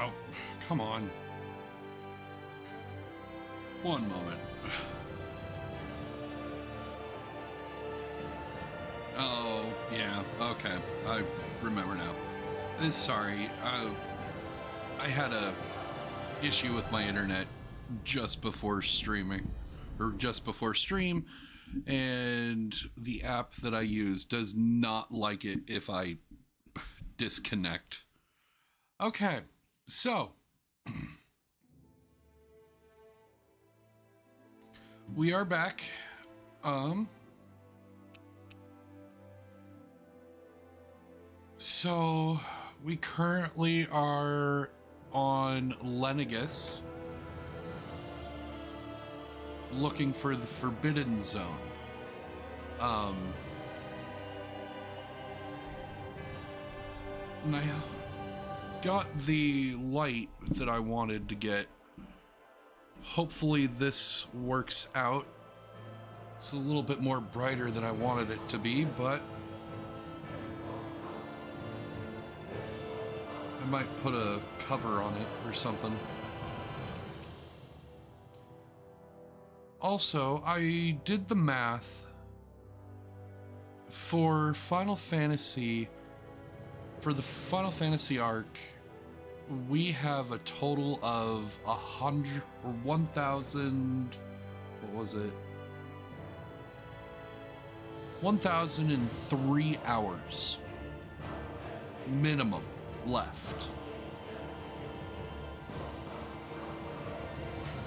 Oh, come on. One moment. Oh, yeah, okay. I remember now. Sorry, I had a issue with my internet just before streaming, or just before stream, and the app that I use does not like it if I disconnect. Okay, so we are back. So we currently are on Lenegus, looking for the Forbidden Zone. And I got the light that I wanted to get. Hopefully this works out. It's a little bit more brighter than I wanted it to be, but I might put a cover on it or something. Also, I did the math for Final Fantasy. For the Final Fantasy arc, we have a total of 100 or 1,000. What was it? 1,003 hours minimum left.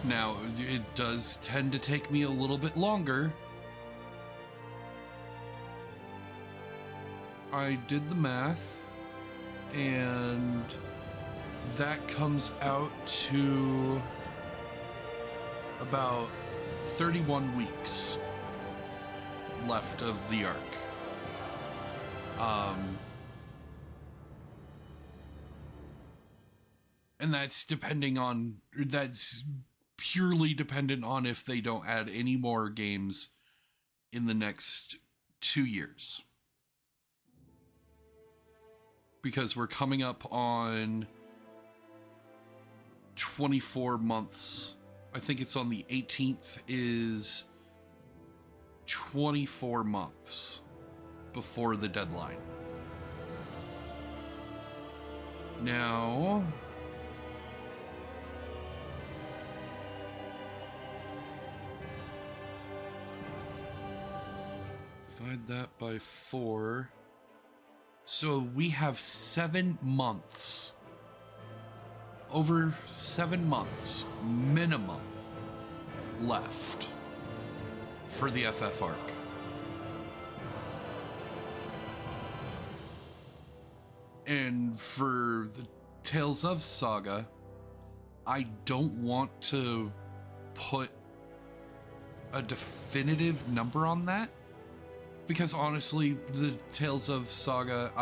Now, it does tend to take me a little bit longer. I did the math, and that comes out to about 31 weeks left of the arc. And that's purely dependent on if they don't add any more games in the next 2 years. Because we're coming up on 24 months. I think it's on the 18th is 24 months before the deadline. Now, divide that by 4. So we have 7 months. Over 7 months minimum left for the FF arc. And for the Tales of Saga, I don't want to put a definitive number on that, because honestly, the Tales of Saga,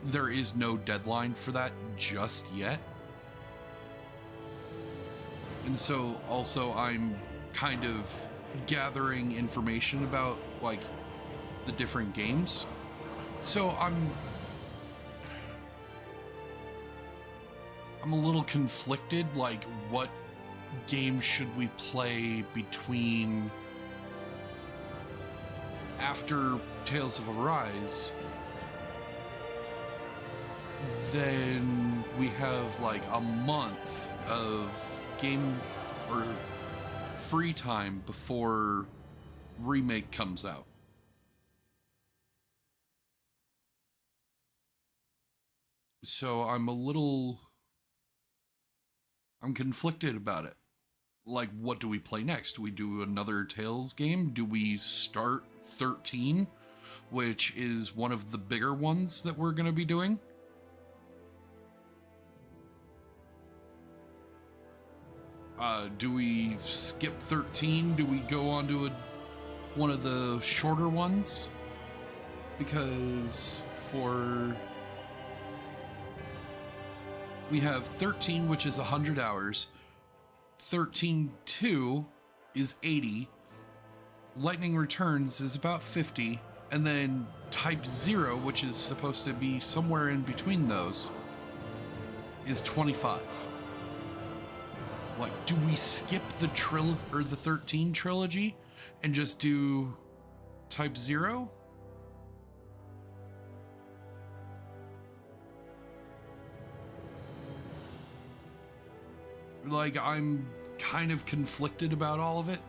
there is no deadline for that just yet. And so also I'm kind of gathering information about like the different games. So I'm a little conflicted, like what game should we play between after Tales of Arise. Then we have like a month of game or free time before remake comes out. So I'm conflicted about it. Like, what do we play next? Do we do another Tales game? Do we start 13, which is one of the bigger ones that we're going to be doing? Do we skip 13? Do we go on to one of the shorter ones? Because we have 13, which is 100 hours. 13-2 is 80. Lightning Returns is about 50. And then Type 0, which is supposed to be somewhere in between those, is 25. Like, do we skip the the 13 trilogy and just do Type 0? Like, I'm kind of conflicted about all of it.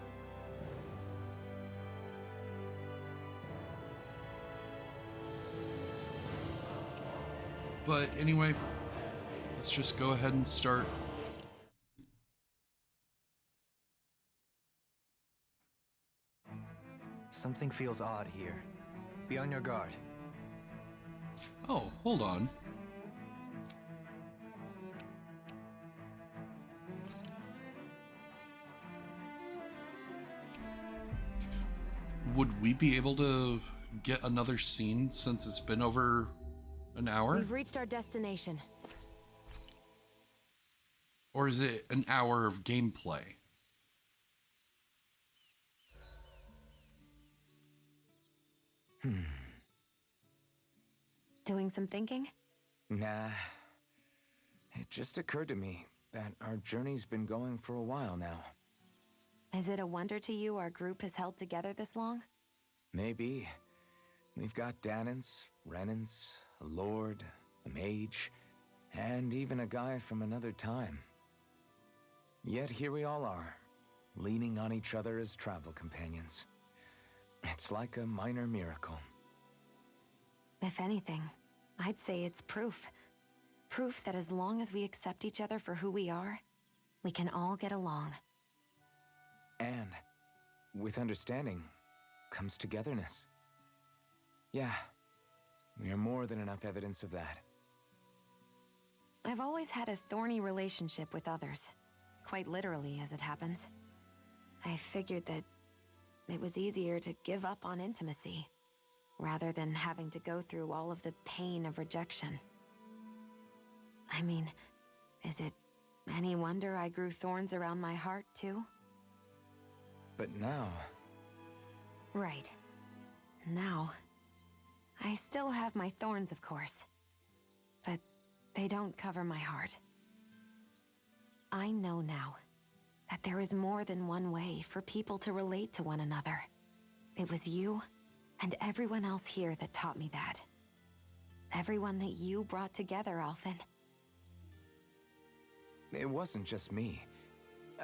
But anyway, let's just go ahead and start. Something feels odd here. Be on your guard. Oh, hold on. Would we be able to get another scene since it's been over an hour? We've reached our destination. Or is it an hour of gameplay? Doing some thinking? Nah. It just occurred to me that our journey's been going for a while now. Is it a wonder to you our group has held together this long? Maybe. We've got Danans, Renans, a lord, a mage, and even a guy from another time. Yet here we all are, leaning on each other as travel companions. It's like a minor miracle. If anything, I'd say it's proof. Proof that as long as we accept each other for who we are, we can all get along. And with understanding comes togetherness. Yeah, we are more than enough evidence of that. I've always had a thorny relationship with others. Quite literally, as it happens. I figured that it was easier to give up on intimacy, rather than having to go through all of the pain of rejection. I mean, is it any wonder I grew thorns around my heart, too? But now... Right. Now, I still have my thorns, of course. But they don't cover my heart. I know now that there is more than one way for people to relate to one another. It was you and everyone else here that taught me that. Everyone that you brought together, Alphen. It wasn't just me.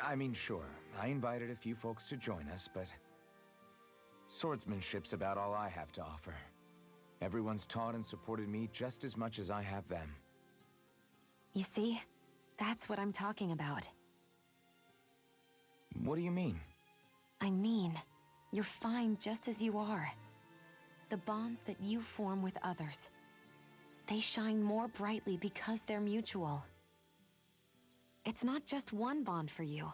I mean, sure, I invited a few folks to join us, but... swordsmanship's about all I have to offer. Everyone's taught and supported me just as much as I have them. You see? That's what I'm talking about. What do you mean? I mean, you're fine just as you are. The bonds that you form with others, they shine more brightly because they're mutual. It's not just one bond for you.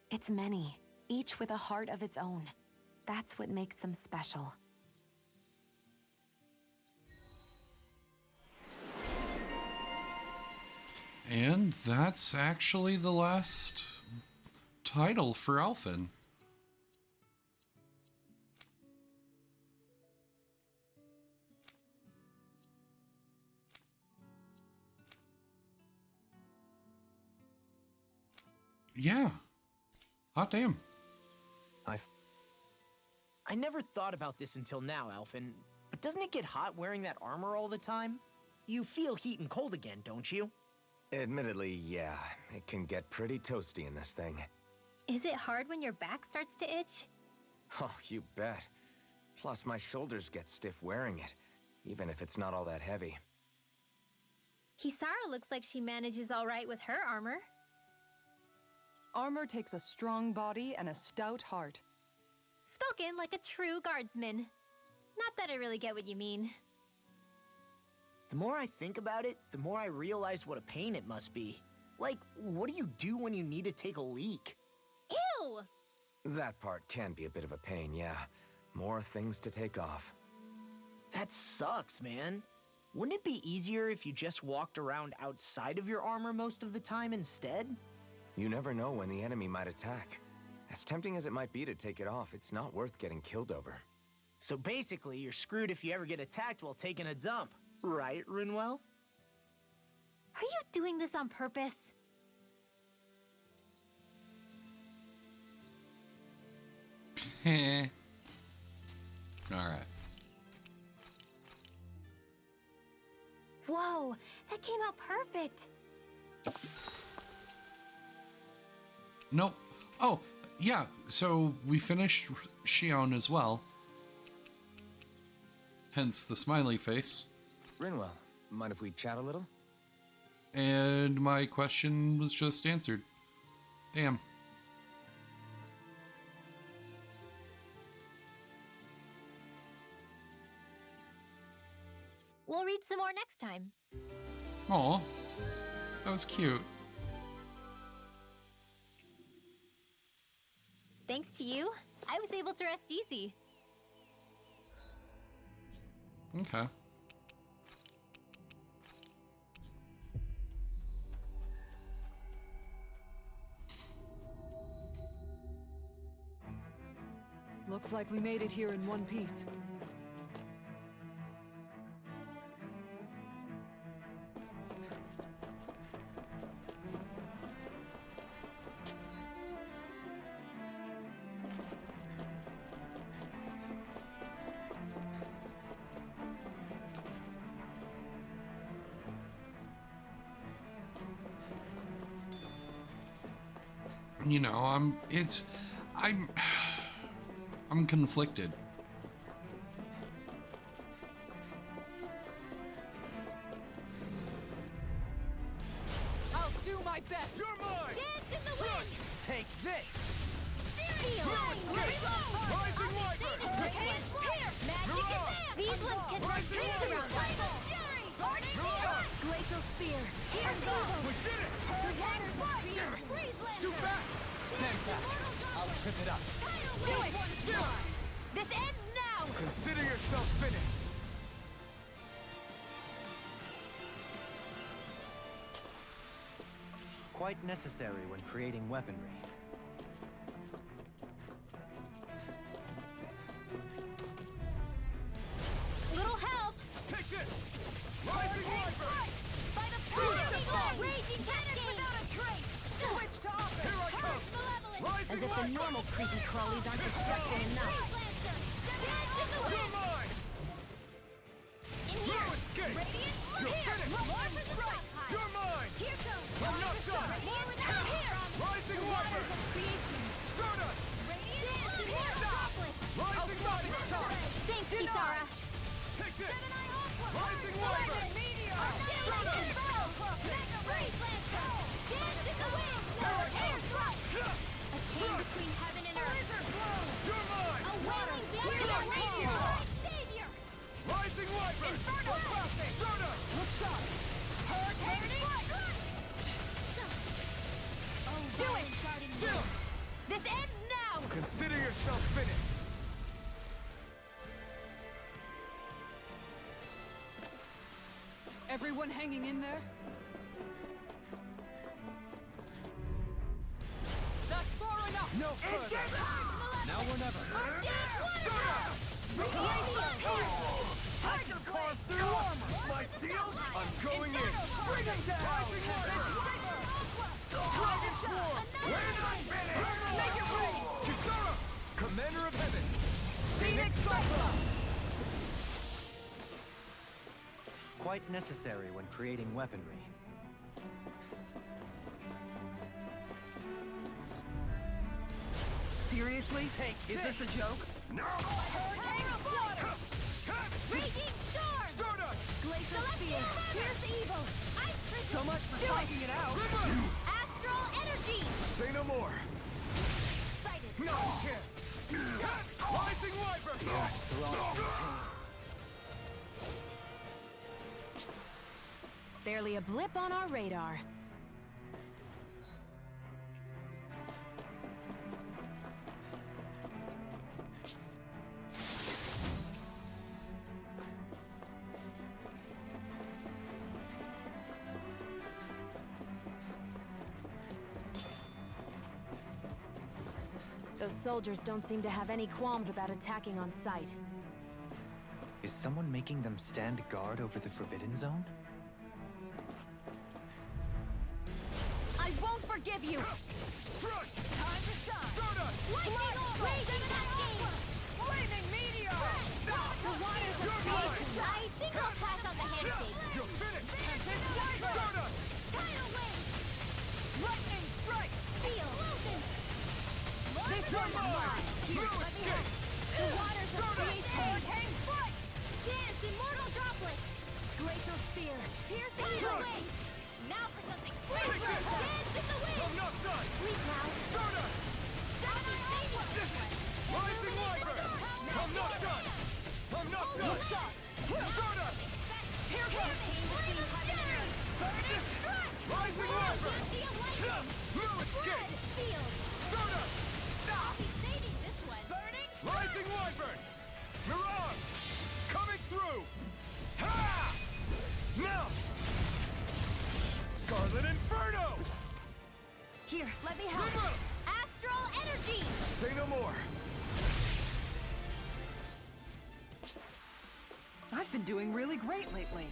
It's many, each with a heart of its own. That's what makes them special. And that's actually the last title for Alphen. Yeah. Hot damn. I never thought about this until now, Alphen, but doesn't it get hot wearing that armor all the time? You feel heat and cold again, don't you? Admittedly, yeah. It can get pretty toasty in this thing. Is it hard when your back starts to itch? Oh, you bet. Plus, my shoulders get stiff wearing it, even if it's not all that heavy. Kisara looks like she manages all right with her armor. Armor takes a strong body and a stout heart. Spoken like a true guardsman. Not that I really get what you mean. The more I think about it, the more I realize what a pain it must be. Like, what do you do when you need to take a leak? Ew! That part can be a bit of a pain, yeah. More things to take off. That sucks, man. Wouldn't it be easier if you just walked around outside of your armor most of the time instead? You never know when the enemy might attack. As tempting as it might be to take it off, it's not worth getting killed over. So basically, you're screwed if you ever get attacked while taking a dump. Right, Rinwell? Are you doing this on purpose? Heh. Alright. Whoa, that came out perfect. Nope. Oh, yeah, so we finished Shion as well. Hence the smiley face. Rinwell, mind if we chat a little? And my question was just answered. Damn. We'll read some more next time. Aw, that was cute. Thanks to you, I was able to rest easy. Okay. Looks like we made it here in one piece. You know, I'm conflicted. I'll do my best. You're mine! Dance in the wind! Take this! Feel! Rising Wyvern! Here! Magic advance! These ones can run trees around us! Fury! Glacial spear! Here goes! We did it! Her water fire! Freeze Too lantern! fast! Stand back! I'll trip it up. Do it! This ends now! Consider yourself finished! Quite necessary when creating weaponry. Little help! Take this! Rising Wyvern! By the power! Raging cascade! Without a trace! Switch to offense. Here I come! Malevolent! Rising As if the Wyvern! normal creepy crawlies aren't disgusting enough! Dance in the You're wind! mine! In here! No escape! Radiant! You're Here! finished! More for the rock pile! You're mine! Here comes! I'm not done! More with our here! Rising The waters Wyvern! of creation! Stardust! Radiant! Dance in here! Droplet! Rising stop its Wyvern! charge. Thanks, Kisara! Take this! Seven-Eye Aqua! Rising Wyvern! Meteor! Stardust! Mega Freeze Lancer! Dance in the wind! Air thrust! A chain between heaven and earth! You're mine! A wailing barrier! Rapier! Savior! Rising Wyvern! Inferno Crossing! Stardust! Look sharp! Hurricane Foot! Oh, do it! Chill! This ends now! Consider yourself finished! Everyone hanging in there? That's far enough! No further! Now or never. Tiger carved through armor! My deal? I'm going in! Bring him down! Rising Wyvern! Dragon Swarm! We're not finished! Make it rain! Kisara! Commander of Heaven! Phoenix Cyclone! Quite necessary when creating weaponry. Seriously? Is this a joke? No! Raging Storm! Stardust! Glacial Spear! Pierce Evil! Ice Prism! So much for talking it out. Astral Energy! Say no more! Sighted! No chance! Rising Wyvern! Barely a blip on our radar. Those soldiers don't seem to have any qualms about attacking on sight. Is someone making them stand guard over the Forbidden Zone? forgive you! Strike! Time to shine! Stardust! Lightning orb! Flaming meteor! The waters You're of mine! fate! I think I'll pass on the handshake! You're finished! Tempest Wiper! Stardust! Tidal wave! Lightning strike! Steel! This one's mine! Blue escape! The waters of creation! Hurricane strike! Dance, immortal droplets! Glacial spear! Piercing the Strike! wings! Now for something Phoenix! sweet! Dance in the wind! I'm not done! Sweet cloud! Stardust! Rising Wiper! I'm not done! I'm not done! Stardust! Here comes Rising Wiper! Blue escape! Stardust! Saving this one! Burning! Rising Wyvern! Mirage! Coming through! Ha! Now! Scarlet Inferno! Here, let me help! Remote! Astral energy! Say no more! I've been doing really great lately.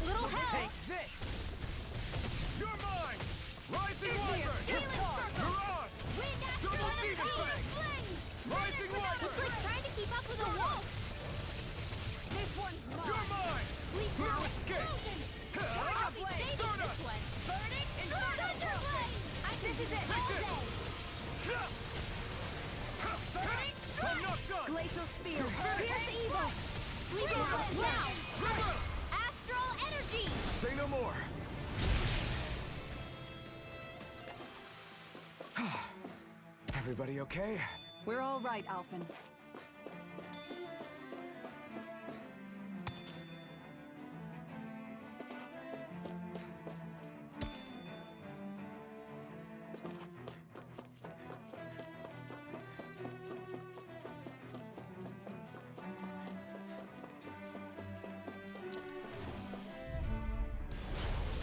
Little help! Take this! You're mine! Rising Igneous Wyvern! gift card! Mirage! Wind Double astral Demon energy! Fang! Fling! Rising It's Wyvern! like trying to keep up with a wolf! This one's You're mine! mine! Sweet Blue cloud! escape! I'll be saving Stardust! this one! Burning Thunder flame! This is it! Take All this! day! I'm not done! Glacial spear! finished! Here's evil! Sweet cloud! Now! Astral energy! Say no more! Everybody okay? We're all right, Alphen.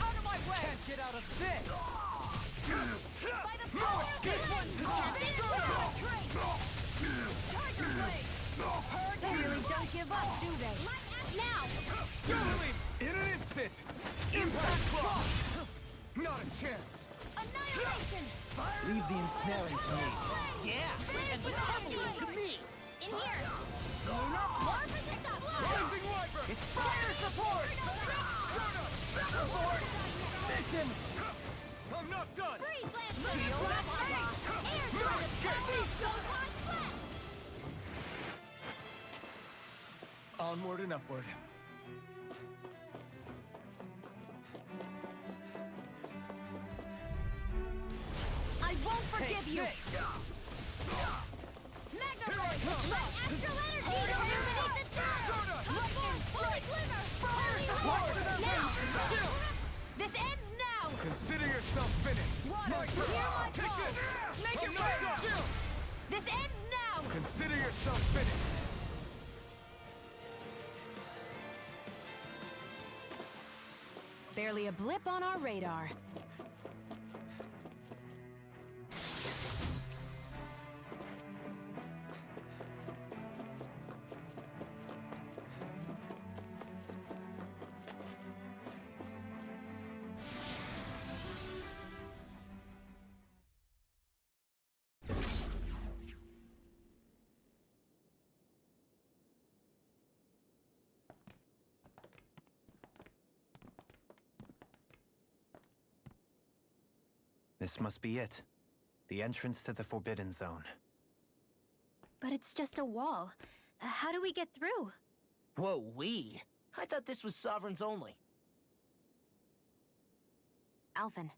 Out of my way! Can't get out of this! By the power of the Tiger blade! They really don't give up, do they? Now! Doubling! In an instant! Impact Claw! Not a chance! Annihilation! Leave the ensnaring to me. Yeah! And the heavily to me! In here! More projectile! Rising Wyvern! It's Fire support! Support! mission! I'm not done! Freeze lance! Shield up Air escape! Goes on flat! Onward and upward. I won't forgive you! Mega Ray! Let astral energy illuminate the dark! Lightning! Holy glimmer! Holy now! This ends now! Consider yourself finished! Water, hear my Take call! this! Make I'm it not rain! done! This ends now! Consider yourself finished! Barely a blip on our radar. This must be it. The entrance to the Forbidden Zone. But it's just a wall. How do we get through? Whoa, we? I thought this was Sovereigns only. Alphen.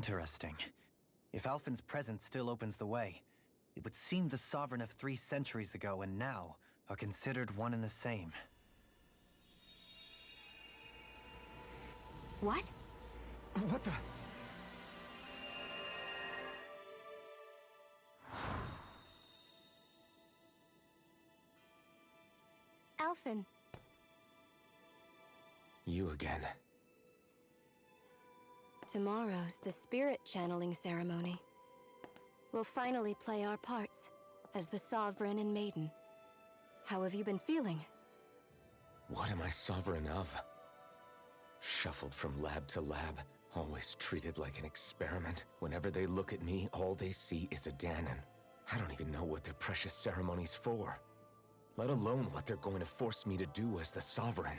Interesting. If Alphen's presence still opens the way, it would seem the Sovereign of 3 centuries ago and now are considered one and the same. What? What the? Alphen. You again. Tomorrow's the spirit channeling ceremony. We'll finally play our parts as the Sovereign and Maiden. How have you been feeling? What am I sovereign of? Shuffled from lab to lab, always treated like an experiment. Whenever they look at me, all they see is a Danon. I don't even know what their precious ceremony's for, let alone what they're going to force me to do as the Sovereign.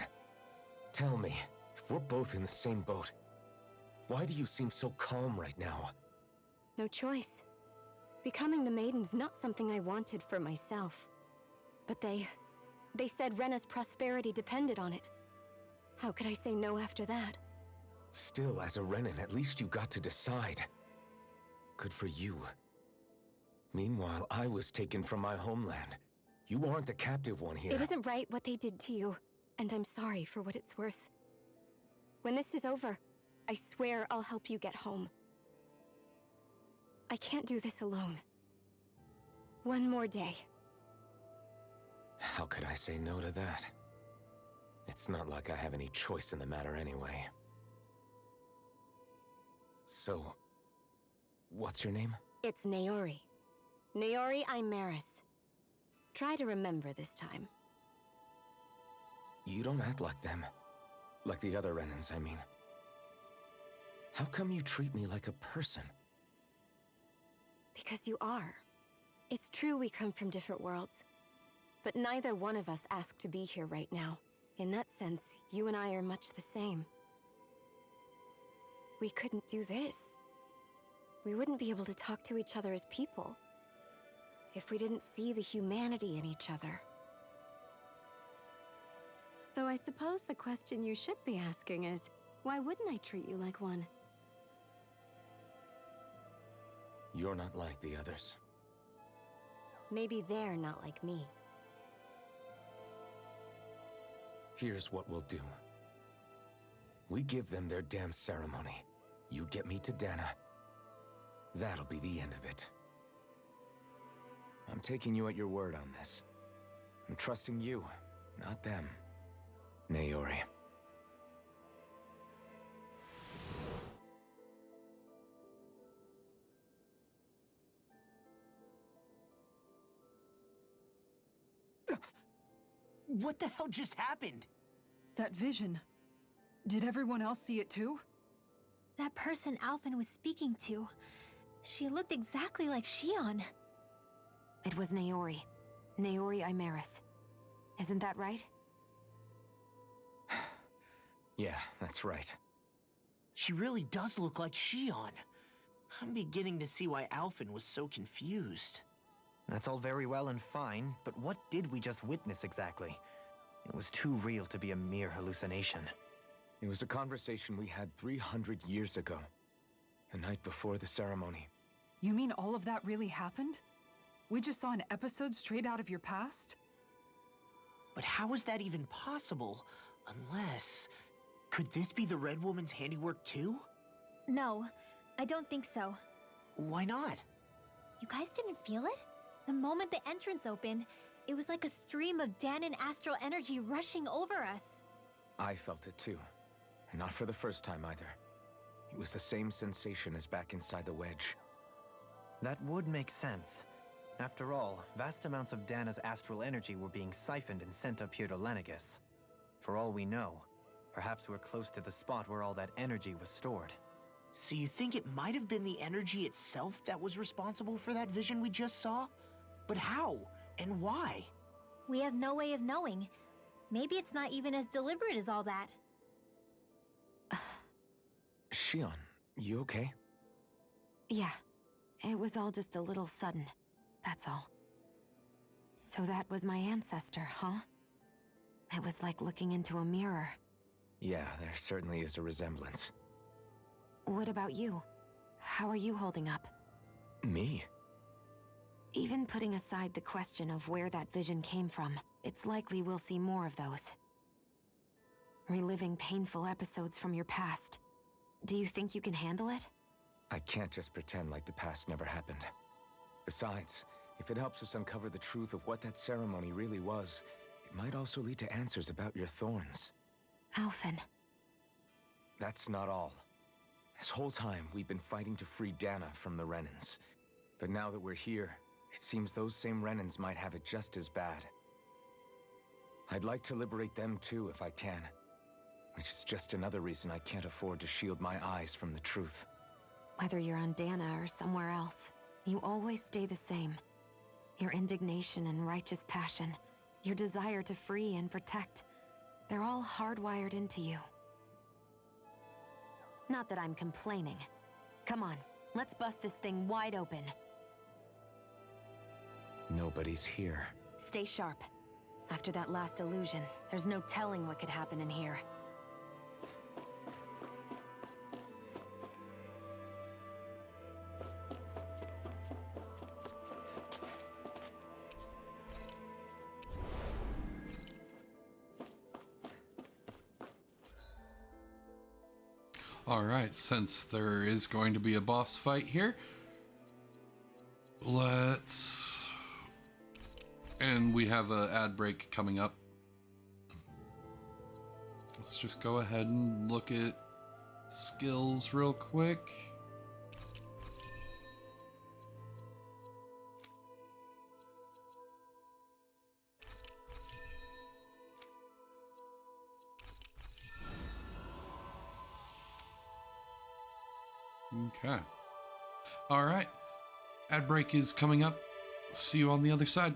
Tell me, if we're both in the same boat, why do you seem so calm right now? No choice. Becoming the Maiden's not something I wanted for myself. But they said Rena's prosperity depended on it. How could I say no after that? Still, as a Renan, at least you got to decide. Good for you. Meanwhile, I was taken from my homeland. You aren't the captive one here. It isn't right what they did to you, and I'm sorry for what it's worth. When this is over, I swear I'll help you get home. I can't do this alone. One more day. How could I say no to that? It's not like I have any choice in the matter anyway. So, what's your name? It's Naori. Naori Imaris. Try to remember this time. You don't act like them. Like the other Renans, I mean. How come you treat me like a person? Because you are. It's true we come from different worlds. But neither one of us asked to be here right now. In that sense, you and I are much the same. We couldn't do this. We wouldn't be able to talk to each other as people if we didn't see the humanity in each other. So I suppose the question you should be asking is, why wouldn't I treat you like one? You're not like the others. Maybe they're not like me. Here's what we'll do. We give them their damn ceremony. You get me to Dana. That'll be the end of it. I'm taking you at your word on this. I'm trusting you, not them. Naori. What the hell just happened? That vision. Did everyone else see it too? That person Alphen was speaking to, she looked exactly like Shion. It was Naori. Naori Imaris. Isn't that right? Yeah, that's right. She really does look like Shion. I'm beginning to see why Alphen was so confused. That's all very well and fine, but what did we just witness exactly? It was too real to be a mere hallucination. It was a conversation we had 300 years ago. The night before the ceremony. You mean all of that really happened? We just saw an episode straight out of your past? But how is that even possible? Unless... Could this be the Red Woman's handiwork too? No, I don't think so. Why not? You guys didn't feel it? The moment the entrance opened, it was like a stream of Danon astral energy rushing over us. I felt it too. And not for the first time either. It was the same sensation as back inside the wedge. That would make sense. After all, vast amounts of Dana's astral energy were being siphoned and sent up here to Lenegus. For all we know, perhaps we're close to the spot where all that energy was stored. So you think it might have been the energy itself that was responsible for that vision we just saw? But how? And why? We have no way of knowing. Maybe it's not even as deliberate as all that. Shion, you okay? Yeah. It was all just a little sudden. That's all. So that was my ancestor, huh? It was like looking into a mirror. Yeah, there certainly is a resemblance. What about you? how are you holding up? Me? Even putting aside the question of where that vision came from, it's likely we'll see more of those. Reliving painful episodes from your past. Do you think you can handle it? I can't just pretend like the past never happened. Besides, if it helps us uncover the truth of what that ceremony really was, it might also lead to answers about your thorns. Alphen. That's not all. This whole time, we've been fighting to free Dana from the Renans. But now that we're here, it seems those same Renans might have it just as bad. I'd like to liberate them too if I can. Which is just another reason I can't afford to shield my eyes from the truth. Whether you're on Dana or somewhere else, you always stay the same. Your indignation and righteous passion, your desire to free and protect, they're all hardwired into you. Not that I'm complaining. Come on, let's bust this thing wide open. Nobody's here. Stay sharp. After that last illusion, there's no telling what could happen in here. Alright, since there is going to be a boss fight here, let's... And we have an ad break coming up. Let's just go ahead and look at skills real quick. Okay. All right. Ad break is coming up. See you on the other side.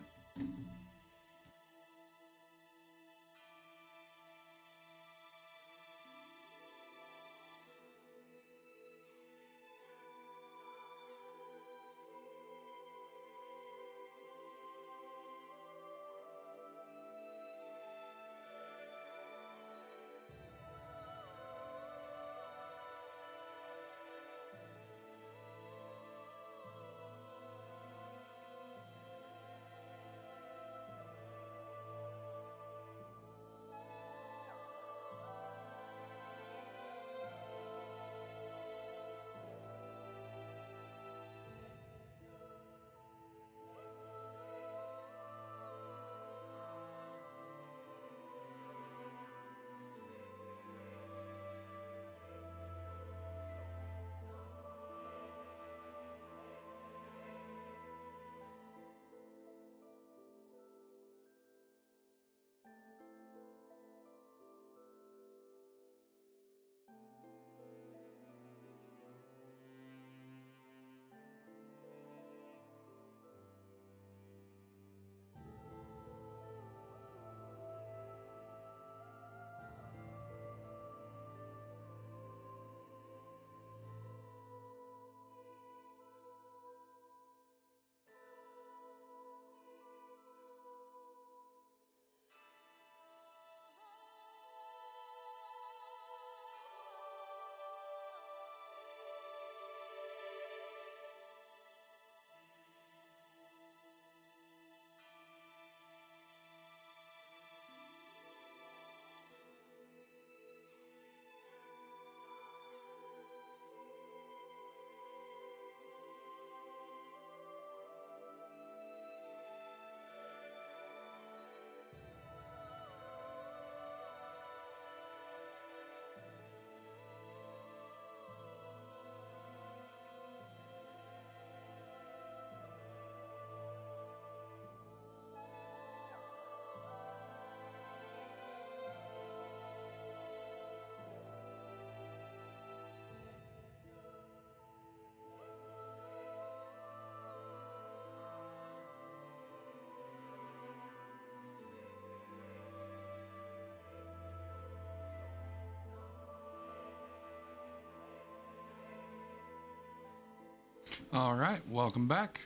All right, welcome back.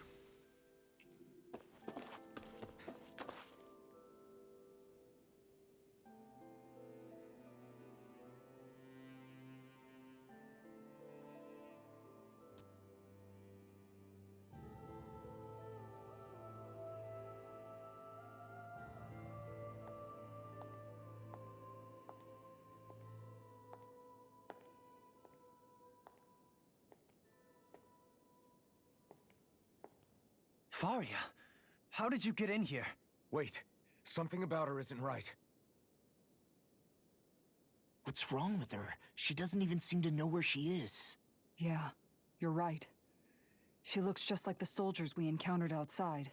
Faria, how did you get in here? Wait, something about her isn't right. What's wrong with her? She doesn't even seem to know where she is. Yeah, you're right. She looks just like the soldiers we encountered outside.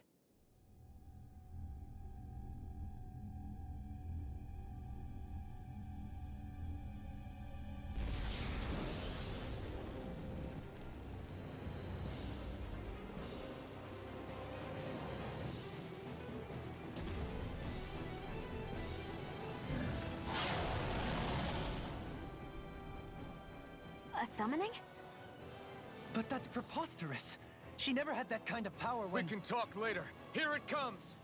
A summoning? But that's preposterous. She never had that kind of power when... We can talk later. Here it comes!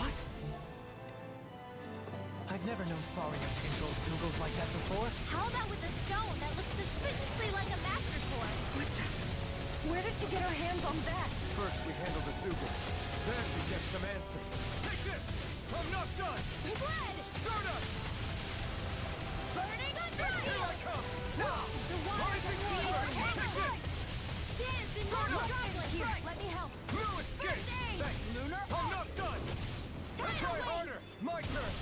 What? I've never known Faria to control Zugos like that before. How about with a stone that looks suspiciously like a master sword? Where did she get her hands on that? First we handle the Zugos. Then we get some answers. Take this! I'm not done! Blood! Stardust! Burning under! Here I come! Now! The water Rising can River! feel Take this! Dance in Stardust! water droplet! Here, let me help. Blue escape! aid! Thanks, Lunar! I'm not done! Tidal Try wave! harder! My turn!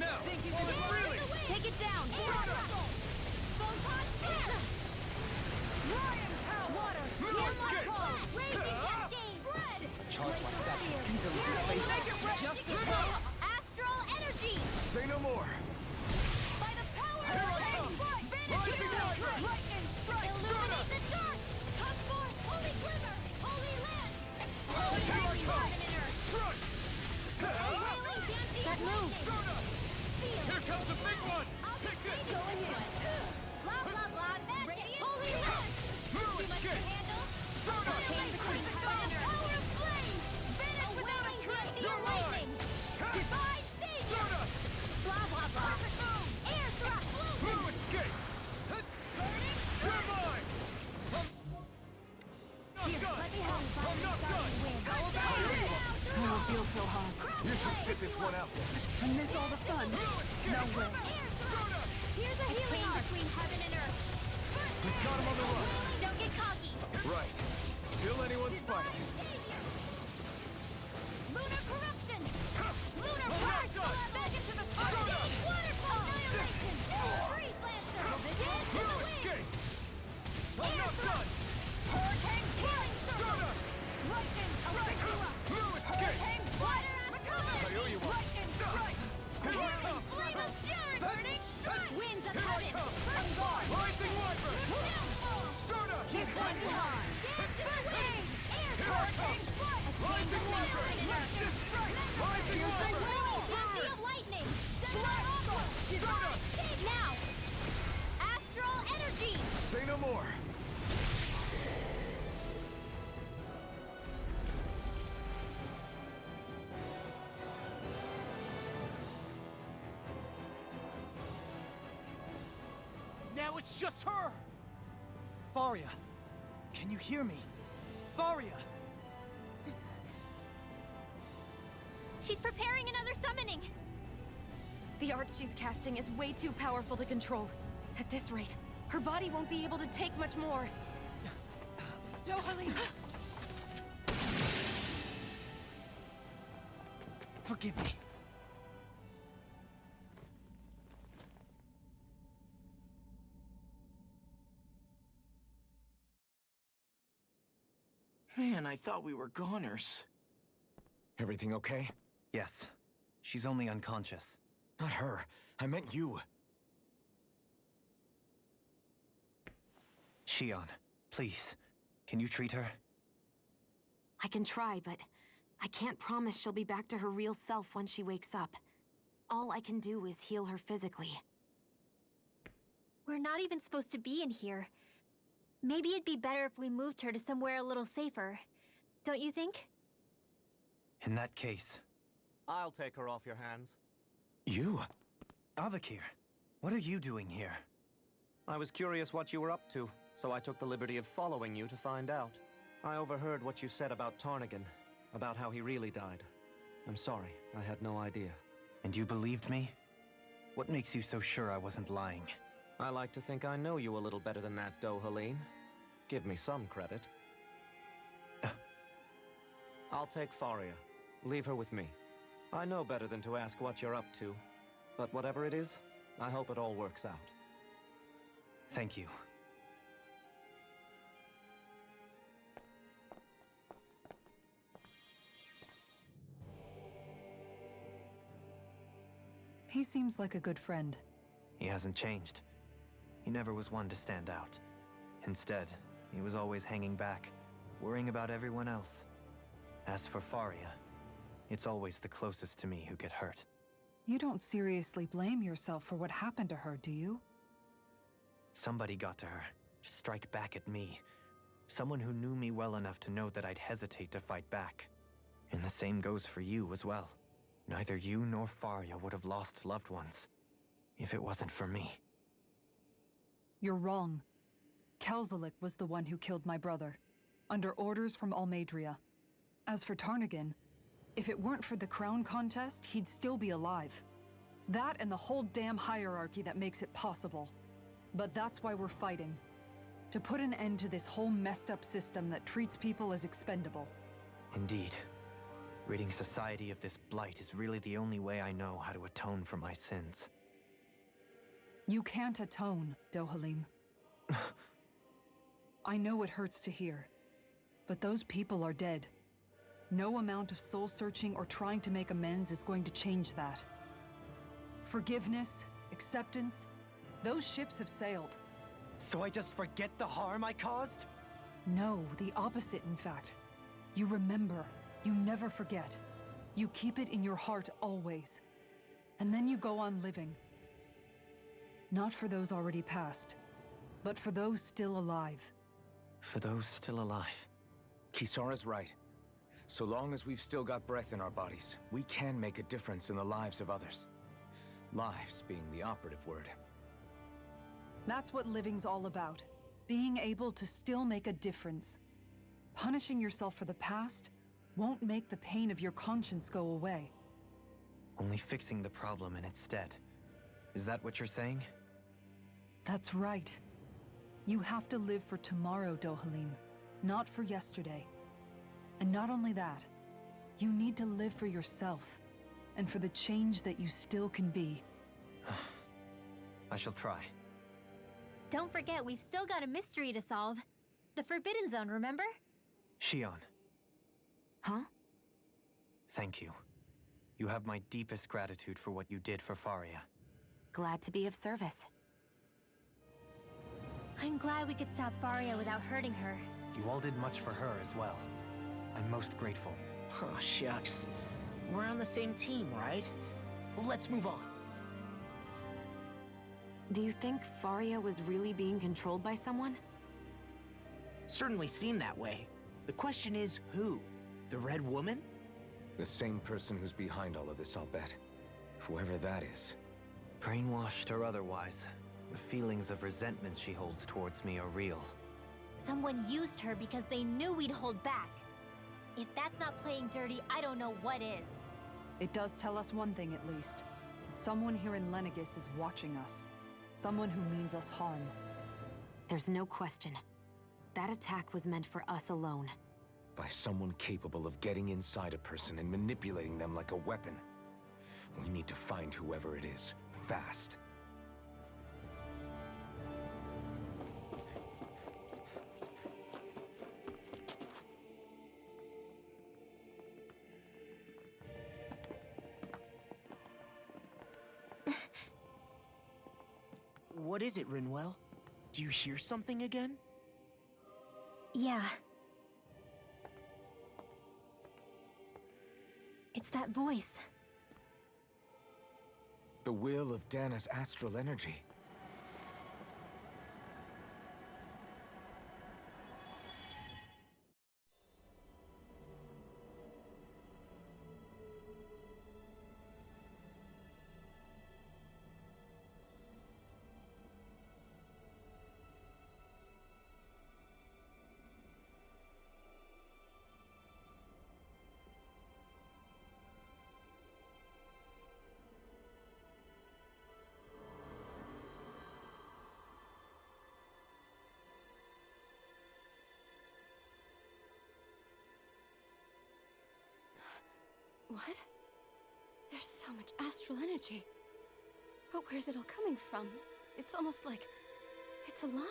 Now! Think you while can it's reeling! Take it down! Stardust! Photon blast! Ryan, power! Water! Blue escape! Raging cascade! Spread! Charge like that can easily Make replace... it red! Just Just as well. Astral energy! Say no more! By the power Here of I come! Rising River! Lightning strike! Illuminate the dark! Come forth! Holy glimmer! Holy land! Holy Here I holy come! heaven and earth! Strike! Wailing dancing That move. Stardust! Feel Here it! comes a big one! I'll Take just this! go ahead! Blah blah blah! Magic! Holy land! Blue Too much to escape! handle? Stardust! King the Queen! Power of flame! Vanish without a trace! You're Lightning! Divine savior! Stardust! Blah blah blah! Perfect move! Air thrust! Blue escape! Burning! You're mine! Here, let me help. I'm not done! I don't feel so hot. You should sit this one out then. I miss all the fun. No way. Air thrust! Here's a healing arc between heaven and earth. We've got him on the run. Don't get cocky. Right. Still anyone's fight. Lunar corruption. Lunar I'm not purge. done. Back into the fire. Waterfall annihilation. Freeze lancer. Dance in the Blue wind. escape! I'm not done! Hurricane healing circle. Stardust! Lightning. Electra. Blue escape! Hurricane water. I owe you one. Lightning strike. Here I come! Flame of fury. Burning. Winds of Here I heaven. come! Unguard. Rising Wyvern! Downfall. Stardust! Keep going hard. Dance in the wind. Air Here I come! strike. Rising Wyvern! Rising Wyvern! of lightning! Strike! Now! Astral energy! Say no more! Now it's just her! Faria, can you hear me? Faria! She's preparing another summoning! The art she's casting is way too powerful to control. At this rate, her body won't be able to take much more. Dohalim! Forgive me. Man, I thought we were goners. Everything okay? Yes, she's only unconscious. Not her. I meant you. Shion, please, can you treat her? I can try, but I can't promise she'll be back to her real self when she wakes up. All I can do is heal her physically. We're not even supposed to be in here. Maybe it'd be better if we moved her to somewhere a little safer. Don't you think? In that case... I'll take her off your hands. You? Avakir, what are you doing here? I was curious what you were up to, so I took the liberty of following you to find out. I overheard what you said about Tarnigan, about how he really died. I'm sorry, I had no idea. And you believed me? What makes you so sure I wasn't lying? I like to think I know you a little better than that, Dohalim. Give me some credit. I'll take Faria. Leave her with me. I know better than to ask what you're up to. But whatever it is, I hope it all works out. Thank you. He seems like a good friend. He hasn't changed. He never was one to stand out. Instead, he was always hanging back, worrying about everyone else. As for Faria, it's always the closest to me who get hurt. You don't seriously blame yourself for what happened to her, do you? Somebody got to her, to strike back at me. Someone who knew me well enough to know that I'd hesitate to fight back. And the same goes for you as well. Neither you nor Faria would have lost loved ones, if it wasn't for me. You're wrong. Kelzalik was the one who killed my brother, under orders from Almadria. As for Tarnagin, if it weren't for the crown contest, he'd still be alive. That and the whole damn hierarchy that makes it possible. But that's why we're fighting. To put an end to this whole messed up system that treats people as expendable. Indeed. Ridding society of this blight is really the only way I know how to atone for my sins. You can't atone, Dohalim. I know it hurts to hear, but those people are dead. No amount of soul-searching or trying to make amends is going to change that. Forgiveness, acceptance, those ships have sailed. So I just forget the harm I caused? No, the opposite, in fact. You remember. You never forget. You keep it in your heart always. And then you go on living. Not for those already past, but for those still alive. For those still alive. Kisara's right. So long as we've still got breath in our bodies, we can make a difference in the lives of others. Lives being the operative word. That's what living's all about. Being able to still make a difference. Punishing yourself for the past won't make the pain of your conscience go away. Only fixing the problem in its stead. Is that what you're saying? That's right. You have to live for tomorrow, Dohalim, not for yesterday. And not only that, you need to live for yourself, and for the change that you still can be. I shall try. Don't forget, we've still got a mystery to solve. The Forbidden Zone, remember? Shion, Huh? thank you. You have my deepest gratitude for what you did for Faria. Glad to be of service. I'm glad we could stop Faria without hurting her. You all did much for her as well. I'm most grateful. Oh, shucks. We're on the same team, right? Let's move on. Do you think Faria was really being controlled by someone? Certainly seemed that way. The question is, who? The Red Woman? The same person who's behind all of this, I'll bet. Whoever that is. Brainwashed or otherwise, the feelings of resentment she holds towards me are real. Someone used her because they knew we'd hold back. If that's not playing dirty, I don't know what is. It does tell us one thing at least. Someone here in Lenegis is watching us. Someone who means us harm. There's no question. That attack was meant for us alone. By someone capable of getting inside a person and manipulating them like a weapon. We need to find whoever it is, fast. What is it, Rinwell? Do you hear something again? Yeah. It's that voice. The will of Dana's astral energy. What? There's so much astral energy. But where's it all coming from? It's almost like it's alive.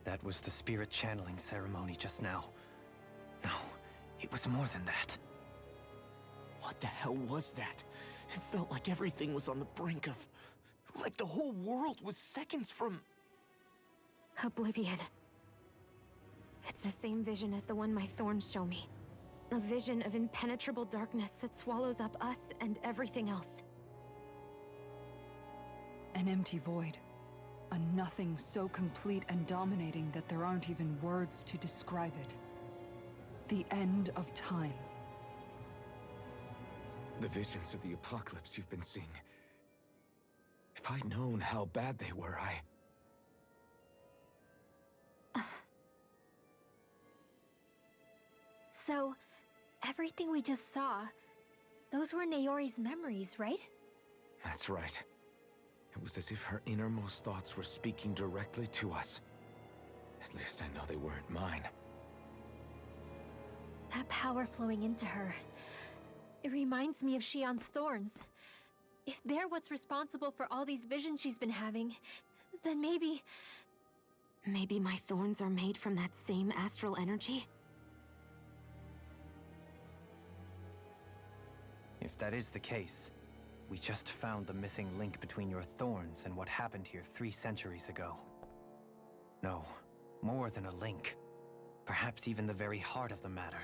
That was the spirit channeling ceremony just now. No, it was more than that. What the hell was that? It felt like everything was on the brink of... like the whole world was seconds from... Oblivion. It's the same vision as the one my thorns show me. A vision of impenetrable darkness that swallows up us and everything else. An empty void. A nothing so complete and dominating that there aren't even words to describe it. The end of time. The visions of the apocalypse you've been seeing. If I'd known how bad they were, So, everything we just saw, those were Naori's memories, right? That's right. It was as if her innermost thoughts were speaking directly to us. At least I know they weren't mine. That power flowing into her, it reminds me of Shion's thorns. If they're what's responsible for all these visions she's been having, then maybe... Maybe my thorns are made from that same astral energy? If that is the case, we just found the missing link between your thorns and what happened here 3 centuries ago. No, more than a link. Perhaps even the very heart of the matter.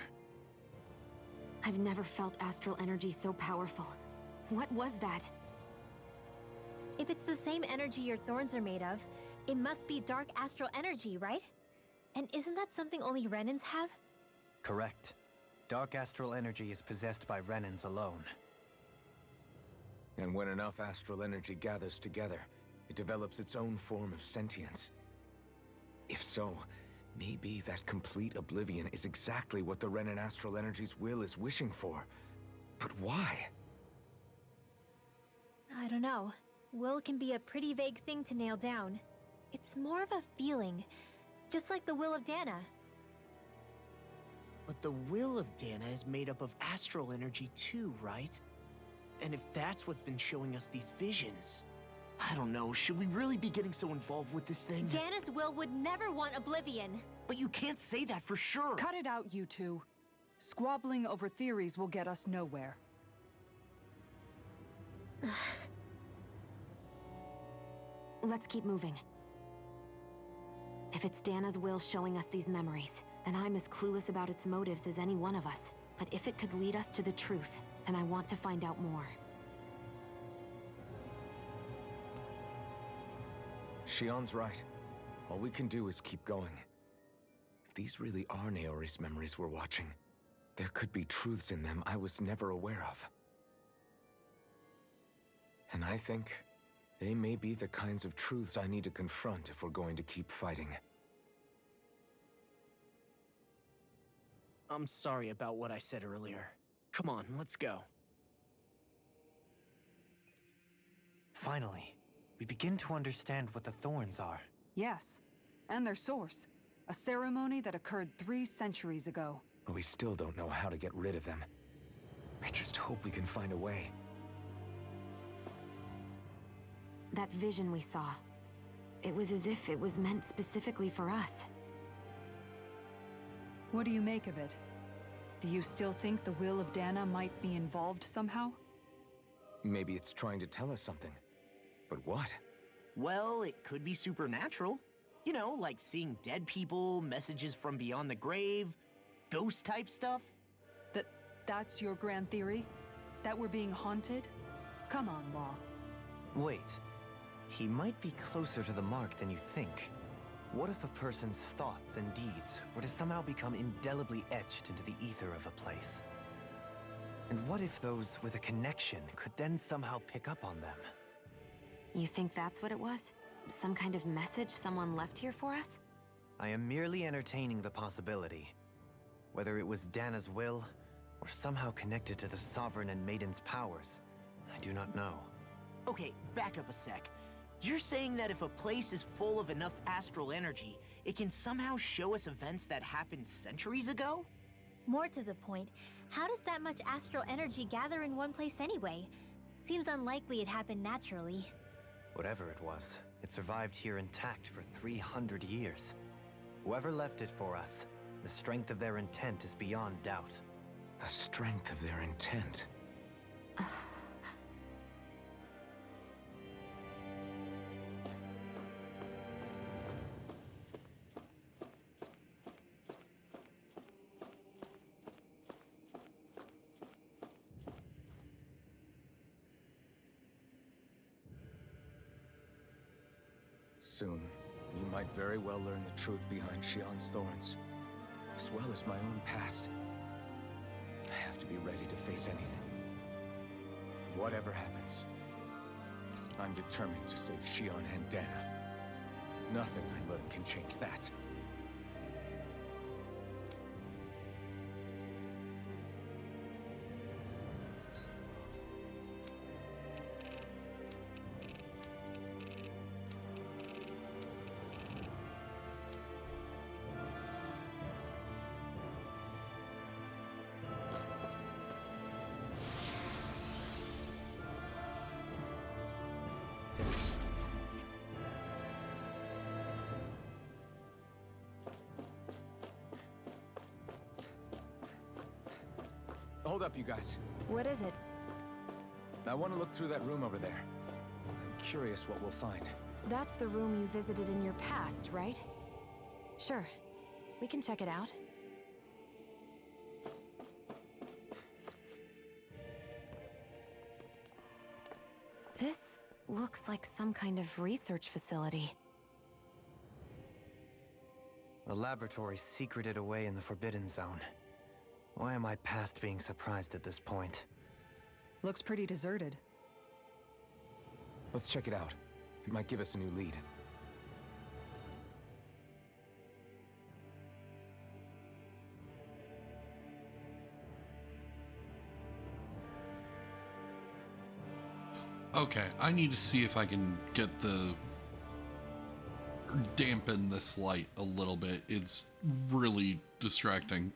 I've never felt astral energy so powerful. What was that? If it's the same energy your thorns are made of, it must be dark astral energy, right? And isn't that something only Renans have? Correct. Dark astral energy is possessed by Renans alone. And when enough astral energy gathers together, it develops its own form of sentience. If so, maybe that complete oblivion is exactly what the Renan astral energy's will is wishing for. But why? I don't know. Will can be a pretty vague thing to nail down. It's more of a feeling, just like the will of Dana. But the will of Dana is made up of astral energy too, right? And if that's what's been showing us these visions... I don't know, should we really be getting so involved with this thing? Dana's will would never want oblivion. But you can't say that for sure! Cut it out, you two. Squabbling over theories will get us nowhere. Let's keep moving. If it's Dana's will showing us these memories, then I'm as clueless about its motives as any one of us. But if it could lead us to the truth, then I want to find out more. Shion's right. All we can do is keep going. If these really are Naori's memories we're watching, there could be truths in them I was never aware of. And I think they may be the kinds of truths I need to confront if we're going to keep fighting. I'm sorry about what I said earlier. Come on, let's go. Finally, we begin to understand what the thorns are. Yes, and their source. A ceremony that occurred 3 centuries ago. But we still don't know how to get rid of them. I just hope we can find a way. That vision we saw. It was as if it was meant specifically for us. What do you make of it? Do you still think the will of Dana might be involved somehow? Maybe it's trying to tell us something. But what? Well, it could be supernatural. You know, like seeing dead people, messages from beyond the grave, ghost-type stuff. That's your grand theory? That we're being haunted? Come on, Law. Wait. He might be closer to the mark than you think. What if a person's thoughts and deeds were to somehow become indelibly etched into the ether of a place? And what if those with a connection could then somehow pick up on them? You think that's what it was? Some kind of message someone left here for us? I am merely entertaining the possibility. Whether it was Dana's will, or somehow connected to the Sovereign and Maiden's powers, I do not know. Okay, back up a sec. You're saying that if a place is full of enough astral energy, it can somehow show us events that happened centuries ago? More to the point, how does that much astral energy gather in one place anyway? Seems unlikely it happened naturally. Whatever it was, it survived here intact for 300 years. Whoever left it for us, the strength of their intent is beyond doubt. The strength of their intent. Soon, we might very well learn the truth behind Xi'an's thorns, as well as my own past. I have to be ready to face anything. Whatever happens, I'm determined to save Xi'an and Dana. Nothing I learn can change that. Hold up, you guys. What is it? I want to look through that room over there. I'm curious what we'll find. That's the room you visited in your past, right? Sure. We can check it out. This looks like some kind of research facility. A laboratory secreted away in the Forbidden Zone. Why am I past being surprised at this point? Looks pretty deserted. Let's check it out. It might give us a new lead. Okay, I need to see if I can get dampen this light a little bit. It's really distracting.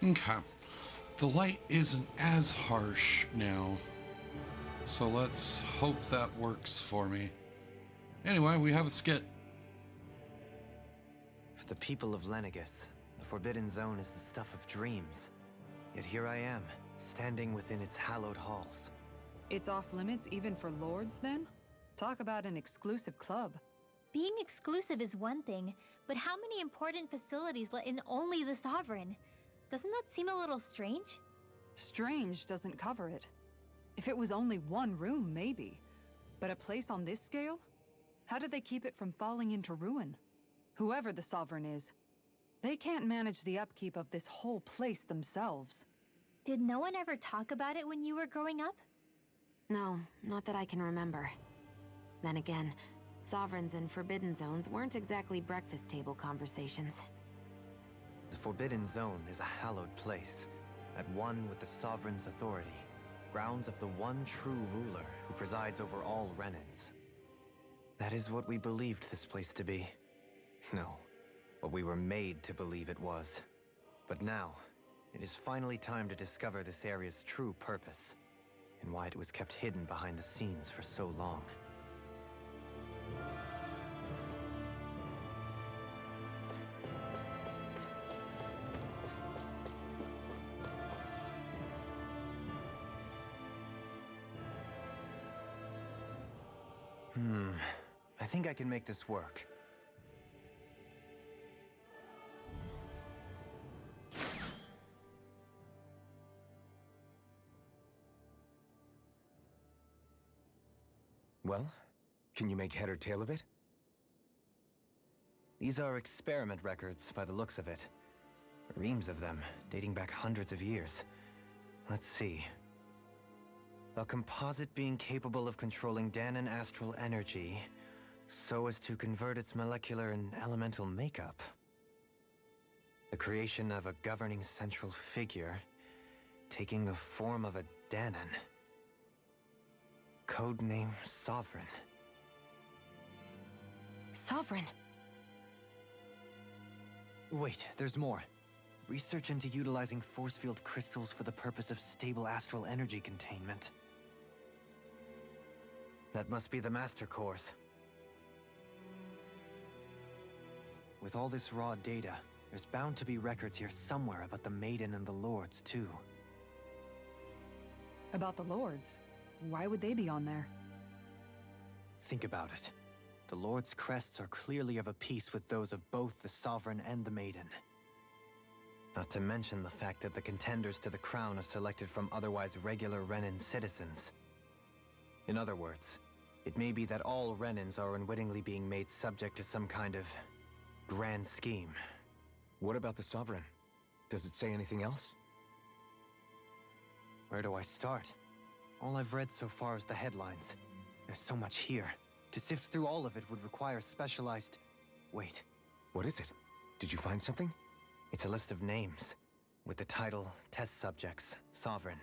Okay. The light isn't as harsh now, so let's hope that works for me. Anyway, we have a skit. For the people of Lenegis, the Forbidden Zone is the stuff of dreams. Yet here I am, standing within its hallowed halls. It's off limits even for lords, then? Talk about an exclusive club. Being exclusive is one thing, but how many important facilities let in only the Sovereign? Doesn't that seem a little strange? Strange doesn't cover it. If it was only one room, maybe. But a place on this scale? How do they keep it from falling into ruin? Whoever the Sovereign is, they can't manage the upkeep of this whole place themselves. Did no one ever talk about it when you were growing up? No, not that I can remember. Then again, Sovereigns and Forbidden Zones weren't exactly breakfast table conversations. The Forbidden Zone is a hallowed place, at one with the Sovereign's authority, grounds of the one true ruler who presides over all Renans. That is what we believed this place to be. No, what we were made to believe it was. But now, it is finally time to discover this area's true purpose, and why it was kept hidden behind the scenes for so long. I think I can make this work. Well, can you make head or tail of it? These are experiment records by the looks of it. Reams of them, dating back hundreds of years. Let's see. A composite being capable of controlling Danan astral energy so as to convert its molecular and elemental makeup. The creation of a governing central figure, taking the form of a Danan. Codename Sovereign. Sovereign? Wait, there's more. Research into utilizing force field crystals for the purpose of stable astral energy containment. That must be the Master Cores. With all this raw data, there's bound to be records here somewhere about the Maiden and the Lords, too. About the lords? Why would they be on there? Think about it. The Lord's crests are clearly of a piece with those of both the Sovereign and the Maiden. Not to mention the fact that the contenders to the crown are selected from otherwise regular Renan citizens. In other words, it may be that all Renans are unwittingly being made subject to some kind of grand scheme. What about the Sovereign? Does it say anything else? Where do I start? All I've read so far is the headlines. There's so much here. To sift through all of it would require specialized... Wait. What is it? Did you find something? It's a list of names, with the title Test Subjects, Sovereign.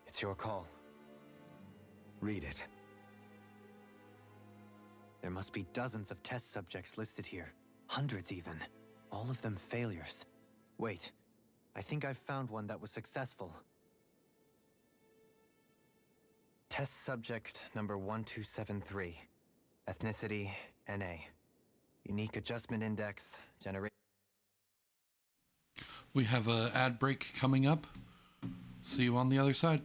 It's your call. Read it. There must be dozens of test subjects listed here. Hundreds even. All of them failures. Wait, I think I've found one that was successful. Test subject number 1273. Ethnicity, NA. Unique adjustment index, generate... We have a ad break coming up. See you on the other side.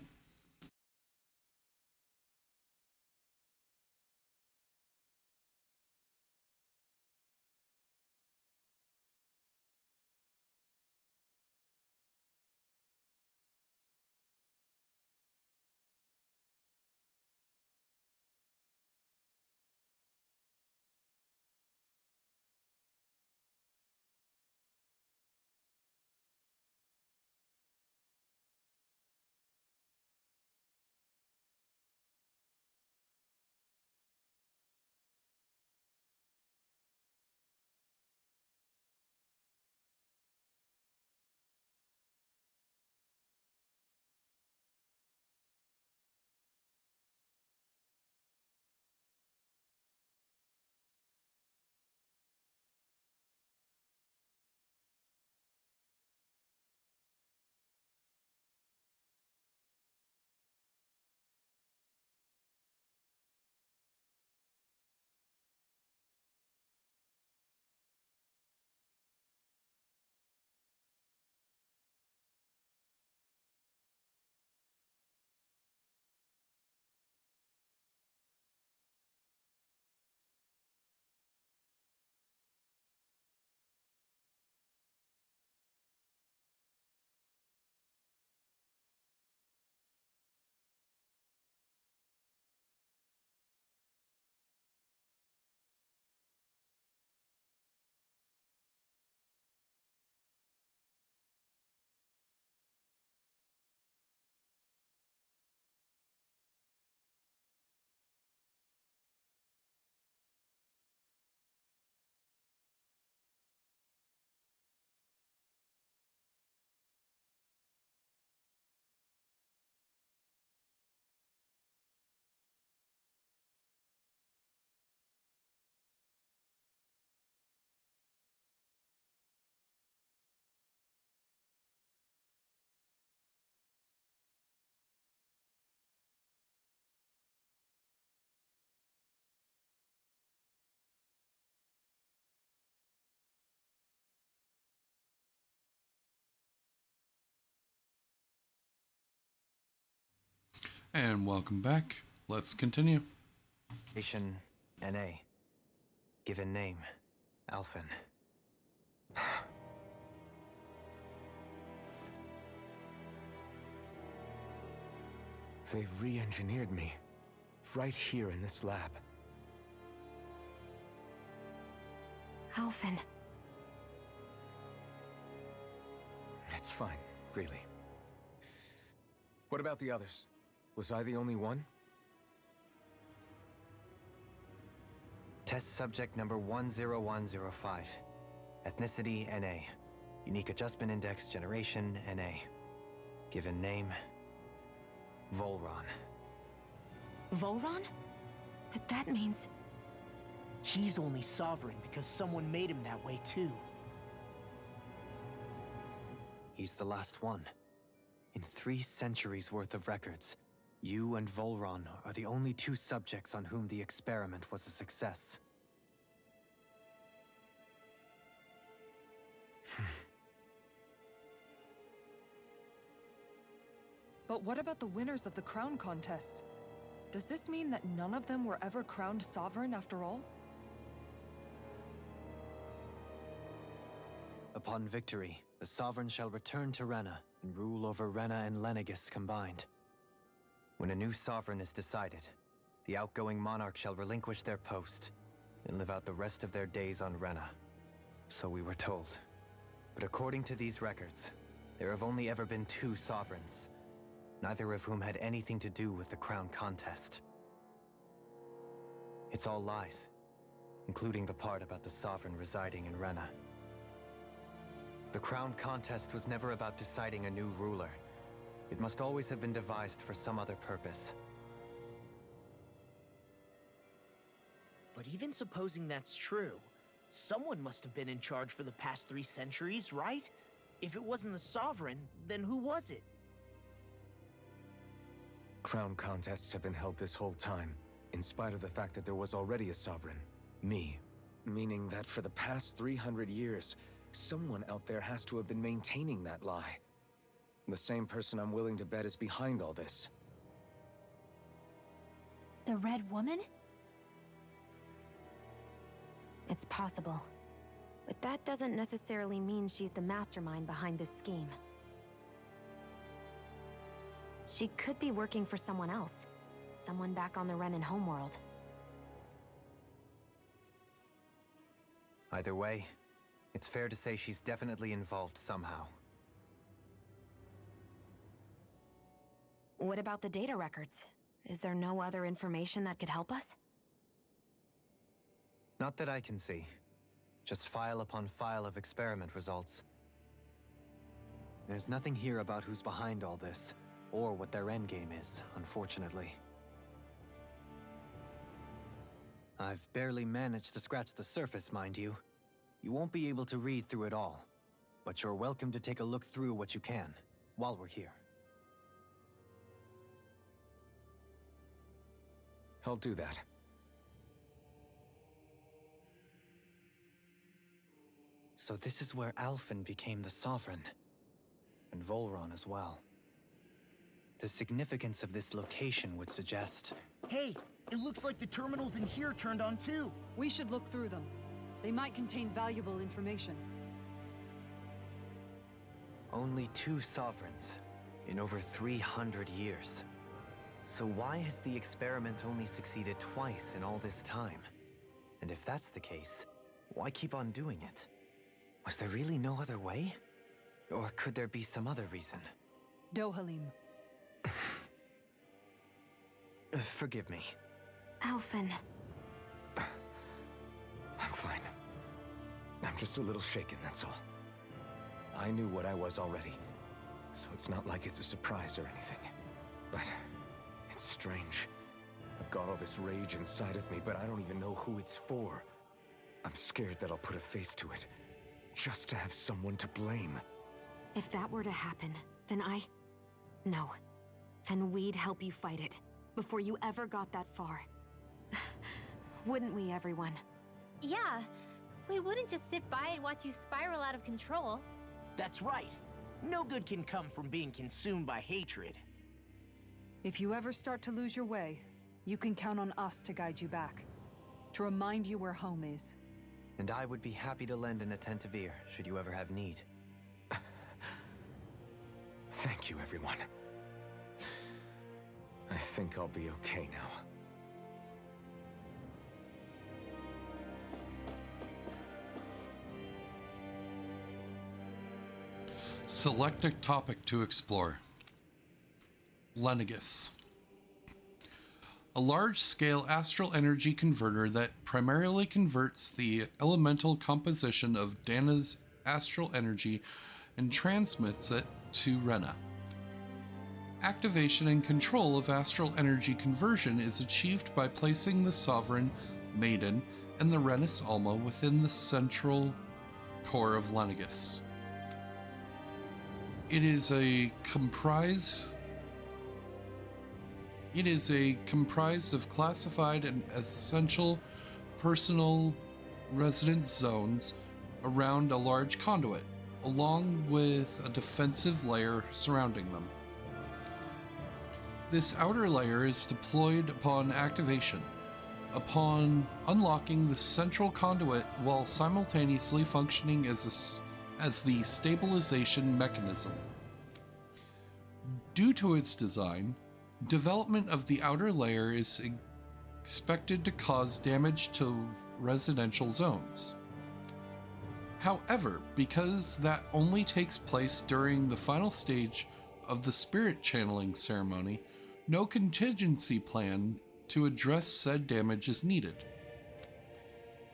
And welcome back. Let's continue. Station NA. Given name, Alphen. They re-engineered me. Right here in this lab. Alphen. It's fine, really. What about the others? Was I the only one? Test subject number 10105. Ethnicity NA. Unique adjustment index generation NA. Given name, Volron. Volron? But that means... He's only sovereign because someone made him that way too. He's the last one. In 3 centuries worth of records, you and Volron are the only 2 subjects on whom the experiment was a success. But what about the winners of the crown contests? Does this mean that none of them were ever crowned sovereign after all? Upon victory, the sovereign shall return to Rena and rule over Rena and Lenegis combined. When a new sovereign is decided, the outgoing monarch shall relinquish their post and live out the rest of their days on Rena. So we were told. But according to these records, there have only ever been 2 sovereigns, neither of whom had anything to do with the crown contest. It's all lies, including the part about the sovereign residing in Rena. The crown contest was never about deciding a new ruler. It must always have been devised for some other purpose. But even supposing that's true, someone must have been in charge for the past 3 centuries, right? If it wasn't the Sovereign, then who was it? Crown contests have been held this whole time, in spite of the fact that there was already a sovereign. Me. Meaning that for the past 300 years, someone out there has to have been maintaining that lie. The same person I'm willing to bet is behind all this. The Red Woman? It's possible. But that doesn't necessarily mean she's the mastermind behind this scheme. She could be working for someone else. Someone back on the Renan homeworld. Either way, it's fair to say she's definitely involved somehow. What about the data records? Is there no other information that could help us? Not that I can see. Just file upon file of experiment results. There's nothing here about who's behind all this, or what their endgame is, unfortunately. I've barely managed to scratch the surface, mind you. You won't be able to read through it all, but you're welcome to take a look through what you can, while we're here. I'll do that. So this is where Alphen became the Sovereign, and Volron as well. The significance of this location would suggest... Hey, it looks like the terminals in here turned on too. We should look through them. They might contain valuable information. Only 2 sovereigns in over 300 years. So why has the experiment only succeeded twice in all this time? And if that's the case, why keep on doing it? Was there really no other way? Or could there be some other reason? Dohalim. Forgive me. Alphen. I'm fine. I'm just a little shaken, that's all. I knew what I was already, so it's not like it's a surprise or anything. But it's strange. I've got all this rage inside of me, but I don't even know who it's for. I'm scared that I'll put a face to it, just to have someone to blame. If that were to happen, then No. Then we'd help you fight it, before you ever got that far. Wouldn't we, everyone? Yeah. We wouldn't just sit by and watch you spiral out of control. That's right. No good can come from being consumed by hatred. If you ever start to lose your way, you can count on us to guide you back, to remind you where home is. And I would be happy to lend an attentive ear, should you ever have need. Thank you, everyone. I think I'll be okay now. Select a topic to explore. Lenegus. A large-scale astral energy converter that primarily converts the elemental composition of Dana's astral energy and transmits it to Rena. Activation and control of astral energy conversion is achieved by placing the Sovereign, Maiden, and the Renis Alma within the central core of Lenegus. It is comprised of classified and essential personal residence zones around a large conduit, along with a defensive layer surrounding them. This outer layer is deployed upon activation, upon unlocking the central conduit while simultaneously functioning as the stabilization mechanism. Due to its design, development of the outer layer is expected to cause damage to residential zones. However, because that only takes place during the final stage of the spirit channeling ceremony, no contingency plan to address said damage is needed.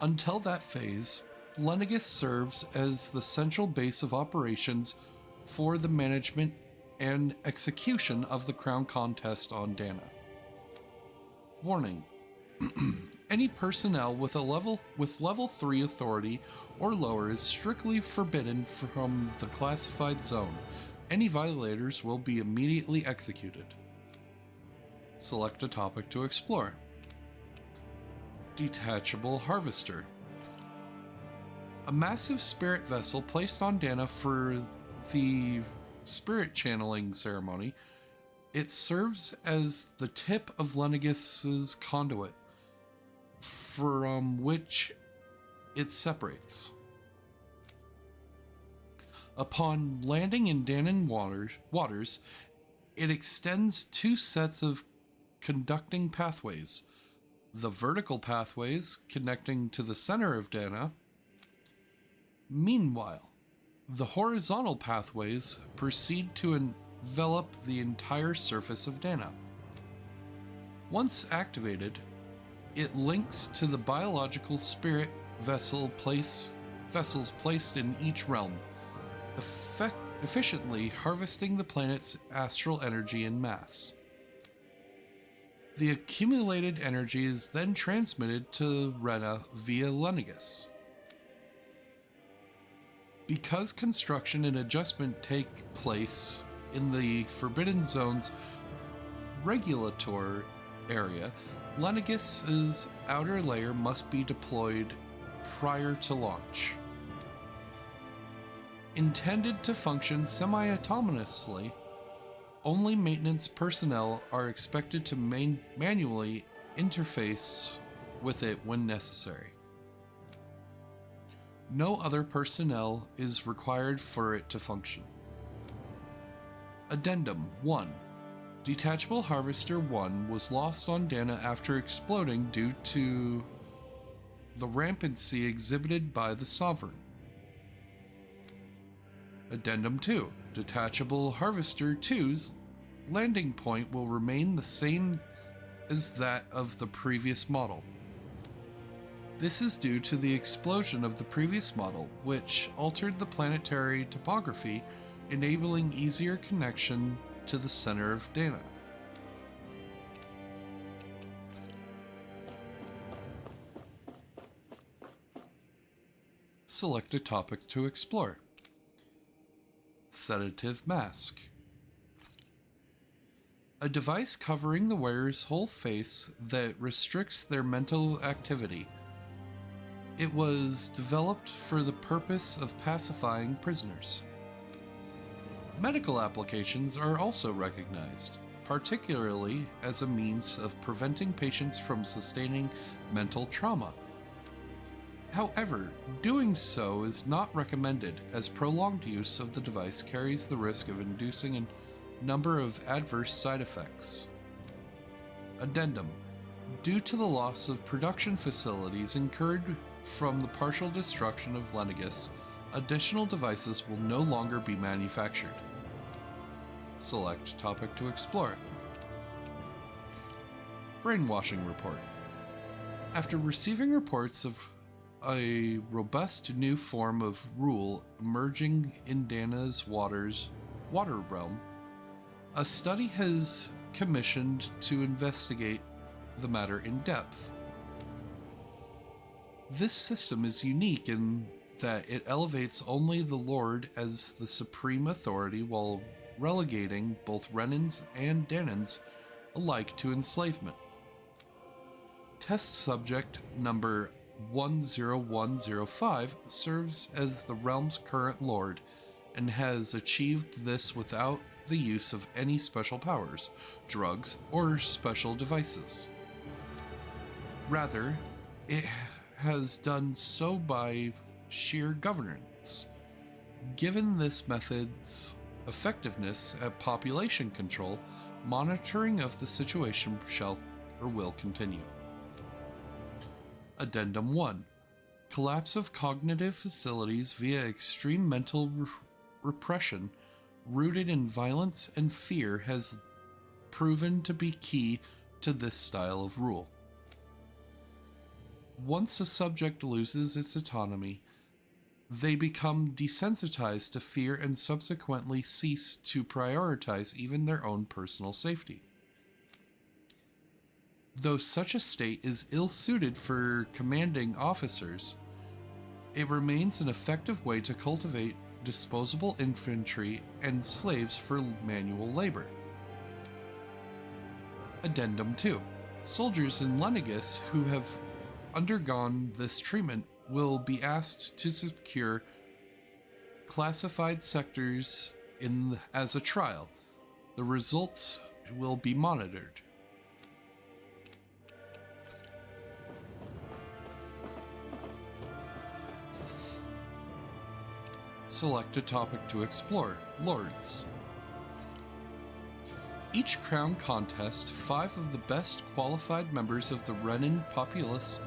Until that phase, Lenegus serves as the central base of operations for the management and execution of the crown contest on Dana. Warning. Any personnel with level 3 authority or lower is strictly forbidden from the classified zone. Any violators will be immediately executed. Select a topic to explore. Detachable Harvester. A massive spirit vessel placed on Dana for the spirit channeling ceremony. It serves as the tip of Lenegus's conduit, from which it separates. Upon landing in Danan waters, it extends two sets of conducting pathways. The vertical pathways connecting to the center of Dana. Meanwhile, the horizontal pathways proceed to envelop the entire surface of Dana. Once activated, it links to the biological spirit vessels placed in each realm, efficiently harvesting the planet's astral energy in mass. The accumulated energy is then transmitted to Rena via Lenegus. Because construction and adjustment take place in the Forbidden Zone's regulator area, Lenegus's outer layer must be deployed prior to launch. Intended to function semi-autonomously, only maintenance personnel are expected to manually interface with it when necessary. No other personnel is required for it to function. Addendum 1. Detachable Harvester 1 was lost on Dana after exploding due to the rampancy exhibited by the Sovereign. Addendum 2. Detachable Harvester 2's landing point will remain the same as that of the previous model. This is due to the explosion of the previous model, which altered the planetary topography, enabling easier connection to the center of Dana. Select a topic to explore. Sedative Mask. A device covering the wearer's whole face that restricts their mental activity. It was developed for the purpose of pacifying prisoners. Medical applications are also recognized. particularly as a means of preventing patients from sustaining mental trauma. However, doing so is not recommended, as prolonged use of the device carries the risk of inducing a number of adverse side effects. Addendum. Due to the loss of production facilities incurred from the partial destruction of Lenegus, additional devices will no longer be manufactured. Select topic to explore. Brainwashing report. After receiving reports of a robust new form of rule emerging in Dana's water realm, a study has commissioned to investigate the matter in depth. This system is unique in that it elevates only the Lord as the supreme authority while relegating both Renans and Danans alike to enslavement. Test subject number 10105 serves as the realm's current lord and has achieved this without the use of any special powers, drugs, or special devices. Rather, it has done so by sheer governance. Given this method's effectiveness at population control, monitoring of the situation shall or will continue. Addendum 1. Collapse of cognitive facilities via extreme mental repression rooted in violence and fear has proven to be key to this style of rule. Once a subject loses its autonomy, they become desensitized to fear and subsequently cease to prioritize even their own personal safety. Though such a state is ill-suited for commanding officers, it remains an effective way to cultivate disposable infantry and slaves for manual labor. Addendum 2. Soldiers in Lenegus who have undergone this treatment will be asked to secure classified sectors as a trial. The results will be monitored. Select a topic to explore. Lords. Each crown contest, 5 of the best qualified members of the Renan populace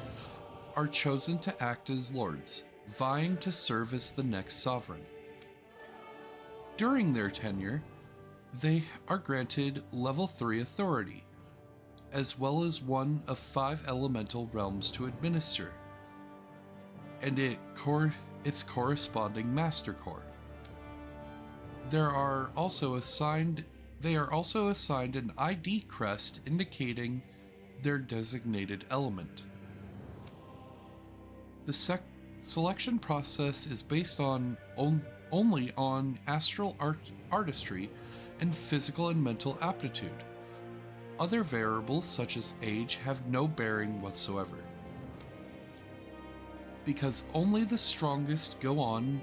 are chosen to act as lords, vying to serve as the next sovereign. During their tenure, they are granted level 3 authority, as well as one of 5 elemental realms to administer, and its corresponding master core. They are also assigned an ID crest indicating their designated element. The selection process is based only on astral artistry and physical and mental aptitude. Other variables such as age have no bearing whatsoever. Because only the strongest go on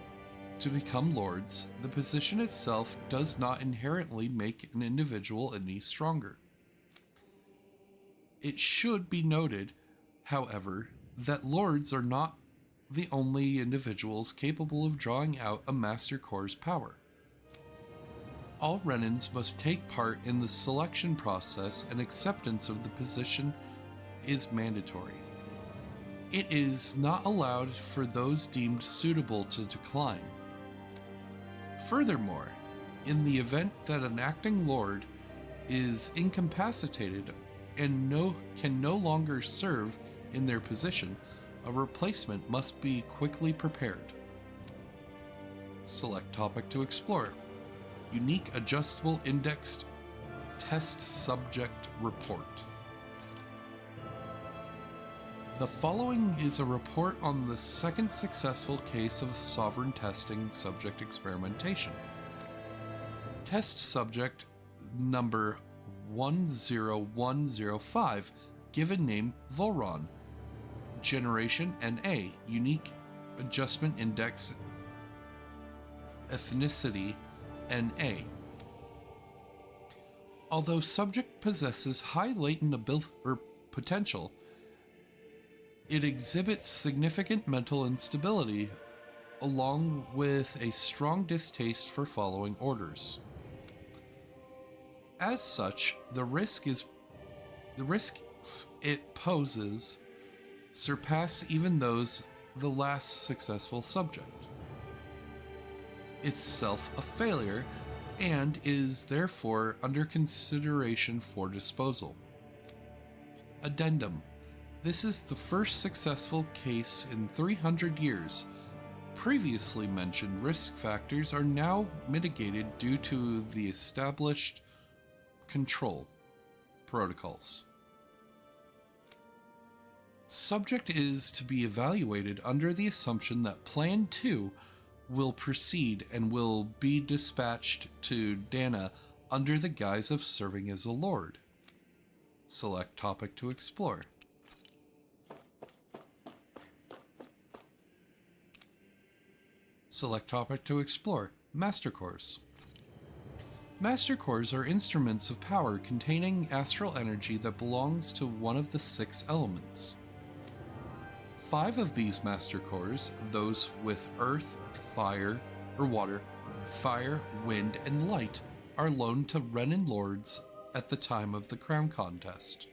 to become lords, the position itself does not inherently make an individual any stronger. It should be noted, however, that lords are not the only individuals capable of drawing out a Master Core's power. All Renans must take part in the selection process, and acceptance of the position is mandatory. It is not allowed for those deemed suitable to decline. Furthermore, in the event that an acting lord is incapacitated and can no longer serve in their position, a replacement must be quickly prepared. Select topic to explore. Unique adjustable indexed test subject report. The following is a report on the second successful case of sovereign testing subject experimentation. Test subject number 10105, given name Volron. Generation NA, unique adjustment index ethnicity NA. Although subject possesses high latent potential, it exhibits significant mental instability along with a strong distaste for following orders. As such, the risks it poses surpass even those of the last successful subject. Itself a failure and is therefore under consideration for disposal. Addendum. This is the first successful case in 300 years. Previously mentioned risk factors are now mitigated due to the established control protocols. Subject is to be evaluated under the assumption that Plan 2 will proceed and will be dispatched to Dana under the guise of serving as a lord. Select topic to explore. Select topic to explore. Master Cores. Master Cores are instruments of power containing astral energy that belongs to one of the 6 elements. 5 of these Master Cores, those with earth, fire, or water, fire, wind, and light, are loaned to Renin Lords at the time of the Crown Contest.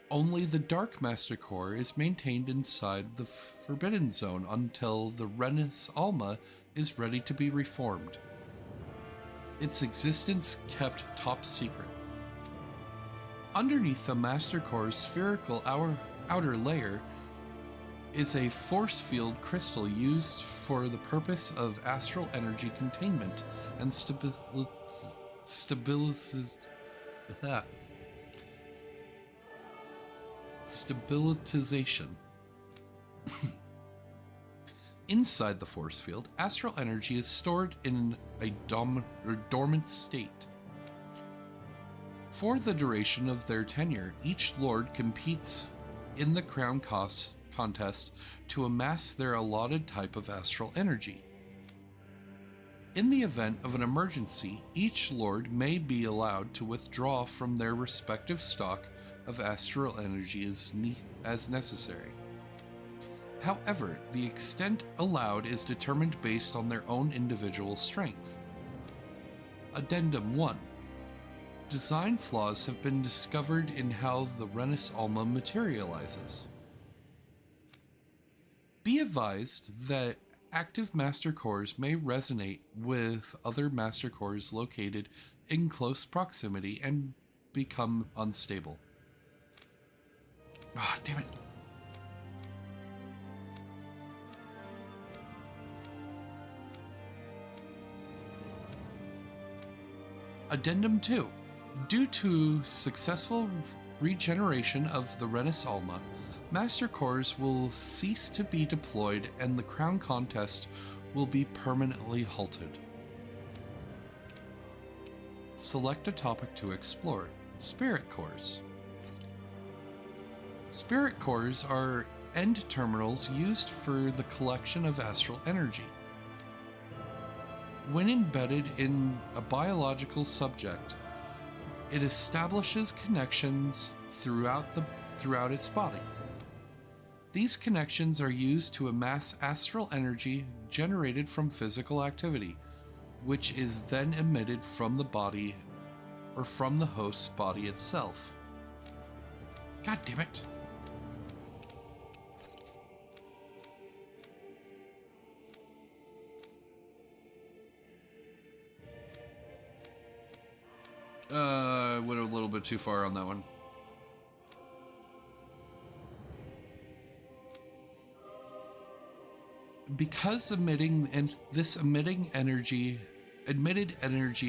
Only the Dark Master Core is maintained inside the Forbidden Zone until the Renis Alma is ready to be reformed. Its existence kept top secret. Underneath the Master Core's spherical outer layer is a force field crystal used for the purpose of astral energy containment and stabilization. Inside the force field, astral energy is stored in a dormant state. For the duration of their tenure, each lord competes in the crown contest to amass their allotted type of astral energy. In the event of an emergency, each lord may be allowed to withdraw from their respective stock of astral energy as necessary. However, the extent allowed is determined based on their own individual strength. Addendum 1. Design flaws have been discovered in how the Renis Alma materializes. Be advised that active Master Cores may resonate with other Master Cores located in close proximity and become unstable. Ah, damn it. Addendum 2. Due to successful regeneration of the Renis Alma, Master Cores will cease to be deployed and the Crown Contest will be permanently halted. Select a topic to explore. Spirit Cores. Spirit Cores are end terminals used for the collection of astral energy. When embedded in a biological subject, it establishes connections throughout its body. These connections are used to amass astral energy generated from physical activity, which is then emitted from the body or from the host's body itself. God damn it. Went a little bit too far on that one. Because emitted energy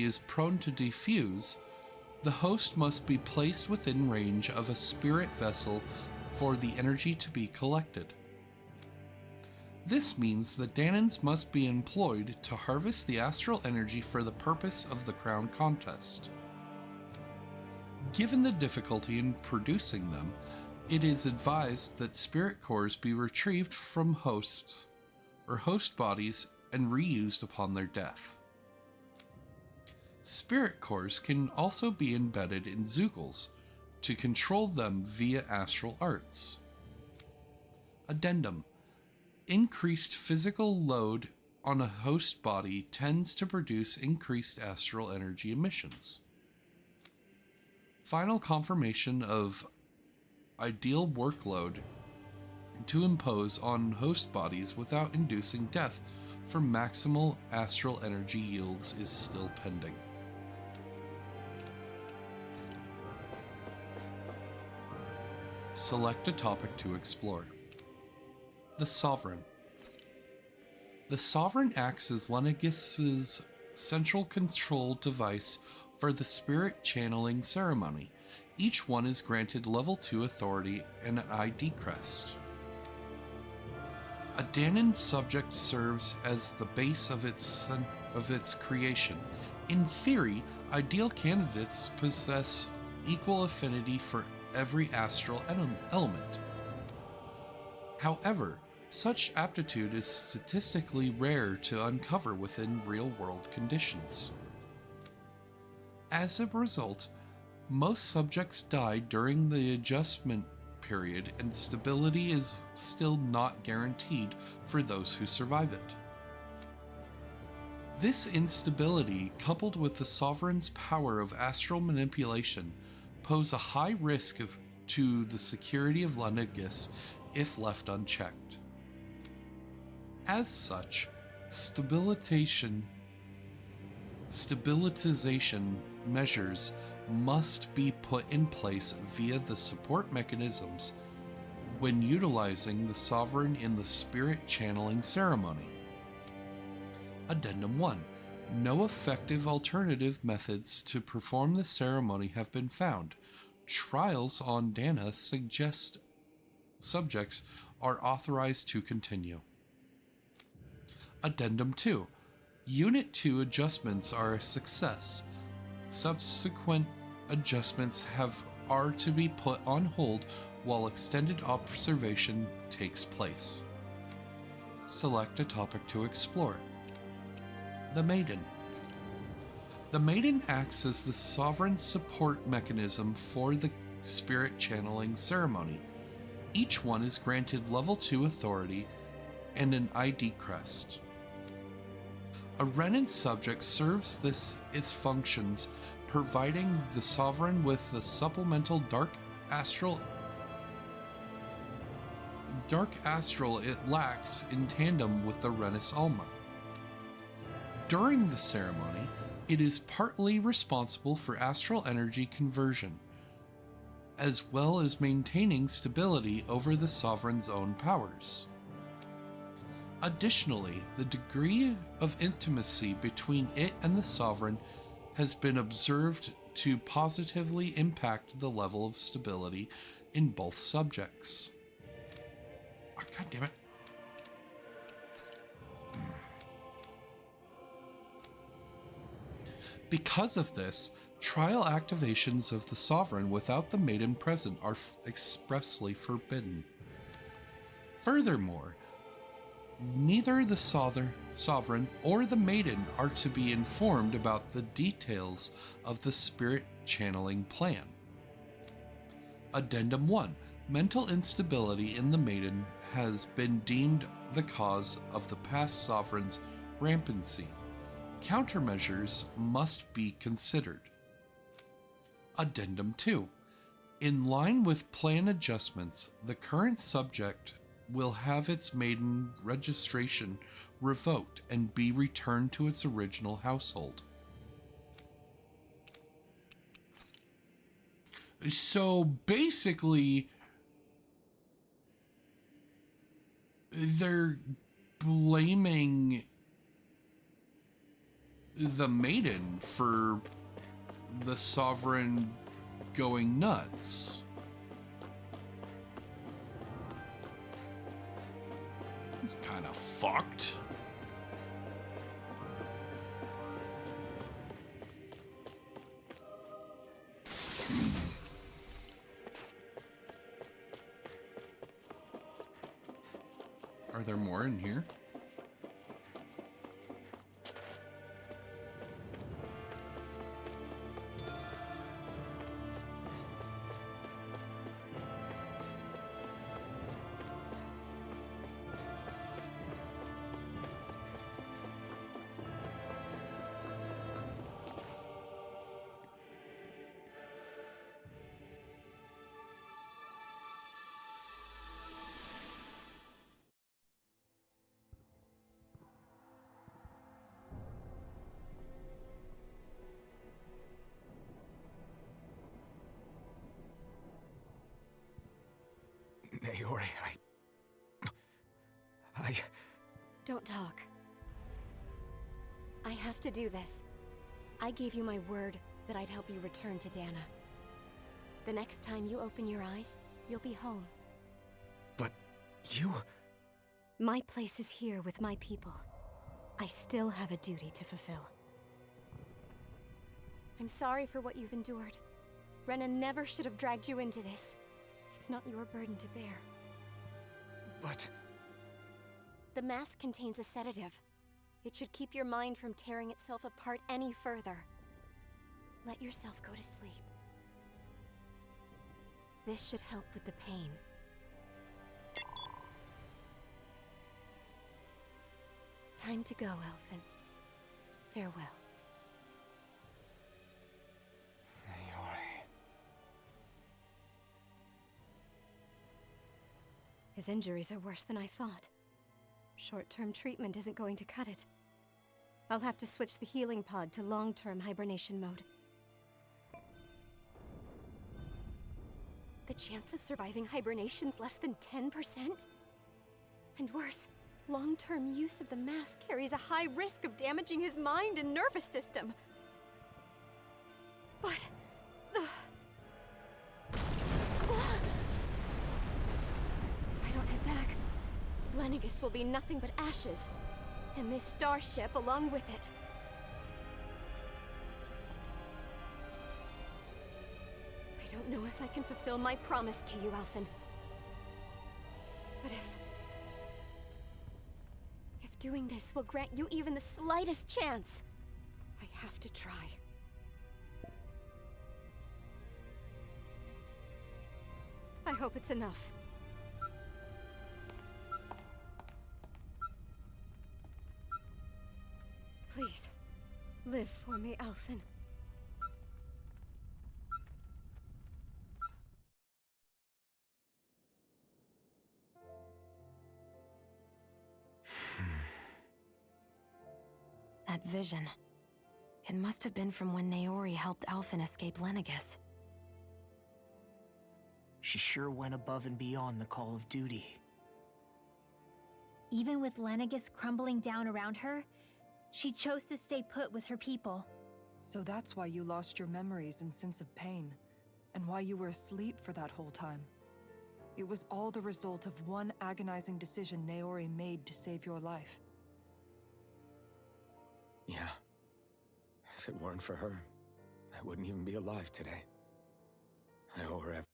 is prone to diffuse, the host must be placed within range of a spirit vessel for the energy to be collected. This means that Danans must be employed to harvest the astral energy for the purpose of the Crown Contest. Given the difficulty in producing them, it is advised that spirit cores be retrieved from hosts or host bodies and reused upon their death. Spirit cores can also be embedded in Zeugles to control them via astral arts. Addendum. Increased physical load on a host body tends to produce increased astral energy emissions. Final confirmation of ideal workload to impose on host bodies without inducing death for maximal astral energy yields is still pending. Select a topic to explore. The Sovereign. The Sovereign acts as Lenegis' central control device for the spirit channeling ceremony. Each one is granted level 2 authority and an ID crest. A Danon subject serves as the base of its creation. In theory, ideal candidates possess equal affinity for every astral element. However, such aptitude is statistically rare to uncover within real-world conditions. As a result, most subjects die during the adjustment period, and stability is still not guaranteed for those who survive it. This instability, coupled with the Sovereign's power of astral manipulation, pose a high risk to the security of Lenegis if left unchecked. As such, stabilization measures must be put in place via the support mechanisms when utilizing the Sovereign in the spirit channeling ceremony. Addendum 1. No effective alternative methods to perform the ceremony have been found. Trials on Dana suggest subjects are authorized to continue. Addendum 2. Unit 2 adjustments are a success. Subsequent adjustments are to be put on hold while extended observation takes place. Select a topic to explore. The Maiden. The Maiden acts as the Sovereign support mechanism for the spirit channeling ceremony. Each one is granted level 2 authority and an ID crest. A Renan subject serves its functions, providing the Sovereign with the supplemental dark astral it lacks in tandem with the Renus Alma. During the ceremony, it is partly responsible for astral energy conversion, as well as maintaining stability over the Sovereign's own powers. Additionally, the degree of intimacy between it and the Sovereign has been observed to positively impact the level of stability in both subjects. Oh, God damn it. Because of this, trial activations of the Sovereign without the Maiden present are expressly forbidden. Furthermore, neither the Sovereign or the Maiden are to be informed about the details of the spirit channeling plan. Addendum 1. Mental instability in the Maiden has been deemed the cause of the past Sovereign's rampancy. Countermeasures must be considered. Addendum 2. In line with plan adjustments, the current subject will have its Maiden registration revoked and be returned to its original household. So basically, they're blaming the Maiden for the Sovereign going nuts. It's kind of fucked. Are there more in here? Naori, I... Don't talk. I have to do this. I gave you my word that I'd help you return to Dana. The next time you open your eyes, you'll be home. But you... My place is here with my people. I still have a duty to fulfill. I'm sorry for what you've endured. Renan never should have dragged you into this. It's not your burden to bear. But... The mask contains a sedative. It should keep your mind from tearing itself apart any further. Let yourself go to sleep. This should help with the pain. Time to go, Elfin. Farewell. Naori... His injuries are worse than I thought. Short-term treatment isn't going to cut it. I'll have to switch the healing pod to long-term hibernation mode. The chance of surviving hibernation's less than 10%? And worse, long-term use of the mask carries a high risk of damaging his mind and nervous system. But... If I don't head back, Lenegis will be nothing but ashes, and this starship along with it. I don't know if I can fulfill my promise to you, Alphen. But if doing this will grant you even the slightest chance, I have to try. I hope it's enough. Please, live for me, Alphen. That vision. It must have been from when Naori helped Alphen escape Lenegis. She sure went above and beyond the call of duty. Even with Lenegis crumbling down around her, she chose to stay put with her people. So that's why you lost your memories and sense of pain, and why you were asleep for that whole time. It was all the result of one agonizing decision Naori made to save your life. Yeah. If it weren't for her, I wouldn't even be alive today. I owe her everything.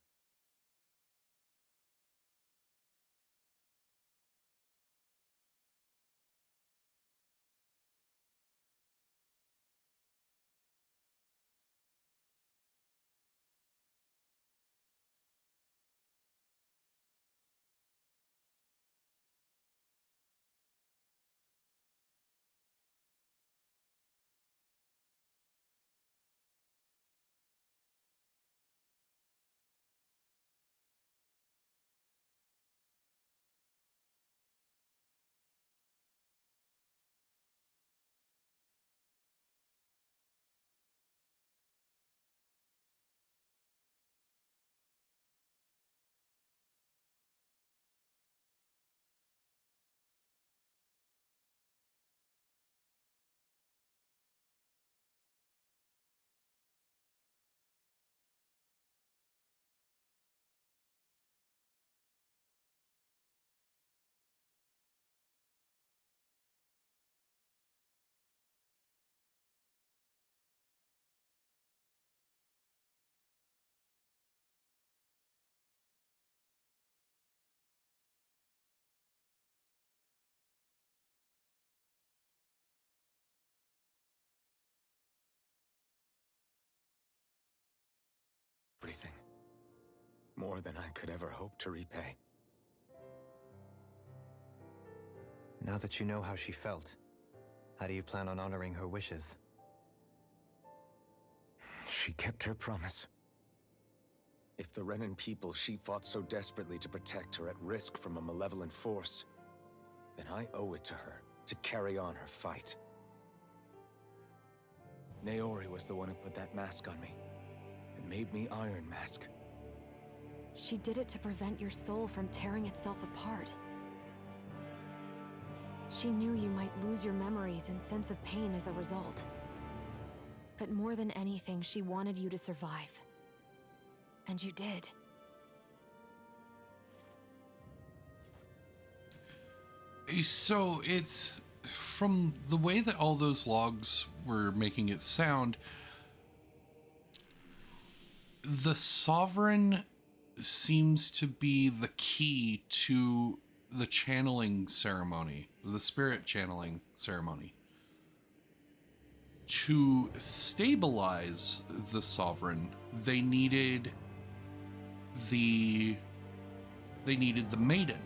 More than I could ever hope to repay. Now that you know how she felt, how do you plan on honoring her wishes? She kept her promise. If the Renan people she fought so desperately to protect are at risk from a malevolent force, then I owe it to her to carry on her fight. Naori was the one who put that mask on me, and made me Iron Mask. she did it to prevent your soul from tearing itself apart. She knew you might lose your memories and sense of pain as a result. But more than anything, she wanted you to survive. And you did. So it's from the way that all those logs were making it sound, the Sovereign seems to be the key to the channeling ceremony, the spirit channeling ceremony. To stabilize the Sovereign, they needed the Maiden,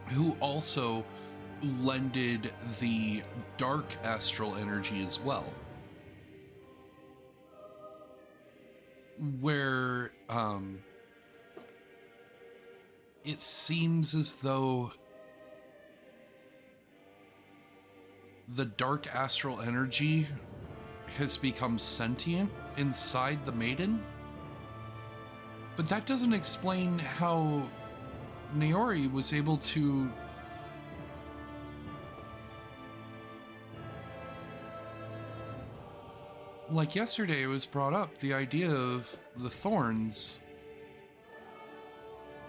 who also lended the dark astral energy as well. Where it seems as though the dark astral energy has become sentient inside the Maiden. But that doesn't explain how Naori was able to like yesterday it was brought up, the idea of the thorns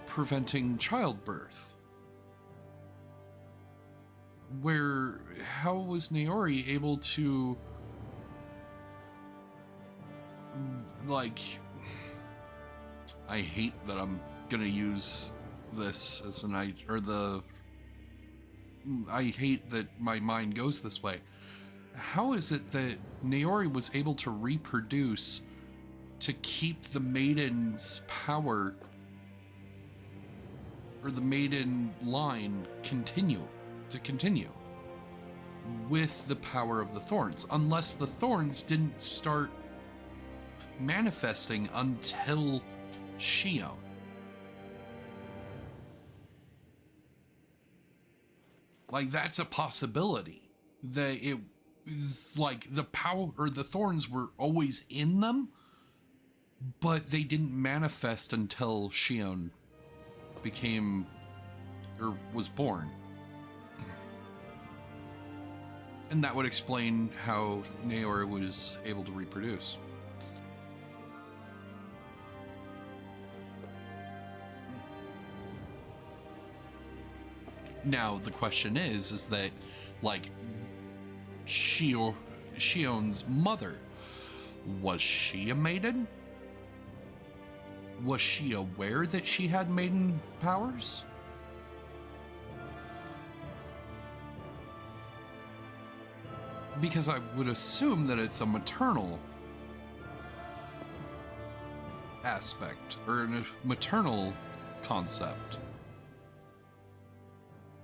preventing childbirth. How was Naori able to, like, I hate that I'm gonna use this as I hate that my mind goes this way. How is it that Naori was able to reproduce to keep the Maiden's power, or the Maiden line, continue with the power of the thorns, unless the thorns didn't start manifesting until Shion? Like, that's a possibility, that it, like, the power or the thorns were always in them, but they didn't manifest until Shion became, or was born. And that would explain how Naori was able to reproduce. Now, the question is that, like, Shion's mother, was she a maiden? Was she aware that she had maiden powers? Because I would assume that it's a maternal aspect, or a maternal concept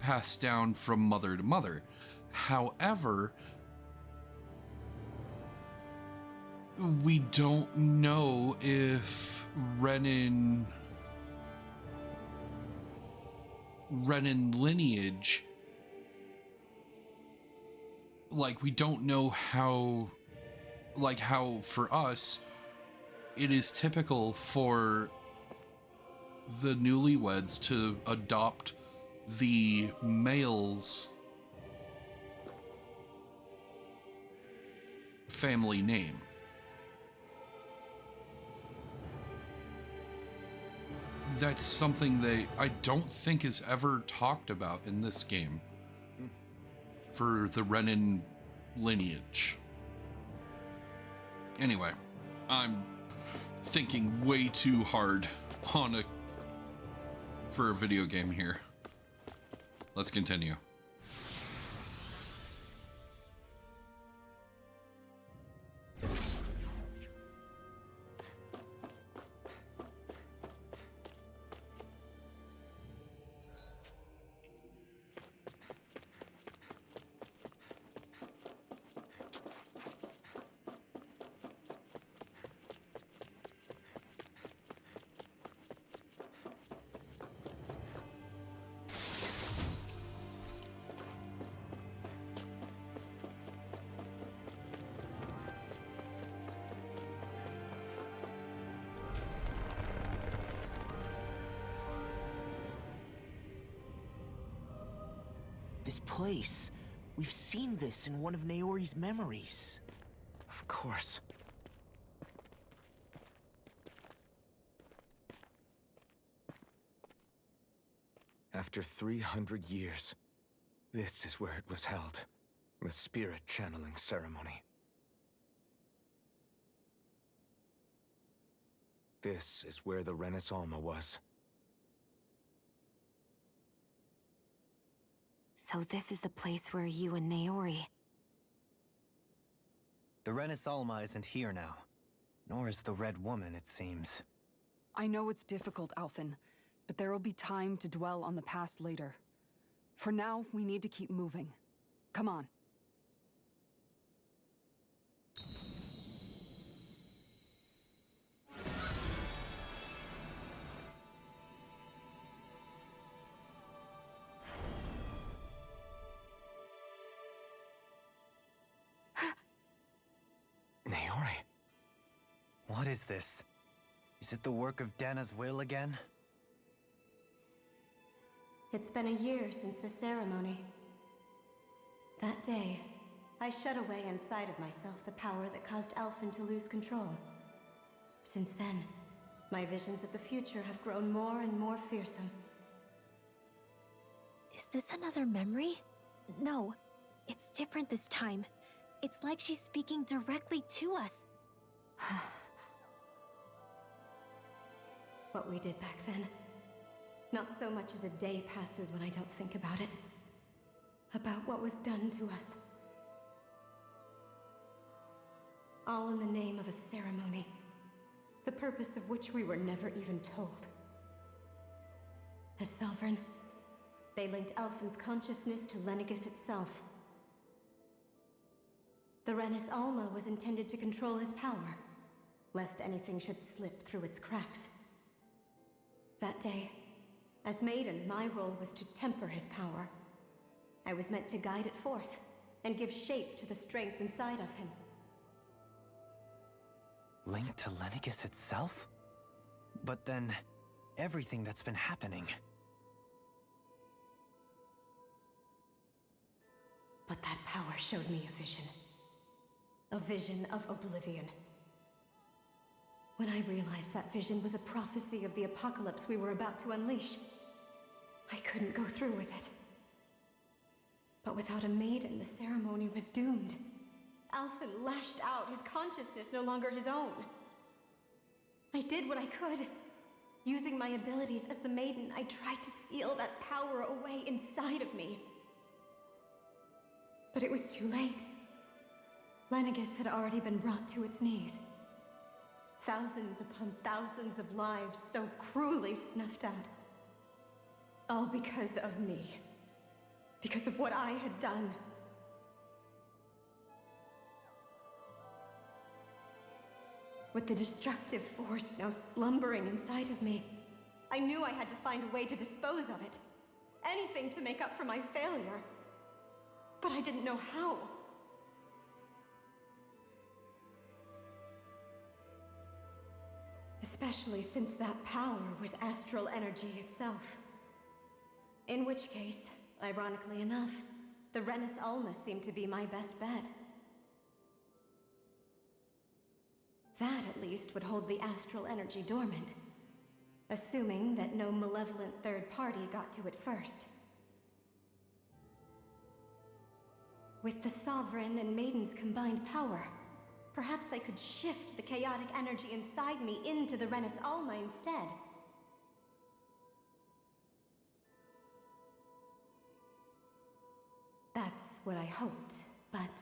passed down from mother to mother. However, we don't know if Renin lineage, like, we don't know how, like, how for us it is typical for the newlyweds to adopt the male's family name. That's something that I don't think is ever talked about in this game for the Renin lineage. Anyway, I'm thinking way too hard for a video game here. Let's continue. This place. We've seen this in one of Naori's memories. Of course. After 300 years, this is where it was held. The spirit channeling ceremony. This is where the Renis Alma was. So this is the place where you and Naori... The Renis Alma isn't here now. Nor is the Red Woman, it seems. I know it's difficult, Alphen, but there will be time to dwell on the past later. For now, we need to keep moving. Come on. Naori. What is this? Is it the work of Dana's will again? It's been a year since the ceremony. That day, I shut away inside of myself the power that caused Alphen to lose control. Since then, my visions of the future have grown more and more fearsome. Is this another memory? No, it's different this time. It's like she's speaking directly to us. What we did back then. Not so much as a day passes when I don't think about it. About what was done to us. All in the name of a ceremony. The purpose of which we were never even told. As Sovereign, they linked Alphen's consciousness to Lenegis itself. The Renis Alma was intended to control his power, lest anything should slip through its cracks. That day, as Maiden, my role was to temper his power. I was meant to guide it forth, and give shape to the strength inside of him. Linked to Lenegis itself? But then, everything that's been happening... But that power showed me a vision. A vision of oblivion. When I realized that vision was a prophecy of the apocalypse we were about to unleash, I couldn't go through with it. But without a maiden, the ceremony was doomed. Alphen lashed out, his consciousness no longer his own. I did what I could. Using my abilities as the maiden, I tried to seal that power away inside of me. But it was too late. Lenegis had already been brought to its knees. Thousands upon thousands of lives so cruelly snuffed out. All because of me. Because of what I had done. With the destructive force now slumbering inside of me, I knew I had to find a way to dispose of it. Anything to make up for my failure. But I didn't know how. Especially since that power was astral energy itself. In which case, ironically enough, the Renis Alma seemed to be my best bet. That, at least, would hold the astral energy dormant. Assuming that no malevolent third party got to it first. With the Sovereign and Maiden's combined power, perhaps I could shift the chaotic energy inside me into the Renis Alma instead. That's what I hoped, but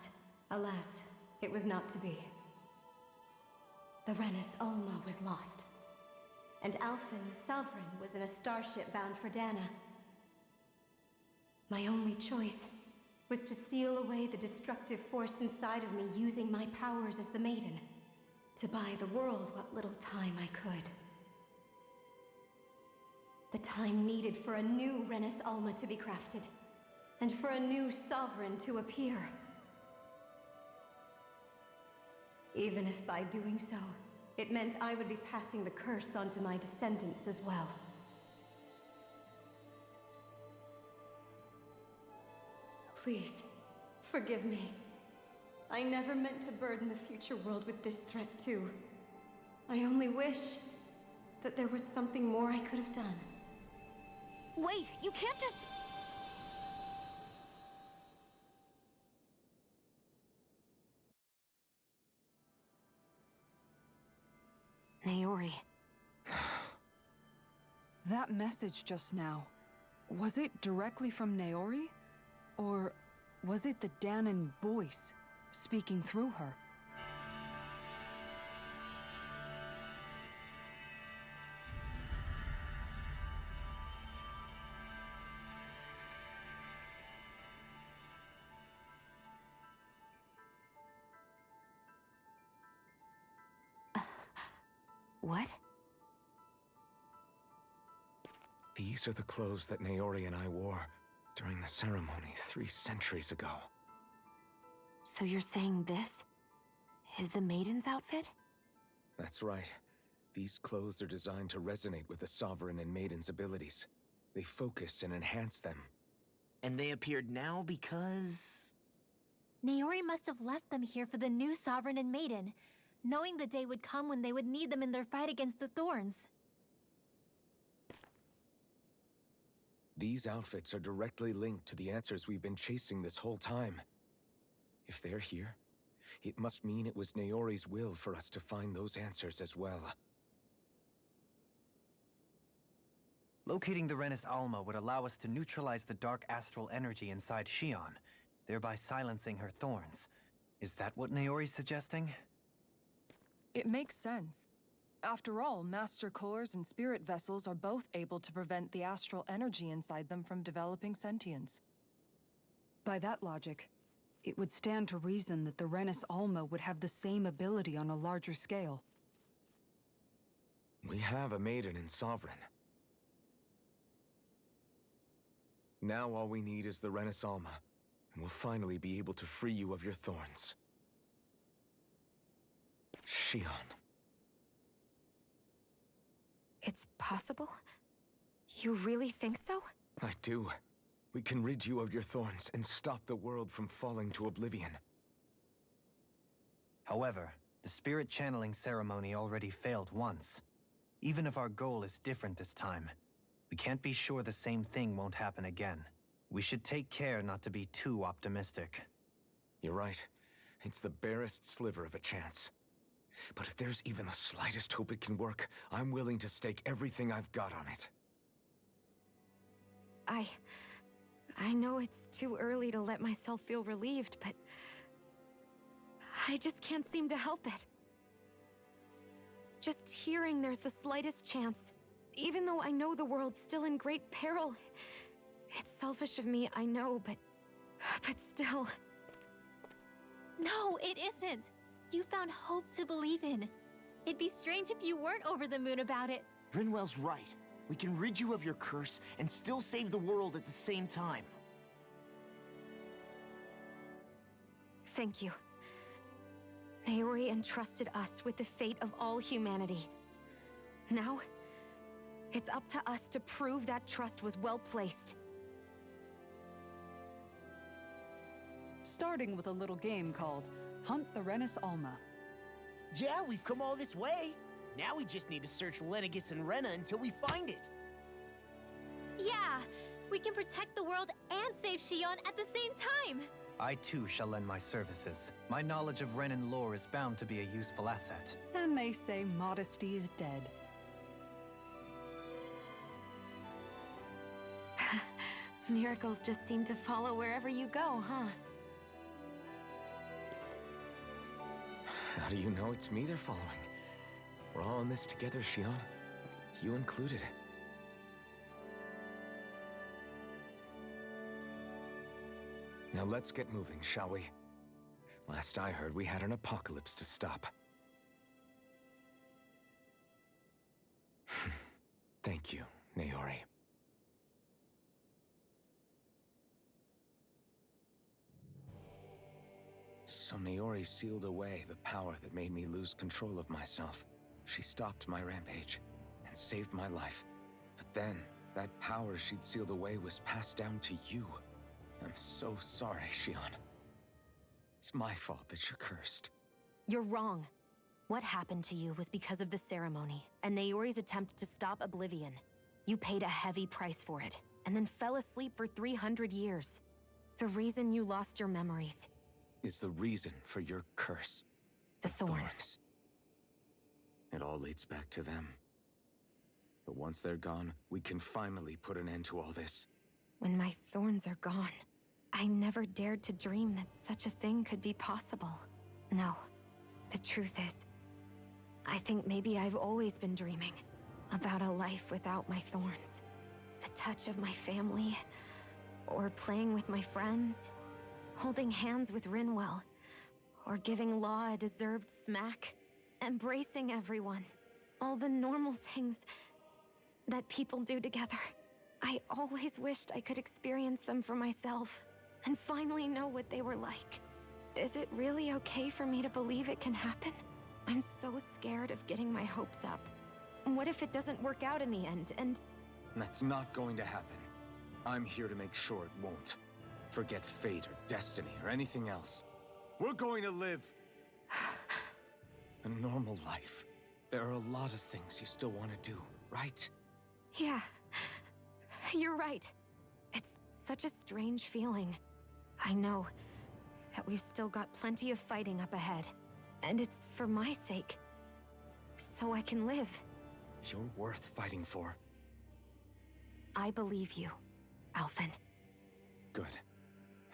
alas, it was not to be. The Renis Alma was lost, and Alphen, the Sovereign, was in a starship bound for Dana. My only choice was to seal away the destructive force inside of me using my powers as the Maiden, to buy the world what little time I could. The time needed for a new Renis Alma to be crafted, and for a new Sovereign to appear. Even if by doing so, it meant I would be passing the curse on to my descendants as well. Please, forgive me. I never meant to burden the future world with this threat, too. I only wish that there was something more I could have done. Wait, you can't just... Naori. That message just now, was it directly from Naori? Or was it the Danon voice speaking through her? What? These are the clothes that Naori and I wore during the ceremony 3 centuries ago. So you're saying this is the Maiden's outfit? That's right. These clothes are designed to resonate with the Sovereign and Maiden's abilities. They focus and enhance them. And they appeared now because... Naori must have left them here for the new Sovereign and Maiden, knowing the day would come when they would need them in their fight against the Thorns. These outfits are directly linked to the answers we've been chasing this whole time. If they're here, it must mean it was Naori's will for us to find those answers as well. Locating the Renis Alma would allow us to neutralize the dark astral energy inside Shion, thereby silencing her thorns. Is that what Naori's suggesting? It makes sense. After all, Master Cores and Spirit Vessels are both able to prevent the astral energy inside them from developing sentience. By that logic, it would stand to reason that the Renis Alma would have the same ability on a larger scale. We have a Maiden and Sovereign. Now all we need is the Renis Alma, and we'll finally be able to free you of your thorns. Shion. It's possible? You really think so? I do. We can rid you of your thorns and stop the world from falling to oblivion. However, the spirit channeling ceremony already failed once. Even if our goal is different this time, we can't be sure the same thing won't happen again. We should take care not to be too optimistic. You're right. It's the barest sliver of a chance. But if there's even the slightest hope it can work, I'm willing to stake everything I've got on it. I know it's too early to let myself feel relieved, but I just can't seem to help it. Just hearing there's the slightest chance, even though I know the world's still in great peril. It's selfish of me, I know, but still. No, it isn't! You found hope to believe in. It'd be strange if you weren't over the moon about it. Rinwell's right. We can rid you of your curse and still save the world at the same time. Thank you. Naori entrusted us with the fate of all humanity. Now, it's up to us to prove that trust was well placed. Starting with a little game called Hunt the Renis Alma. Yeah, we've come all this way. Now we just need to search Lenegis and Rena until we find it. Yeah, we can protect the world and save Shion at the same time. I too shall lend my services. My knowledge of Renan lore is bound to be a useful asset. And they say modesty is dead. Miracles just seem to follow wherever you go, huh? How do you know it's me they're following? We're all in this together, Shion. You included. Now let's get moving, shall we? Last I heard, we had an apocalypse to stop. Thank you, Naori. So Naori sealed away the power that made me lose control of myself. She stopped my rampage and saved my life. But then, that power she'd sealed away was passed down to you. I'm so sorry, Shion. It's my fault that you're cursed. You're wrong. What happened to you was because of the ceremony and Naori's attempt to stop Oblivion. You paid a heavy price for it, and then fell asleep for 300 years. The reason you lost your memories Is the reason for your curse. the thorns. It all leads back to them. But once they're gone, we can finally put an end to all this. When my thorns are gone, I never dared to dream that such a thing could be possible. No, the truth is, I think maybe I've always been dreaming about a life without my thorns. The touch of my family, or playing with my friends, holding hands with Rinwell, or giving Law a deserved smack, embracing everyone. All the normal things that people do together. I always wished I could experience them for myself, and finally know what they were like. Is it really okay for me to believe it can happen? I'm so scared of getting my hopes up. What if it doesn't work out in the end, and... That's not going to happen. I'm here to make sure it won't. Forget fate or destiny or anything else. We're going to live a normal life. There are a lot of things you still want to do, right? Yeah, you're right. It's such a strange feeling. I know that we've still got plenty of fighting up ahead, and it's for my sake, so I can live. You're worth fighting for. I believe you, Alphen. Good.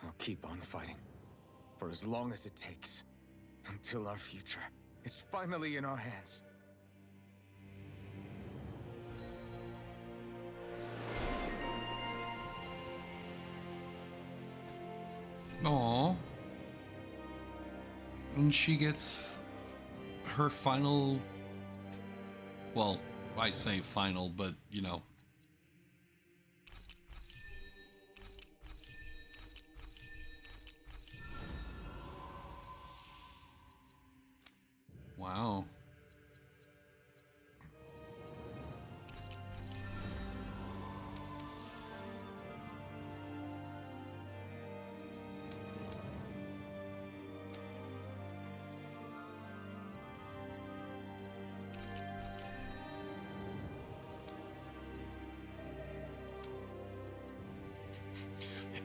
I'll keep on fighting. For as long as it takes. Until our future is finally in our hands. Aww. And she gets her final... Well, I say final, but, you know. Wow.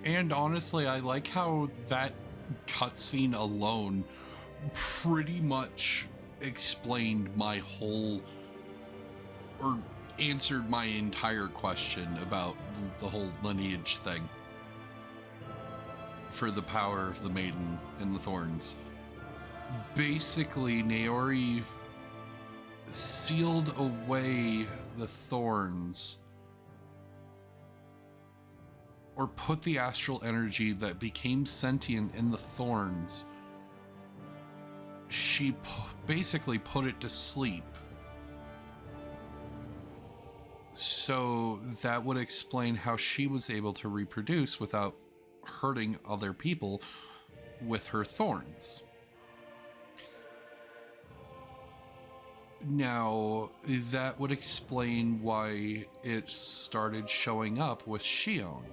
And honestly, I like how that cutscene alone pretty much explained my whole, or answered my entire question about the whole lineage thing for the power of the maiden and the thorns. Basically, Naori sealed away the thorns, or put the astral energy that became sentient in the thorns. She basically put it to sleep. So that would explain how she was able to reproduce without hurting other people with her thorns. Now, that would explain why it started showing up with Shion,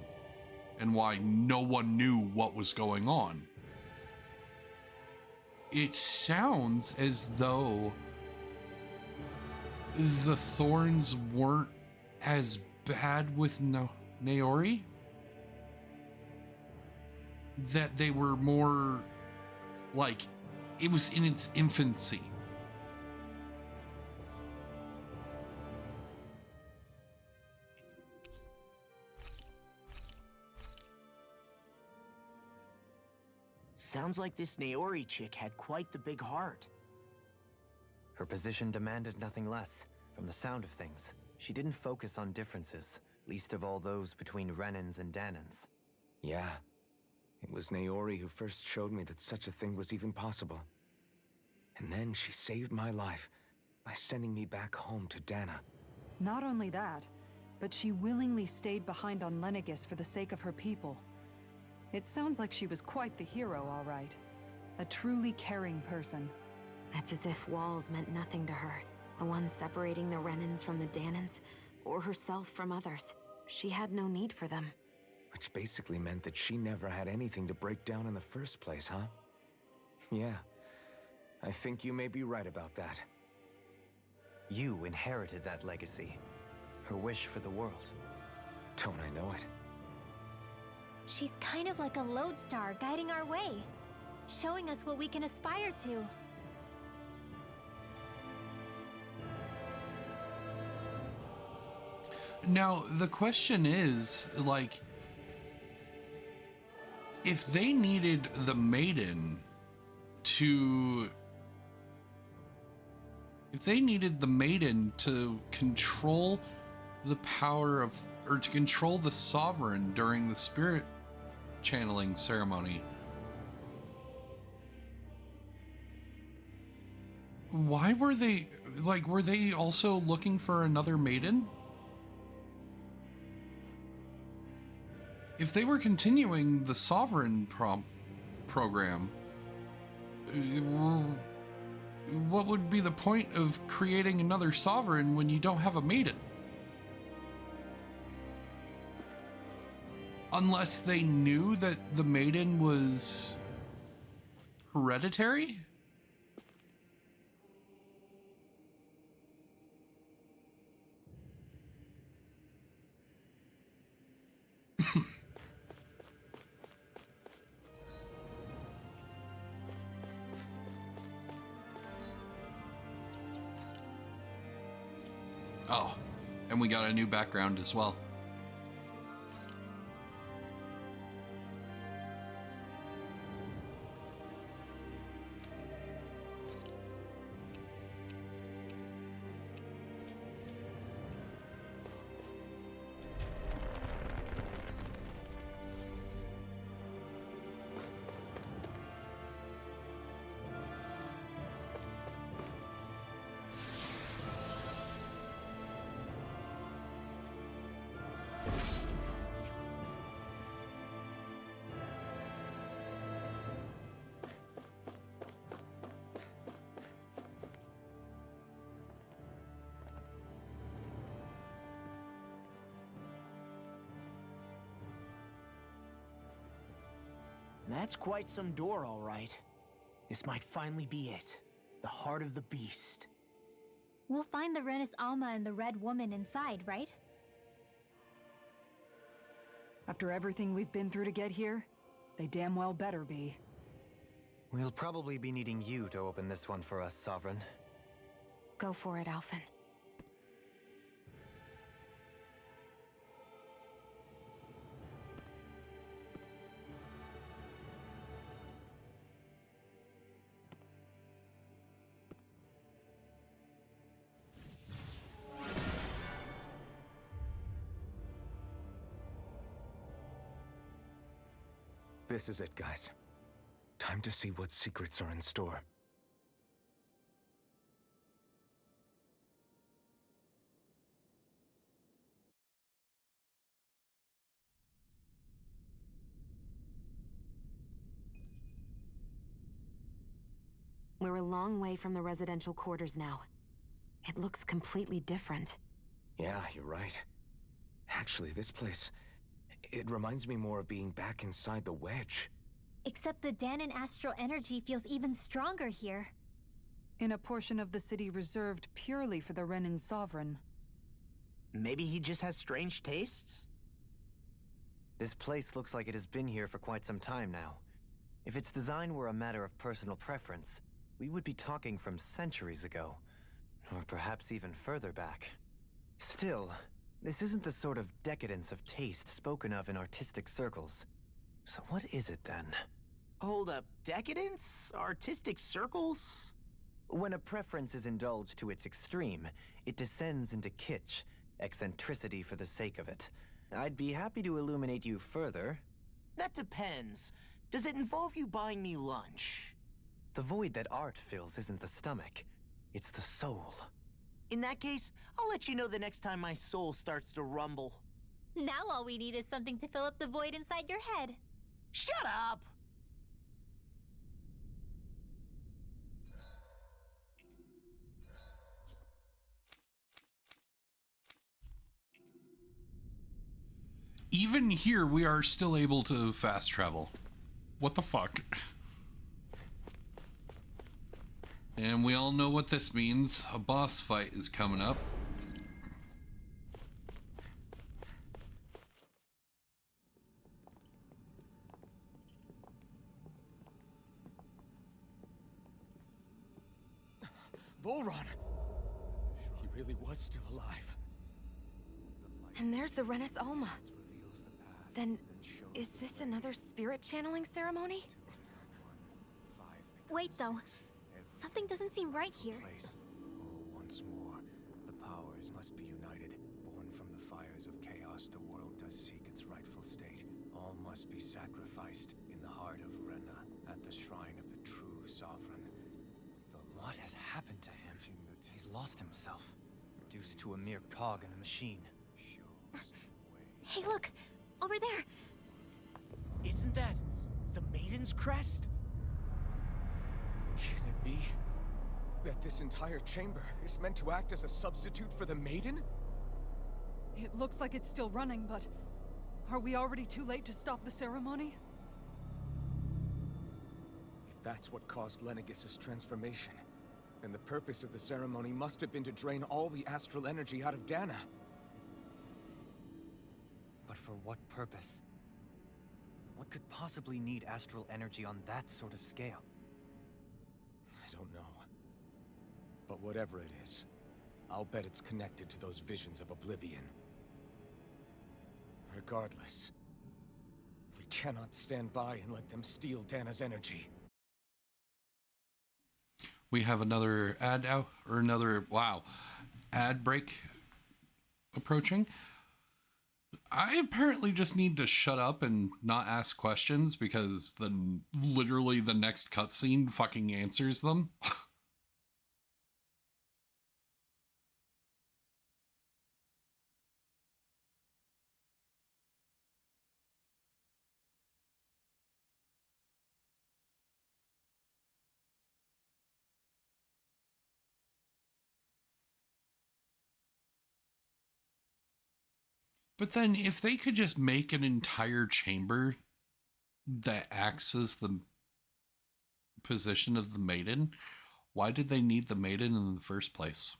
and why no one knew what was going on. It sounds as though the thorns weren't as bad with Naori. That they were more like it was in its infancy. Sounds like this Naori chick had quite the big heart. Her position demanded nothing less. From the sound of things, she didn't focus on differences, least of all those between Renans and Danans. Yeah. It was Naori who first showed me that such a thing was even possible. And then she saved my life by sending me back home to Dana. Not only that, but she willingly stayed behind on Lenegis for the sake of her people. It sounds like she was quite the hero, all right. A truly caring person. It's as if walls meant nothing to her. The ones separating the Renans from the Danans, or herself from others. She had no need for them. Which basically meant that she never had anything to break down in the first place, huh? Yeah, I think you may be right about that. You inherited that legacy. Her wish for the world. Don't I know it? She's kind of like a lodestar guiding our way, showing us what we can aspire to. Now, the question is, like, if they needed the maiden to... If they needed the maiden to control the power of... or to control the sovereign during the spirit channeling ceremony, why were they... like, were they also looking for another maiden? If they were continuing the sovereign program, what would be the point of creating another sovereign when you don't have a maiden? Unless they knew that the maiden was hereditary? Oh, and we got a new background as well. That's quite some door, all right. This might finally be it. The heart of the beast. We'll find the Renis Alma and the Red Woman inside, right? After everything we've been through to get here, they damn well better be. We'll probably be needing you to open this one for us, Sovereign. Go for it, Alphen. This is it, guys. Time to see what secrets are in store. We're a long way from the residential quarters now. It looks completely different. Yeah, you're right. Actually, this place... it reminds me more of being back inside the wedge. Except the Danon astral energy feels even stronger here. In a portion of the city reserved purely for the Renin Sovereign. Maybe he just has strange tastes? This place looks like it has been here for quite some time now. If its design were a matter of personal preference, we would be talking from centuries ago. Or perhaps even further back. Still, this isn't the sort of decadence of taste spoken of in artistic circles. So what is it then? Hold up, decadence? Artistic circles? When a preference is indulged to its extreme, it descends into kitsch, eccentricity for the sake of it. I'd be happy to illuminate you further. That depends. Does it involve you buying me lunch? The void that art fills isn't the stomach, it's the soul. In that case, I'll let you know the next time my soul starts to rumble. Now all we need is something to fill up the void inside your head. Shut up! even here, we are still able to fast travel. What the fuck? And we all know what this means. A boss fight is coming up. Volron! He really was still alive. And there's the Renis Alma. Then, is this another spirit channeling ceremony? Wait, though. Something doesn't seem right here. Oh, once more, the powers must be united. Born from the fires of chaos, the world does seek its rightful state. All must be sacrificed in the heart of Rena, at the shrine of the true sovereign. What has happened to him? He's lost himself, reduced to a mere cog in the machine. Hey, look! Over there! Isn't that the Maiden's crest? Can it be that this entire chamber is meant to act as a substitute for the Maiden? It looks like it's still running, but are we already too late to stop the ceremony? If that's what caused Lenegis' transformation, then the purpose of the ceremony must have been to drain all the astral energy out of Dana. But for what purpose? What could possibly need astral energy on that sort of scale? I don't know. But whatever it is, I'll bet it's connected to those visions of oblivion. Regardless, we cannot stand by and let them steal Dana's energy. We have another ad now, or another, wow, ad break approaching. I apparently just need to shut up and not ask questions because literally the next cutscene fucking answers them. But then if they could just make an entire chamber that acts as the position of the Maiden, why did they need the Maiden in the first place?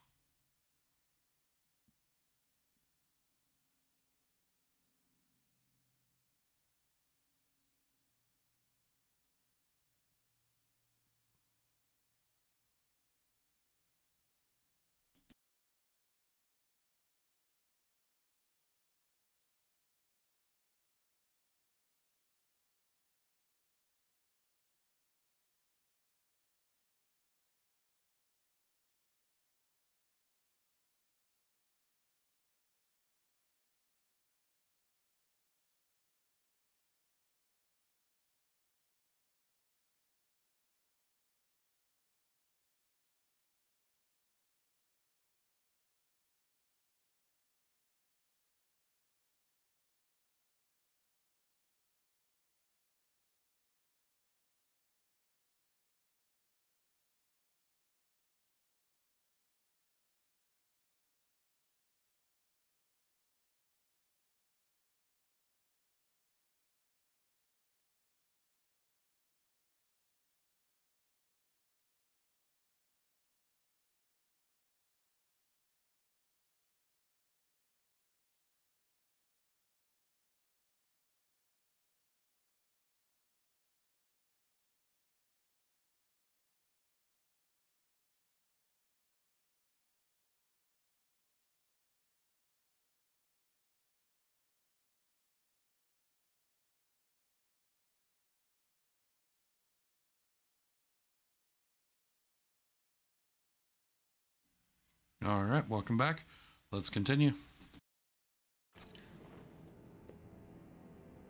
All right, welcome back. Let's continue.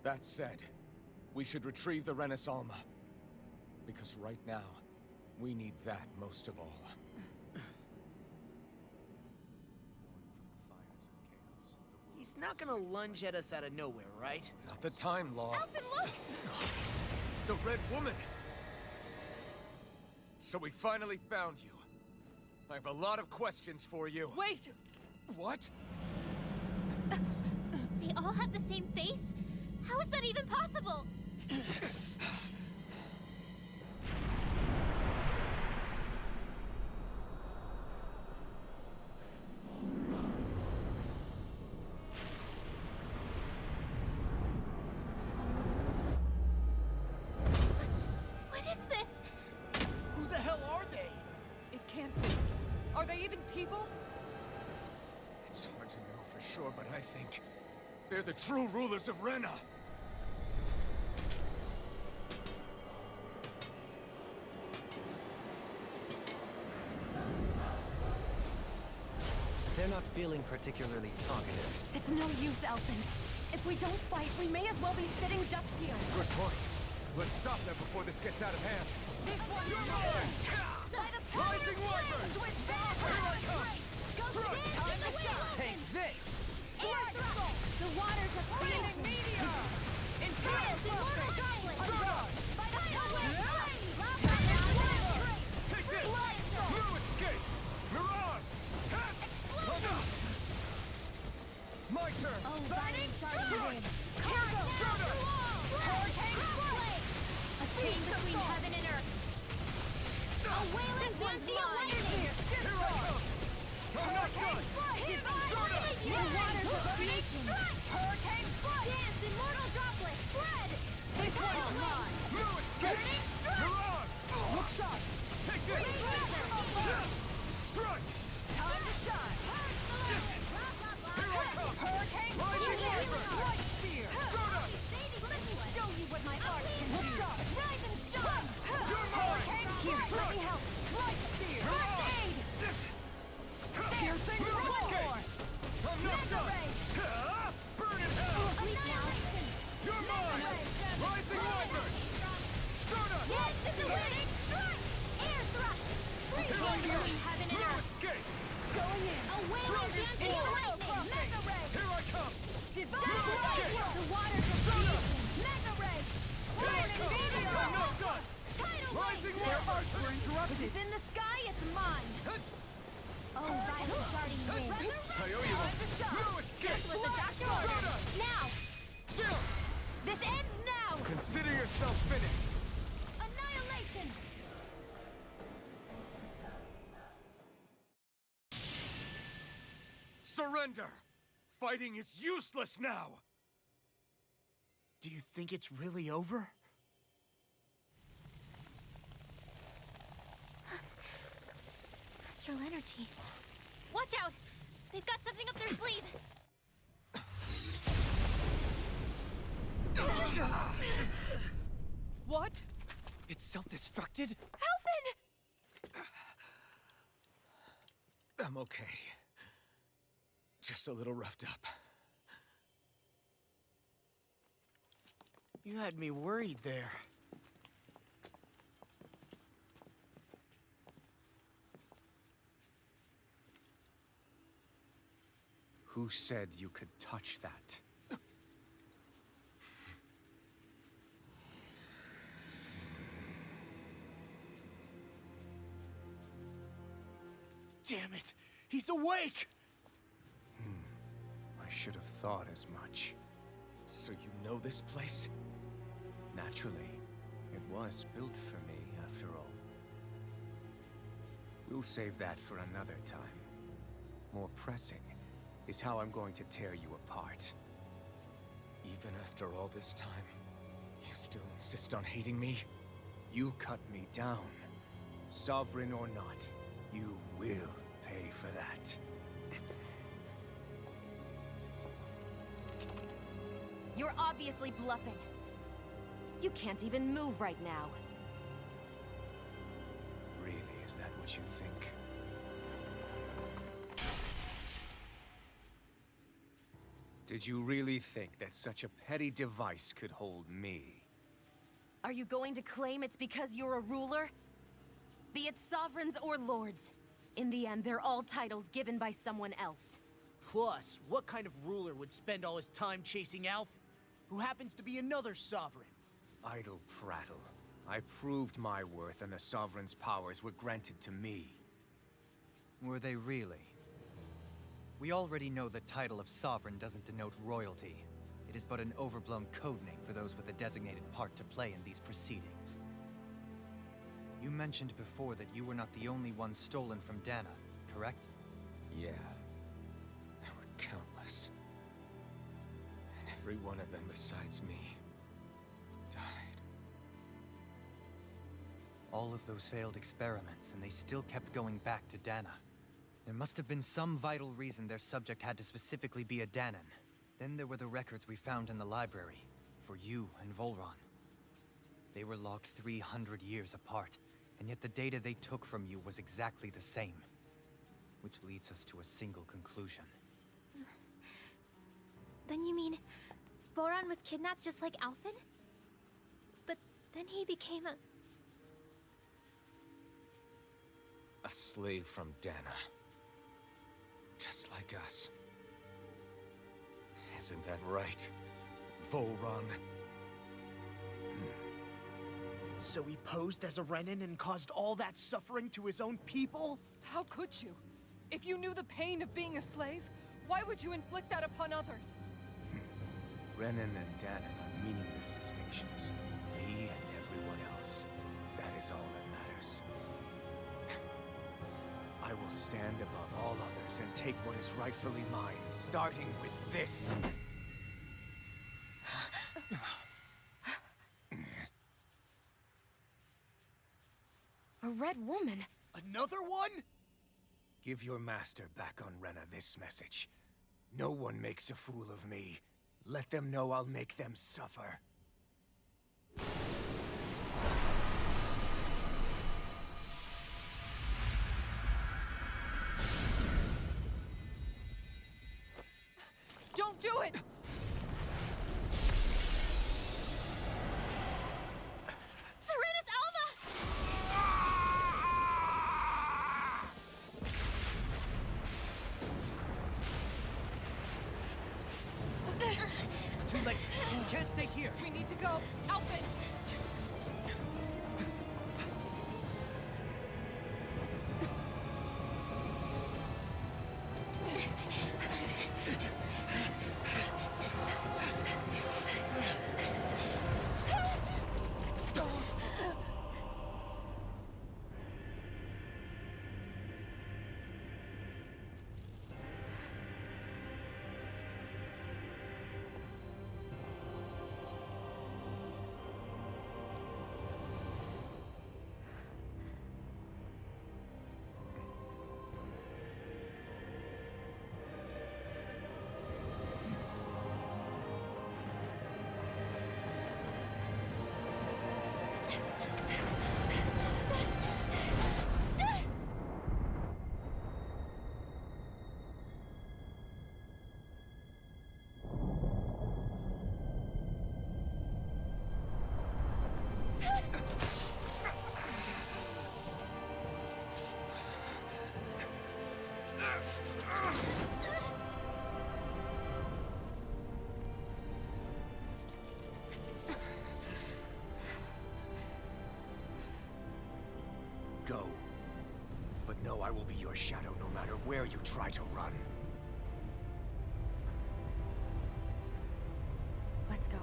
That said, we should retrieve the Renis Alma. Because right now, we need that most of all. He's not gonna lunge at us out of nowhere, right? Not the time, Law. Alphen, look! The Red Woman! So we finally found you. I have a lot of questions for you. Wait! What? They all have the same face? How is that even possible? What is this? Who the hell are they? It can't be. Are they even people? It's hard to know for sure, but I think they're the true rulers of Rena. They're not feeling particularly talkative. It's no use, Elfin. If we don't fight, we may as well be sitting ducks here. Good point. Let's stop them before this gets out of hand. This one's You're mine! mine! By the power Rising of Wyvern! flame! Switch back! Here I come! Go Strike! stand in the way! Take this! Air thrust! The waters of creation! Meteor! Imperial immortal goblet! By the power of flame! Take this! New escape! Mirage! Explosion! My turn! Oh, Burning Strike! Cargo! Strike! Hurricane blade! A chain between heaven and earth! A wailing Bandai here! Here I come! I'm not done! The waters of creation! Hurricane strike! Dance, immortal droplet! Spread! This one's mine! New escape! Mirage! Look sharp! Take this! Strike! Time to shine! Here I come! Hurricane Rising Wyvern! Light spear! Stardust! Let me show you what my art can do! Look sharp! Rise and shine! You're mine! Here, let me help! Light spear! First aid! Piercing New roar! escape! I'm not done! Burn in hell! Annihilation! You're mine! Rising Wyvern! Stardust! Yes, it's a winning strike! Air thrust! Free Here I between come! heaven and New earth! escape! Going in! A wailing Dragon dancing force! lightning! Mega ray! Here I come! Divine escape! light! The waters of creation! Mega ray! Here I Lightning come! meteor! I'm not done! Tidal Rising wave! Wyvern! We're interrupted! It's in the sky, it's mine! Oh, vital starting wind! I owe you one! New escape! This was the doctor order! Stardust! Now! Chill! This ends now! Consider yourself finished! Annihilation! Surrender! Fighting is useless now! Do you think it's really over? Astral energy. Watch out! They've got something up their sleeve! What? It's self-destructed? Elfin! I'm okay. Just a little roughed up. You had me worried there. Who said you could touch that? Damn it! He's awake! I should have thought as much. So you know this place? Naturally. It was built for me, after all. We'll save that for another time. More pressing is how I'm going to tear you apart. Even after all this time, you still insist on hating me? You cut me down. Sovereign or not, you will pay for that. You're obviously bluffing. You can't even move right now. Really, is that what you think? Did you really think that such a petty device could hold me? Are you going to claim it's because you're a ruler? Be it sovereigns or lords. In the end, they're all titles given by someone else. Plus, what kind of ruler would spend all his time chasing Alf, who happens to be another sovereign? Idle prattle. I proved my worth and the Sovereign's powers were granted to me. Were they really? We already know the title of Sovereign doesn't denote royalty. It is but an overblown codename for those with a designated part to play in these proceedings. You mentioned before that you were not the only one stolen from Dana, correct? Yeah. There were countless. And every one of them besides me died. All of those failed experiments, and they still kept going back to Dana. There must have been some vital reason their subject had to specifically be a Danan. Then there were the records we found in the library, for you and Volron. They were logged 300 years apart, and yet the data they took from you was exactly the same. Which leads us to a single conclusion. Then you mean Voron was kidnapped just like Alphen? But then he became a slave from Dana. Just like us. Isn't that right, Volron? So he posed as a Renin and caused all that suffering to his own people? How could you? If you knew the pain of being a slave, why would you inflict that upon others? Renin and Danan are meaningless distinctions. Me and everyone else. That is all that matters. I will stand above all others and take what is rightfully mine, starting with this. A red woman? Another one? Give your master back on Rena this message. No one makes a fool of me. Let them know I'll make them suffer. Don't do it! Serenus Alma! It's too late. You can't stay here. We need to go. Alphen! Go. But know I will be your shadow no matter where you try to run. Let's go.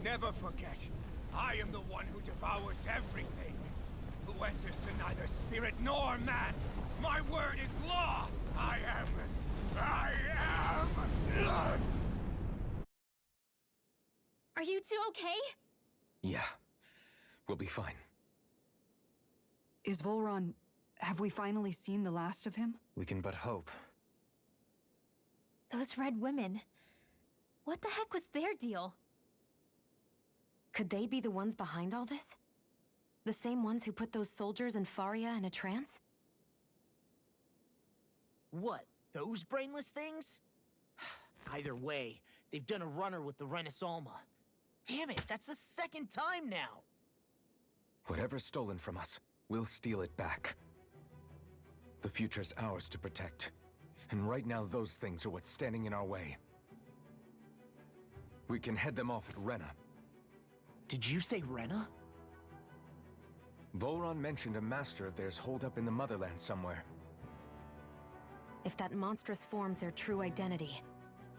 Never forget, I am the one who devours everything. Who answers to neither spirit nor man. My word is law. I am. Are you two okay? Yeah. We'll be fine. Is Volron... have we finally seen the last of him? We can but hope. Those red women. What the heck was their deal? Could they be the ones behind all this? The same ones who put those soldiers in Faria in a trance? What, those brainless things? Either way, they've done a runner with the Renus Alma. Damn it, that's the second time now! Whatever's stolen from us, we'll steal it back. The future's ours to protect. And right now those things are what's standing in our way. We can head them off at Rena. Did you say Rena? Volron mentioned a master of theirs holed up in the motherland somewhere. If that monstrous form's their true identity,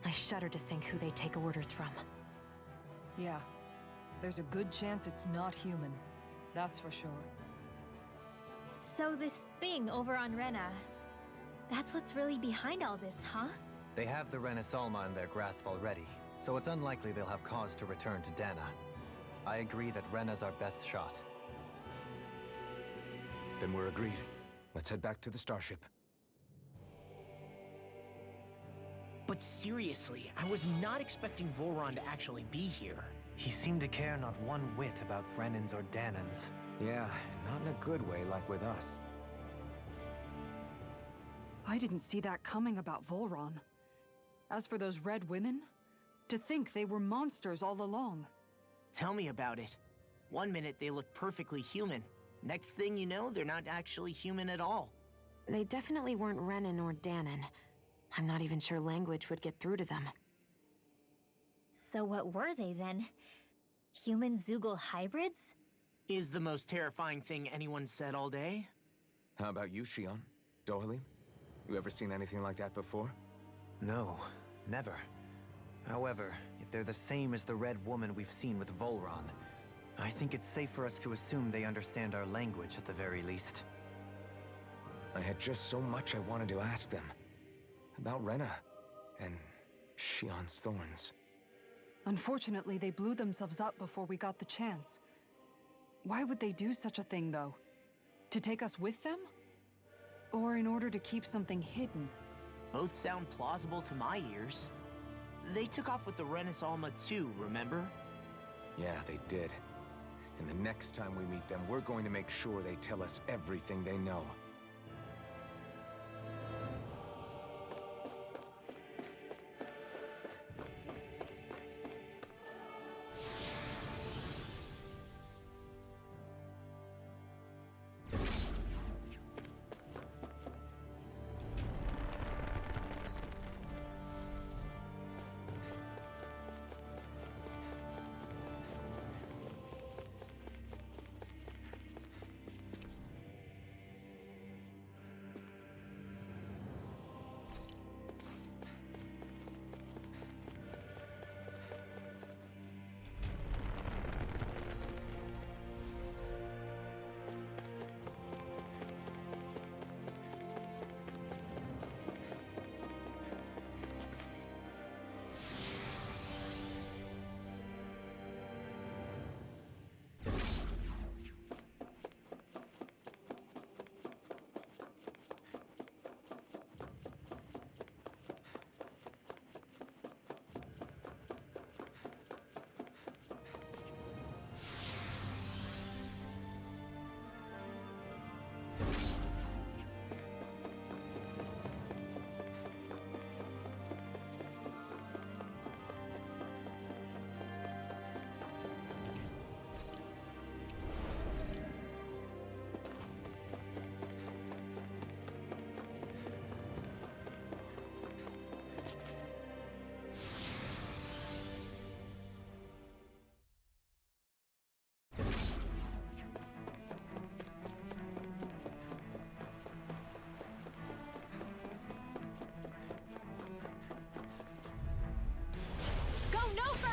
I shudder to think who they take orders from. Yeah. There's a good chance it's not human. That's for sure. So this thing over on Rena, that's what's really behind all this, huh? They have the Renis Alma in their grasp already, so it's unlikely they'll have cause to return to Dana. I agree that Rena's our best shot. Then we're agreed. Let's head back to the starship. But seriously, I was not expecting Volron to actually be here. He seemed to care not one whit about Renans or Danans. Yeah, not in a good way like with us. I didn't see that coming about Volron. As for those red women, to think they were monsters all along. Tell me about it. One minute they look perfectly human. Next thing you know, they're not actually human at all. They definitely weren't Renan or Danan. I'm not even sure language would get through to them. So what were they then? Human Zoogle hybrids? Is the most terrifying thing anyone said all day. How about you, Shion? Dohalim? You ever seen anything like that before? No, never. However, if they're the same as the Red Woman we've seen with Volron, I think it's safe for us to assume they understand our language at the very least. I had just so much I wanted to ask them. About Rena, and Shion's thorns. Unfortunately, they blew themselves up before we got the chance. Why would they do such a thing, though? To take us with them? Or in order to keep something hidden? Both sound plausible to my ears. They took off with the Renis Alma too, remember? Yeah, they did. And the next time we meet them, we're going to make sure they tell us everything they know.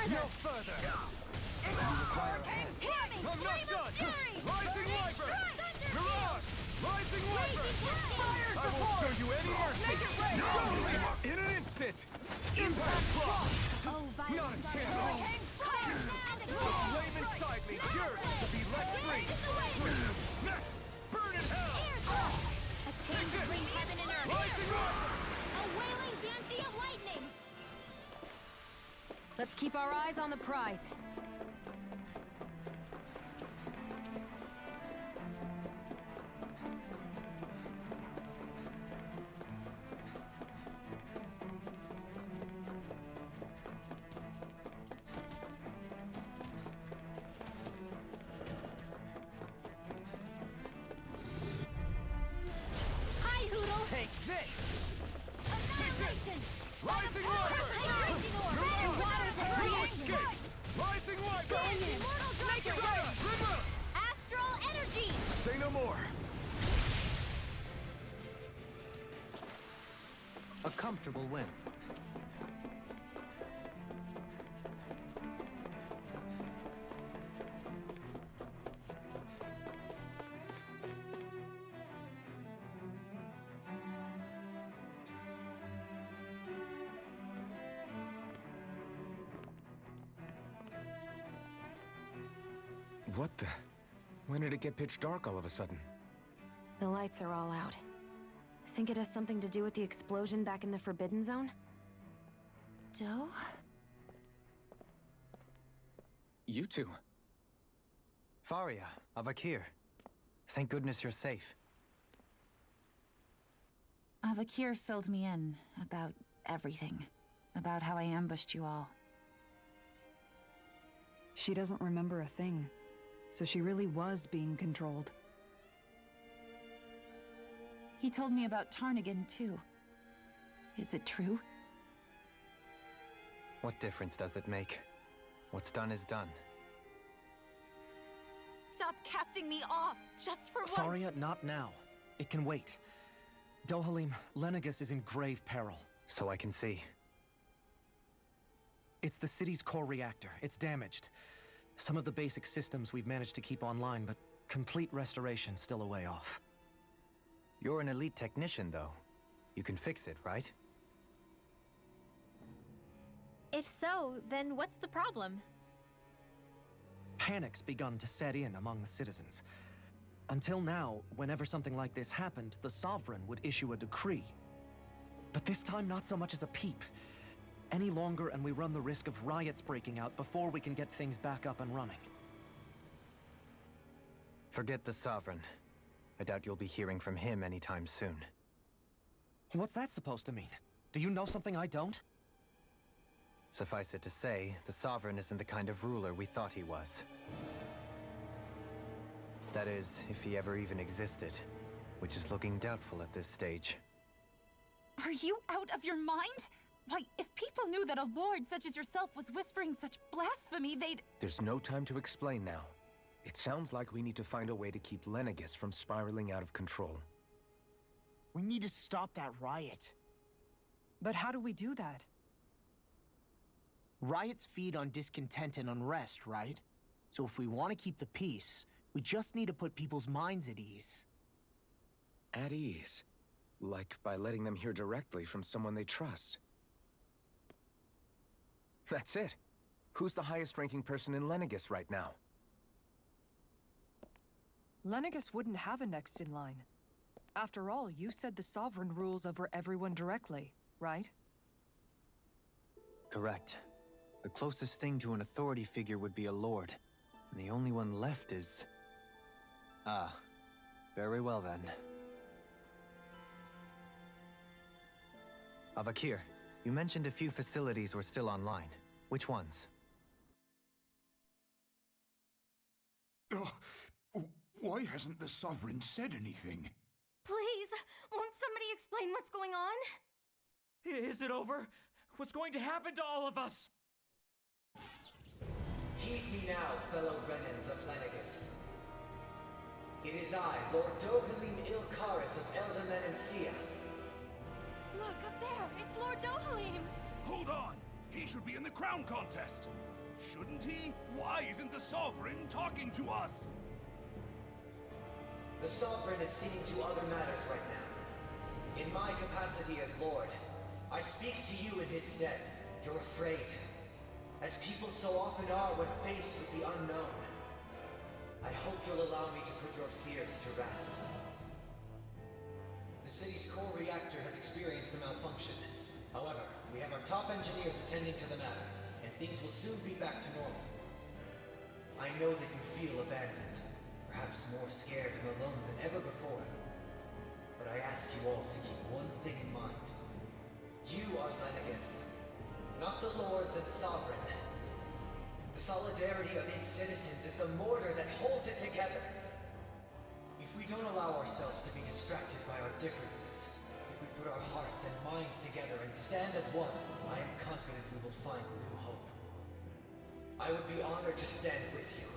No further! Hurricane Tammy! I'm not Flame done! of Fury! Rising Viper! Thunder Mirage! Rising Viper! Fire I won't show you any mercy! Make it rain! No! In an instant! Impact Cross! Oh, Not a violence! chance! Hurricane Fire! And the The flame inside me yearns to be let free! Next! Burn in hell! A chain between heaven and earth! Rising Viper! A wailing banshee of lightning! Let's keep our eyes on the prize. Hi, Hoodle! Take this! Annihilation! Rising Viper! Raging orb! And waters of No creation! escape! Rising Viper! Immortal Make it Guardian! rain! River! Astral energy! Say no more. A comfortable win. What the? When did it get pitch dark all of a sudden? The lights are all out. Think it has something to do with the explosion back in the Forbidden Zone? Doe? You two. Faria, Avakir. Thank goodness you're safe. Avakir filled me in about everything. About how I ambushed you all. She doesn't remember a thing, so she really was being controlled. He told me about Tarnigan, too. Is it true? What difference does it make? What's done is done. Stop casting me off, just for once! Faria, not now. It can wait. Dohalim, Lenegis is in grave peril. So I can see. It's the city's core reactor. It's damaged. Some of the basic systems we've managed to keep online, but complete restoration's still a way off. You're an elite technician, though. You can fix it, right? If so, then what's the problem? Panic's begun to set in among the citizens. Until now, whenever something like this happened, the Sovereign would issue a decree. But this time, not so much as a peep. Any longer, and we run the risk of riots breaking out before we can get things back up and running. Forget the Sovereign. I doubt you'll be hearing from him anytime soon. What's that supposed to mean? Do you know something I don't? Suffice it to say, the Sovereign isn't the kind of ruler we thought he was. That is, if he ever even existed, which is looking doubtful at this stage. Are you out of your mind? Why, if people knew that a lord such as yourself was whispering such blasphemy, they'd... There's no time to explain now. It sounds like we need to find a way to keep Lenegis from spiraling out of control. We need to stop that riot. But how do we do that? Riots feed on discontent and unrest, right? So if we want to keep the peace, we just need to put people's minds at ease. At ease? Like by letting them hear directly from someone they trust. That's it. Who's the highest-ranking person in Lenegis right now? Lenegis wouldn't have a next in line. After all, you said the Sovereign rules over everyone directly, right? Correct. The closest thing to an authority figure would be a lord. And the only one left is... Ah. Very well then. Avakir, you mentioned a few facilities were still online. Which ones? Why hasn't the Sovereign said anything? Please, won't somebody explain what's going on? Is it over? What's going to happen to all of us? Heed me now, fellow Renans of Lenegis. It is I, Lord Dohalim Ilkaris of Elda Menancia. Look, up there! It's Lord Dohalim! Hold on! He should be in the crown contest! Shouldn't he? Why isn't the Sovereign talking to us? The Sovereign is seeing to other matters right now. In my capacity as Lord, I speak to you in his stead. You're afraid. As people so often are when faced with the unknown. I hope you'll allow me to put your fears to rest. The city's core reactor has experienced a malfunction. However, we have our top engineers attending to the matter, and things will soon be back to normal. I know that you feel abandoned, perhaps more scared and alone than ever before. But I ask you all to keep one thing in mind. You are Lenegis, not the lords and sovereign. The solidarity of its citizens is the mortar that holds it together. If we don't allow ourselves to be distracted by our differences, if we put our hearts and minds together and stand as one, I am confident we will find new hope. I would be honored to stand with you.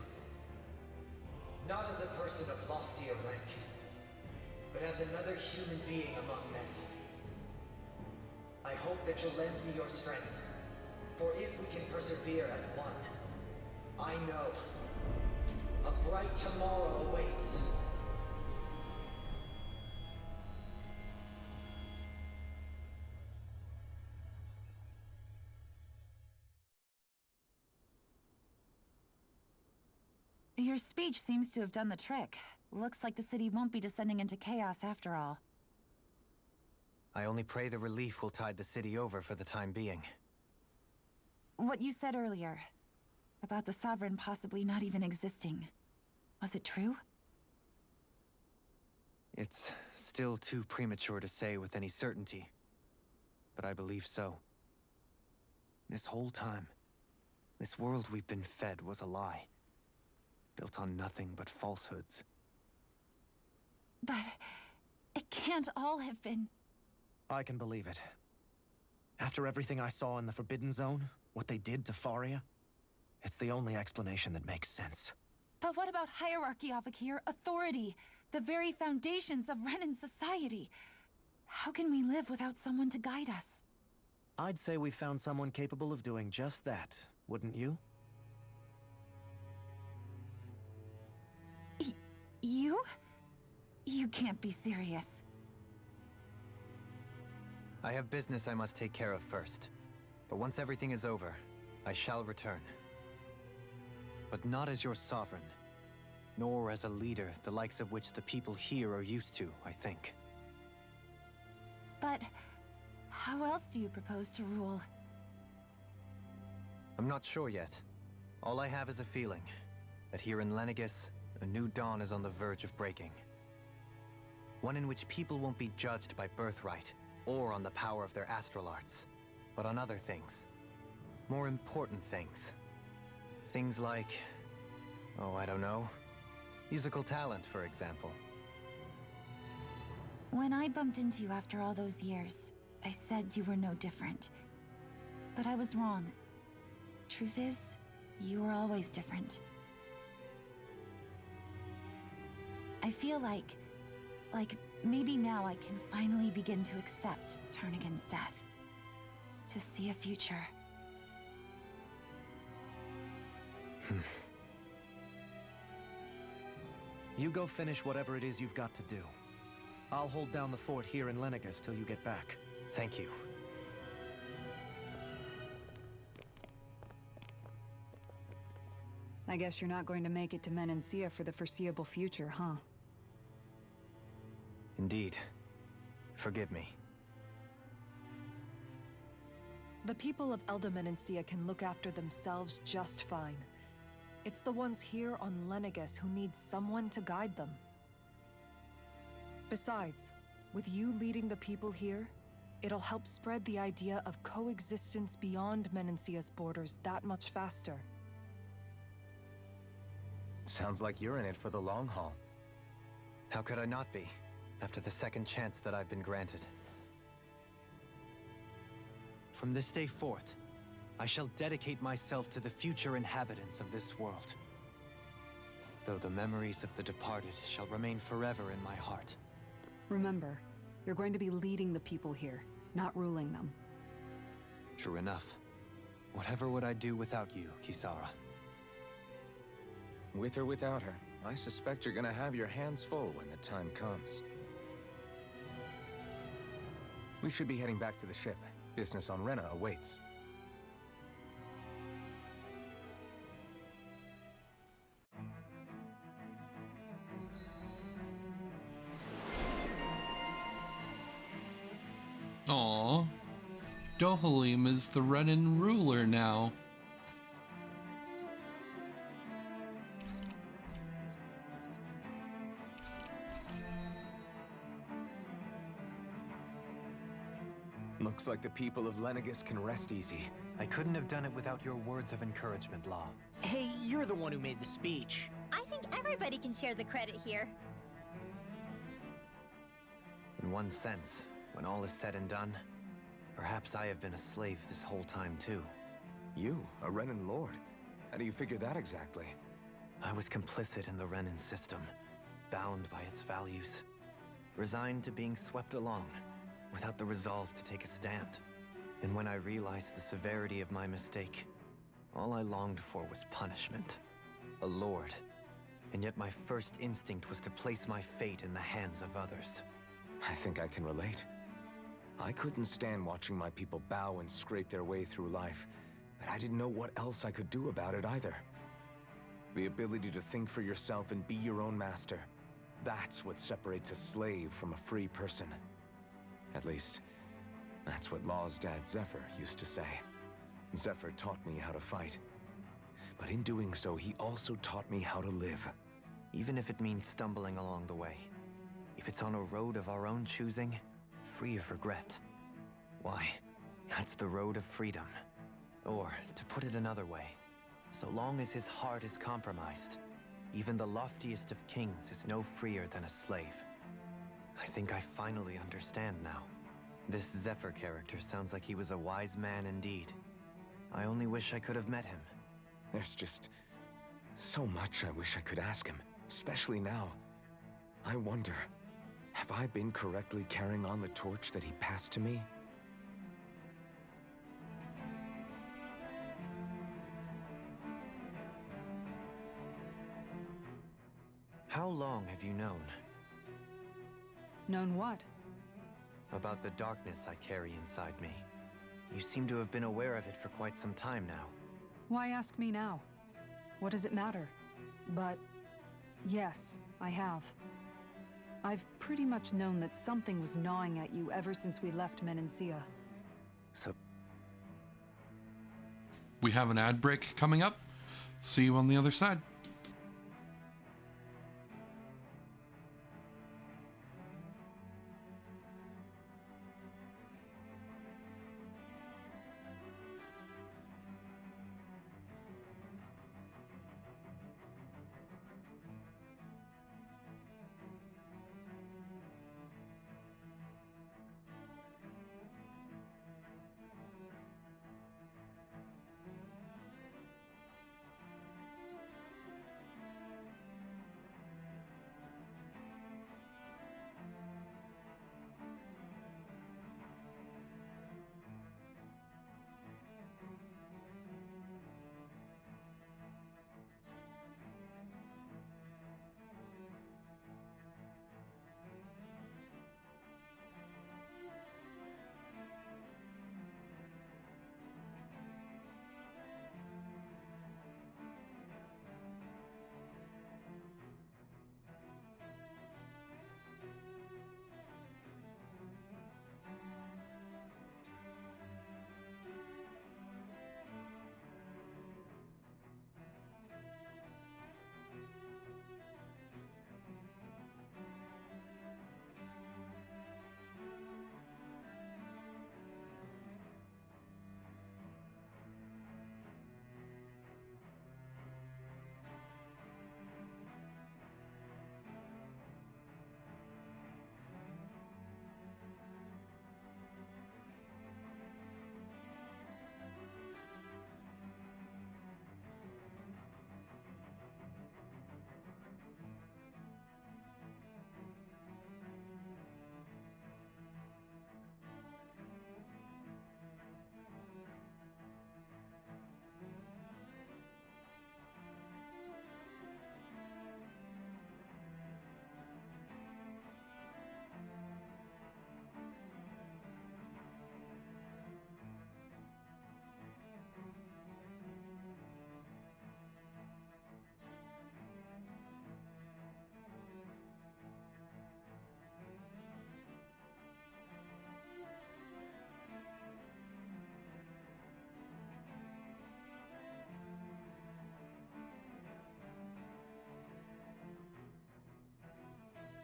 Not as a person of loftier rank, but as another human being among many. I hope that you'll lend me your strength, for if we can persevere as one, I know a bright tomorrow awaits. Your speech seems to have done the trick. Looks like the city won't be descending into chaos after all. I only pray the relief will tide the city over for the time being. What you said earlier, about the Sovereign possibly not even existing, was it true? It's still too premature to say with any certainty, but I believe so. This whole time, this world we've been fed was a lie, built on nothing but falsehoods. But it can't all have been... I can believe it. After everything I saw in the Forbidden Zone, what they did to Faria, it's the only explanation that makes sense. But what about hierarchy, Avakir? Authority? The very foundations of Renan society? How can we live without someone to guide us? I'd say we found someone capable of doing just that, wouldn't you? You? You can't be serious. I have business I must take care of first. But once everything is over, I shall return. But not as your sovereign, nor as a leader the likes of which the people here are used to, I think. But how else do you propose to rule? I'm not sure yet. All I have is a feeling that here in Lenegis, a new dawn is on the verge of breaking. One in which people won't be judged by birthright or on the power of their astral arts, but on other things. More important things. Things like, oh, I don't know, musical talent, for example. When I bumped into you after all those years, I said you were no different. But I was wrong. Truth is, you were always different. I feel like maybe now I can finally begin to accept Tarnigan's death. To see a future. You go finish whatever it is you've got to do. I'll hold down the fort here in Lenegis till you get back. Thank you. I guess you're not going to make it to Menancia for the foreseeable future, huh? Indeed. Forgive me. The people of Elda Menancia can look after themselves just fine. It's the ones here on Lenegis who need someone to guide them. Besides, with you leading the people here, it'll help spread the idea of coexistence beyond Menancia's borders that much faster. Sounds like you're in it for the long haul. How could I not be, after the second chance that I've been granted? From this day forth, I shall dedicate myself to the future inhabitants of this world. Though the memories of the departed shall remain forever in my heart. Remember, you're going to be leading the people here, not ruling them. True enough. Whatever would I do without you, Kisara? With or without her, I suspect you're gonna have your hands full when the time comes. We should be heading back to the ship. Business on Rena awaits. Aww. Dohalim is the Renan ruler now. Looks like the people of Lenegis can rest easy. I couldn't have done it without your words of encouragement, Law. Hey, you're the one who made the speech. I think everybody can share the credit here. In one sense, when all is said and done, perhaps I have been a slave this whole time too. You, a Renan lord? How do you figure that exactly? I was complicit in the Renan system, bound by its values, resigned to being swept along, without the resolve to take a stand. And when I realized the severity of my mistake, all I longed for was punishment. A lord. And yet my first instinct was to place my fate in the hands of others. I think I can relate. I couldn't stand watching my people bow and scrape their way through life, but I didn't know what else I could do about it either. The ability to think for yourself and be your own master, that's what separates a slave from a free person. At least, that's what Law's dad Zephyr used to say. Zephyr taught me how to fight. But in doing so, he also taught me how to live. Even if it means stumbling along the way. If it's on a road of our own choosing, free of regret. Why, that's the road of freedom. Or, to put it another way, so long as his heart is compromised, even the loftiest of kings is no freer than a slave. I think I finally understand now. This Zephyr character sounds like he was a wise man indeed. I only wish I could have met him. There's just so much I wish I could ask him, especially now. I wonder, have I been correctly carrying on the torch that he passed to me? How long have you known? Known what? About the darkness I carry inside me. You seem to have been aware of it for quite some time now. Why ask me now? What does it matter? But yes, I have. I've pretty much known that something was gnawing at you ever since we left Menancia. So... We have an ad break coming up. See you on the other side.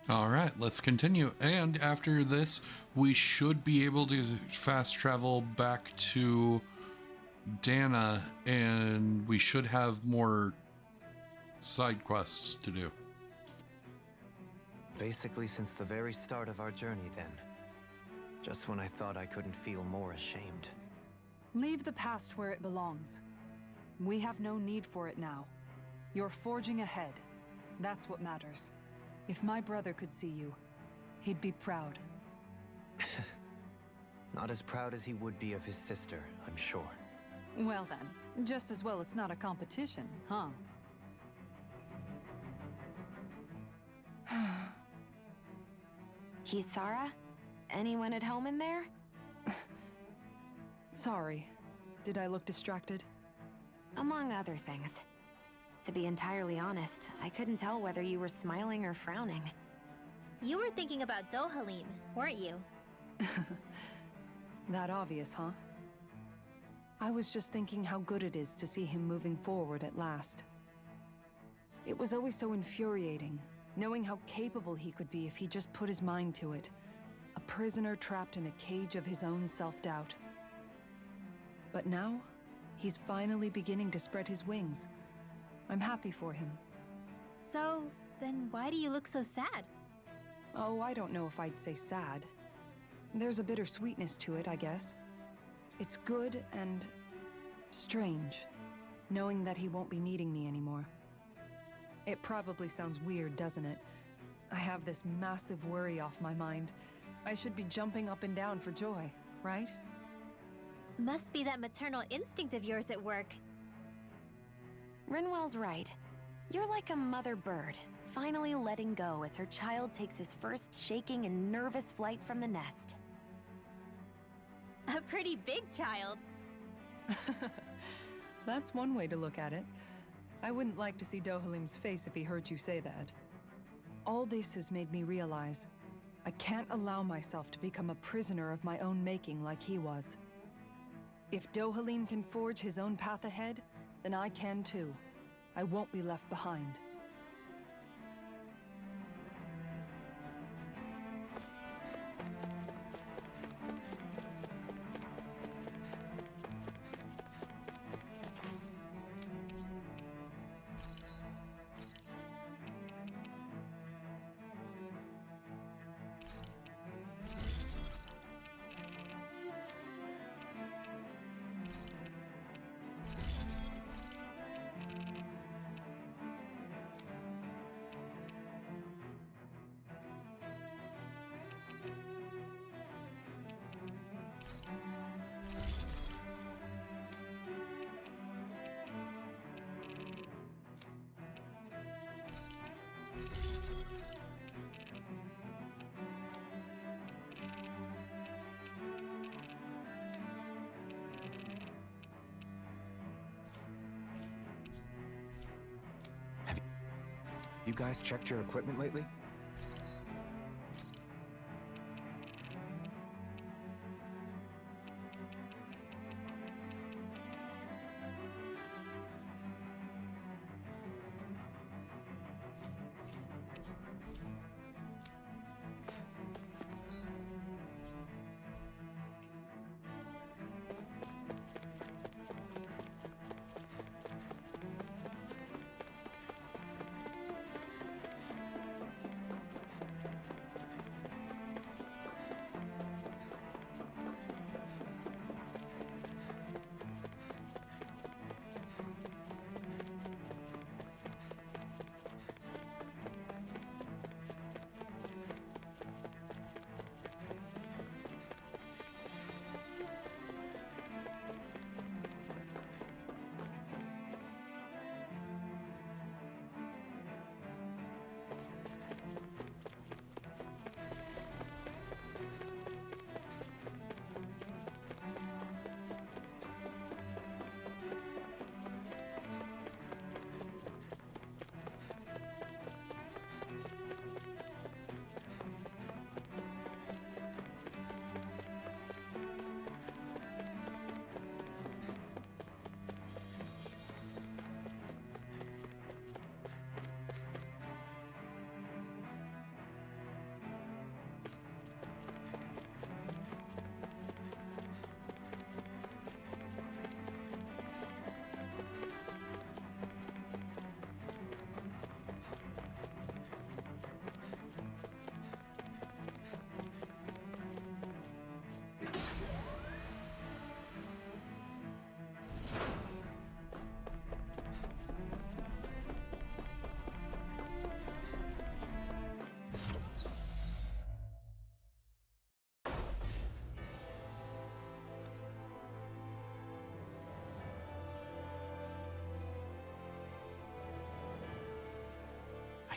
All right, let's continue. And after this, we should be able to fast travel back to Dana, and we should have more side quests to do. Basically since the very start of our journey, then. Just when I thought I couldn't feel more ashamed. Leave the past where it belongs. We have no need for it now. You're forging ahead. That's what matters. If my brother could see you, he'd be proud. Not as proud as he would be of his sister, I'm sure. Well then, just as well it's not a competition, huh? Kisara? Anyone at home in there? Sorry. Did I look distracted? Among other things. To be entirely honest, I couldn't tell whether you were smiling or frowning. You were thinking about Dohalim, weren't you? That obvious, huh? I was just thinking how good it is to see him moving forward at last. It was always so infuriating, knowing how capable he could be if he just put his mind to it. A prisoner trapped in a cage of his own self-doubt. But now, he's finally beginning to spread his wings. I'm happy for him. So, then why do you look so sad? Oh, I don't know if I'd say sad. There's a bittersweetness to it, I guess. It's good and strange, knowing that he won't be needing me anymore. It probably sounds weird, doesn't it? I have this massive worry off my mind. I should be jumping up and down for joy, right? Must be that maternal instinct of yours at work. Rinwell's right. You're like a mother bird, finally letting go as her child takes his first shaking and nervous flight from the nest. A pretty big child. That's one way to look at it. I wouldn't like to see Dohalim's face if he heard you say that. All this has made me realize I can't allow myself to become a prisoner of my own making like he was. If Dohalim can forge his own path ahead, then I can too. I won't be left behind. You guys checked your equipment lately?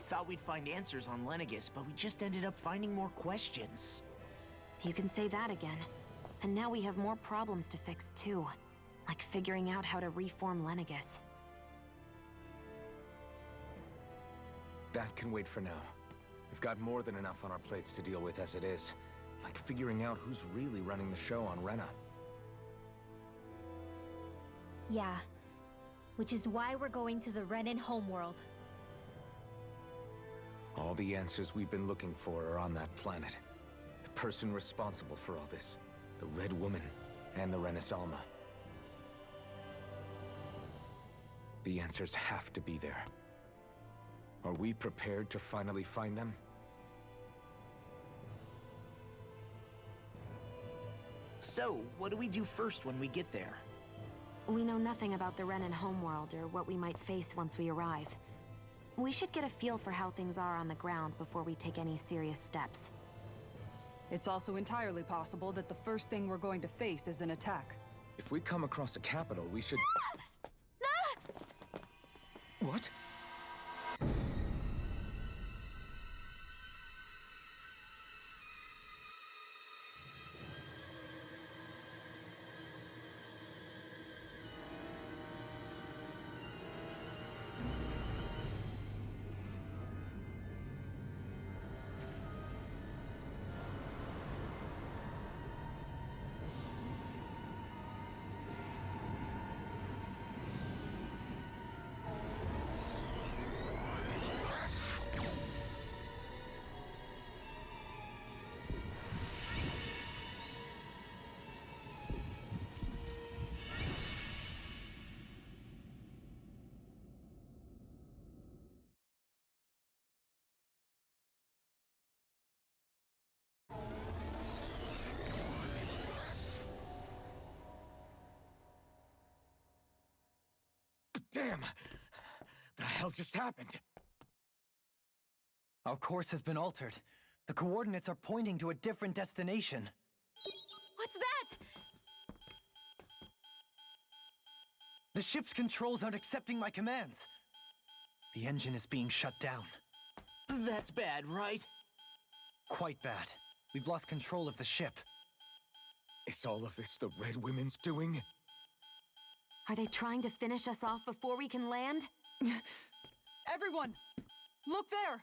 thought we'd find answers on Lenegis, but we just ended up finding more questions. You can say that again. And now we have more problems to fix too. Like figuring out how to reform Lenegis. That can wait for now. We've got more than enough on our plates to deal with as it is. Like figuring out who's really running the show on Rena. Yeah. Which is why we're going to the Renan homeworld. All the answers we've been looking for are on that planet. The person responsible for all this. The Red Woman and the Renis Alma. The answers have to be there. Are we prepared to finally find them? So, what do we do first when we get there? We know nothing about the Renan homeworld or what we might face once we arrive. We should get a feel for how things are on the ground before we take any serious steps. It's also entirely possible that the first thing we're going to face is an attack. If we come across a capital, we should... What? Damn! The hell just happened? Our course has been altered. The coordinates are pointing to a different destination. What's that? The ship's controls aren't accepting my commands. The engine is being shut down. That's bad, right? Quite bad. We've lost control of the ship. Is all of this the Red Women's doing? Are they trying to finish us off before we can land? Everyone! Look there!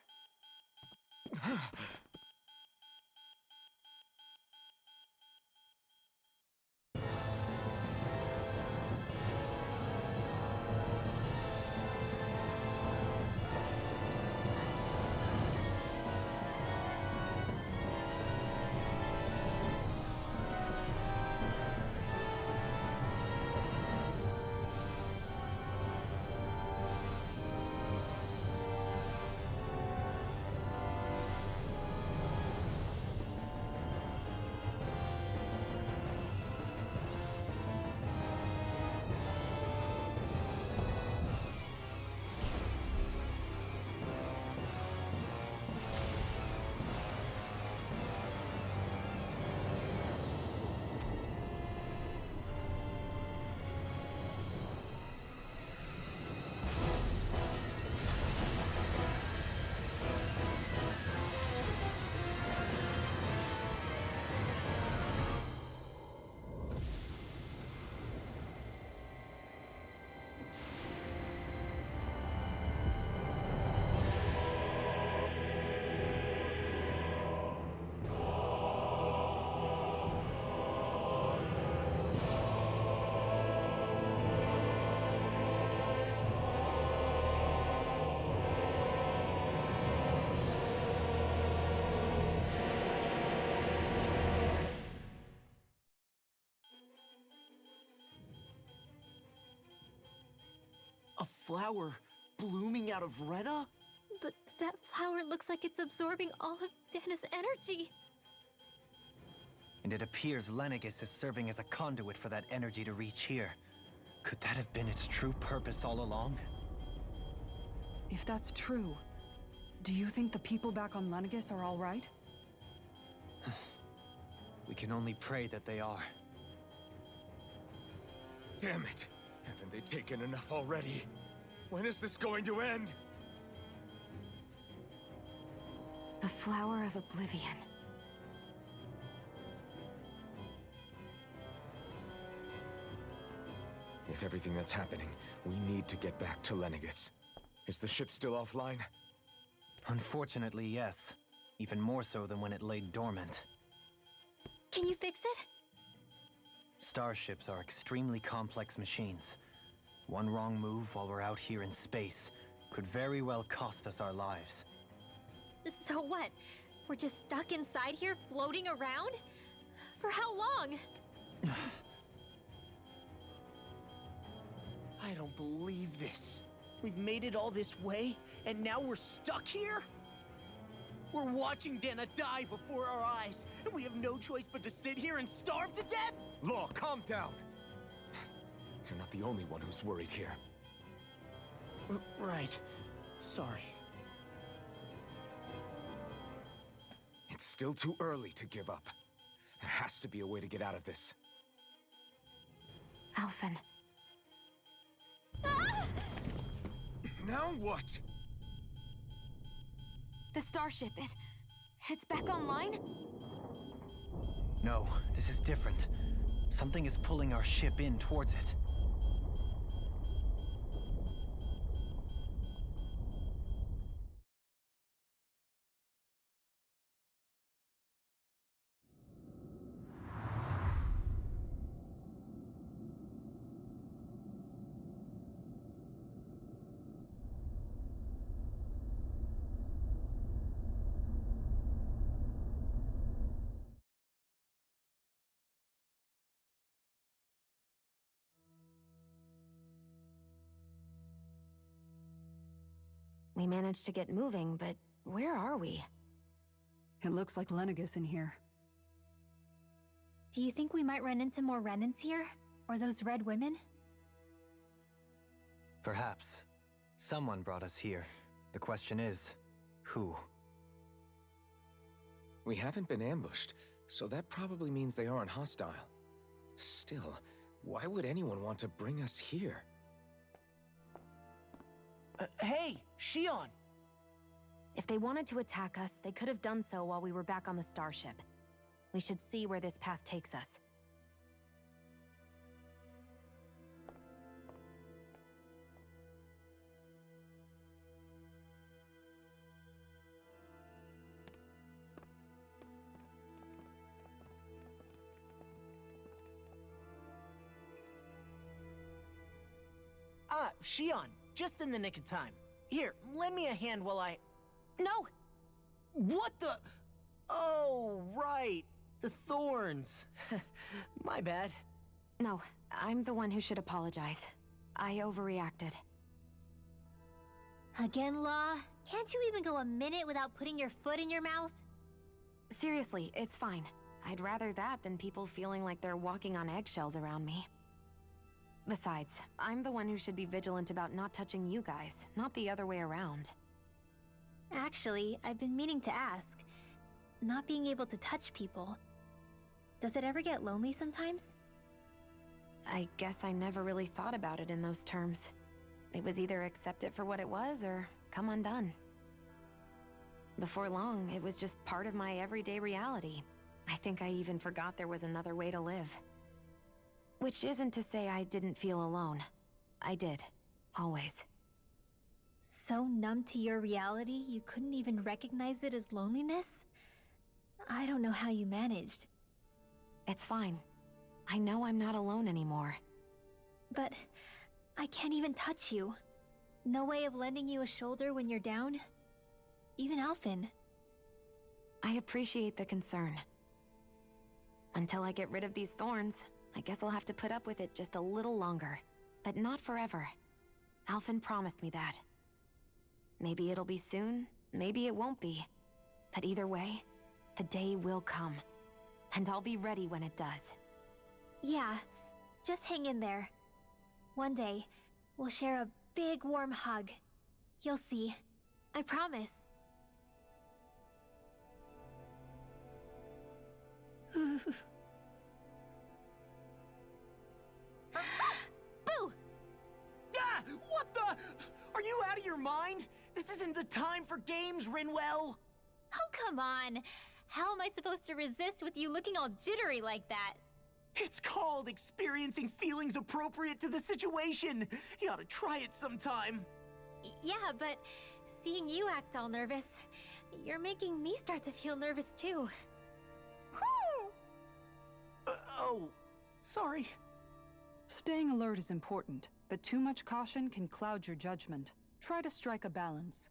A flower blooming out of Rena? But that flower looks like it's absorbing all of Dana's energy. And it appears Lenegis is serving as a conduit for that energy to reach here. Could that have been its true purpose all along? If that's true, do you think the people back on Lenegis are all right? We can only pray that they are. Damn it! Haven't they taken enough already? When is this going to end? The Flower of Oblivion. With everything that's happening, we need to get back to Lenegis. Is the ship still offline? Unfortunately, yes. Even more so than when it lay dormant. Can you fix it? Starships are extremely complex machines. One wrong move while we're out here in space could very well cost us our lives. So what? We're just stuck inside here, floating around? For how long? I don't believe this. We've made it all this way, and now we're stuck here? We're watching Dana die before our eyes, and we have no choice but to sit here and starve to death? Law, calm down. You're not the only one who's worried here. Right. Sorry. It's still too early to give up. There has to be a way to get out of this. Alphen. Now what? The starship, it's back online? No, this is different. Something is pulling our ship in towards it. We managed to get moving, but where are we? It looks like Lenegis in here. Do you think we might run into more Renans here? Or those red women? Perhaps. Someone brought us here. The question is, who? We haven't been ambushed, so that probably means they aren't hostile. Still, why would anyone want to bring us here? Hey, Shion! If they wanted to attack us, they could have done so while we were back on the starship. We should see where this path takes us. Ah, Shion, just in the nick of time. Here, lend me a hand while I... No! What the... Oh, right. The thorns. My bad. No, I'm the one who should apologize. I overreacted. Again, Law? Can't you even go a minute without putting your foot in your mouth? Seriously, it's fine. I'd rather that than people feeling like they're walking on eggshells around me. Besides, I'm the one who should be vigilant about not touching you guys, not the other way around. Actually, I've been meaning to ask. Not being able to touch people, does it ever get lonely sometimes? I guess I never really thought about it in those terms. It was either accept it for what it was or come undone. Before long, it was just part of my everyday reality. I think I even forgot there was another way to live. Which isn't to say I didn't feel alone. I did. Always. So numb to your reality, you couldn't even recognize it as loneliness? I don't know how you managed. It's fine. I know I'm not alone anymore. But I can't even touch you. No way of lending you a shoulder when you're down? Even Alphen. I appreciate the concern. Until I get rid of these thorns, I guess I'll have to put up with it just a little longer. But not forever. Alphen promised me that. Maybe it'll be soon, maybe it won't be. But either way, the day will come. And I'll be ready when it does. Yeah, just hang in there. One day, we'll share a big warm hug. You'll see. I promise. Boo! Ah! What the... Are you out of your mind? This isn't the time for games, Rinwell! Oh, Come on. How am I supposed to resist with you looking all jittery like that? It's called experiencing feelings appropriate to the situation. You ought to try it sometime. Yeah, but seeing you act all nervous, you're making me start to feel nervous too. Whew! Oh, sorry. Staying alert is important, but too much caution can cloud your judgment. Try to strike a balance.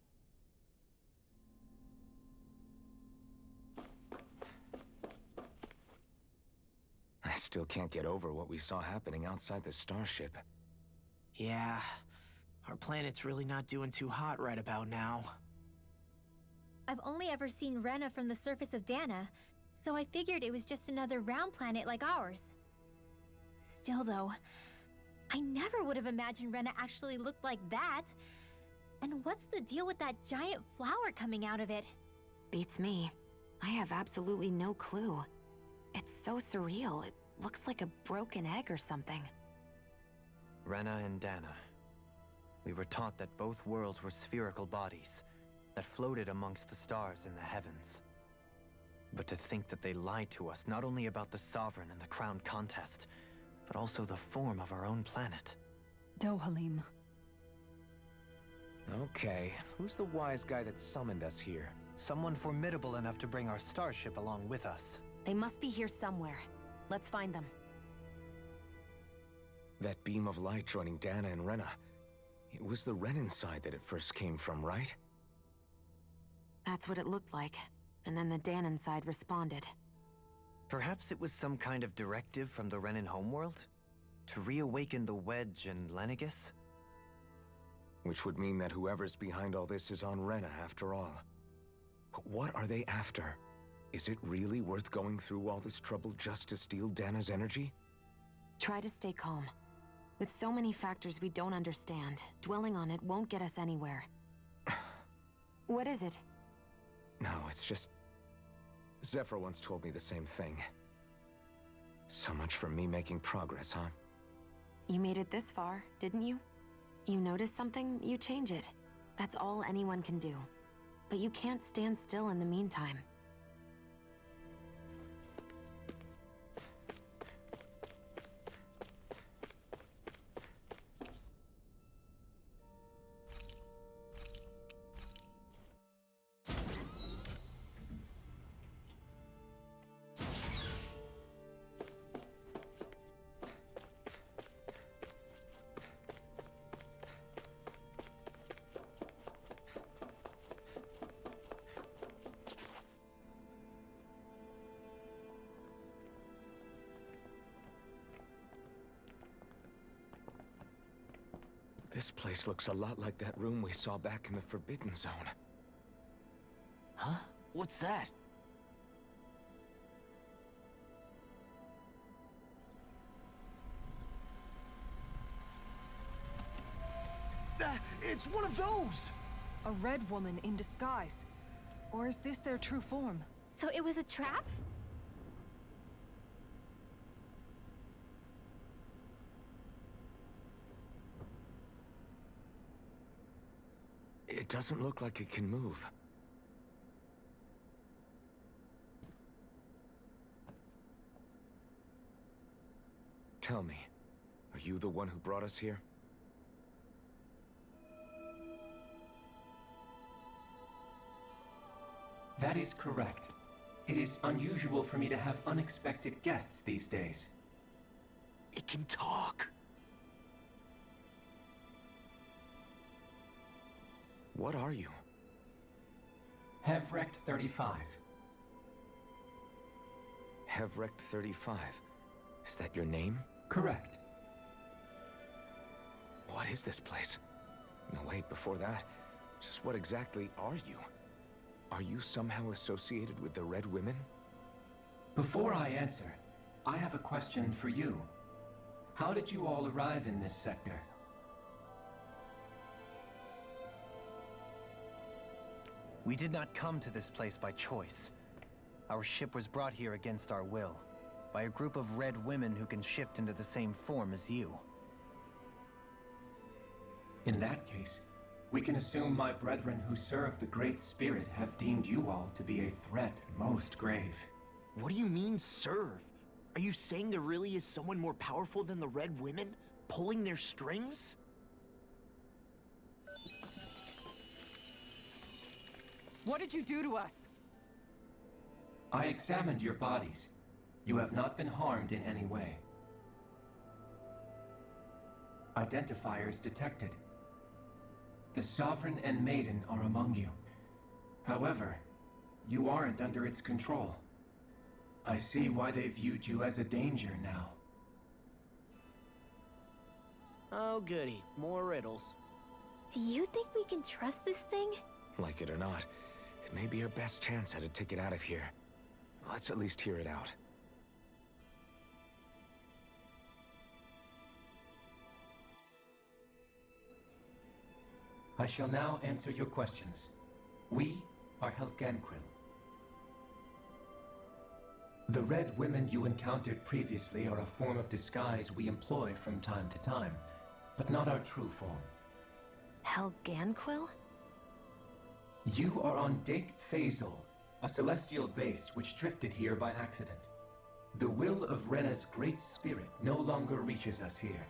I still can't get over what we saw happening outside the starship. Yeah, our planet's really not doing too hot right about now. I've only ever seen Rena from the surface of Dana, so I figured it was just another round planet like ours. Still though, I never would have imagined Rena actually looked like that. And what's the deal with that giant flower coming out of it? Beats me. I have absolutely no clue. It's so surreal. It looks like a broken egg or something. Rena and Dana. We were taught that both worlds were spherical bodies that floated amongst the stars in the heavens. But to think that they lied to us not only about the Sovereign and the Crown contest, but also the form of our own planet. Dohalim. Okay, who's the wise guy that summoned us here? Someone formidable enough to bring our starship along with us. They must be here somewhere. Let's find them. That beam of light joining Dana and Rena. It was the Renan side that it first came from, right? That's what it looked like. And then the Danon side responded. Perhaps it was some kind of directive from the Renan homeworld? To reawaken the Wedge and Lenegis? Which would mean that whoever's behind all this is on Rena after all. But what are they after? Is it really worth going through all this trouble just to steal Dana's energy? Try to stay calm. With so many factors we don't understand, dwelling on it won't get us anywhere. What is it? No, it's just... Zephyr once told me the same thing. So much for me making progress, huh? You made it this far, didn't you? You notice something, you change it. That's all anyone can do. But you can't stand still in the meantime. This place looks a lot like that room we saw back in the Forbidden Zone. Huh? What's that? It's one of those! A red woman in disguise. Or is this their true form? So it was a trap? It doesn't look like it can move. Tell me, are you the one who brought us here? That is correct. It is unusual for me to have unexpected guests these days. It can talk. What are you? Hevrect 35. Hevrect 35. Is that your name? Correct. What is this place? No, wait, before that, just what exactly are you? Are you somehow associated with the Red Women? Before I answer, I have a question for you. How did you all arrive in this sector? We did not come to this place by choice. Our ship was brought here against our will, by a group of red women who can shift into the same form as you. In that case, we can assume my brethren who serve the Great Spirit have deemed you all to be a threat most grave. What do you mean, serve? Are you saying there really is someone more powerful than the Red Women, pulling their strings? What did you do to us? I examined your bodies. You have not been harmed in any way. Identifiers detected. The Sovereign and Maiden are among you. However, you aren't under its control. I see why they viewed you as a danger now. Oh goody, more riddles. Do you think we can trust this thing? Like it or not, it may be our best chance at a ticket out of here. Let's at least hear it out. I shall now answer your questions. We are Helganquil. The Red Women you encountered previously are a form of disguise we employ from time to time, but not our true form. Helganquil? You are on Dake Phasol, a celestial base which drifted here by accident. The will of Rena's Great Spirit no longer reaches us here.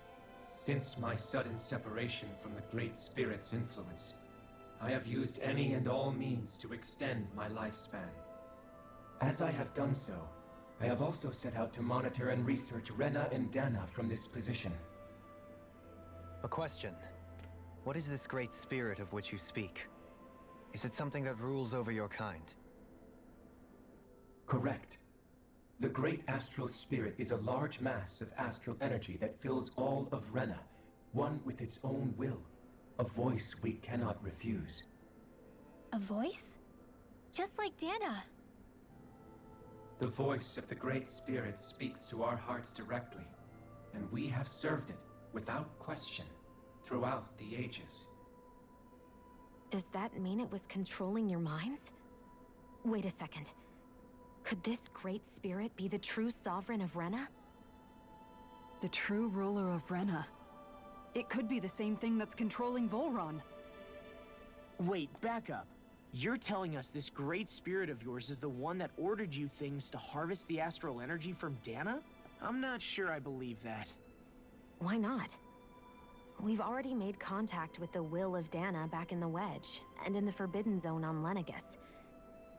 Since my sudden separation from the Great Spirit's influence, I have used any and all means to extend my lifespan. As I have done so, I have also set out to monitor and research Rena and Dana from this position. A question. What is this Great Spirit of which you speak? Is it something that rules over your kind? Correct. The Great Astral Spirit is a large mass of astral energy that fills all of Rena, one with its own will, a voice we cannot refuse. A voice? Just like Dana. The voice of the Great Spirit speaks to our hearts directly, and we have served it, without question, throughout the ages. Does that mean it was controlling your minds? Wait a second. Could this Great Spirit be the true Sovereign of Rena? The true ruler of Rena. It could be the same thing that's controlling Volron. Wait, back up. You're telling us this Great Spirit of yours is the one that ordered you things to harvest the astral energy from Dana? I'm not sure I believe that. Why not? We've already made contact with the will of Dana back in the Wedge, and in the Forbidden Zone on Lenegus.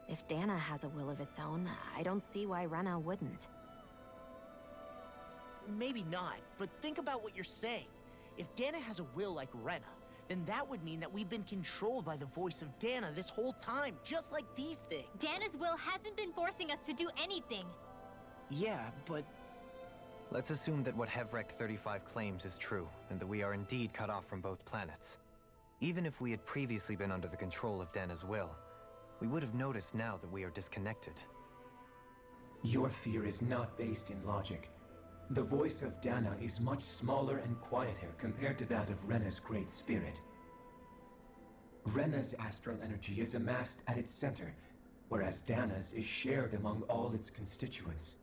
If Dana has a will of its own, I don't see why Rena wouldn't. Maybe not, but think about what you're saying. If Dana has a will like Rena, then that would mean that we've been controlled by the voice of Dana this whole time, just like these things. Dana's will hasn't been forcing us to do anything. Yeah, but... Let's assume that what Hevrek 35 claims is true, and that we are indeed cut off from both planets. Even if we had previously been under the control of Dana's will, we would have noticed now that we are disconnected. Your fear is not based in logic. The voice of Dana is much smaller and quieter compared to that of Rena's Great Spirit. Rena's astral energy is amassed at its center, whereas Dana's is shared among all its constituents.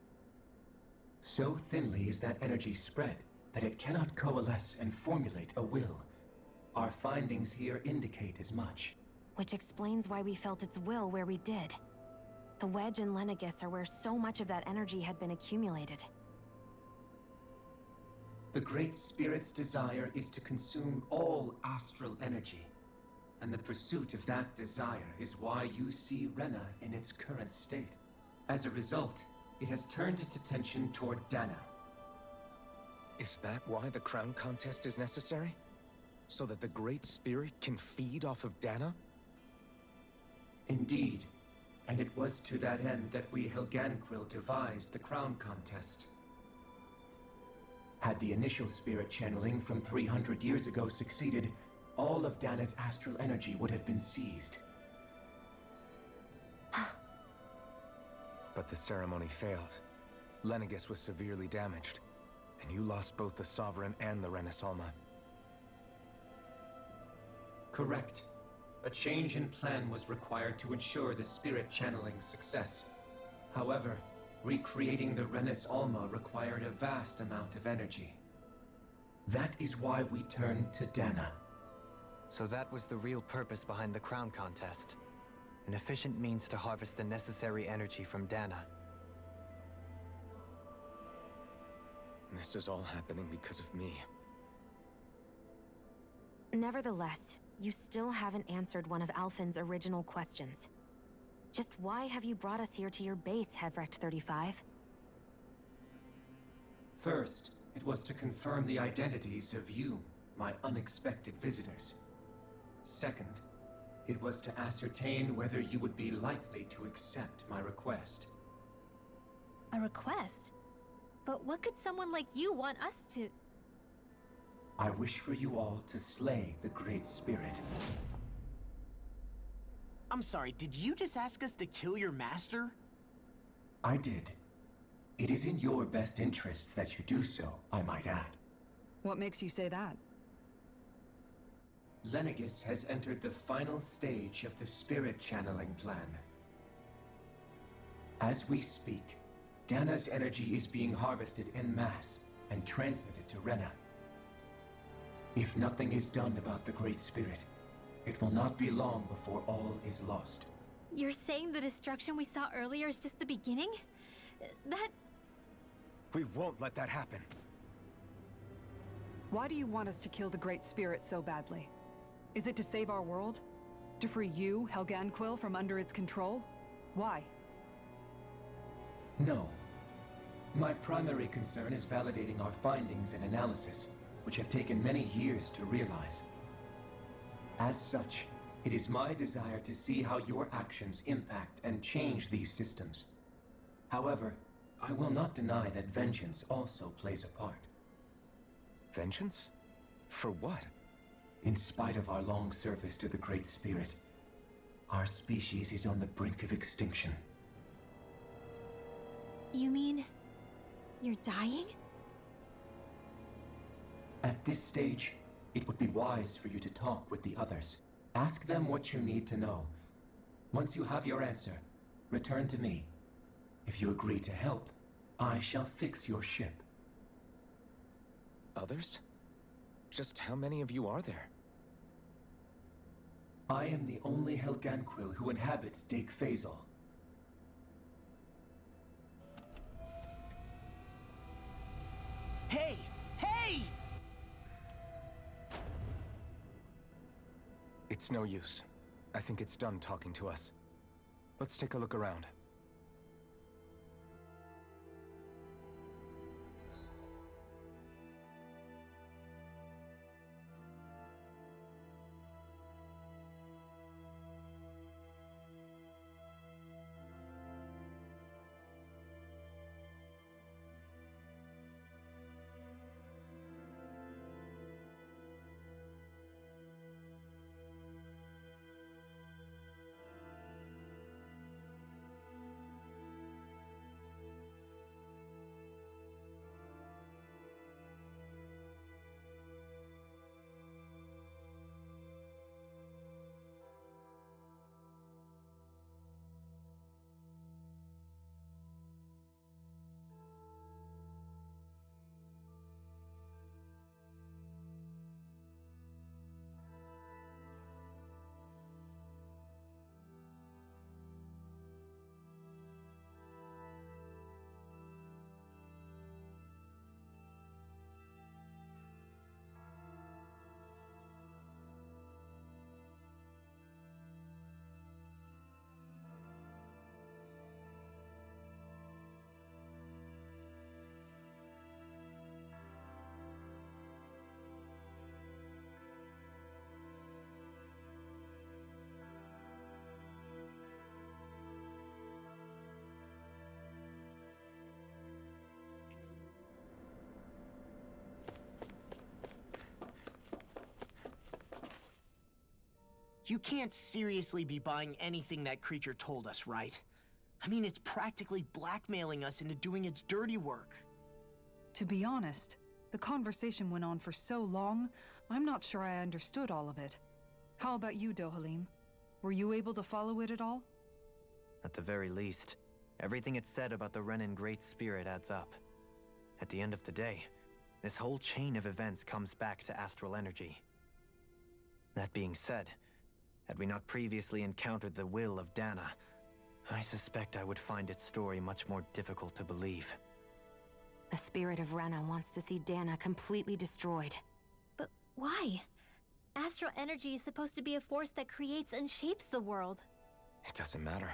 So thinly is that energy spread that it cannot coalesce and formulate a will. Our findings here indicate as much. Which explains why we felt its will where we did. The Wedge and Lenegus are where so much of that energy had been accumulated. The Great Spirit's desire is to consume all astral energy, and the pursuit of that desire is why you see Rena in its current state. As a result, it has turned its attention toward Dana. Is that why the crown contest is necessary? So that the Great Spirit can feed off of Dana? Indeed, and it was to that end that we Helganquil devised the crown contest. Had the initial spirit channeling from 300 years ago succeeded, all of Dana's astral energy would have been seized. But the ceremony failed. Lenegus was severely damaged, and you lost both the Sovereign and the Renasalma. Correct. A change in plan was required to ensure the spirit channeling success. However, recreating the Renis Alma required a vast amount of energy. That is why we turned to Dana. So that was the real purpose behind the crown contest. An efficient means to harvest the necessary energy from Dana. This is all happening because of me. Nevertheless, you still haven't answered one of Alphen's original questions. Just why have you brought us here to your base, Hevrecht 35? First, it was to confirm the identities of you, my unexpected visitors. Second, it was to ascertain whether you would be likely to accept my request. A request? But what could someone like you want us to... I wish for you all to slay the Great Spirit. I'm sorry, did you just ask us to kill your master? I did. It is in your best interest that you do so, I might add. What makes you say that? Lenegis has entered the final stage of the spirit channeling plan. As we speak, Dana's energy is being harvested en masse and transmitted to Rena. If nothing is done about the Great Spirit, it will not be long before all is lost. You're saying the destruction we saw earlier is just the beginning? That... We won't let that happen. Why do you want us to kill the Great Spirit so badly? Is it to save our world? To free you, Helganquil, from under its control? Why? No. My primary concern is validating our findings and analysis, which have taken many years to realize. As such, it is my desire to see how your actions impact and change these systems. However, I will not deny that vengeance also plays a part. Vengeance? For what? In spite of our long service to the Great Spirit, our species is on the brink of extinction. You mean... you're dying? At this stage, it would be wise for you to talk with the others. Ask them what you need to know. Once you have your answer, return to me. If you agree to help, I shall fix your ship. Others? Just how many of you are there? I am the only Helganquil who inhabits Dake Phasal. Hey! Hey! It's no use. I think it's done talking to us. Let's take a look around. You can't seriously be buying anything that creature told us, right? I mean, it's practically blackmailing us into doing its dirty work. To be honest, the conversation went on for so long, I'm not sure I understood all of it. How about you, Dohalim? Were you able to follow it at all? At the very least, everything it said about the Renan Great Spirit adds up. At the end of the day, this whole chain of events comes back to astral energy. That being said, had we not previously encountered the will of Dana, I suspect I would find its story much more difficult to believe. The spirit of Rena wants to see Dana completely destroyed. But why? Astral energy is supposed to be a force that creates and shapes the world. It doesn't matter.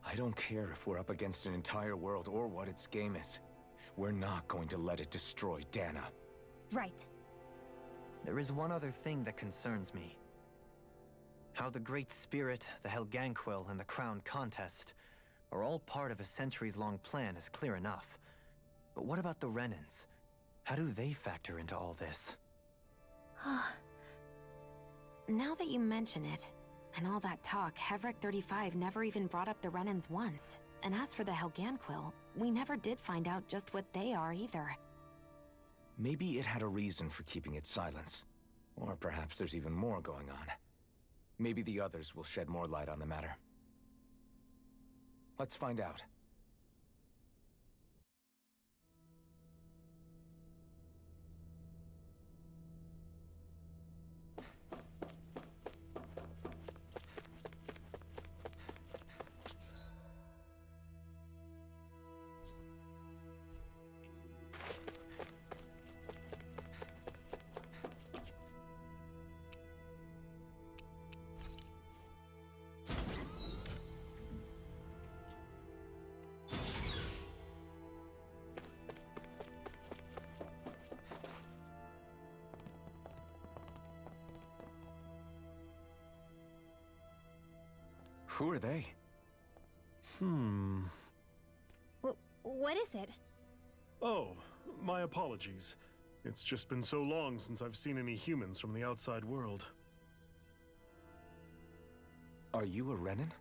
I don't care if we're up against an entire world or what its game is. We're not going to let it destroy Dana. Right. There is one other thing that concerns me. How the Great Spirit, the Helganquil, and the Crown Contest are all part of a centuries-long plan is clear enough. But what about the Renans? How do they factor into all this? Now that you mention it, and all that talk, Hevric 35 never even brought up the Renans once. And as for the Helganquil, we never did find out just what they are either. Maybe it had a reason for keeping its silence. Or perhaps there's even more going on. Maybe the others will shed more light on the matter. Let's find out. Who are they? What is it? Oh, my apologies. It's just been so long since I've seen any humans from the outside world. Are you a Renan?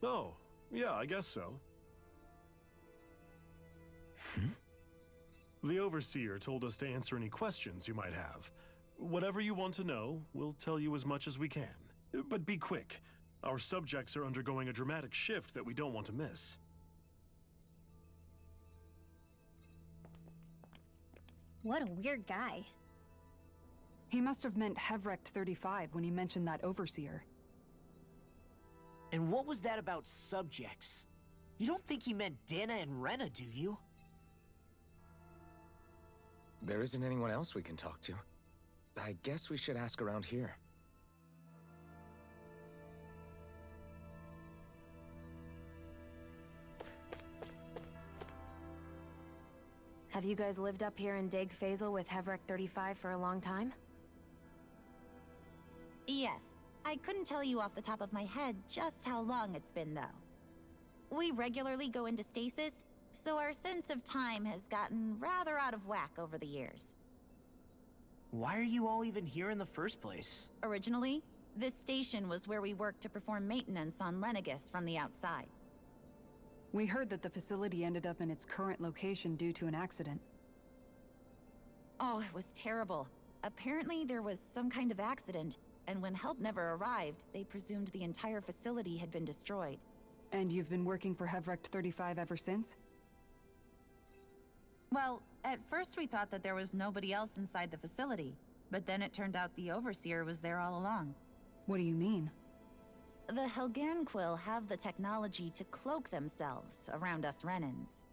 Oh, yeah, I guess so. The Overseer told us to answer any questions you might have. Whatever you want to know, we'll tell you as much as we can. But be quick. Our subjects are undergoing a dramatic shift that we don't want to miss. What a weird guy. He must have meant Hevric 35 when he mentioned that Overseer. And what was that about subjects? You don't think he meant Dana and Rena, do you? There isn't anyone else we can talk to. I guess we should ask around here. Have you guys lived up here in Deg Faisal with Hevric 35 for a long time? Yes. I couldn't tell you off the top of my head just how long it's been, though. We regularly go into stasis, so our sense of time has gotten rather out of whack over the years. Why are you all even here in the first place? Originally, this station was where we worked to perform maintenance on Lenegis from the outside. We heard that the facility ended up in its current location due to an accident. Oh, it was terrible. Apparently there was some kind of accident, and when help never arrived, they presumed the entire facility had been destroyed. And you've been working for Hevric 35 ever since? Well, at first we thought that there was nobody else inside the facility, but then it turned out the Overseer was there all along. What do you mean? The Helganquil have the technology to cloak themselves around us Renans.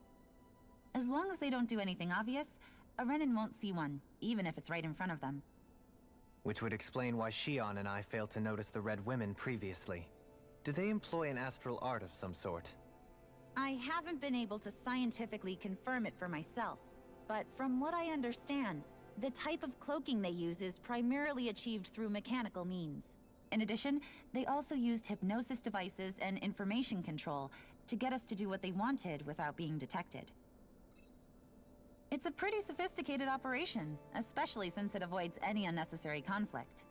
As long as they don't do anything obvious, a Renan won't see one, even if it's right in front of them. Which would explain why Shion and I failed to notice the Red Women previously. Do they employ an astral art of some sort? I haven't been able to scientifically confirm it for myself, but from what I understand, the type of cloaking they use is primarily achieved through mechanical means. In addition, they also used hypnosis devices and information control to get us to do what they wanted without being detected. It's a pretty sophisticated operation, especially since it avoids any unnecessary conflict.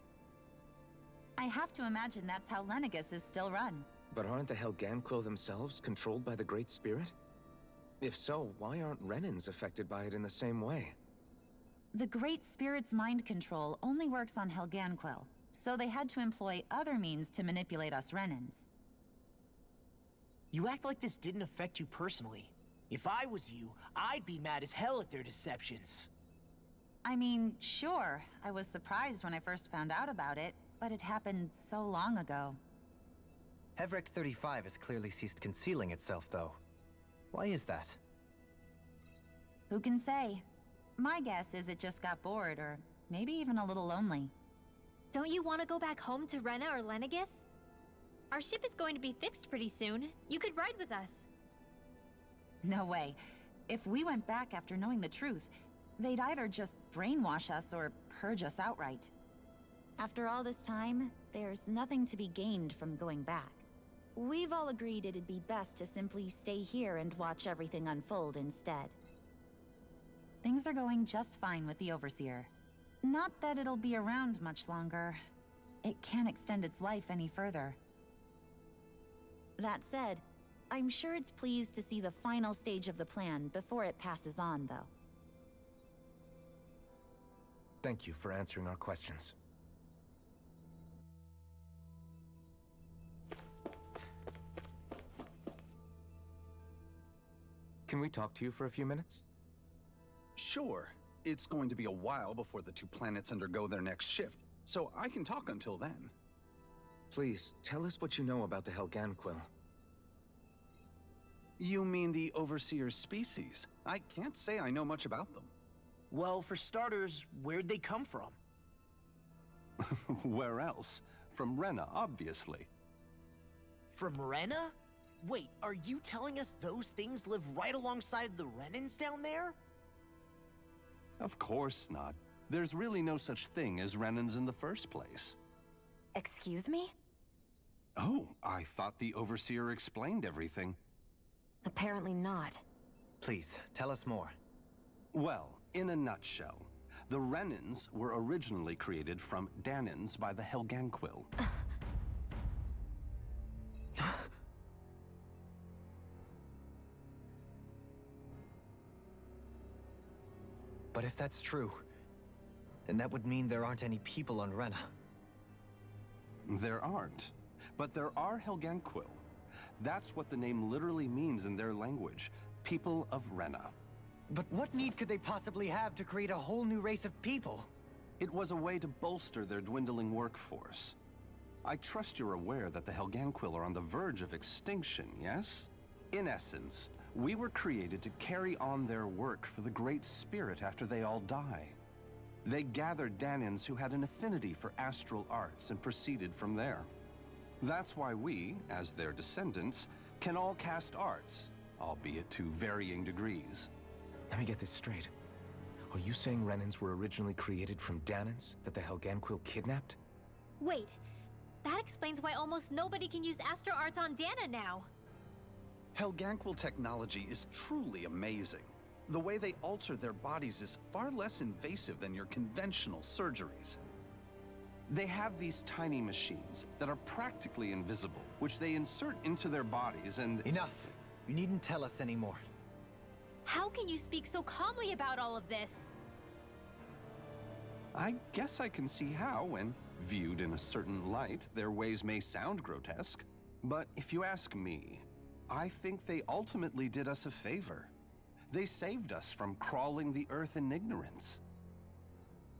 I have to imagine that's how Lenegis is still run. But aren't the Helganquil themselves controlled by the Great Spirit? If so, why aren't Renans affected by it in the same way? The Great Spirit's mind control only works on Helganquil, so they had to employ other means to manipulate us Renans. You act like this didn't affect you personally. If I was you, I'd be mad as hell at their deceptions. I mean, sure, I was surprised when I first found out about it, but it happened so long ago. Hevrek 35 has clearly ceased concealing itself, though. Why is that? Who can say? My guess is it just got bored, or maybe even a little lonely. Don't you want to go back home to Rena or Lenegis? Our ship is going to be fixed pretty soon. You could ride with us. No way. If we went back after knowing the truth, they'd either just brainwash us or purge us outright. After all this time, there's nothing to be gained from going back. We've all agreed it'd be best to simply stay here and watch everything unfold instead. Things are going just fine with the Overseer. Not that it'll be around much longer. It can't extend its life any further. That said, I'm sure it's pleased to see the final stage of the plan before it passes on, though. Thank you for answering our questions. Can we talk to you for a few minutes? Sure. It's going to be a while before the two planets undergo their next shift, so I can talk until then. Please, tell us what you know about the Helganquil. You mean the Overseer's species? I can't say I know much about them. Well, for starters, where'd they come from? Where else? From Rena, obviously. From Rena? Wait, are you telling us those things live right alongside the Renans down there? Of course not. There's really no such thing as Renans in the first place. Excuse me? Oh, I thought the Overseer explained everything. Apparently not. Please, tell us more. Well, in a nutshell, the Renans were originally created from Danans by the Helganquil. But if that's true, then that would mean there aren't any people on Rena. There aren't. But there are Helganquil. That's what the name literally means in their language. People of Rena. But what need could they possibly have to create a whole new race of people? It was a way to bolster their dwindling workforce. I trust you're aware that the Helganquil are on the verge of extinction, yes? In essence, we were created to carry on their work for the Great Spirit after they all die. They gathered Danans who had an affinity for astral arts and proceeded from there. That's why we, as their descendants, can all cast arts, albeit to varying degrees. Let me get this straight. Are you saying Renans were originally created from Danans that the Helganquil kidnapped? Wait, that explains why almost nobody can use Astro Arts on Dana now. Helganquil technology is truly amazing. The way they alter their bodies is far less invasive than your conventional surgeries. They have these tiny machines that are practically invisible, which they insert into their bodies and— Enough! You needn't tell us anymore. How can you speak so calmly about all of this? I guess I can see how, when viewed in a certain light, their ways may sound grotesque. But if you ask me, I think they ultimately did us a favor. They saved us from crawling the earth in ignorance.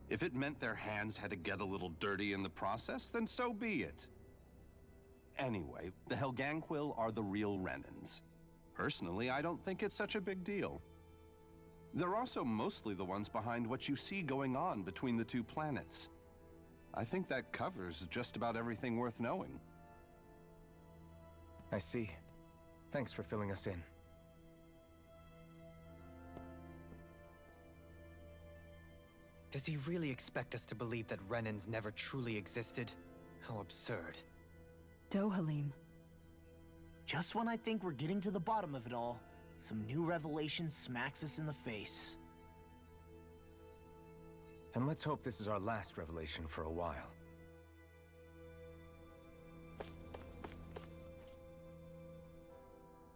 If it meant their hands had to get a little dirty in the process, then so be it. Anyway, the Helganquil are the real Renans. Personally, I don't think it's such a big deal. They're also mostly the ones behind what you see going on between the two planets. I think that covers just about everything worth knowing. I see. Thanks for filling us in. Does he really expect us to believe that Renans never truly existed? How absurd. Dohalim. Just when I think we're getting to the bottom of it all, some new revelation smacks us in the face. Then let's hope this is our last revelation for a while.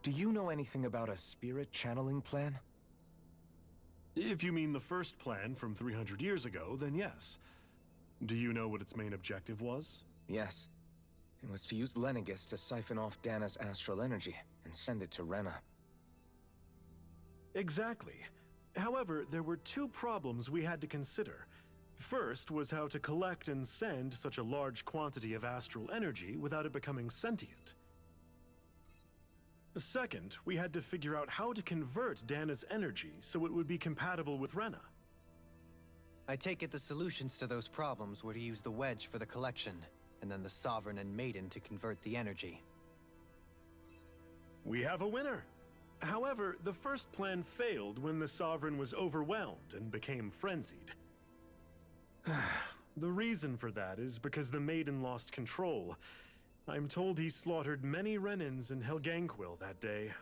Do you know anything about a spirit channeling plan? If you mean the first plan from 300 years ago, then yes. Do you know what its main objective was? Yes. It was to use Lenegis to siphon off Dana's astral energy and send it to Rena. Exactly. However, there were two problems we had to consider. First was how to collect and send such a large quantity of astral energy without it becoming sentient. Second, we had to figure out how to convert Dana's energy so it would be compatible with Rena. I take it the solutions to those problems were to use the wedge for the collection, and then the Sovereign and Maiden to convert the energy. We have a winner! However, the first plan failed when the Sovereign was overwhelmed and became frenzied. The reason for that is because the Maiden lost control. I'm told he slaughtered many Renans in Helganquil that day.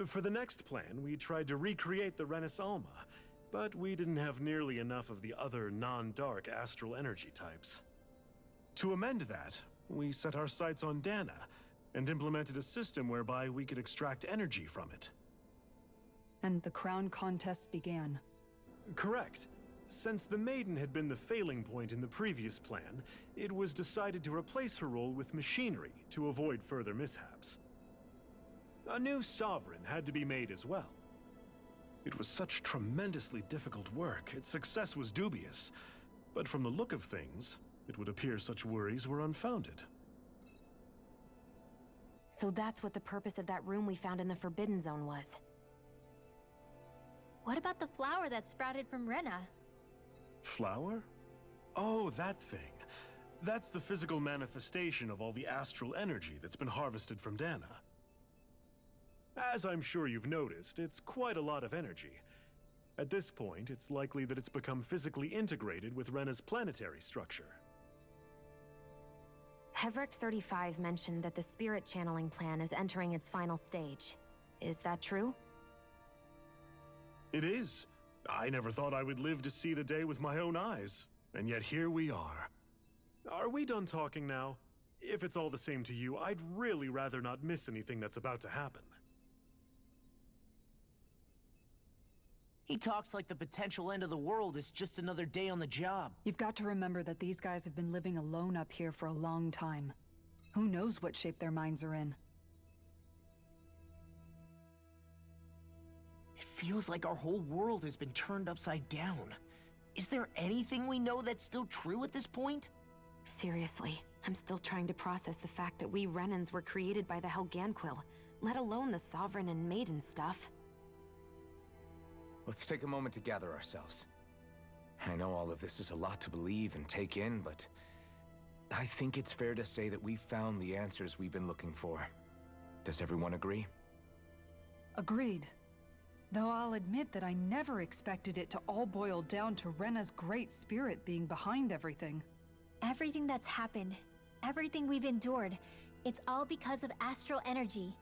For the next plan, we tried to recreate the Renis Alma, but we didn't have nearly enough of the other non-dark astral energy types. To amend that, we set our sights on Dana, and implemented a system whereby we could extract energy from it. And the crown contest began. Correct. Since the Maiden had been the failing point in the previous plan, it was decided to replace her role with machinery to avoid further mishaps. A new Sovereign had to be made as well. It was such tremendously difficult work, its success was dubious. But from the look of things, it would appear such worries were unfounded. So that's what the purpose of that room we found in the Forbidden Zone was. What about the flower that sprouted from Rena? Flower? Oh, that thing. That's the physical manifestation of all the astral energy that's been harvested from Dana. As I'm sure you've noticed, it's quite a lot of energy. At this point, it's likely that it's become physically integrated with Rena's planetary structure. Hevric 35 mentioned that the spirit channeling plan is entering its final stage. Is that true? It is. I never thought I would live to see the day with my own eyes, and yet here we are. Are we done talking now? If it's all the same to you, I'd really rather not miss anything that's about to happen. He talks like the potential end of the world is just another day on the job. You've got to remember that these guys have been living alone up here for a long time. Who knows what shape their minds are in? It feels like our whole world has been turned upside down. Is there anything we know that's still true at this point? Seriously, I'm still trying to process the fact that we Renans were created by the Helganquil, let alone the Sovereign and Maiden stuff. Let's take a moment to gather ourselves. I know all of this is a lot to believe and take in, but I think it's fair to say that we've found the answers we've been looking for. Does everyone agree? Agreed. Though I'll admit that I never expected it to all boil down to Rena's great spirit being behind everything. Everything that's happened, everything we've endured, it's all because of astral energy.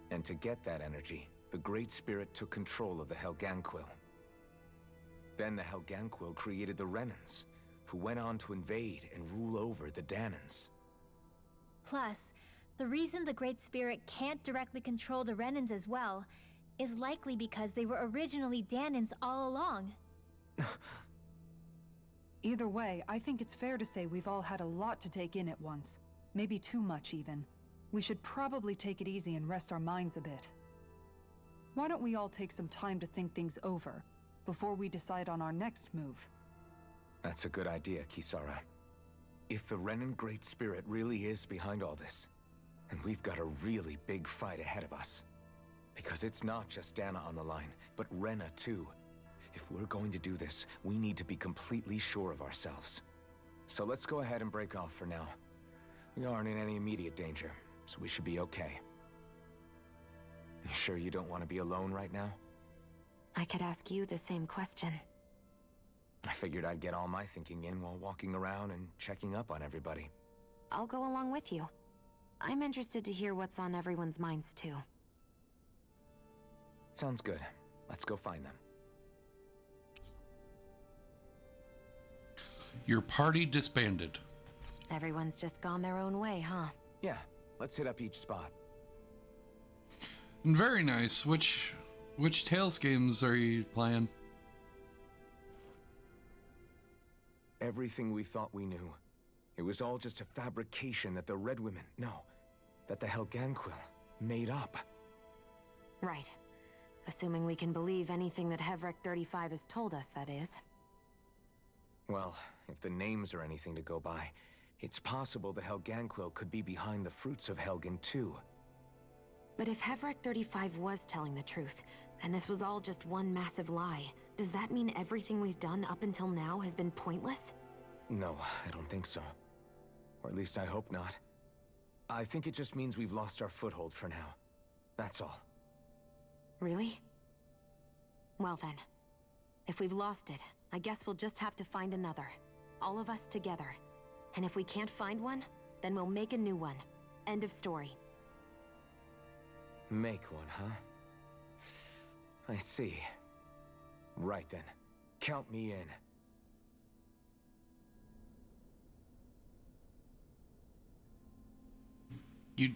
And to get that energy, the Great Spirit took control of the Helganquil. Then the Helganquil created the Renans, who went on to invade and rule over the Danans. Plus, the reason the Great Spirit can't directly control the Renans as well is likely because they were originally Danans all along. Either way, I think it's fair to say we've all had a lot to take in at once. Maybe too much, even. We should probably take it easy and rest our minds a bit. Why don't we all take some time to think things over, before we decide on our next move? That's a good idea, Kisara. If the Renan Great Spirit really is behind all this, then we've got a really big fight ahead of us. Because it's not just Dana on the line, but Rena too. If we're going to do this, we need to be completely sure of ourselves. So let's go ahead and break off for now. We aren't in any immediate danger, so we should be okay. You sure you don't want to be alone right now? I could ask you the same question. I figured I'd get all my thinking in while walking around and checking up on everybody. I'll go along with you. I'm interested to hear what's on everyone's minds too. Sounds good. Let's go find them. Your party disbanded. Everyone's just gone their own way, huh? Yeah, let's hit up each spot. Very nice. Which Tales games are you playing? Everything we thought we knew. It was all just a fabrication that the Red Women, no, that the Helganquil made up. Right. Assuming we can believe anything that Hevrek 35 has told us, that is. Well, if the names are anything to go by, it's possible the Helganquil could be behind the fruits of Helgen too. But if Hevrek 35 was telling the truth, and this was all just one massive lie, does that mean everything we've done up until now has been pointless? No, I don't think so. Or at least I hope not. I think it just means we've lost our foothold for now. That's all. Really? Well then, if we've lost it, I guess we'll just have to find another. All of us together. And if we can't find one, then we'll make a new one. End of story. Make one, huh? I see. Right then. Count me in.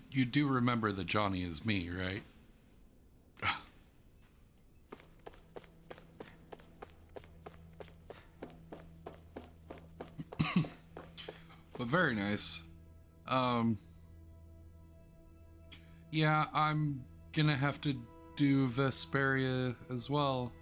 You do remember that Johnny is me, right? But very nice. Yeah, I'm gonna have to do Vesperia as well.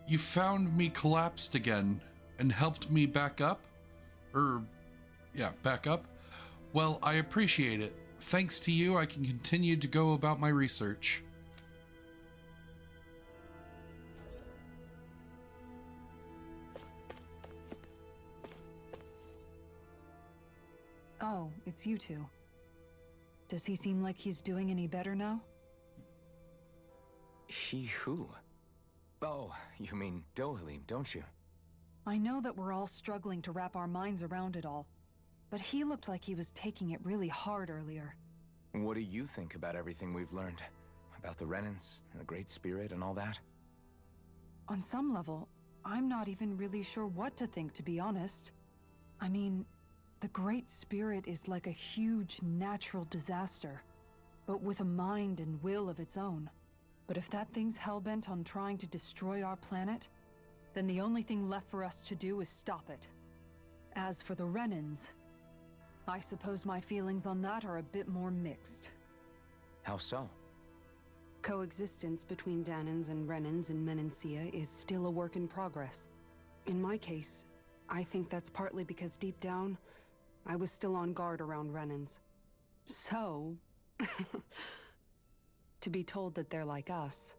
You found me collapsed again and helped me back up? Back up? Well, I appreciate it. Thanks to you, I can continue to go about my research. Oh, it's you two. Does he seem like he's doing any better now? He who? Oh, you mean Dohalim, don't you? I know that we're all struggling to wrap our minds around it all, but he looked like he was taking it really hard earlier. What do you think about everything we've learned? About the Renans, and the Great Spirit, and all that? On some level, I'm not even really sure what to think, to be honest. I mean, the Great Spirit is like a huge natural disaster, but with a mind and will of its own. But if that thing's hellbent on trying to destroy our planet, then the only thing left for us to do is stop it. As for the Renans, I suppose my feelings on that are a bit more mixed. How so? Coexistence between Danans and Renans in Menancia is still a work in progress. In my case, I think that's partly because deep down, I was still on guard around Renans. So... to be told that they're like us,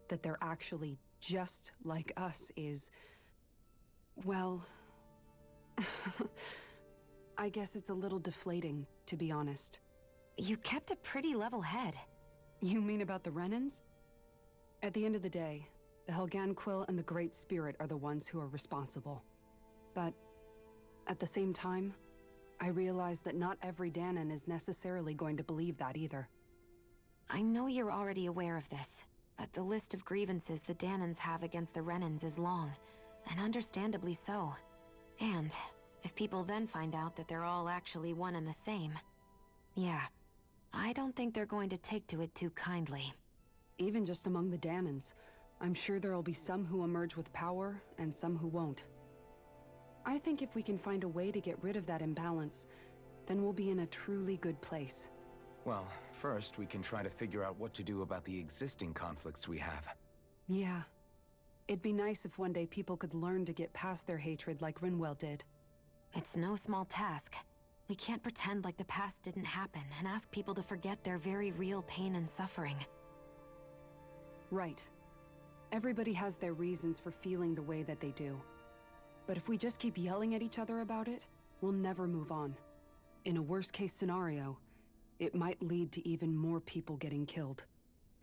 that they're actually just like us is... well... I guess it's a little deflating, to be honest. You kept a pretty level head. You mean about the Renans? At the end of the day, the Helganquil and the Great Spirit are the ones who are responsible. But at the same time, I realize that not every Danan is necessarily going to believe that either. I know you're already aware of this, but the list of grievances the Danans have against the Renans is long, and understandably so. And if people then find out that they're all actually one and the same, yeah, I don't think they're going to take to it too kindly. Even just among the Danans, I'm sure there'll be some who emerge with power and some who won't. I think if we can find a way to get rid of that imbalance, then we'll be in a truly good place. Well, first we can try to figure out what to do about the existing conflicts we have. Yeah. It'd be nice if one day people could learn to get past their hatred like Rinwell did. It's no small task. We can't pretend like the past didn't happen and ask people to forget their very real pain and suffering. Right. Everybody has their reasons for feeling the way that they do. But if we just keep yelling at each other about it, we'll never move on. In a worst-case scenario, it might lead to even more people getting killed.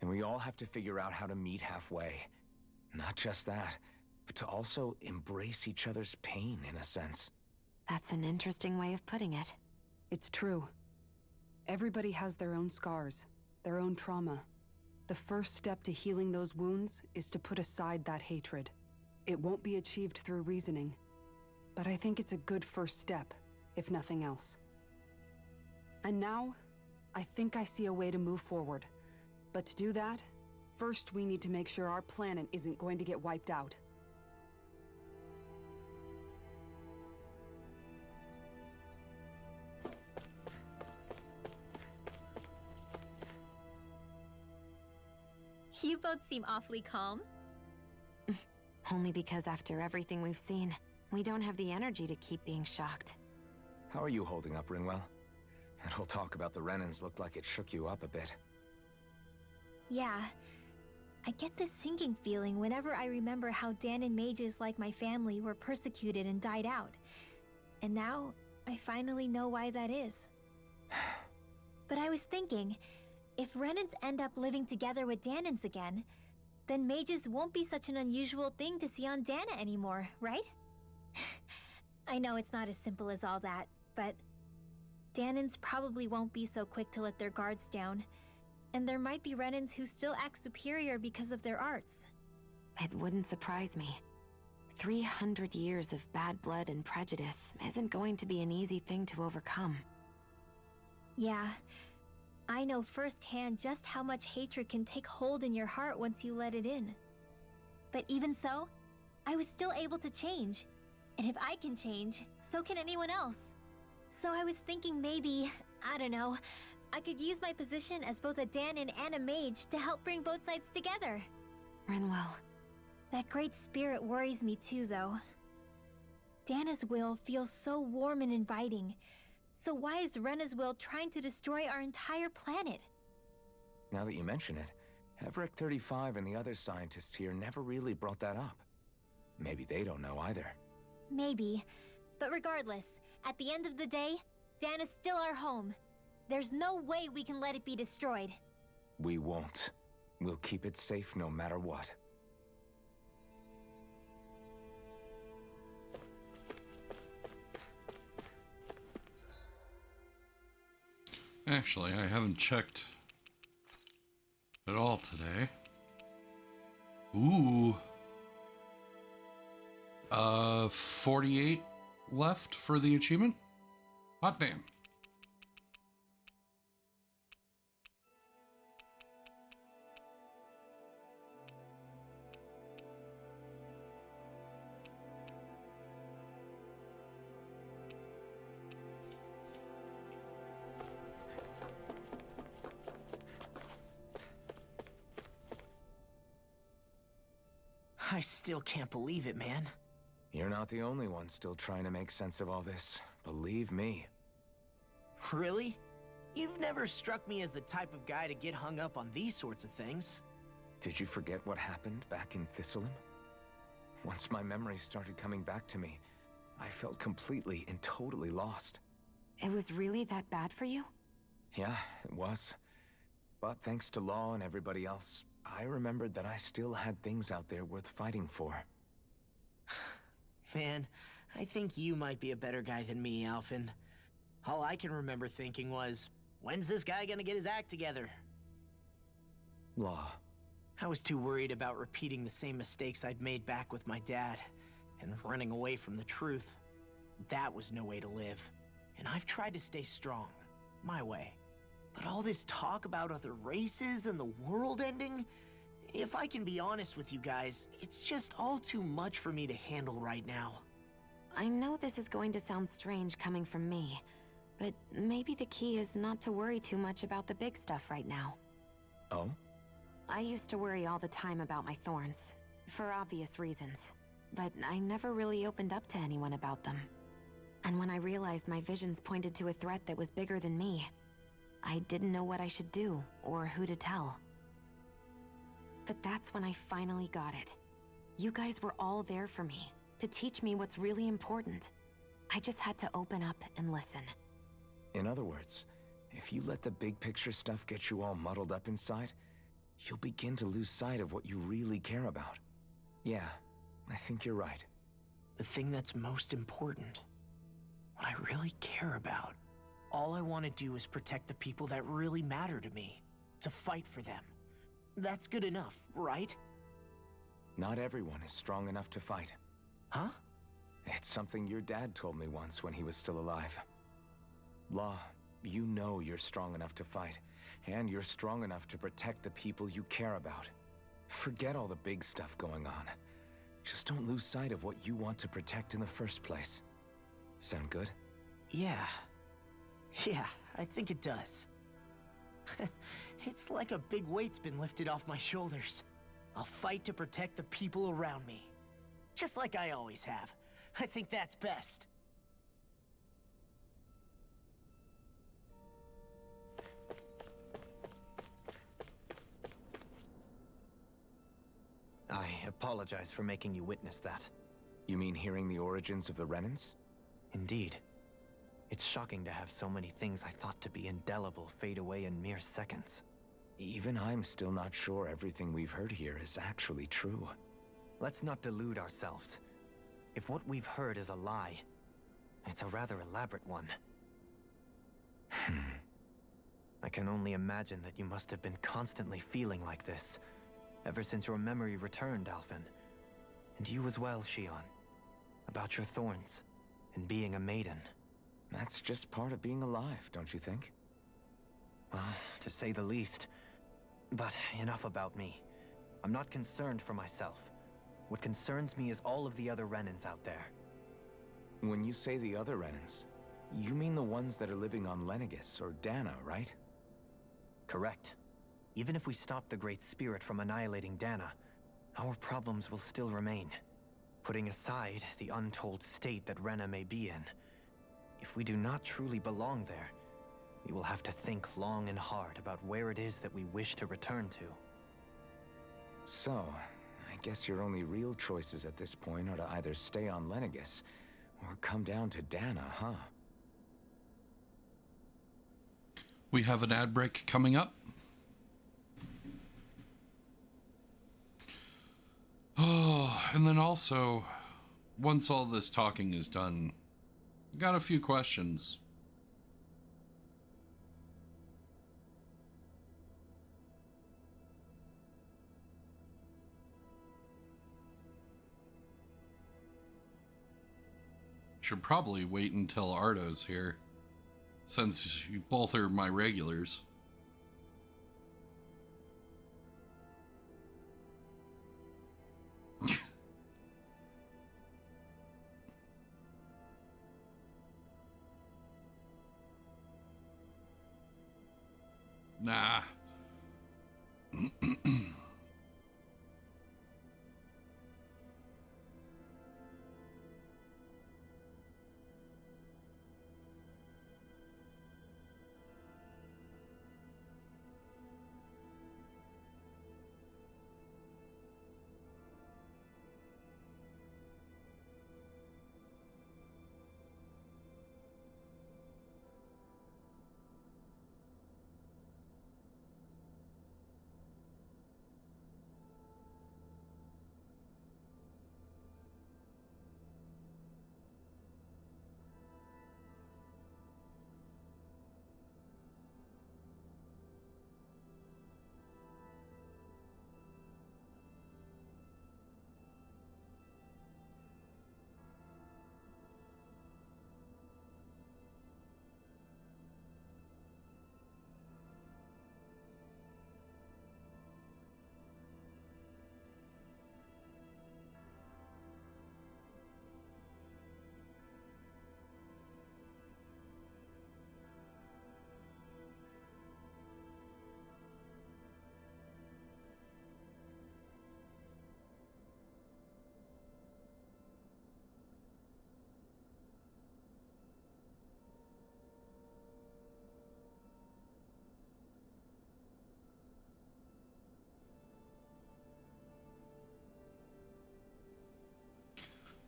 And we all have to figure out how to meet halfway. Not just that, but to also embrace each other's pain, in a sense. That's an interesting way of putting it. It's true. Everybody has their own scars, their own trauma. The first step to healing those wounds is to put aside that hatred. It won't be achieved through reasoning, but I think it's a good first step, if nothing else. And now, I think I see a way to move forward. But to do that, first we need to make sure our planet isn't going to get wiped out. You both seem awfully calm. Only because after everything we've seen, we don't have the energy to keep being shocked. How are you holding up, Rinwell? That whole talk about the Renans looked like it shook you up a bit. Yeah. I get this sinking feeling whenever I remember how Danon mages like my family were persecuted and died out. And now, I finally know why that is. But I was thinking, if Renans end up living together with Danons again, then mages won't be such an unusual thing to see on Dana anymore, right? I know it's not as simple as all that, but Danons probably won't be so quick to let their guards down, and there might be Renans who still act superior because of their arts. It wouldn't surprise me. 300 years of bad blood and prejudice isn't going to be an easy thing to overcome. Yeah. I know firsthand just how much hatred can take hold in your heart once you let it in. But even so, I was still able to change. And if I can change, so can anyone else. So I was thinking maybe, I don't know, I could use my position as both a Danon and a mage to help bring both sides together. Rinwell. That great spirit worries me too, though. Dana's will feels so warm and inviting. So why is Rena's will trying to destroy our entire planet? Now that you mention it, Everett 35 and the other scientists here never really brought that up. Maybe they don't know either. Maybe. But regardless, at the end of the day, Dana's still our home. There's no way we can let it be destroyed. We won't. We'll keep it safe no matter what. Actually, I haven't checked at all today. Ooh. 48 left for the achievement? Hot damn. I still can't believe it, man. You're not the only one still trying to make sense of all this. Believe me. Really? You've never struck me as the type of guy to get hung up on these sorts of things. Did you forget what happened back in Thistleum? Once my memories started coming back to me, I felt completely and totally lost. It was really that bad for you? Yeah, it was. But thanks to Law and everybody else, I remembered that I still had things out there worth fighting for. Man, I think you might be a better guy than me, Alphen. All I can remember thinking was, when's this guy gonna get his act together? Law. I was too worried about repeating the same mistakes I'd made back with my dad, and running away from the truth. That was no way to live. And I've tried to stay strong, my way. But all this talk about other races and the world ending, if I can be honest with you guys, it's just all too much for me to handle right now. I know this is going to sound strange coming from me, but maybe the key is not to worry too much about the big stuff right now. Oh? I used to worry all the time about my thorns, for obvious reasons, but I never really opened up to anyone about them. And when I realized my visions pointed to a threat that was bigger than me, I didn't know what I should do, or who to tell. But that's when I finally got it. You guys were all there for me, to teach me what's really important. I just had to open up and listen. In other words, if you let the big picture stuff get you all muddled up inside, you'll begin to lose sight of what you really care about. Yeah, I think you're right. The thing that's most important, what I really care about, all I want to do is protect the people that really matter to me, to fight for them. That's good enough, right? Not everyone is strong enough to fight. Huh? It's something your dad told me once when he was still alive. Law, you know you're strong enough to fight, and you're strong enough to protect the people you care about. Forget all the big stuff going on. Just don't lose sight of what you want to protect in the first place. Sound good? Yeah, I think it does. It's like a big weight's been lifted off my shoulders. I'll fight to protect the people around me. Just like I always have. I think that's best. I apologize for making you witness that. You mean hearing the origins of the Renans? Indeed. It's shocking to have so many things I thought to be indelible fade away in mere seconds. Even I'm still not sure everything we've heard here is actually true. Let's not delude ourselves. If what we've heard is a lie, it's a rather elaborate one. I can only imagine that you must have been constantly feeling like this, ever since your memory returned, Alphen. And you as well, Shion. About your thorns, and being a maiden. That's just part of being alive, don't you think? Well, to say the least. But enough about me. I'm not concerned for myself. What concerns me is all of the other Renans out there. When you say the other Renans, you mean the ones that are living on Lenegis or Dana, right? Correct. Even if we stop the Great Spirit from annihilating Dana, our problems will still remain. Putting aside the untold state that Rena may be in, if we do not truly belong there, we will have to think long and hard about where it is that we wish to return to. So, I guess your only real choices at this point are to either stay on Lenegis, or come down to Dana, huh? We have an ad break coming up. Oh, and then also, once all this talking is done, got a few questions. Should probably wait until Ardo's here, since you both are my regulars. Nah.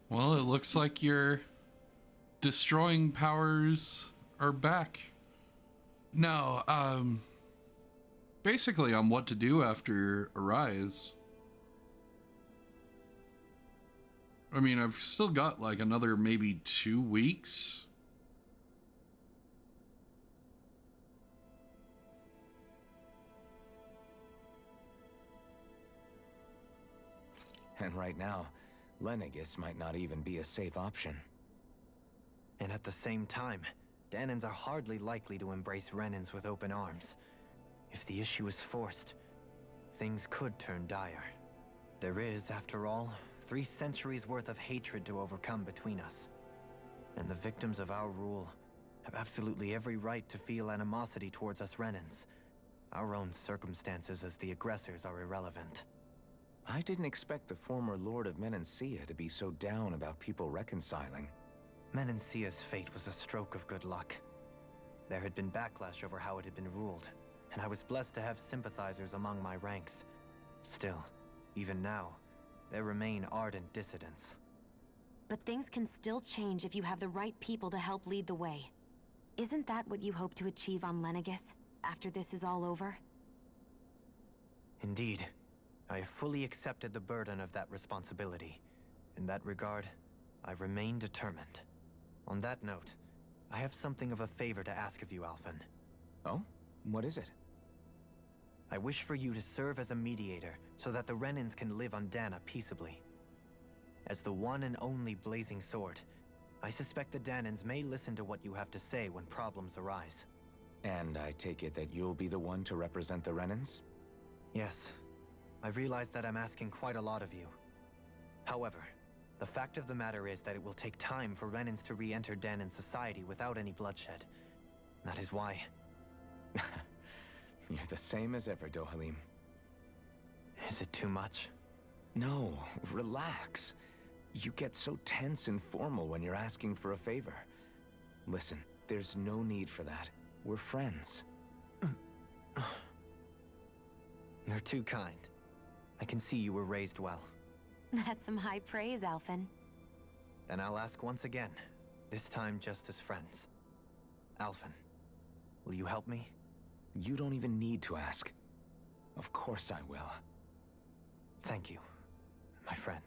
Well, it looks like your destroying powers are back. Now, basically on what to do after Arise. I mean, I've still got like another maybe 2 weeks. And right now, Lenegis might not even be a safe option. And at the same time, Danans are hardly likely to embrace Renans with open arms. If the issue is forced, things could turn dire. There is, after all, 3 centuries worth of hatred to overcome between us. And the victims of our rule have absolutely every right to feel animosity towards us Renans. Our own circumstances as the aggressors are irrelevant. I didn't expect the former Lord of Menancia to be so down about people reconciling. Menancia's fate was a stroke of good luck. There had been backlash over how it had been ruled, and I was blessed to have sympathizers among my ranks. Still, even now, there remain ardent dissidents. But things can still change if you have the right people to help lead the way. Isn't that what you hope to achieve on Lenegis, after this is all over? Indeed. I have fully accepted the burden of that responsibility. In that regard, I remain determined. On that note, I have something of a favor to ask of you, Alphen. Oh? What is it? I wish for you to serve as a mediator so that the Renans can live on Dana peaceably. As the one and only Blazing Sword, I suspect the Danans may listen to what you have to say when problems arise. And I take it that you'll be the one to represent the Renans? Yes. I realize that I'm asking quite a lot of you. However, the fact of the matter is that it will take time for Renans to re-enter Danan society without any bloodshed. That is why... You're the same as ever, Dohalim. Is it too much? No, relax. You get so tense and formal when you're asking for a favor. Listen, there's no need for that. We're friends. You're too kind. I can see you were raised well. That's some high praise, Alphen. Then I'll ask once again, this time just as friends. Alphen, will you help me? You don't even need to ask. Of course I will. Thank you, my friend.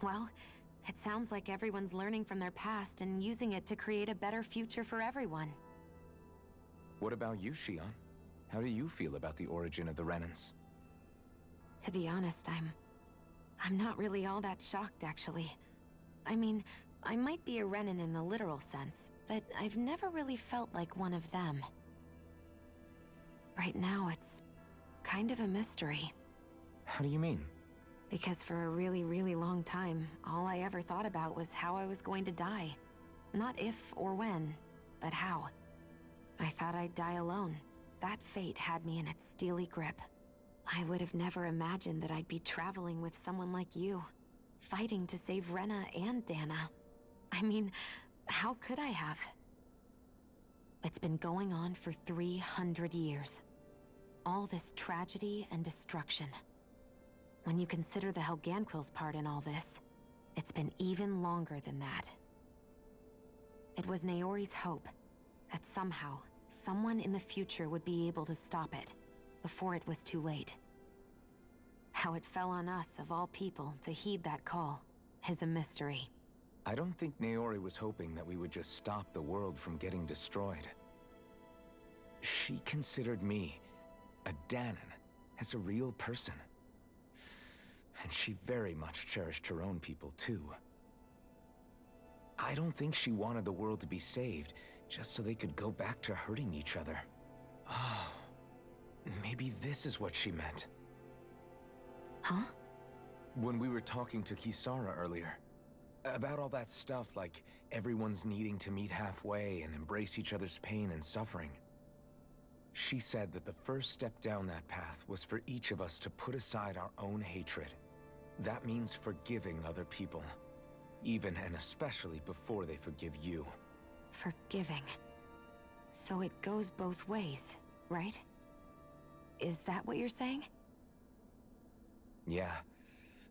Well, it sounds like everyone's learning from their past and using it to create a better future for everyone. What about you, Shion? How do you feel about the origin of the Renans? To be honest, I'm not really all that shocked, actually. I mean, I might be a Renan in the literal sense, but I've never really felt like one of them. Right now, it's kind of a mystery. How do you mean? Because for a really, really long time, all I ever thought about was how I was going to die. Not if or when, but how. I thought I'd die alone. That fate had me in its steely grip. I would have never imagined that I'd be traveling with someone like you, fighting to save Rena and Dana. I mean, how could I have? It's been going on for 300 years. All this tragedy and destruction. When you consider the Helganquil's part in all this, it's been even longer than that. It was Naori's hope that somehow, someone in the future would be able to stop it, before it was too late. How it fell on us, of all people, to heed that call, is a mystery. I don't think Naori was hoping that we would just stop the world from getting destroyed. She considered me, a Danan, as a real person. And she very much cherished her own people, too. I don't think she wanted the world to be saved, just so they could go back to hurting each other. Oh, maybe this is what she meant. Huh? When we were talking to Kisara earlier, about all that stuff like everyone's needing to meet halfway and embrace each other's pain and suffering. She said that the first step down that path was for each of us to put aside our own hatred. That means forgiving other people, even and especially before they forgive you. Forgiving. So it goes both ways, right? Is that what you're saying? Yeah.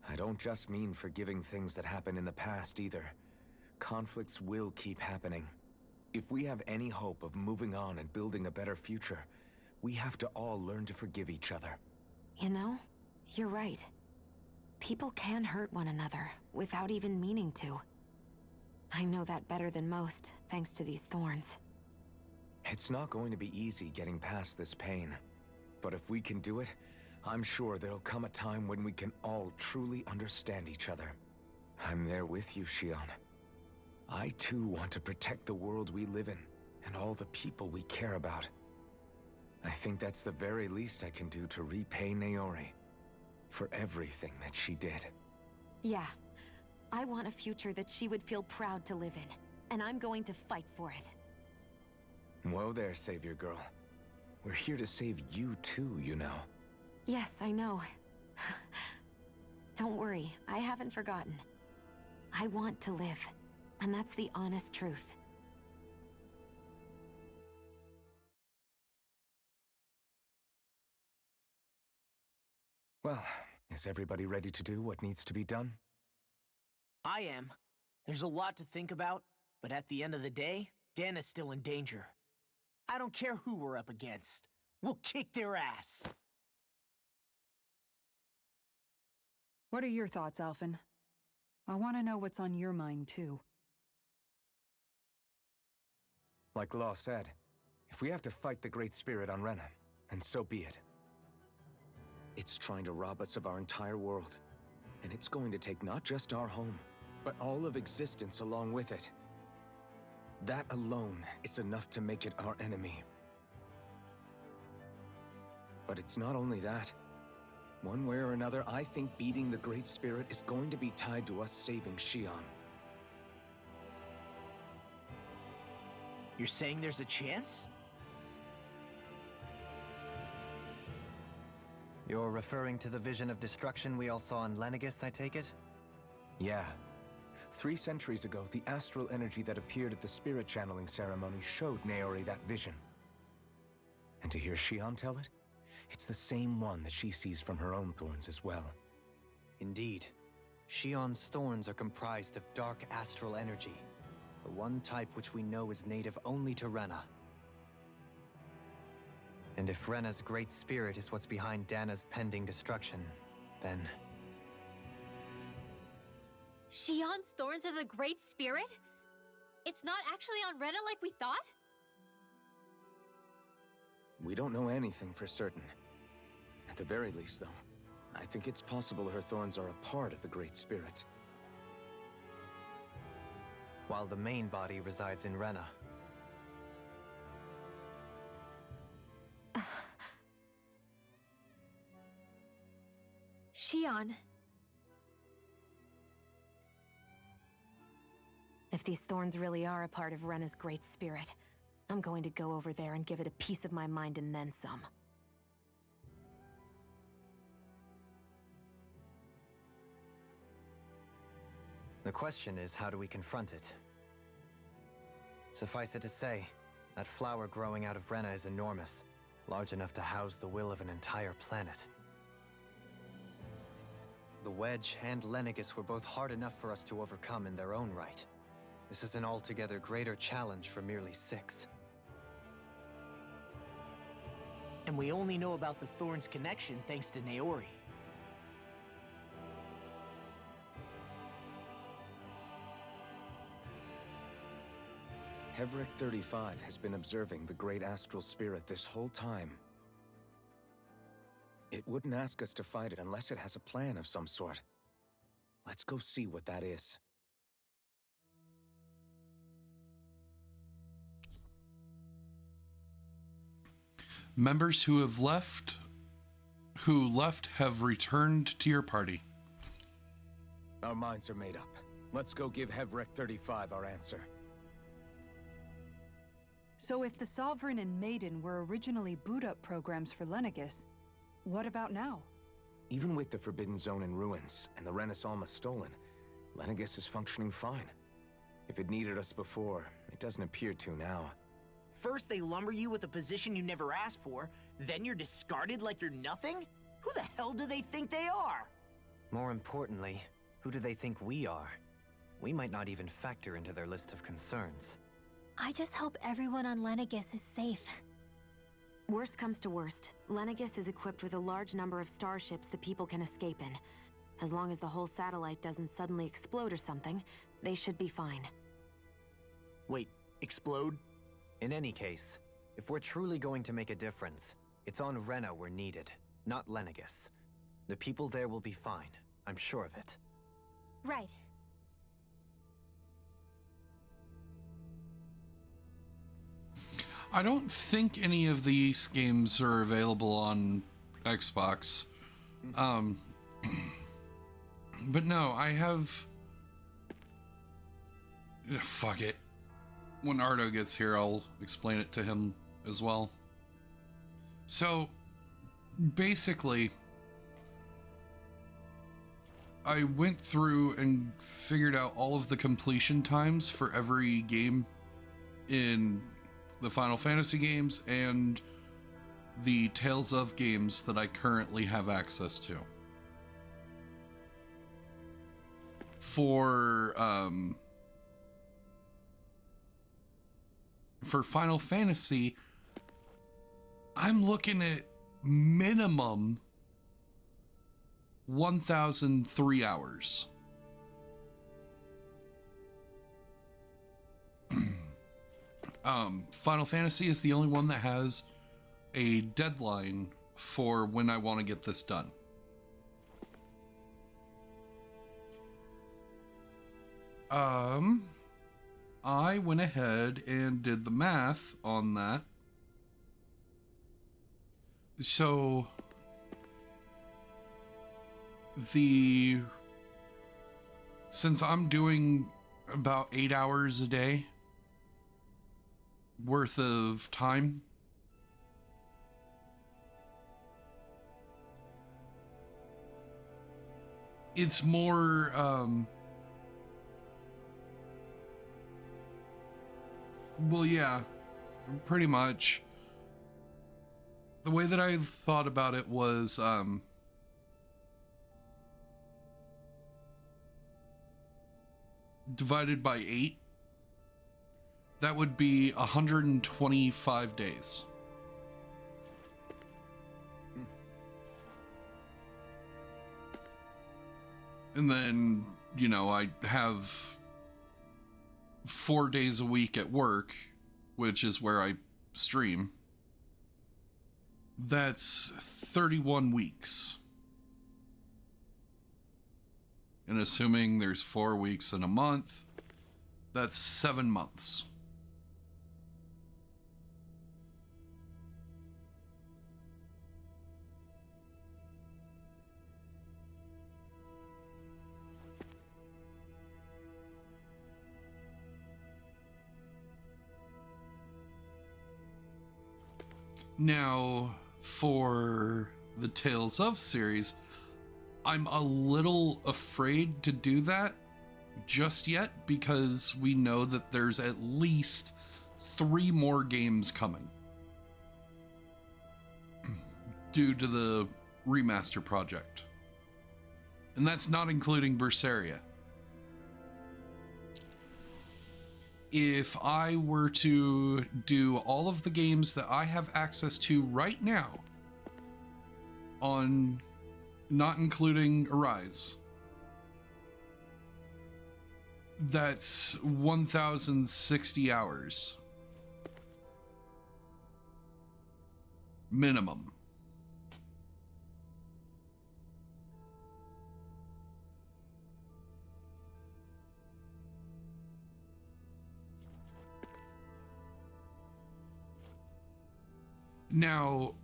I don't just mean forgiving things that happened in the past either. Conflicts will keep happening. If we have any hope of moving on and building a better future, we have to all learn to forgive each other. You know, you're right. People can hurt one another without even meaning to. I know that better than most, thanks to these thorns. It's not going to be easy getting past this pain. But if we can do it, I'm sure there'll come a time when we can all truly understand each other. I'm there with you, Shion. I too want to protect the world we live in, and all the people we care about. I think that's the very least I can do to repay Naori for everything that she did. Yeah. I want a future that she would feel proud to live in, and I'm going to fight for it. Whoa there, Savior Girl. We're here to save you too, you know. Yes, I know. Don't worry, I haven't forgotten. I want to live, and that's the honest truth. Well, is everybody ready to do what needs to be done? I am. There's a lot to think about, but at the end of the day, Dana's still in danger. I don't care who we're up against. We'll kick their ass. What are your thoughts, Alphen? I want to know what's on your mind, too. Like Law said, if we have to fight the Great Spirit on Rena, then so be it. It's trying to rob us of our entire world, and it's going to take not just our home, but all of existence along with it. That alone is enough to make it our enemy. But it's not only that. One way or another, I think beating the Great Spirit is going to be tied to us saving Shion. You're saying there's a chance? You're referring to the vision of destruction we all saw in Lenegis, I take it? Yeah. 3 centuries ago, the astral energy that appeared at the spirit channeling ceremony showed Naori that vision. And to hear Shion tell it, it's the same one that she sees from her own thorns as well. Indeed. Shion's thorns are comprised of dark astral energy, the one type which we know is native only to Rena. And if Rena's great spirit is what's behind Dana's pending destruction, then... Shion's thorns are the Great Spirit? It's not actually on Rena like we thought? We don't know anything for certain. At the very least, though, I think it's possible her thorns are a part of the Great Spirit. While the main body resides in Rena. Shion. If these thorns really are a part of Rena's Great Spirit, I'm going to go over there and give it a piece of my mind and then some. The question is, how do we confront it? Suffice it to say, that flower growing out of Rena is enormous, large enough to house the will of an entire planet. The Wedge and Lenegis were both hard enough for us to overcome in their own right. This is an altogether greater challenge for merely 6. And we only know about the Thorns connection thanks to Naori. Hevric 35 has been observing the Great Astral Spirit this whole time. It wouldn't ask us to fight it unless it has a plan of some sort. Let's go see what that is. Members who left have returned to your party. Our minds are made up. Let's go give Hevric 35 our answer. So if the Sovereign and Maiden were originally boot-up programs for Lenegis, what about now? Even with the Forbidden Zone in ruins and the Renaissance stolen, Lenegis is functioning fine. If it needed us before, it doesn't appear to now. First they lumber you with a position you never asked for, then you're discarded like you're nothing? Who the hell do they think they are? More importantly, who do they think we are? We might not even factor into their list of concerns. I just hope everyone on Lenegis is safe. Worst comes to worst, Lenegis is equipped with a large number of starships that people can escape in. As long as the whole satellite doesn't suddenly explode or something, they should be fine. Wait, explode? In any case, if we're truly going to make a difference, it's on Rena we're needed. not Lenegis. The people there will be fine. I'm sure of it. Right. I don't think any of these games are available on Xbox. But no, I have... Fuck it. When Ardo gets here, I'll explain it to him as well. So, basically, I went through and figured out all of the completion times for every game in the Final Fantasy games and the Tales of games that I currently have access to. For Final Fantasy, I'm looking at minimum 1,003 hours. Final Fantasy is the only one that has a deadline for when I want to get this done. I went ahead and did the math on that. So since I'm doing about 8 hours a day worth of time, it's more well, yeah, pretty much. The way that I thought about it was divided by 8, that would be 125 days. And then, you know, I have 4 days a week at work, which is where I stream. That's 31 weeks. And assuming there's 4 weeks in a month, that's 7 months. Now, for the Tales of series, I'm a little afraid to do that just yet because we know that there's at least 3 more games coming due to the remaster project. And that's not including Berseria. If I were to do all of the games that I have access to right now, on not including Arise, that's 1,060 hours. Minimum. Now,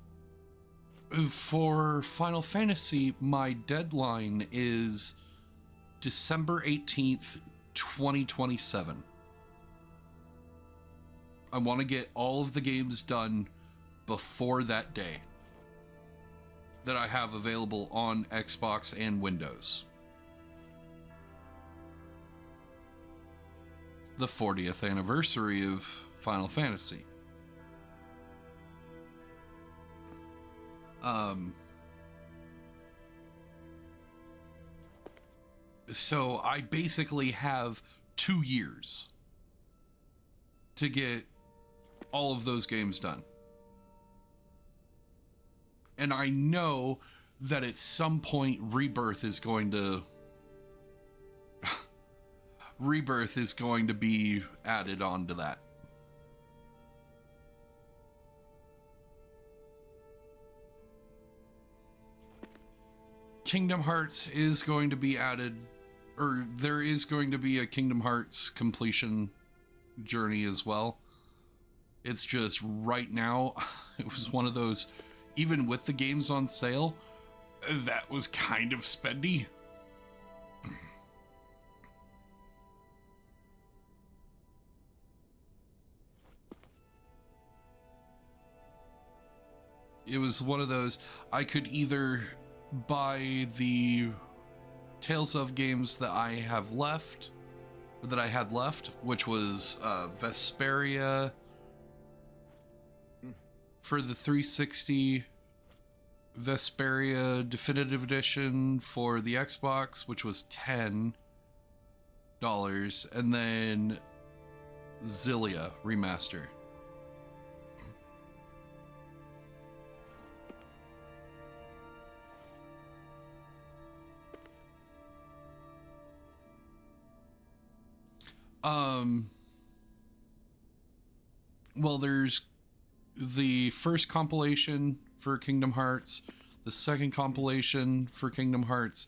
for Final Fantasy, my deadline is December 18th, 2027. I want to get all of the games done before that day that I have available on Xbox and Windows. The 40th anniversary of Final Fantasy. So I basically have 2 years to get all of those games done. And I know that at some point Rebirth is going to be added onto that. Kingdom Hearts is going to be added, or there is going to be a Kingdom Hearts completion journey as well. It's just right now, it was one of those, even with the games on sale, that was kind of spendy. It was one of those, I could either buy the Tales of games that I have left, or that I had left, which was Vesperia for the 360, Vesperia Definitive Edition for the Xbox, which was $10, and then Xillia Remaster. Well, there's the first compilation for Kingdom Hearts, the second compilation for Kingdom Hearts,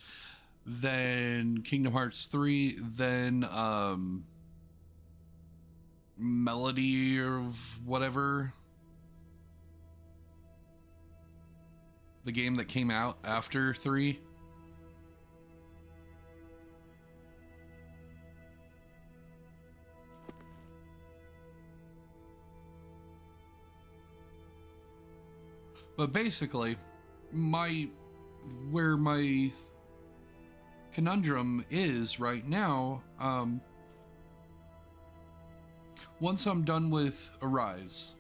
then Kingdom Hearts 3, then Melody of whatever, the game that came out after 3. But basically, where my conundrum is right now, once I'm done with Arise,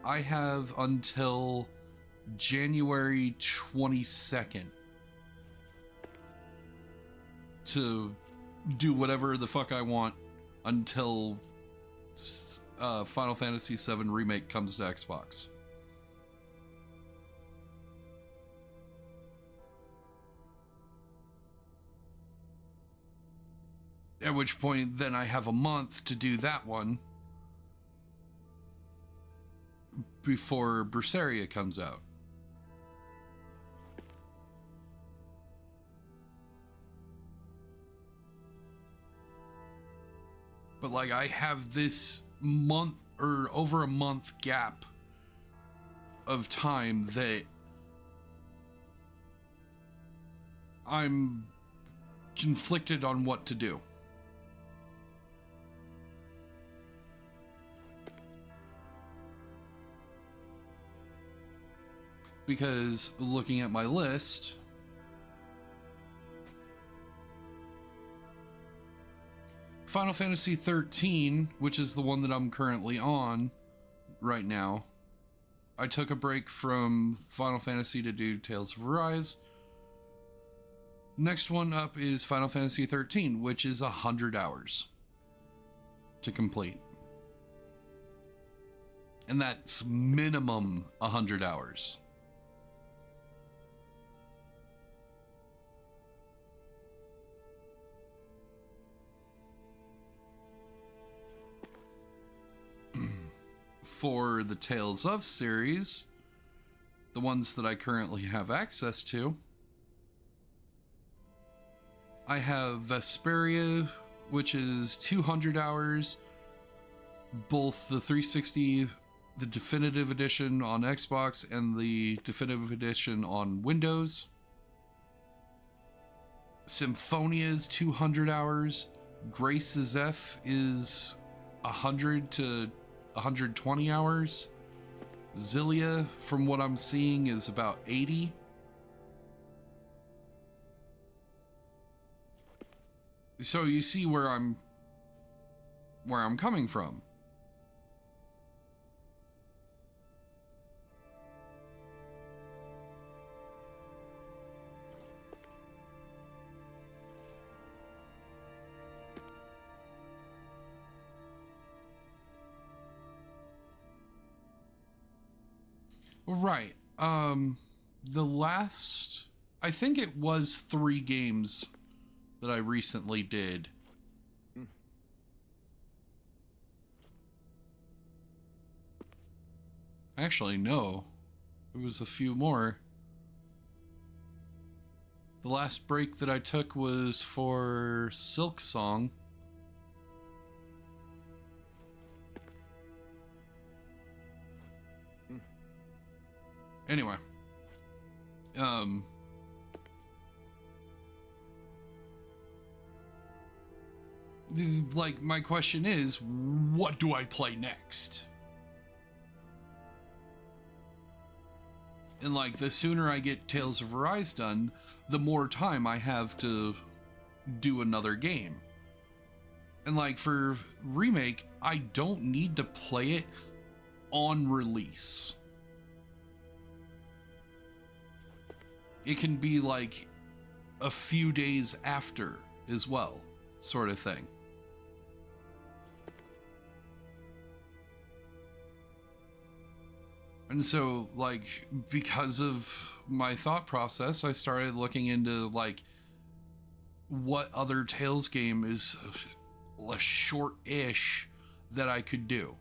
I have until January 22nd to do whatever the fuck I want until Final Fantasy VII Remake comes to Xbox. At which point, then I have a month to do that one before Berseria comes out. But like, I have this month or over a month gap of time that I'm conflicted on what to do. Because looking at my list, Final Fantasy 13, which is the one that I'm currently on right now, I took a break from Final Fantasy to do Tales of Arise. Next one up is Final Fantasy 13, which is 100 hours to complete. And that's minimum 100 hours. For the Tales of series, the ones that I currently have access to, I have Vesperia, which is 200 hours, both the 360, the Definitive Edition on Xbox, and the Definitive Edition on Windows. Symphonia is 200 hours. Grace's F is 100 to 120 hours. Xillia, from what I'm seeing, is about 80. So you see where I'm coming from. Right. The last, I think it was 3 games that I recently did. Actually, no. It was a few more. The last break that I took was for Silk Song. Anyway. Like, my question is, what do I play next? And like, the sooner I get Tales of Arise done, the more time I have to do another game. And like, for Remake, I don't need to play it on release. It can be like a few days after as well, sort of thing. And so, like, because of my thought process, I started looking into, like, what other Tales game is a short-ish that I could do.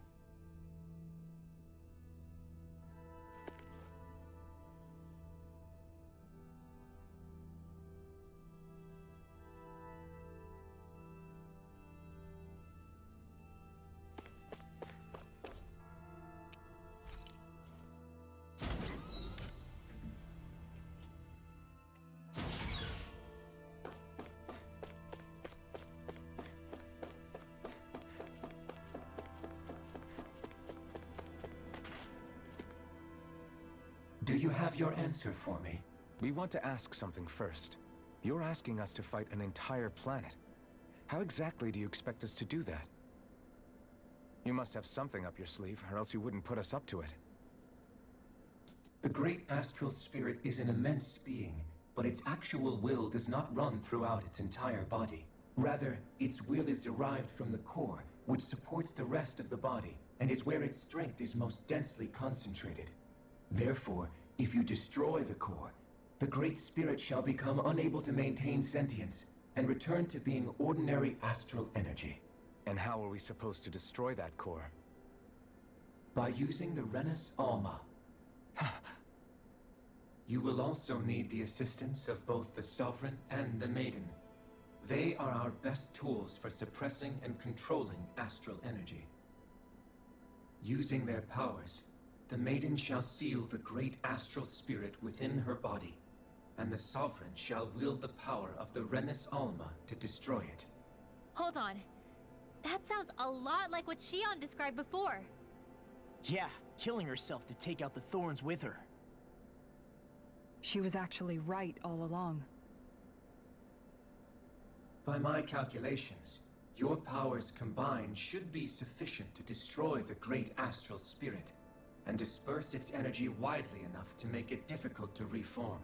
Do you have your answer for me? We want to ask something first. You're asking us to fight an entire planet. How exactly do you expect us to do that? You must have something up your sleeve, or else you wouldn't put us up to it. The great astral spirit is an immense being, but its actual will does not run throughout its entire body. Rather, its will is derived from the core, which supports the rest of the body, and is where its strength is most densely concentrated. Therefore, if you destroy the core, the Great Spirit shall become unable to maintain sentience and return to being ordinary astral energy. And how are we supposed to destroy that core? By using the Renus Alma. You will also need the assistance of both the Sovereign and the Maiden. They are our best tools for suppressing and controlling astral energy. Using their powers, the Maiden shall seal the great astral spirit within her body, and the Sovereign shall wield the power of the Renus Alma to destroy it. Hold on. That sounds a lot like what Shion described before. Yeah, killing herself to take out the thorns with her. She was actually right all along. By my calculations, your powers combined should be sufficient to destroy the great astral spirit and disperse its energy widely enough to make it difficult to reform.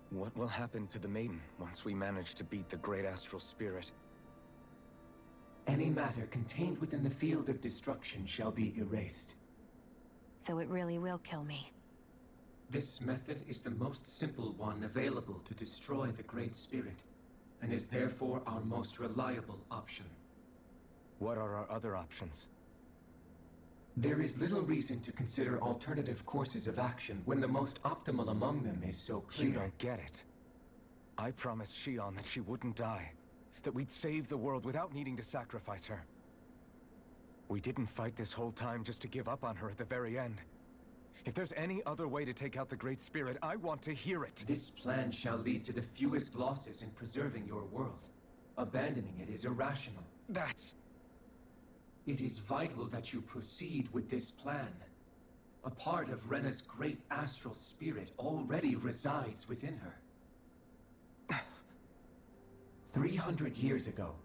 What will happen to the Maiden once we manage to beat the great astral spirit? Any matter contained within the field of destruction shall be erased. So it really will kill me. This method is the most simple one available to destroy the Great Spirit, and is therefore our most reliable option. What are our other options? There is little reason to consider alternative courses of action when the most optimal among them is so clear. You don't get it. I promised Shion that she wouldn't die, that we'd save the world without needing to sacrifice her. We didn't fight this whole time just to give up on her at the very end. If there's any other way to take out the Great Spirit, I want to hear it. This plan shall lead to the fewest losses in preserving your world. Abandoning it is irrational. That's... It is vital that you proceed with this plan. A part of Rena's great astral spirit already resides within her. 300 years ago,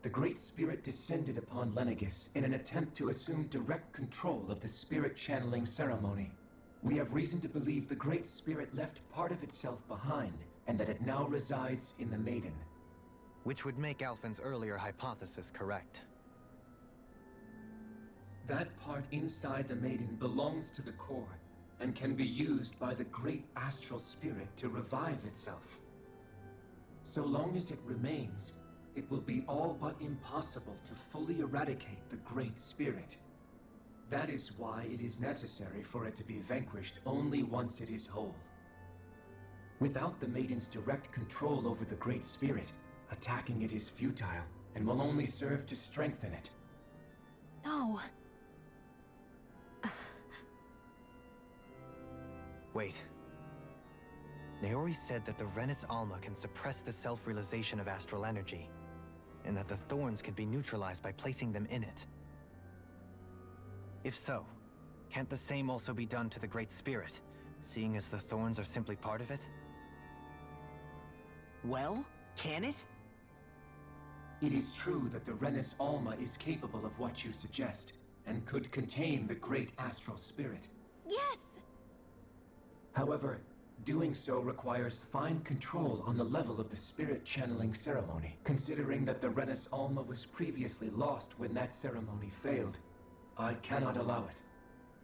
the Great Spirit descended upon Lenegis in an attempt to assume direct control of the spirit channeling ceremony. We have reason to believe the Great Spirit left part of itself behind, and that it now resides in the Maiden. Which would make Alphen's earlier hypothesis correct. That part inside the Maiden belongs to the core, and can be used by the great astral spirit to revive itself. So long as it remains, it will be all but impossible to fully eradicate the Great Spirit. That is why it is necessary for it to be vanquished only once it is whole. Without the Maiden's direct control over the Great Spirit, attacking it is futile and will only serve to strengthen it. No. Wait. Naori said that the Renis Alma can suppress the self-realization of astral energy, and that the thorns can be neutralized by placing them in it. If so, can't the same also be done to the Great Spirit, seeing as the thorns are simply part of it? Well, can it? It is true that the Renis Alma is capable of what you suggest, and could contain the great astral spirit. Yes! However, doing so requires fine control on the level of the spirit channeling ceremony. Considering that the Renis Alma was previously lost when that ceremony failed, I cannot allow it.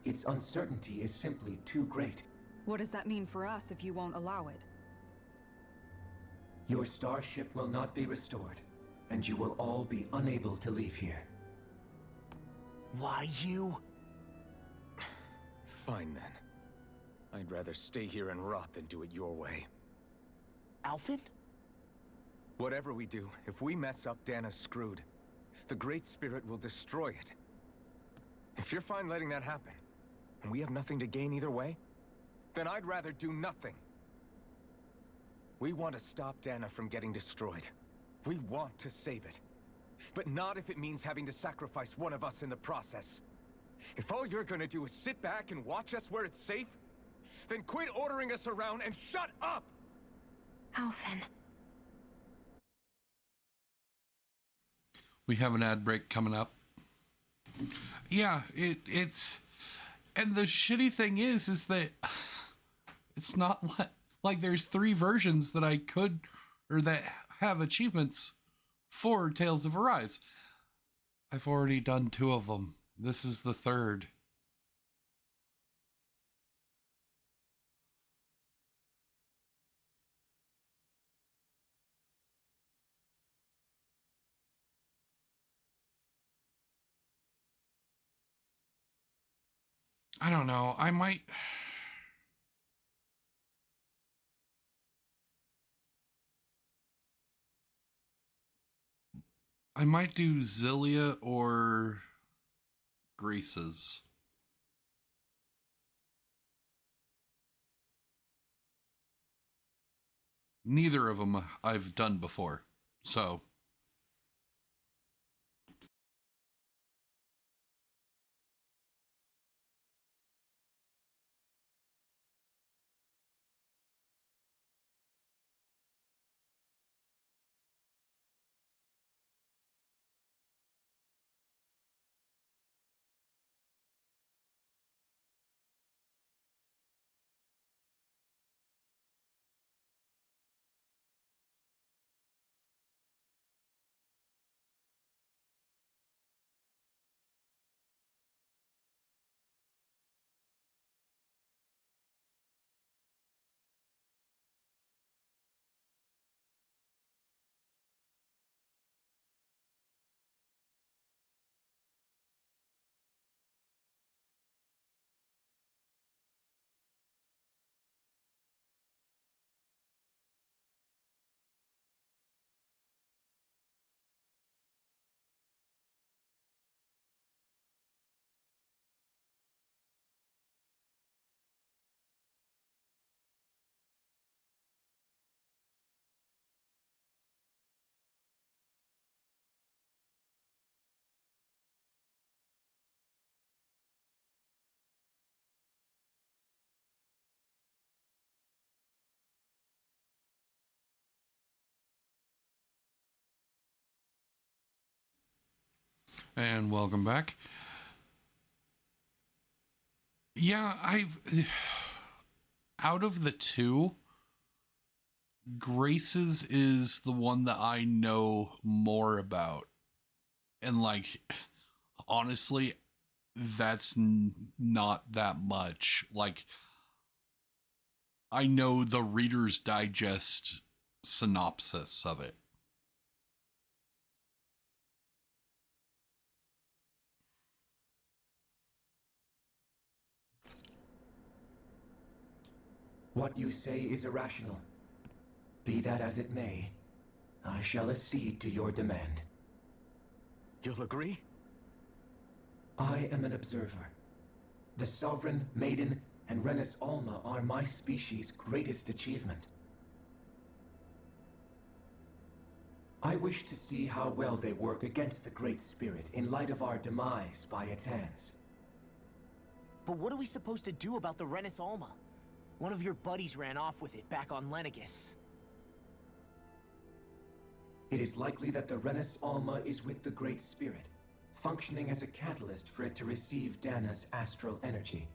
Its uncertainty is simply too great. What does that mean for us if you won't allow it? Your starship will not be restored, and you will all be unable to leave here. Why you? Fine then. I'd rather stay here and rot than do it your way. Alphen? Whatever we do, if we mess up, Dana's screwed. The Great Spirit will destroy it. If you're fine letting that happen, and we have nothing to gain either way, then I'd rather do nothing. We want to stop Dana from getting destroyed. We want to save it. But not if it means having to sacrifice one of us in the process. If all you're gonna do is sit back and watch us where it's safe, then quit ordering us around and shut up! Alphen. We have an ad break coming up. Yeah, it's... And the shitty thing is that it's not like there's 3 versions that I could, or that have achievements for Tales of Arise. I've already done 2 of them. This is the 3rd. I don't know. I might do Zillia or Grace's. Neither of them I've done before, so... And welcome back. Yeah, out of the 2, Grace's is the one that I know more about. And like, honestly, that's not that much. Like, I know the Reader's Digest synopsis of it. What you say is irrational. Be that as it may, I shall accede to your demand. You'll agree? I am an observer. The Sovereign, Maiden, and Renis Alma are my species' greatest achievement. I wish to see how well they work against the Great Spirit in light of our demise by its hands. But what are we supposed to do about the Renis Alma? One of your buddies ran off with it back on Lenegis. It is likely that the Renis Alma is with the Great Spirit, functioning as a catalyst for it to receive Dana's astral energy.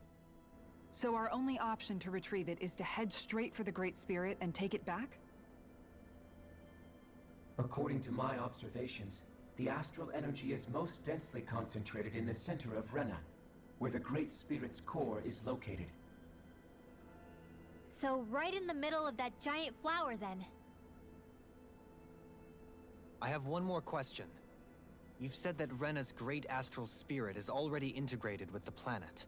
So our only option to retrieve it is to head straight for the Great Spirit and take it back? According to my observations, the astral energy is most densely concentrated in the center of Rena, where the Great Spirit's core is located. So right in the middle of that giant flower, then. I have one more question. You've said that Rena's great astral spirit is already integrated with the planet.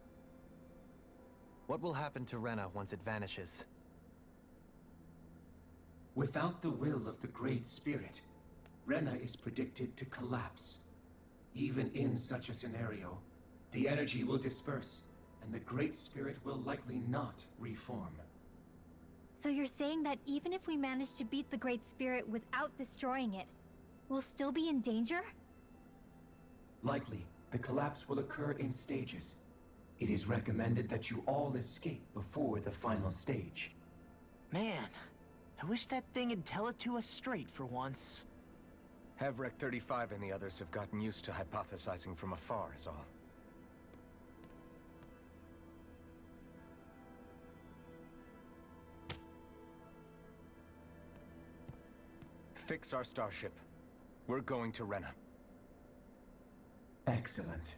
What will happen to Rena once it vanishes? Without the will of the Great Spirit, Rena is predicted to collapse. Even in such a scenario, the energy will disperse, and the Great Spirit will likely not reform. So you're saying that even if we manage to beat the Great Spirit without destroying it, we'll still be in danger? Likely, the collapse will occur in stages. It is recommended that you all escape before the final stage. Man, I wish that thing would tell it to us straight for once. Havrek 35 and the others have gotten used to hypothesizing from afar is all. Fix our starship. We're going to Rena. Excellent.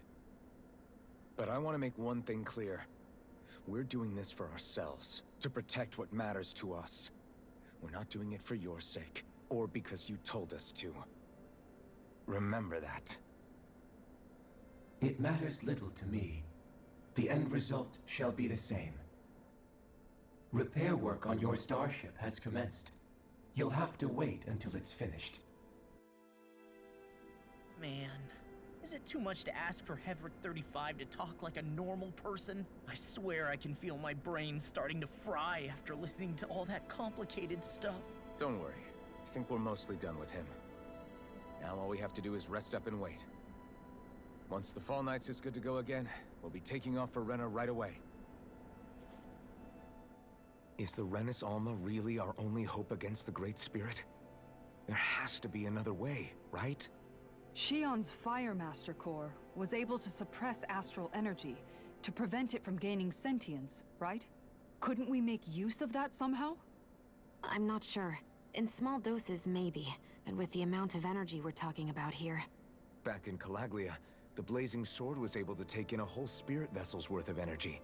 But I want to make one thing clear. We're doing this for ourselves, to protect what matters to us. We're not doing it for your sake, or because you told us to. Remember that. It matters little to me. The end result shall be the same. Repair work on your starship has commenced. You'll have to wait until it's finished. Man, is it too much to ask for Havrek 35 to talk like a normal person? I swear I can feel my brain starting to fry after listening to all that complicated stuff. Don't worry. I think we're mostly done with him. Now all we have to do is rest up and wait. Once the Fall Knights is good to go again, we'll be taking off for Rena right away. Is the Renis Alma really our only hope against the Great Spirit? There has to be another way, right? Shion's Fire Master Core was able to suppress astral energy to prevent it from gaining sentience, right? Couldn't we make use of that somehow? I'm not sure. In small doses, maybe. And with the amount of energy we're talking about here. Back in Calaglia, the Blazing Sword was able to take in a whole spirit vessel's worth of energy.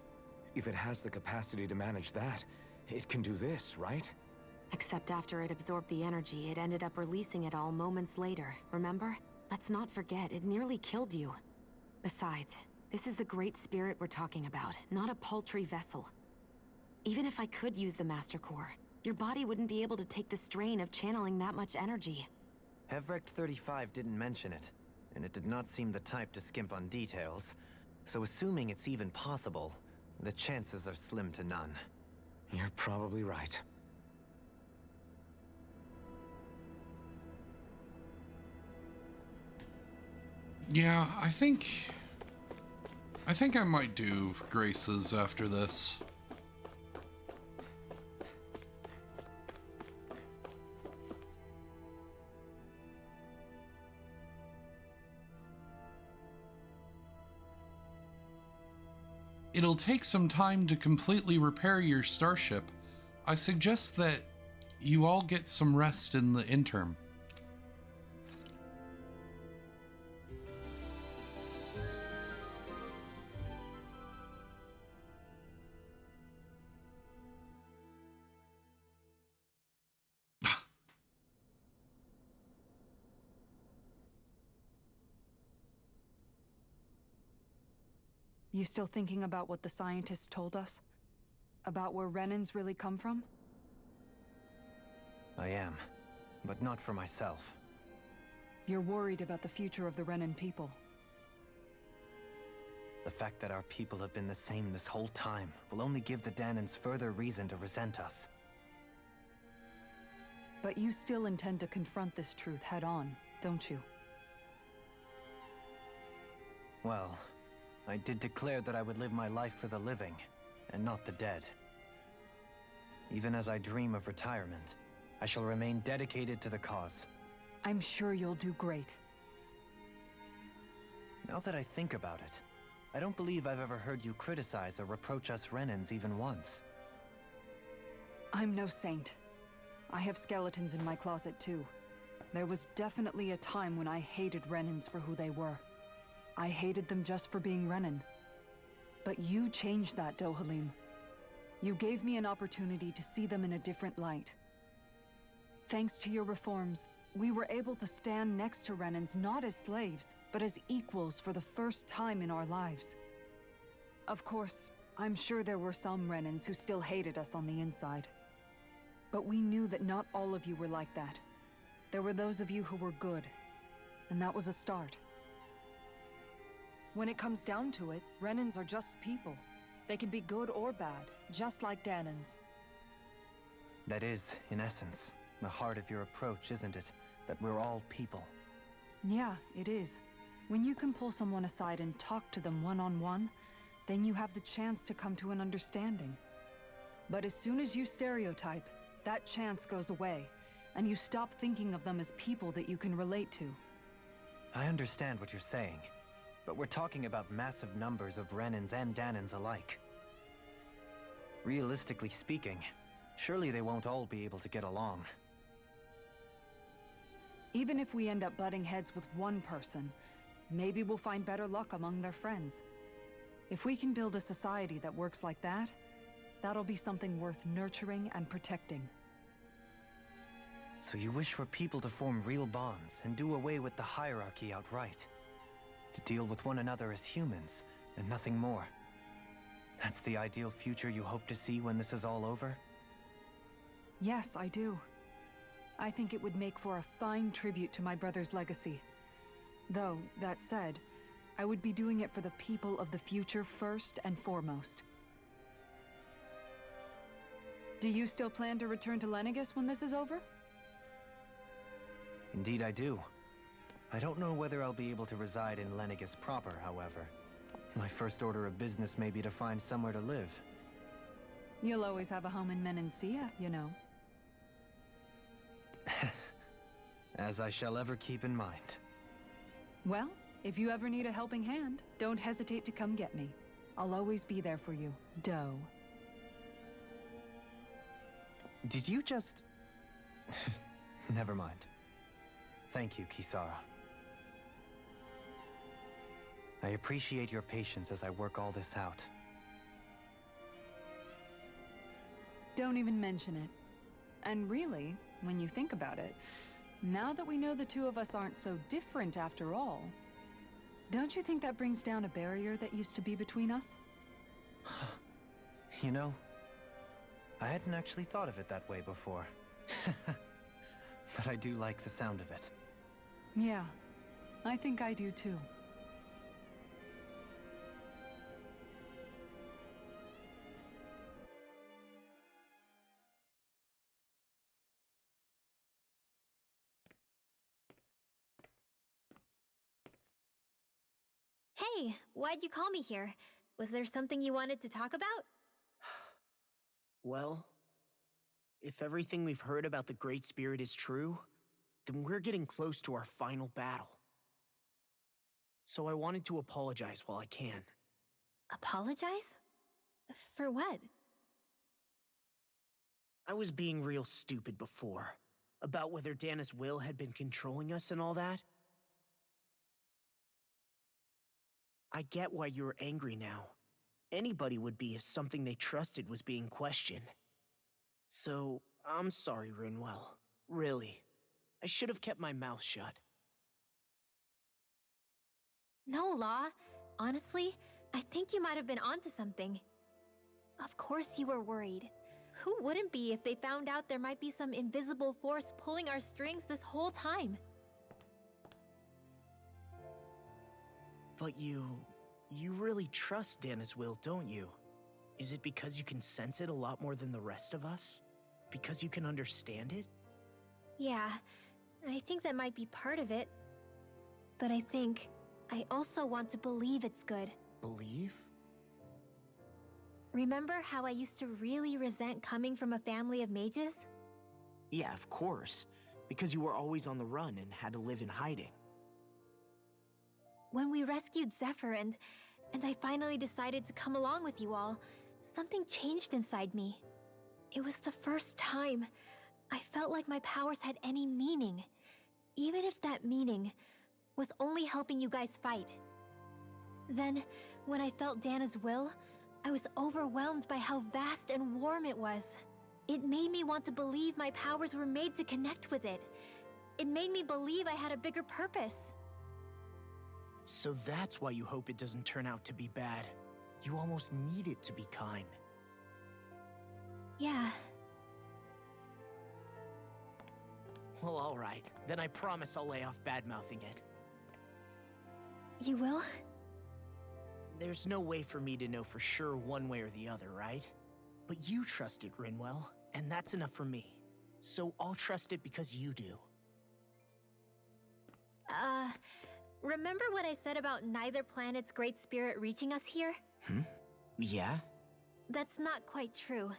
If it has the capacity to manage that, it can do this, right? Except after it absorbed the energy, it ended up releasing it all moments later, remember? Let's not forget, it nearly killed you. Besides, this is the Great Spirit we're talking about, not a paltry vessel. Even if I could use the Master Core, your body wouldn't be able to take the strain of channeling that much energy. Havrek 35 didn't mention it, and it did not seem the type to skimp on details. So assuming it's even possible, the chances are slim to none. You're probably right. Yeah, I think I might do Grace's after this. It'll take some time to completely repair your starship. I suggest that you all get some rest in the interim. You still thinking about what the scientists told us? About where Renans really come from? I am, but not for myself. You're worried about the future of the Renan people. The fact that our people have been the same this whole time will only give the Danans further reason to resent us. But you still intend to confront this truth head-on, don't you? Well, I did declare that I would live my life for the living, and not the dead. Even as I dream of retirement, I shall remain dedicated to the cause. I'm sure you'll do great. Now that I think about it, I don't believe I've ever heard you criticize or reproach us Renans even once. I'm no saint. I have skeletons in my closet too. There was definitely a time when I hated Renans for who they were. I hated them just for being Renan. But you changed that, Dohalim. You gave me an opportunity to see them in a different light. Thanks to your reforms, we were able to stand next to Renans not as slaves, but as equals for the first time in our lives. Of course, I'm sure there were some Renans who still hated us on the inside. But we knew that not all of you were like that. There were those of you who were good, and that was a start. When it comes down to it, Renans are just people. They can be good or bad, just like Danans. That is, in essence, the heart of your approach, isn't it? That we're all people. Yeah, it is. When you can pull someone aside and talk to them one-on-one, then you have the chance to come to an understanding. But as soon as you stereotype, that chance goes away, and you stop thinking of them as people that you can relate to. I understand what you're saying, but we're talking about massive numbers of Renans and Danans alike. Realistically speaking, surely they won't all be able to get along. Even if we end up butting heads with one person, maybe we'll find better luck among their friends. If we can build a society that works like that, that'll be something worth nurturing and protecting. So you wish for people to form real bonds and do away with the hierarchy outright? To deal with one another as humans, and nothing more? That's the ideal future you hope to see when this is all over? Yes, I do. I think it would make for a fine tribute to my brother's legacy. Though, that said, I would be doing it for the people of the future first and foremost. Do you still plan to return to Lenegis when this is over? Indeed I do. I don't know whether I'll be able to reside in Lenegis proper, however. My first order of business may be to find somewhere to live. You'll always have a home in Menancia, you know. As I shall ever keep in mind. Well, if you ever need a helping hand, don't hesitate to come get me. I'll always be there for you, Doe. Did you just... Never mind. Thank you, Kisara. I appreciate your patience as I work all this out. Don't even mention it. And really, when you think about it, now that we know the two of us aren't so different after all, don't you think that brings down a barrier that used to be between us? You know, I hadn't actually thought of it that way before. But I do like the sound of it. Yeah, I think I do too. Hey, why'd you call me here? Was there something you wanted to talk about? Well, if everything we've heard about the Great Spirit is true, then we're getting close to our final battle. So I wanted to apologize while I can. Apologize? For what? I was being real stupid before, about whether Dana's will had been controlling us and all that. I get why you're angry now. Anybody would be if something they trusted was being questioned. So, I'm sorry, Rinwell. Really. I should have kept my mouth shut. No, Law. Honestly, I think you might have been onto something. Of course you were worried. Who wouldn't be if they found out there might be some invisible force pulling our strings this whole time? But you really trust Dana's will, don't you? Is it because you can sense it a lot more than the rest of us? Because you can understand it? Yeah, I think that might be part of it. But I also want to believe it's good. Believe? Remember how I used to really resent coming from a family of mages? Yeah, of course. Because you were always on the run and had to live in hiding. When we rescued Zephyr and I finally decided to come along with you all, something changed inside me. It was the first time I felt like my powers had any meaning, even if that meaning was only helping you guys fight. Then, when I felt Dana's will, I was overwhelmed by how vast and warm it was. It made me want to believe my powers were made to connect with it. It made me believe I had a bigger purpose. So that's why you hope it doesn't turn out to be bad. You almost need it to be kind. Yeah. Well, alright. Then I promise I'll lay off bad-mouthing it. You will? There's no way for me to know for sure one way or the other, right? But you trust it, Rinwell, and that's enough for me. So I'll trust it because you do. Remember what I said about neither planet's great spirit reaching us here? Yeah? That's not quite true.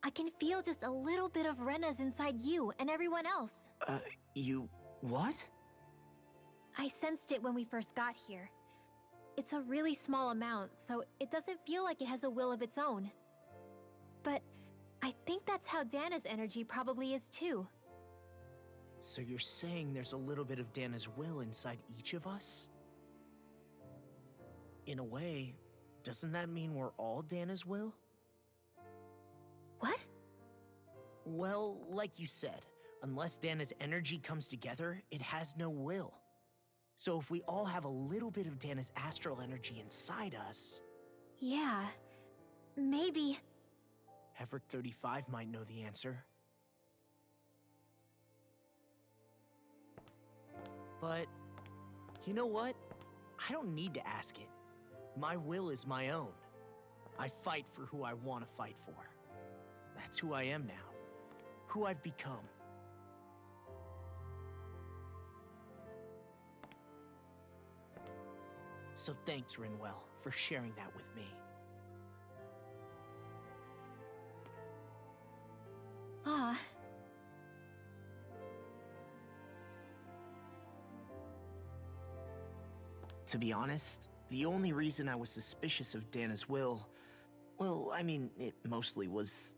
I can feel just a little bit of Rena's inside you and everyone else. You... what? I sensed it when we first got here. It's a really small amount, so it doesn't feel like it has a will of its own. But I think that's how Dana's energy probably is too. So you're saying there's a little bit of Dana's will inside each of us? In a way, doesn't that mean we're all Dana's will? What? Well, like you said, unless Dana's energy comes together, it has no will. So if we all have a little bit of Dana's astral energy inside us... Yeah, maybe... Everett 35 might know the answer. But, you know what? I don't need to ask it. My will is my own. I fight for who I want to fight for. That's who I am now. Who I've become. So thanks, Rinwell, for sharing that with me. Ah. To be honest, the only reason I was suspicious of Dana's will... well, I mean, it mostly was...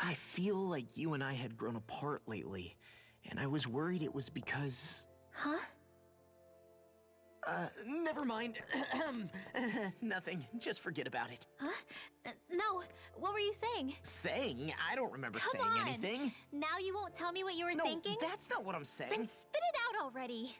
I feel like you and I had grown apart lately, and I was worried it was because... Huh? Never mind. Nothing. Just forget about it. Huh? No, what were you saying? Saying? I don't remember saying anything. Now you won't tell me what you were No, thinking? that's not what I'm saying. Then spit it out already.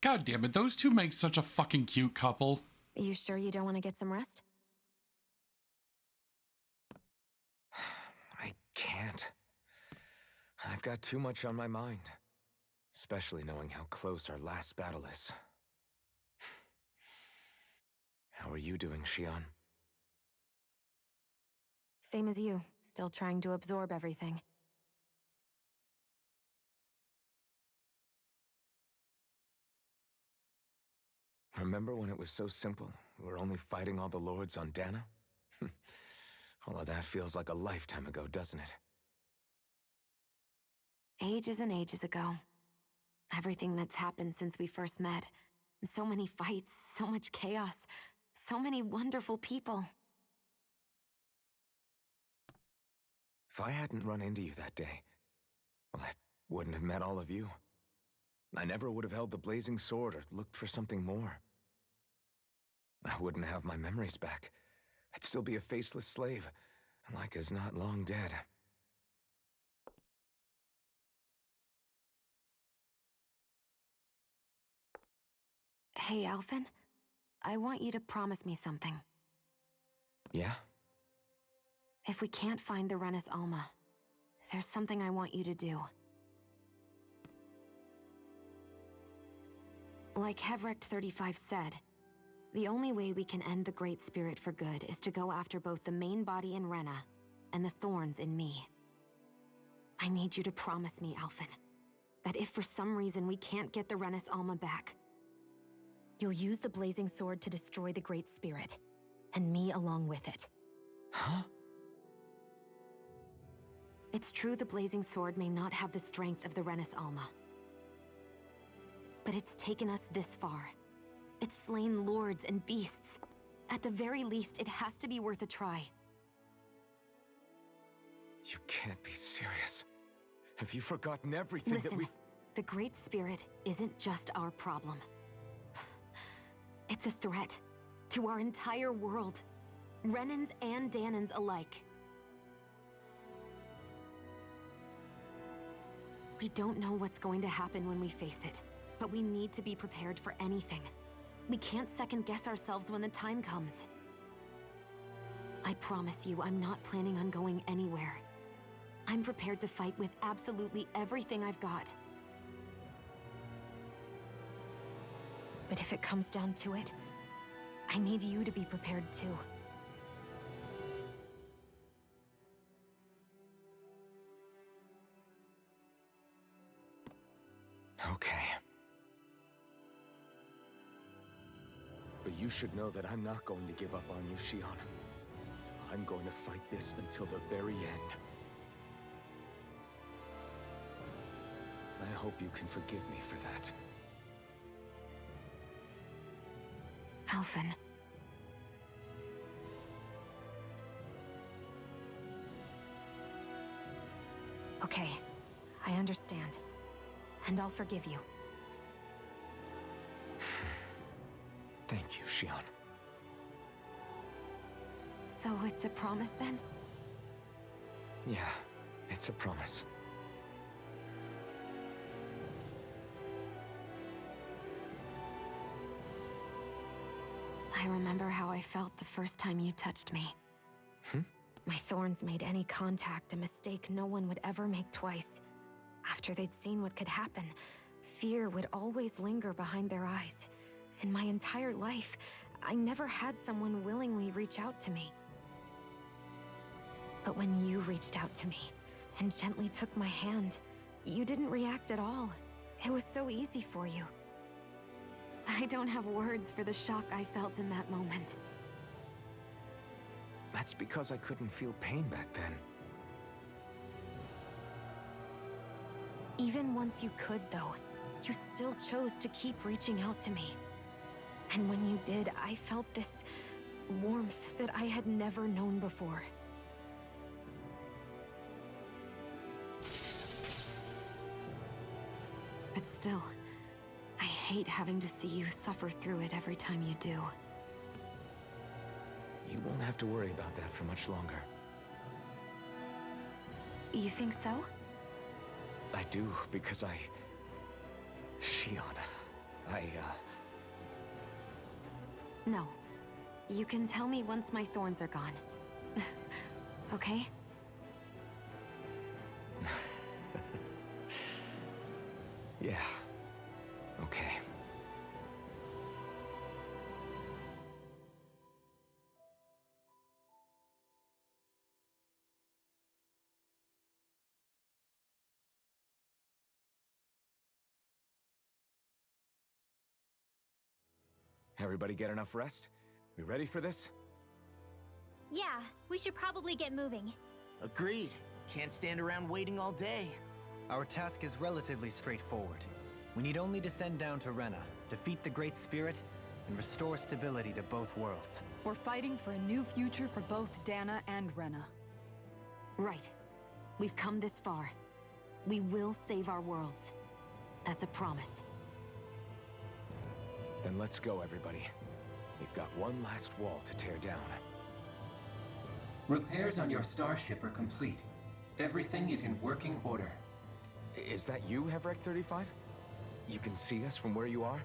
God damn it, those two make such a fucking cute couple. Are you sure you don't want to get some rest? I can't. I've got too much on my mind. Especially knowing how close our last battle is. How are you doing, Xion? Same as you, still trying to absorb everything. Remember when it was so simple? We were only fighting all the lords on Dana? All of that feels like a lifetime ago, doesn't it? Ages and ages ago. Everything that's happened since we first met. So many fights, so much chaos, so many wonderful people. If I hadn't run into you that day, well, I wouldn't have met all of you. I never would have held the blazing sword or looked for something more. I wouldn't have my memories back. I'd still be a faceless slave, like as not long dead. Hey, Alphen. I want you to promise me something. Yeah? If we can't find the Renis Alma, there's something I want you to do. Like Hevricht 35 said, the only way we can end the Great Spirit for good is to go after both the main body in Rena and the thorns in me. I need you to promise me, Alphen, that if for some reason we can't get the Renis Alma back, you'll use the Blazing Sword to destroy the Great Spirit, and me along with it. Huh? It's true the Blazing Sword may not have the strength of the Renis Alma, but it's taken us this far. It's slain lords and beasts. At the very least, it has to be worth a try. You can't be serious. Have you forgotten everything Listen, that we've... the Great Spirit isn't just our problem. It's a threat to our entire world. Renans and Danans alike. We don't know what's going to happen when we face it, but we need to be prepared for anything. We can't second-guess ourselves when the time comes. I promise you, I'm not planning on going anywhere. I'm prepared to fight with absolutely everything I've got. But if it comes down to it, I need you to be prepared too. Okay. But you should know that I'm not going to give up on you, Shion. I'm going to fight this until the very end. I hope you can forgive me for that. Alphen. Okay, I understand. And I'll forgive you. Thank you, Shion. So it's a promise then? Yeah, it's a promise. I remember how I felt the first time you touched me. My thorns made any contact a mistake no one would ever make twice. After they'd seen what could happen, fear would always linger behind their eyes. In my entire life, I never had someone willingly reach out to me. But when you reached out to me and gently took my hand, you didn't react at all. It was so easy for you. I don't have words for the shock I felt in that moment. That's because I couldn't feel pain back then. Even once you could, though, you still chose to keep reaching out to me. And when you did, I felt this warmth that I had never known before. But still, I hate having to see you suffer through it every time you do. You won't have to worry about that for much longer. You think so? I do, because Shion, No. You can tell me once my thorns are gone. Okay? Yeah. Okay. Everybody get enough rest? We ready for this? Yeah, we should probably get moving. Agreed. Can't stand around waiting all day. Our task is relatively straightforward. We need only descend down to Rena, defeat the Great Spirit, and restore stability to both worlds. We're fighting for a new future for both Dana and Rena. Right. We've come this far. We will save our worlds. That's a promise. Then let's go, everybody. We've got one last wall to tear down. Repairs on your starship are complete. Everything is in working order. Is that you, Hevrek 35? You can see us from where you are?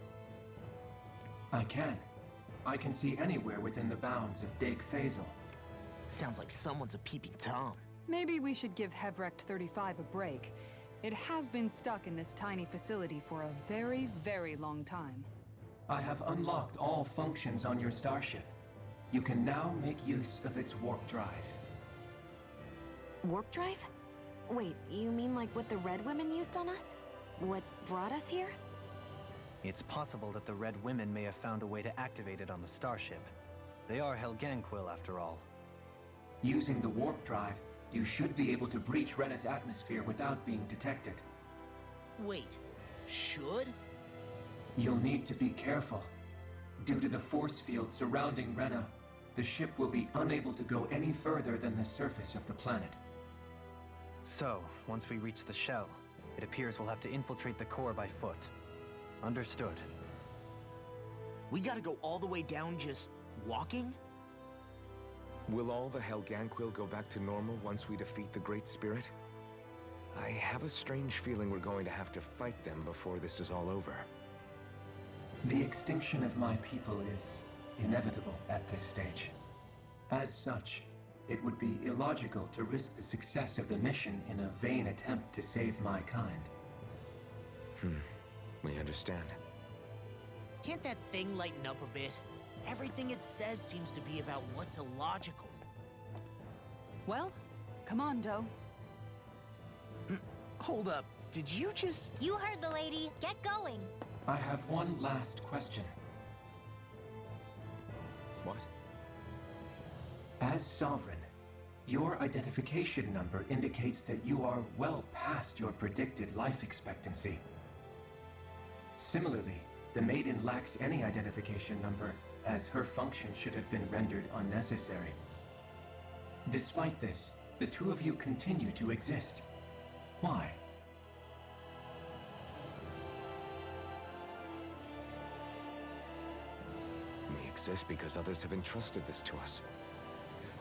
I can. I can see anywhere within the bounds of Dake Faisal. Sounds like someone's a peeping Tom. Maybe we should give Hevrek 35 a break. It has been stuck in this tiny facility for a very, very long time. I have unlocked all functions on your starship. You can now make use of its warp drive. Warp drive? Wait, you mean like what the Red Women used on us? What brought us here? It's possible that the Red Women may have found a way to activate it on the starship. They are Helganquil, after all. Using the warp drive, you should be able to breach Rena's atmosphere without being detected. Wait, should? You'll need to be careful. Due to the force field surrounding Rena, the ship will be unable to go any further than the surface of the planet. So, once we reach the shell, it appears we'll have to infiltrate the core by foot. Understood. We gotta go all the way down just walking? Will all the Helganquil go back to normal once we defeat the Great Spirit? I have a strange feeling we're going to have to fight them before this is all over. The extinction of my people is inevitable at this stage. As such, it would be illogical to risk the success of the mission in a vain attempt to save my kind. We understand. Can't that thing lighten up a bit? Everything it says seems to be about what's illogical. Well, come on, Doe. Hold up, did you just... You heard the lady. Get going. I have one last question. What? As Sovereign, your identification number indicates that you are well past your predicted life expectancy. Similarly, the Maiden lacks any identification number, as her function should have been rendered unnecessary. Despite this, the two of you continue to exist. Why? We exist because others have entrusted this to us.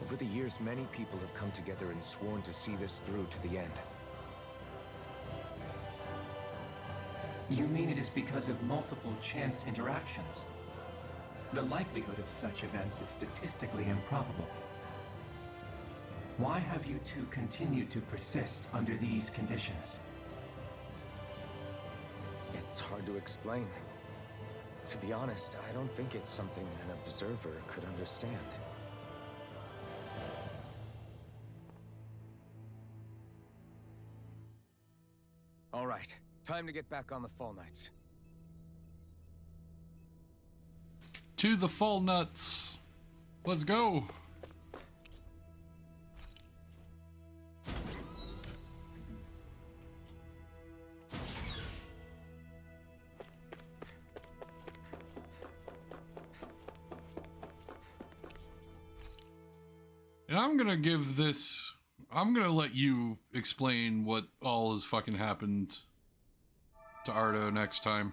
Over the years, many people have come together and sworn to see this through to the end. You mean it is because of multiple chance interactions? The likelihood of such events is statistically improbable. Why have you two continued to persist under these conditions? It's hard to explain. To be honest, I don't think it's something an observer could understand. All right, time to get back on the Fall Knights. To the Fall Nuts. Let's go. And I'm gonna let you explain what all has fucking happened to Ardo next time.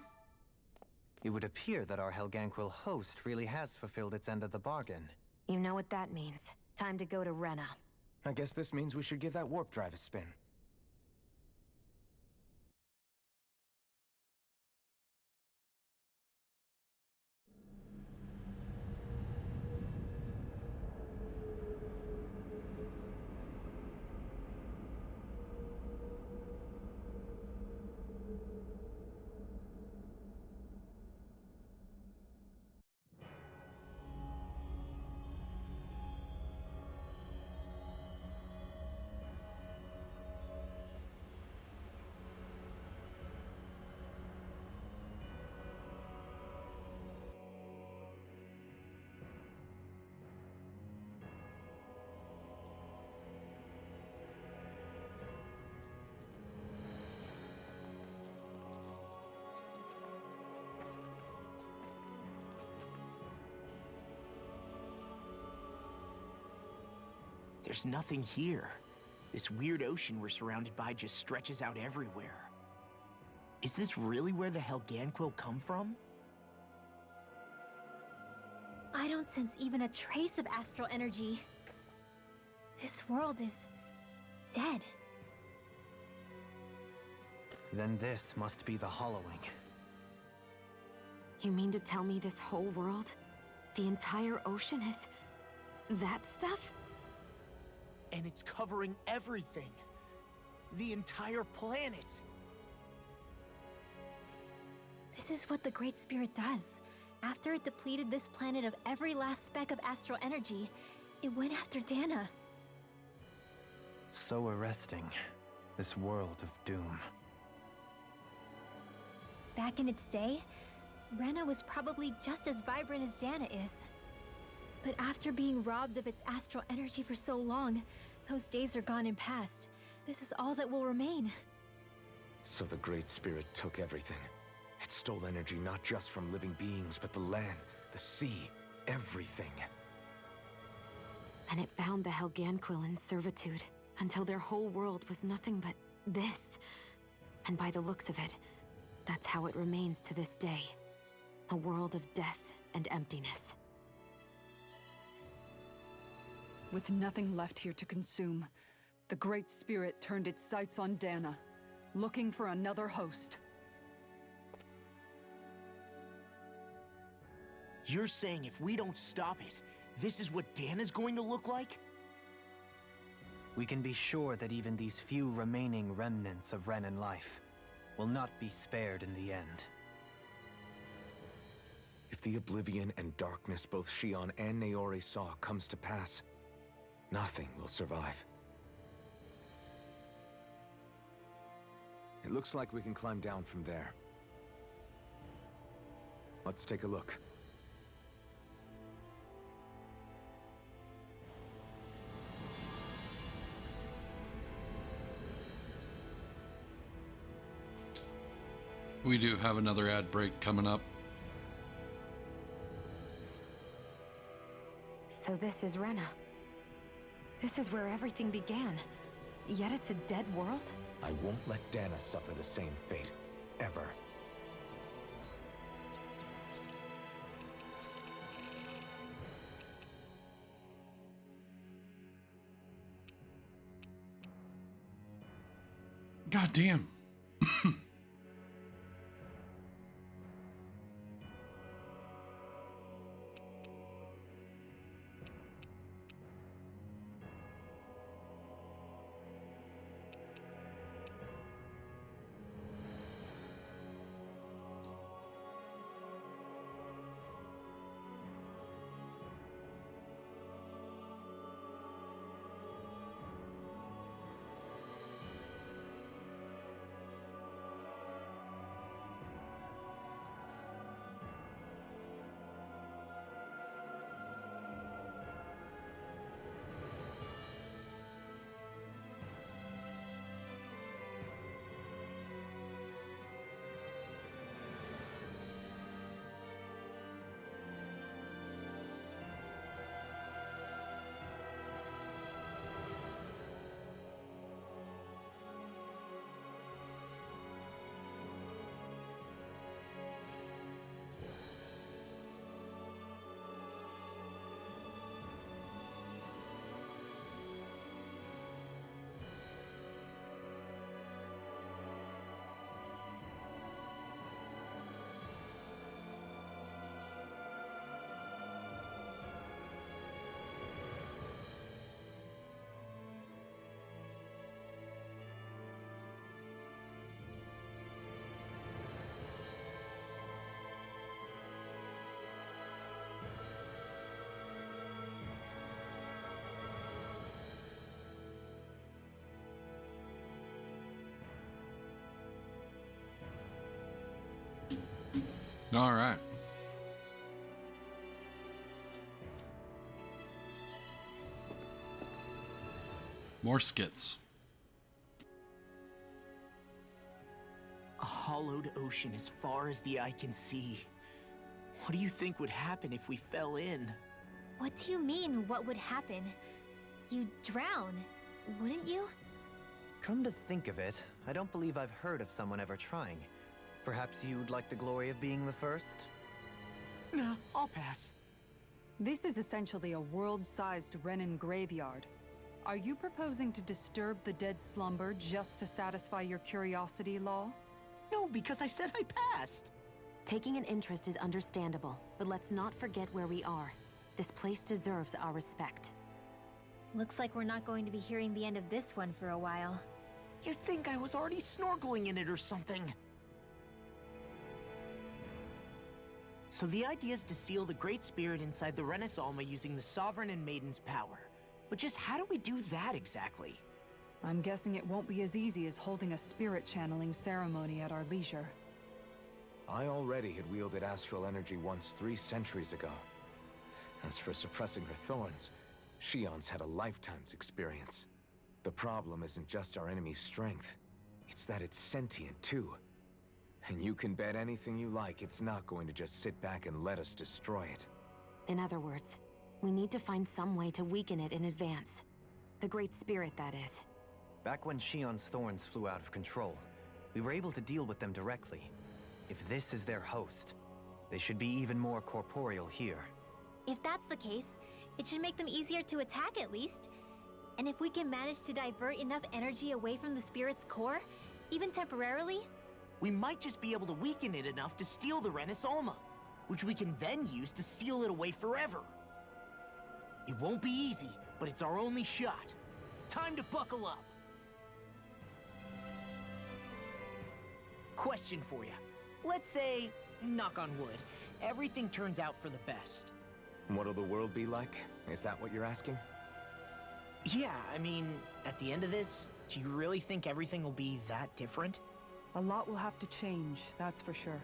It would appear that our Helganquil host really has fulfilled its end of the bargain. You know what that means. Time to go to Rena. I guess this means we should give that warp drive a spin. There's nothing here. This weird ocean we're surrounded by just stretches out everywhere. Is this really where the Helganquil come from? I I don't sense even a trace of astral energy. This world is dead. Then this must be the hollowing. You mean to tell me this whole world, the entire ocean is that stuff? And it's covering everything. The entire planet. This is what the Great Spirit does. After it depleted this planet of every last speck of astral energy, it went after Dana. So arresting. This world of doom. Back in its day, Rena was probably just as vibrant as Dana is. But after being robbed of its astral energy for so long, those days are gone and past. This is all that will remain. So the Great Spirit took everything. It stole energy not just from living beings, but the land, the sea, everything. And it bound the Helganquil in servitude, until their whole world was nothing but this. And by the looks of it, that's how it remains to this day. A world of death and emptiness. With nothing left here to consume, the Great Spirit turned its sights on Dana, looking for another host. You're saying if we don't stop it, this is what Dana's going to look like? We can be sure that even these few remaining remnants of Renan life will not be spared in the end. If the oblivion and darkness both Shion and Naori saw comes to pass, nothing will survive. It looks like we can climb down from there. Let's take a look. We do have another ad break coming up. So this is Rena. This is where everything began. Yet it's a dead world? I won't let Dana suffer the same fate. Ever. God damn. All right. More skits. A hollowed ocean as far as the eye can see. What do you think would happen if we fell in? What do you mean, what would happen? You'd drown, wouldn't you? Come to think of it, I don't believe I've heard of someone ever trying. Perhaps you'd like the glory of being the first? Nah, I'll pass. This is essentially a world-sized Renin graveyard. Are you proposing to disturb the dead slumber just to satisfy your curiosity, Law? No, because I said I passed. Taking an interest is understandable, but let's not forget where we are. This place deserves our respect. Looks like we're not going to be hearing the end of this one for a while. You'd think I was already snorkeling in it or something. So the idea is to seal the Great Spirit inside the Renis Alma using the Sovereign and Maiden's power. But just how do we do that exactly? I'm guessing it won't be as easy as holding a spirit channeling ceremony at our leisure. I already had wielded astral energy once 3 centuries ago. As for suppressing her thorns, Shion's had a lifetime's experience. The problem isn't just our enemy's strength. It's that it's sentient, too. And you can bet anything you like it's not going to just sit back and let us destroy it. In other words, we need to find some way to weaken it in advance. The Great Spirit, that is. Back when Shion's thorns flew out of control, we were able to deal with them directly. If this is their host, they should be even more corporeal here. If that's the case, it should make them easier to attack at least. And if we can manage to divert enough energy away from the spirit's core, even temporarily, we might just be able to weaken it enough to steal the Renis Alma, which we can then use to seal it away forever. It won't be easy, but it's our only shot. Time to buckle up. Question for you. Let's say, knock on wood, everything turns out for the best. What'll the world be like? Is that what you're asking? Yeah, I mean, at the end of this, do you really think everything will be that different? A lot will have to change, that's for sure.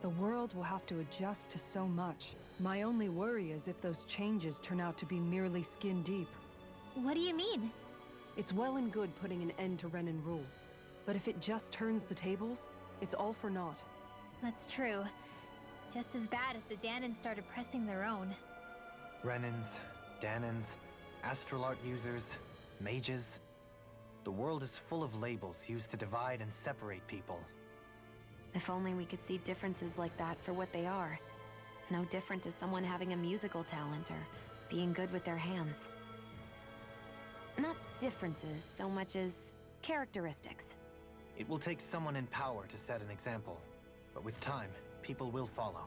The world will have to adjust to so much. My only worry is if those changes turn out to be merely skin deep. What do you mean? It's well and good putting an end to Renin rule. But if it just turns the tables, it's all for naught. That's true. Just as bad if the Danans started pressing their own. Renins, Danans, astral art users, mages. The world is full of labels used to divide and separate people. If only we could see differences like that for what they are. No different to someone having a musical talent or being good with their hands. Not differences so much as characteristics. It will take someone in power to set an example. But with time, people will follow.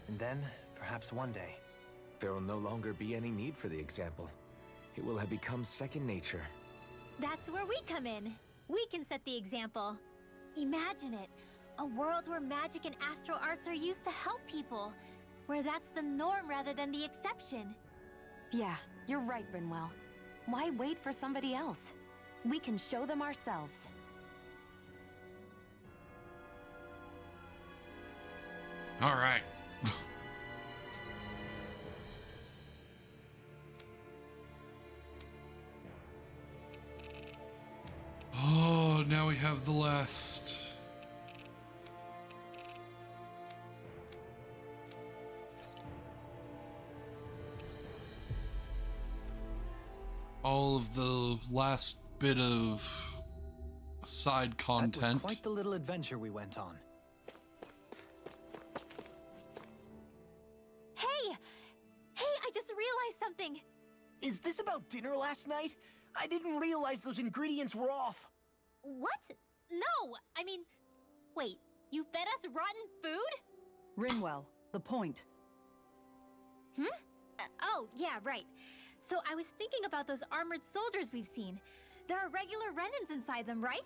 And then, perhaps one day, there will no longer be any need for the example. It will have become second nature. That's where we come in. We can set the example. Imagine it. A world where magic and astral arts are used to help people. Where that's the norm rather than the exception. Yeah, you're right, Rinwell. Why wait for somebody else? We can show them ourselves. All right. Oh, now we have the last. All of the last bit of side content. That was quite the little adventure we went on. Hey! Hey, I just realized something! Is this about dinner last night? I didn't realize those ingredients were off. What? No! I mean, wait, you fed us rotten food? Rinwell, the point. Oh, yeah, right. So I was thinking about those armored soldiers we've seen. There are regular Renins inside them, right?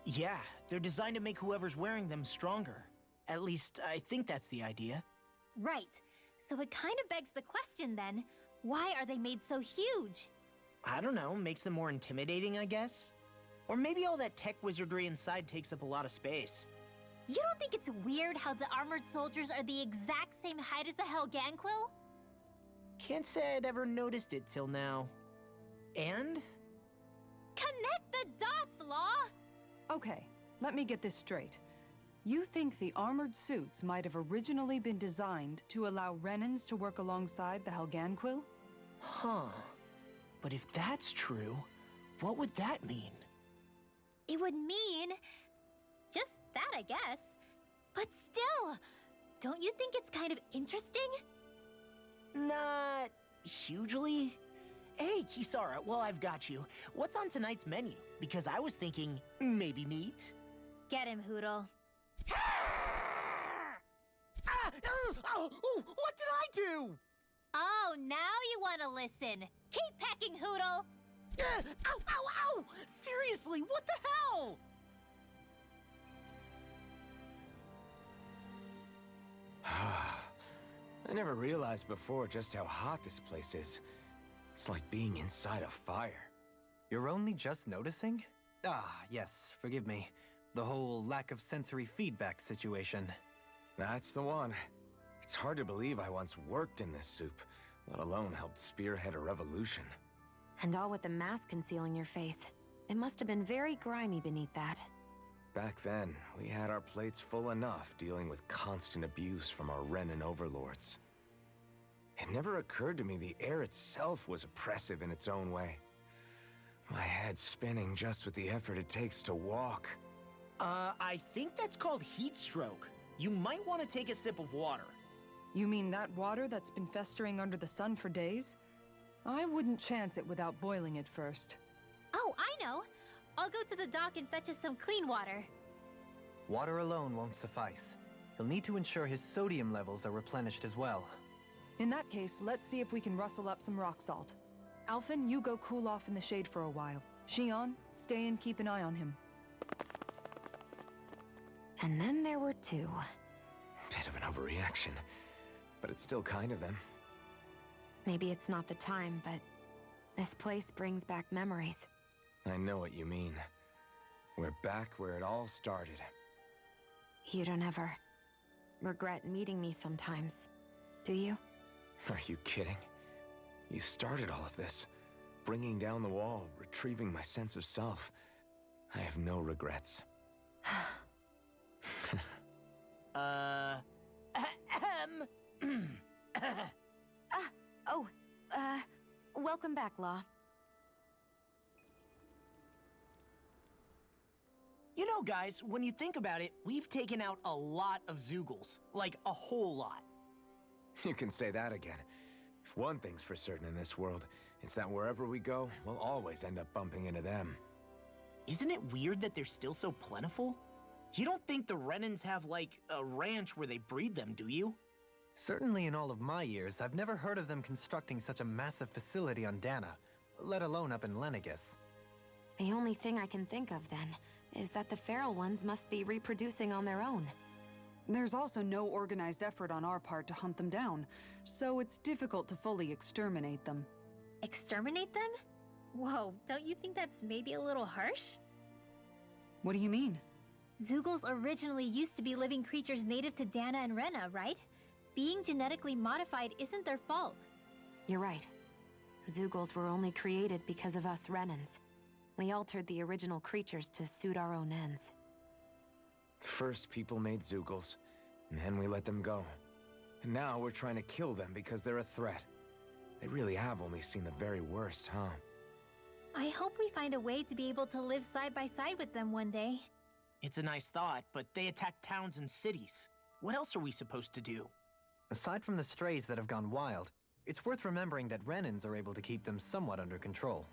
Yeah, they're designed to make whoever's wearing them stronger. At least, I think that's the idea. Right. So it kind of begs the question then, why are they made so huge? I don't know, makes them more intimidating, I guess? Or maybe all that tech wizardry inside takes up a lot of space. You don't think it's weird how the armored soldiers are the exact same height as the Helganquil? Can't say I'd ever noticed it till now. And? Connect the dots, Law! Okay, let me get this straight. You think the armored suits might have originally been designed to allow Renins to work alongside the Helganquil? Huh. But if that's true, what would that mean? It would mean... just that, I guess. But still, don't you think it's kind of interesting? Not hugely. Hey, Kisara, while I've got you, what's on tonight's menu? Because I was thinking maybe meat. Get him, Hoodle. What did I do? Oh, now you want to listen. Keep pecking, Hoodle. Ow, ow, ow! Seriously, what the hell? I never realized before just how hot this place is. It's like being inside a fire. You're only just noticing? Ah, yes, forgive me. The whole lack of sensory feedback situation. That's the one. It's hard to believe I once worked in this soup, let alone helped spearhead a revolution. And all with the mask concealing your face. It must have been very grimy beneath that. Back then, we had our plates full enough dealing with constant abuse from our Renan overlords. It never occurred to me the air itself was oppressive in its own way. My head's spinning just with the effort it takes to walk. I think that's called heat stroke. You might want to take a sip of water. You mean that water that's been festering under the sun for days? I wouldn't chance it without boiling it first. Oh, I know. I'll go to the dock and fetch us some clean water. Water alone won't suffice. He'll need to ensure his sodium levels are replenished as well. In that case, let's see if we can rustle up some rock salt. Alphen, you go cool off in the shade for a while. Xion, stay and keep an eye on him. And then there were two. Bit of an overreaction, but it's still kind of them. Maybe it's not the time, but this place brings back memories. I know what you mean. We're back where it all started. You don't ever regret meeting me sometimes, do you? Are you kidding? You started all of this. Bringing down the wall, retrieving my sense of self. I have no regrets. Welcome back, Law. You know, guys, when you think about it, we've taken out a lot of Zeugles. Like, a whole lot. You can say that again. If one thing's for certain in this world, it's that wherever we go, we'll always end up bumping into them. Isn't it weird that they're still so plentiful? You don't think the Renans have, like, a ranch where they breed them, do you? Certainly in all of my years, I've never heard of them constructing such a massive facility on Dana, let alone up in Lenegis. The only thing I can think of, then, is that the feral ones must be reproducing on their own. There's also no organized effort on our part to hunt them down, so it's difficult to fully exterminate them. Exterminate them? Whoa, don't you think that's maybe a little harsh? What do you mean? Zeugles originally used to be living creatures native to Dana and Rena, right? Being genetically modified isn't their fault. You're right. Zeugles were only created because of us Renans. We altered the original creatures to suit our own ends. First, people made Zeugles, and then we let them go. And now we're trying to kill them because they're a threat. They really have only seen the very worst, huh? I hope we find a way to be able to live side by side with them one day. It's a nice thought, but they attack towns and cities. What else are we supposed to do? Aside from the strays that have gone wild, it's worth remembering that Renans are able to keep them somewhat under control.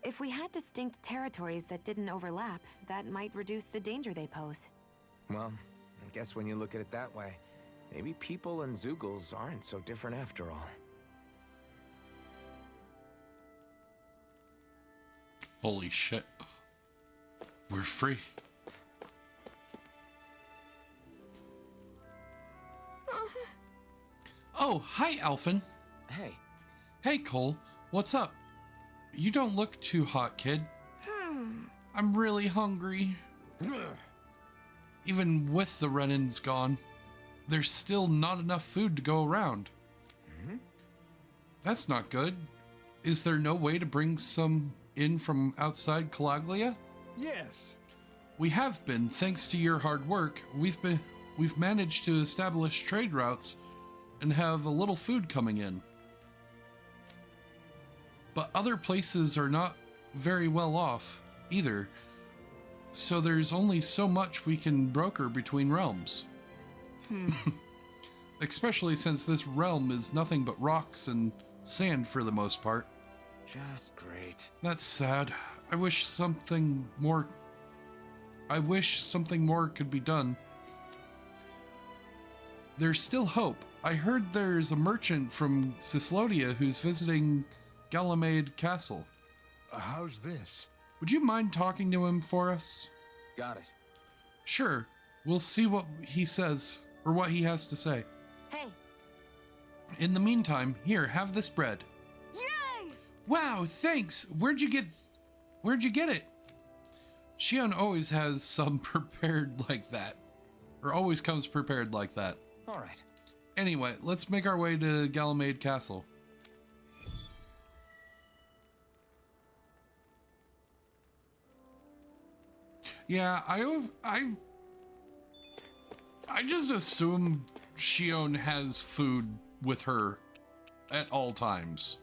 If we had distinct territories that didn't overlap, that might reduce the danger they pose. Well, I guess when you look at it that way, maybe people and Zeugles aren't so different after all. Holy shit. We're free. Oh, hi, Alphen. Hey. Hey, Cole. What's up? You don't look too hot, kid. I'm really hungry. Even with the Renans gone, there's still not enough food to go around. That's not good. Is there no way to bring some in from outside Calaglia? Yes. We have been, thanks to your hard work. We've managed to establish trade routes and have a little food coming in. But other places are not very well off either, so there's only so much we can broker between realms. especially since this realm is nothing but rocks and sand for the most part. Just great. That's sad. I wish something more could be done. There's still hope. I heard there's a merchant from Cislodia who's visiting Ganymede Castle. How's this? Would you mind talking to him for us? Got it. Sure. We'll see what he says, or what he has to say. Hey. In the meantime, here, have this bread. Yay! Wow, thanks. Where'd you get it? Shion always has some prepared like that. Or always comes prepared like that. All right. Anyway, let's make our way to Ganymede Castle. Yeah, I just assume Shion has food with her at all times.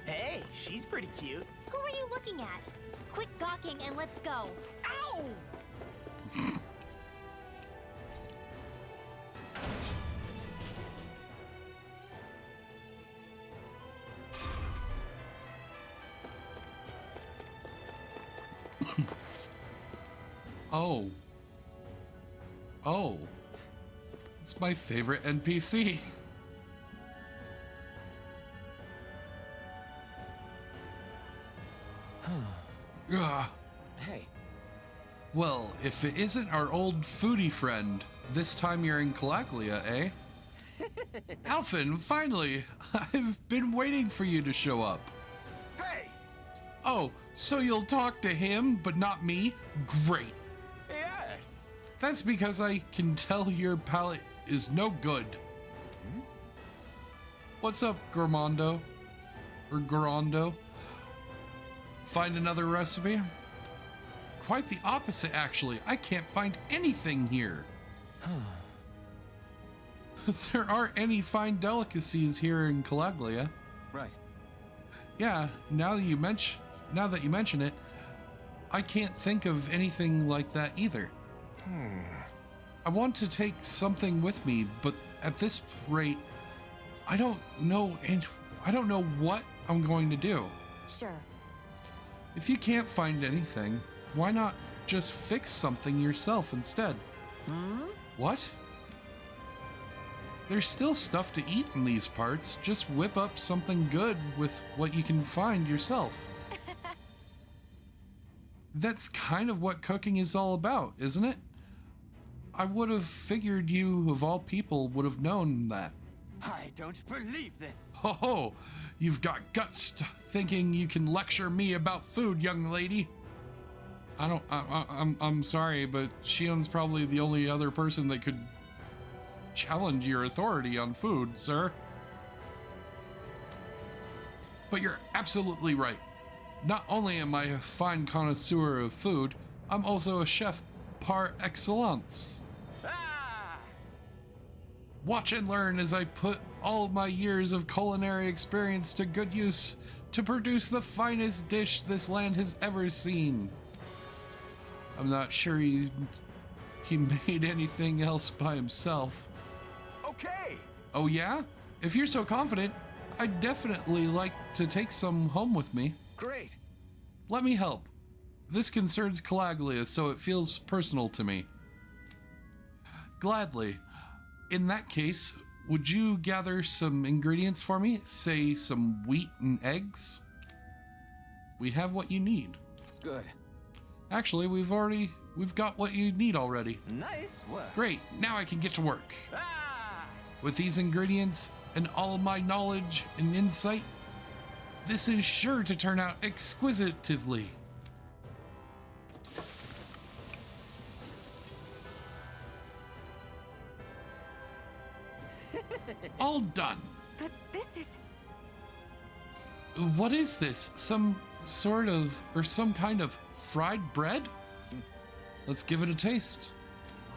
Hey, she's pretty cute. Who are you looking at? Quit gawking and let's go. Ow! Oh. Oh. It's my favorite NPC. Hey. Well, if it isn't our old foodie friend, this time you're in Calaglia, eh? Alphen, finally! I've been waiting for you to show up. Hey! Oh, so you'll talk to him, but not me? Great. Yes! That's because I can tell your palate is no good. What's up, Gourmando? Or Gorando? Find another recipe? Quite the opposite, actually. I can't find anything here. There aren't any fine delicacies here in Calaglia. Right. Yeah, now that you mention it, I can't think of anything like that either. I want to take something with me, but at this rate, I don't know what I'm going to do. Sure. If you can't find anything, why not just fix something yourself instead? What? There's still stuff to eat in these parts. Just whip up something good with what you can find yourself. That's kind of what cooking is all about, isn't it? I would have figured you, of all people, would have known that. I don't believe this. Ho ho! You've got guts thinking you can lecture me about food, young lady. I'm sorry, but Shion's probably the only other person that could challenge your authority on food, sir. But you're absolutely right. Not only am I a fine connoisseur of food, I'm also a chef par excellence. Watch and learn as I put all my years of culinary experience to good use to produce the finest dish this land has ever seen. I'm not sure he made anything else by himself. Okay. Oh yeah? If you're so confident, I'd definitely like to take some home with me. Great. Let me help. This concerns Calaglia, so it feels personal to me. Gladly. In that case, would you gather some ingredients for me? Say some wheat and eggs? We have what you need. Good. Actually, we've got what you need already. Nice work. Great, now I can get to work. With these ingredients and all of my knowledge and insight, this is sure to turn out exquisitively. All done. But this is... What is this? Some kind of fried bread? Let's give it a taste.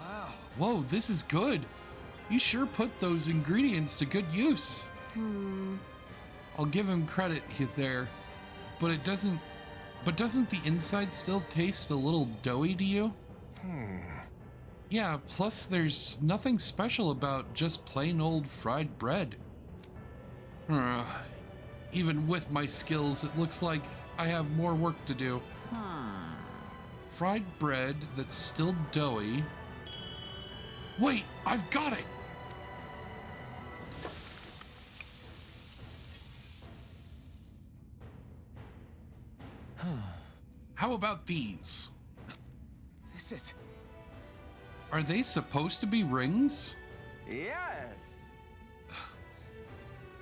Wow. Whoa, this is good. You sure put those ingredients to good use. I'll give him credit there, but it doesn't. But doesn't the inside still taste a little doughy to you? Yeah, plus there's nothing special about just plain old fried bread. Even with my skills, it looks like I have more work to do. Fried bread that's still doughy. Wait, I've got it! How about these? This is... Are they supposed to be rings? Yes!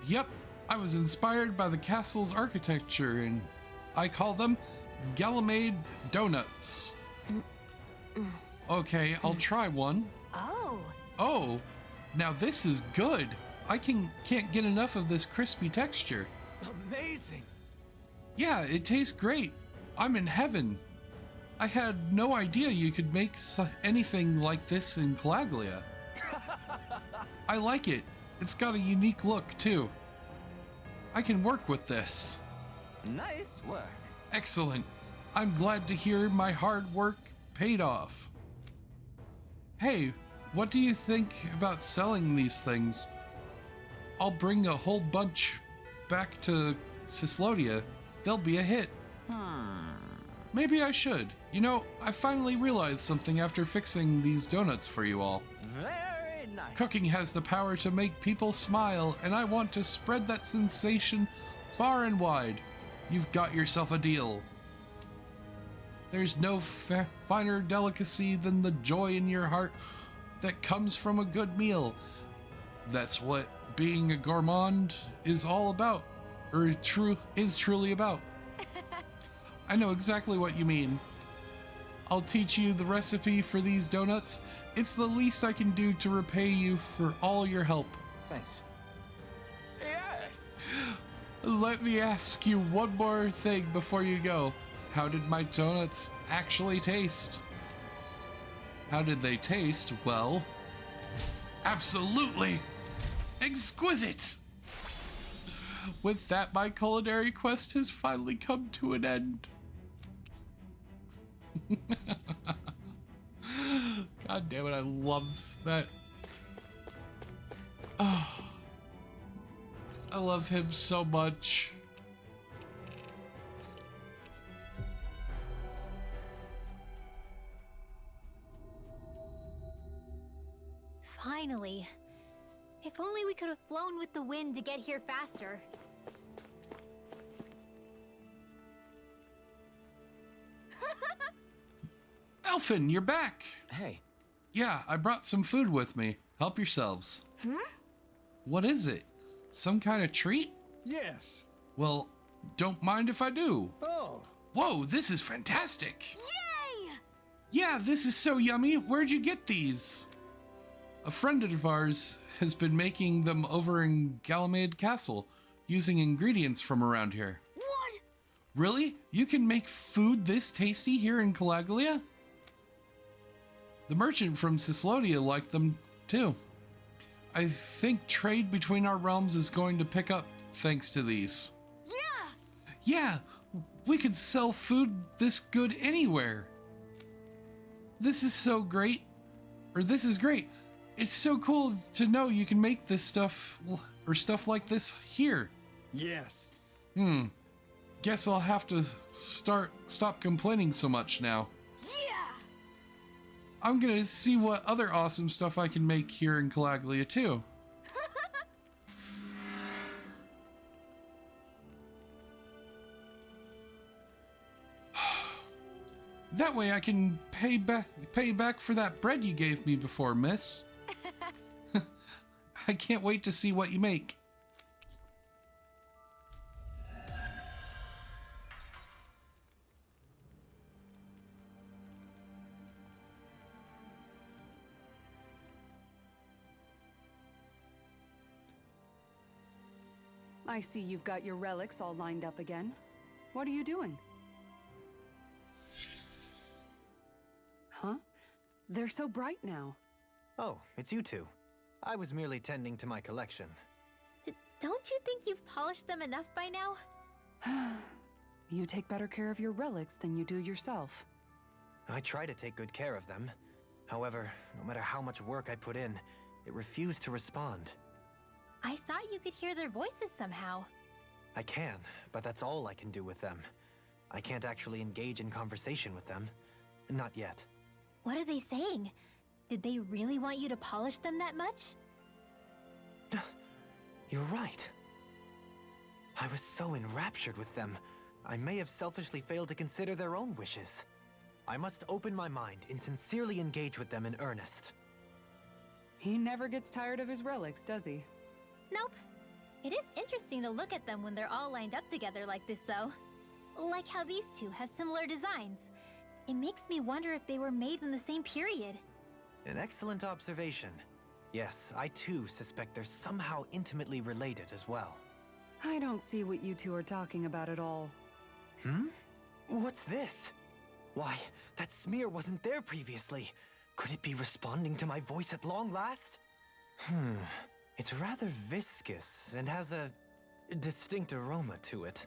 Yep, I was inspired by the castle's architecture, and I call them Ganymede donuts. Okay, I'll try one. Oh, now this is good. I can't get enough of this crispy texture. Amazing! Yeah, it tastes great. I'm in heaven. I had no idea you could make anything like this in Calaglia. I like it. It's got a unique look, too. I can work with this. Nice work. Excellent. I'm glad to hear my hard work paid off. Hey, what do you think about selling these things? I'll bring a whole bunch back to Cislodia. They'll be a hit. Maybe I should. You know, I finally realized something after fixing these donuts for you all. Very nice. Cooking has the power to make people smile, and I want to spread that sensation far and wide. You've got yourself a deal. There's no finer delicacy than the joy in your heart that comes from a good meal. That's what being a gourmand is all about, or is truly about. I know exactly what you mean. I'll teach you the recipe for these donuts. It's the least I can do to repay you for all your help. Thanks. Yes! Let me ask you one more thing before you go. How did my donuts actually taste? How did they taste? Well, absolutely exquisite! With that, my culinary quest has finally come to an end. God damn it, I love that. Oh, I love him so much. Finally. If only we could have flown with the wind to get here faster. Elfin, you're back. Hey. Yeah, I brought some food with me. Help yourselves. What is it? Some kind of treat? Yes. Well, don't mind if I do. Oh. Whoa, this is fantastic. Yay! Yeah, this is so yummy. Where'd you get these? A friend of ours has been making them over in Ganymede Castle using ingredients from around here. What? Really? You can make food this tasty here in Calaglia? The merchant from Cislodia liked them too. I think trade between our realms is going to pick up thanks to these. Yeah! Yeah, we could sell food this good anywhere. This is so great. Or this is great. It's so cool to know you can make this stuff, or stuff like this here. Yes. Guess I'll have to stop complaining so much now. Yeah! I'm gonna see what other awesome stuff I can make here in Calaglia too. That way I can pay back for that bread you gave me before, miss. I can't wait to see what you make. I see you've got your relics all lined up again. What are you doing? Huh? They're so bright now. Oh, it's you two. I was merely tending to my collection. Don't you think you've polished them enough by now? You take better care of your relics than you do yourself. I try to take good care of them. However, no matter how much work I put in, it refused to respond. I thought you could hear their voices somehow. I can, but that's all I can do with them. I can't actually engage in conversation with them. Not yet. What are they saying? Did they really want you to polish them that much? You're right. I was so enraptured with them, I may have selfishly failed to consider their own wishes. I must open my mind and sincerely engage with them in earnest. He never gets tired of his relics, does he? Nope. It is interesting to look at them when they're all lined up together like this, though. Like how these two have similar designs. It makes me wonder if they were made in the same period. An excellent observation. Yes, I too suspect they're somehow intimately related as well. I don't see what you two are talking about at all. What's this? Why, that smear wasn't there previously. Could it be responding to my voice at long last? It's rather viscous and has a distinct aroma to it.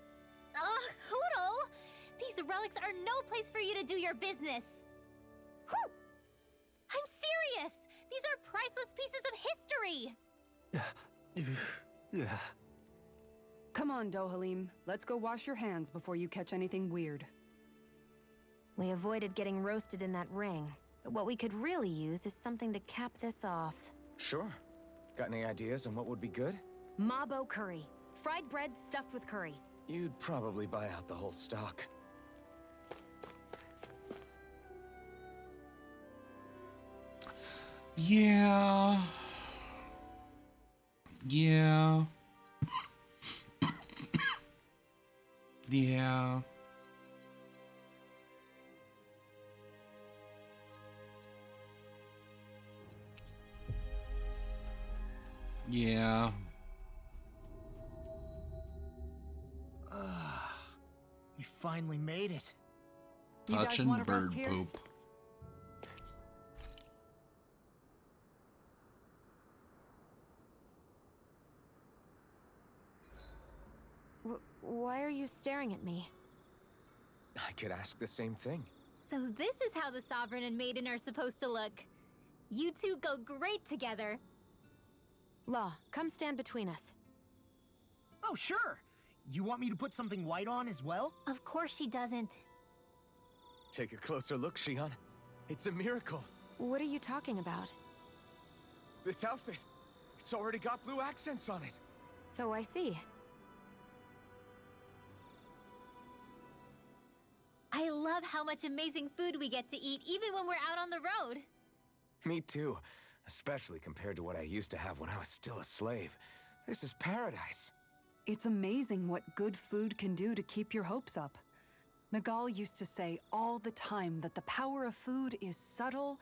Ugh, Hoodle! These relics are no place for you to do your business! Whew! I'm serious! These are priceless pieces of history! Come on, Dohalim. Let's go wash your hands before you catch anything weird. We avoided getting roasted in that ring, but what we could really use is something to cap this off. Sure. Got any ideas on what would be good? Mabo curry. Fried bread stuffed with curry. You'd probably buy out the whole stock. Yeah. Yeah. Yeah. Yeah. We finally made it. You guys Touching want to rest bird here? poop. Why are you staring at me? I could ask the same thing. So this is how the Sovereign and Maiden are supposed to look. You two go great together. Law, come stand between us. Oh, sure. You want me to put something white on as well? Of course she doesn't. Take a closer look, Shion. It's a miracle. What are you talking about? This outfit, it's already got blue accents on it. So I see. I love how much amazing food we get to eat even when we're out on the road. Me too. Especially compared to what I used to have when I was still a slave. This is paradise. It's amazing what good food can do to keep your hopes up. Nagal used to say all the time that the power of food is subtle,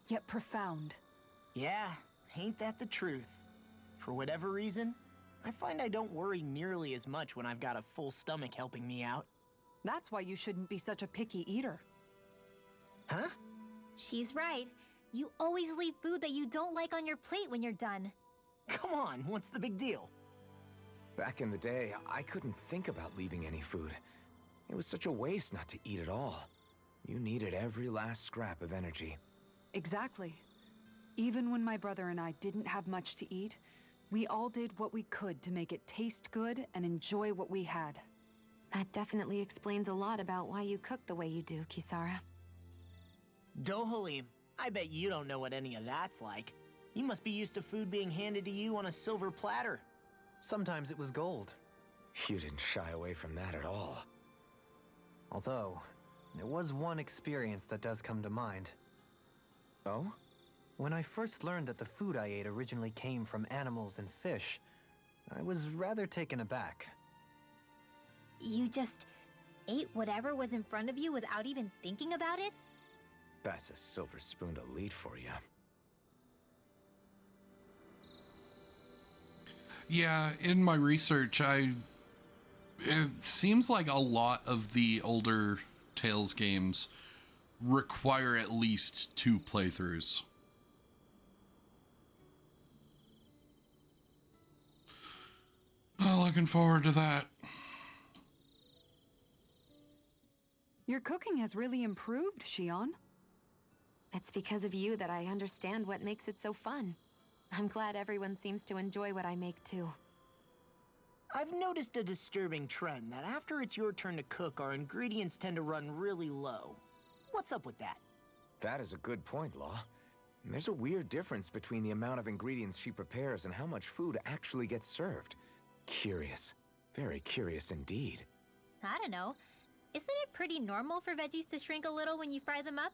yet profound. Yeah, ain't that the truth? For whatever reason, I find I don't worry nearly as much when I've got a full stomach helping me out. That's why you shouldn't be such a picky eater. Huh? She's right. You always leave food that you don't like on your plate when you're done. Come on, what's the big deal? Back in the day, I couldn't think about leaving any food. It was such a waste not to eat at all. You needed every last scrap of energy. Exactly. Even when my brother and I didn't have much to eat, we all did what we could to make it taste good and enjoy what we had. That definitely explains a lot about why you cook the way you do, Kisara. Dohalim, I bet you don't know what any of that's like. You must be used to food being handed to you on a silver platter. Sometimes it was gold. You didn't shy away from that at all. Although, there was one experience that does come to mind. Oh? When I first learned that the food I ate originally came from animals and fish, I was rather taken aback. You just ate whatever was in front of you without even thinking about it? That's a silver-spooned elite for you. Yeah, in my research, it seems like a lot of the older Tales games require at least 2 playthroughs. Oh, looking forward to that. Your cooking has really improved, Shion. It's because of you that I understand what makes it so fun. I'm glad everyone seems to enjoy what I make too. I've noticed a disturbing trend that after it's your turn to cook, our ingredients tend to run really low. What's up with that? That is a good point, Law. There's a weird difference between the amount of ingredients she prepares and how much food actually gets served. Curious. Very curious indeed. I don't know. Isn't it pretty normal for veggies to shrink a little when you fry them up?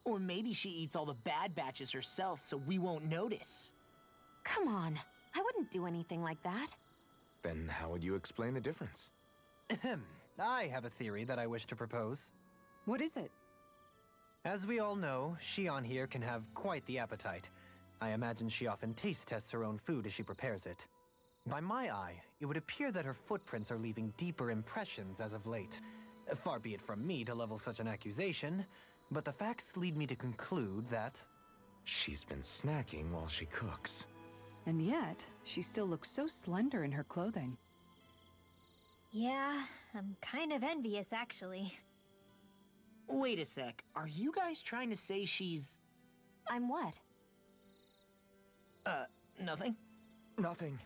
Or maybe she eats all the bad batches herself so we won't notice. Come on, I wouldn't do anything like that. Then how would you explain the difference? Ahem. I have a theory that I wish to propose. What is it? As we all know, Shion here can have quite the appetite. I imagine she often taste tests her own food as she prepares it. By my eye, it would appear that her footprints are leaving deeper impressions as of late. Far be it from me to level such an accusation, but the facts lead me to conclude that... She's been snacking while she cooks. And yet, she still looks so slender in her clothing. Yeah, I'm kind of envious, actually. Wait a sec, are you guys trying to say she's... I'm what? Nothing? Nothing.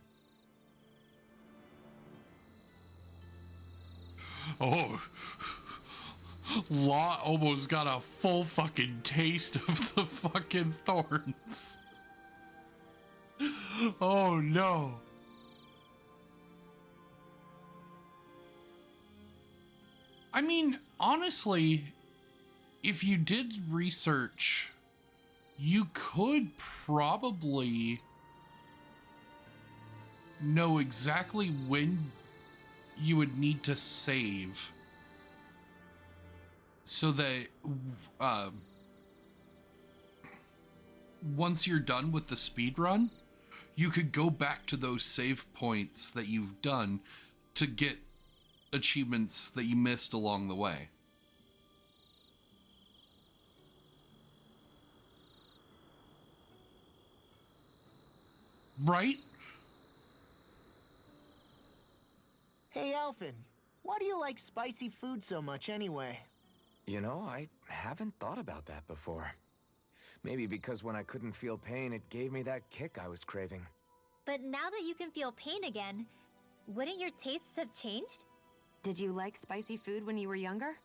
Oh, Law almost got a full fucking taste of the fucking thorns. Oh no. I mean, honestly, if you did research, you could probably know exactly when you would need to save so that once you're done with the speed run, you could go back to those save points that you've done to get achievements that you missed along the way. Right? Hey, Alphen, why do you like spicy food so much anyway? You know, I haven't thought about that before. Maybe because when I couldn't feel pain, it gave me that kick I was craving. But now that you can feel pain again, wouldn't your tastes have changed? Did you like spicy food when you were younger?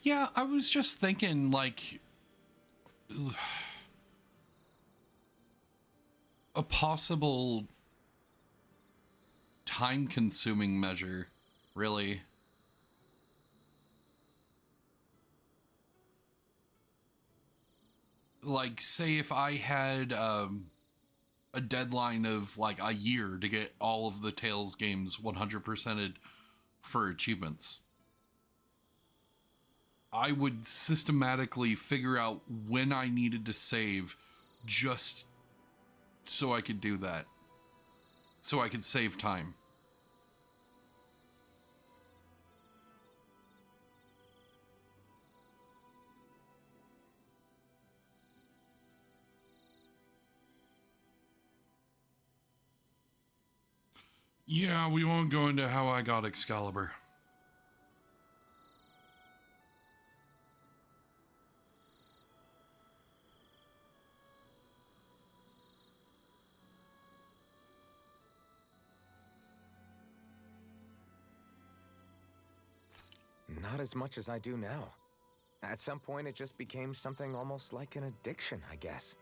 Yeah, I was just thinking, like, a possible time-consuming measure, really. Like, say if I had a deadline of like a year to get all of the Tales games 100%ed for achievements, I would systematically figure out when I needed to save just so I could do that. So I could save time. Yeah, we won't go into how I got Excalibur. Not as much as I do now. At some point, it just became something almost like an addiction, I guess.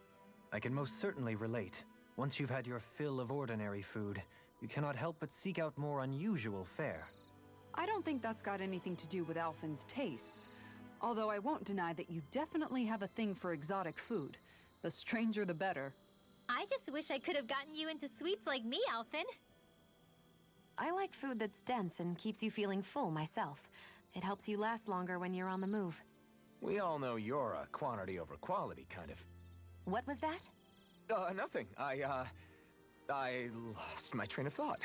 I can most certainly relate. Once you've had your fill of ordinary food, you cannot help but seek out more unusual fare. I don't think that's got anything to do with Alphen's tastes. Although I won't deny that you definitely have a thing for exotic food. The stranger, the better. I just wish I could have gotten you into sweets like me, Alphen. I like food that's dense and keeps you feeling full myself. It helps you last longer when you're on the move. We all know you're a quantity over quality kind of... What was that? Nothing. I lost my train of thought.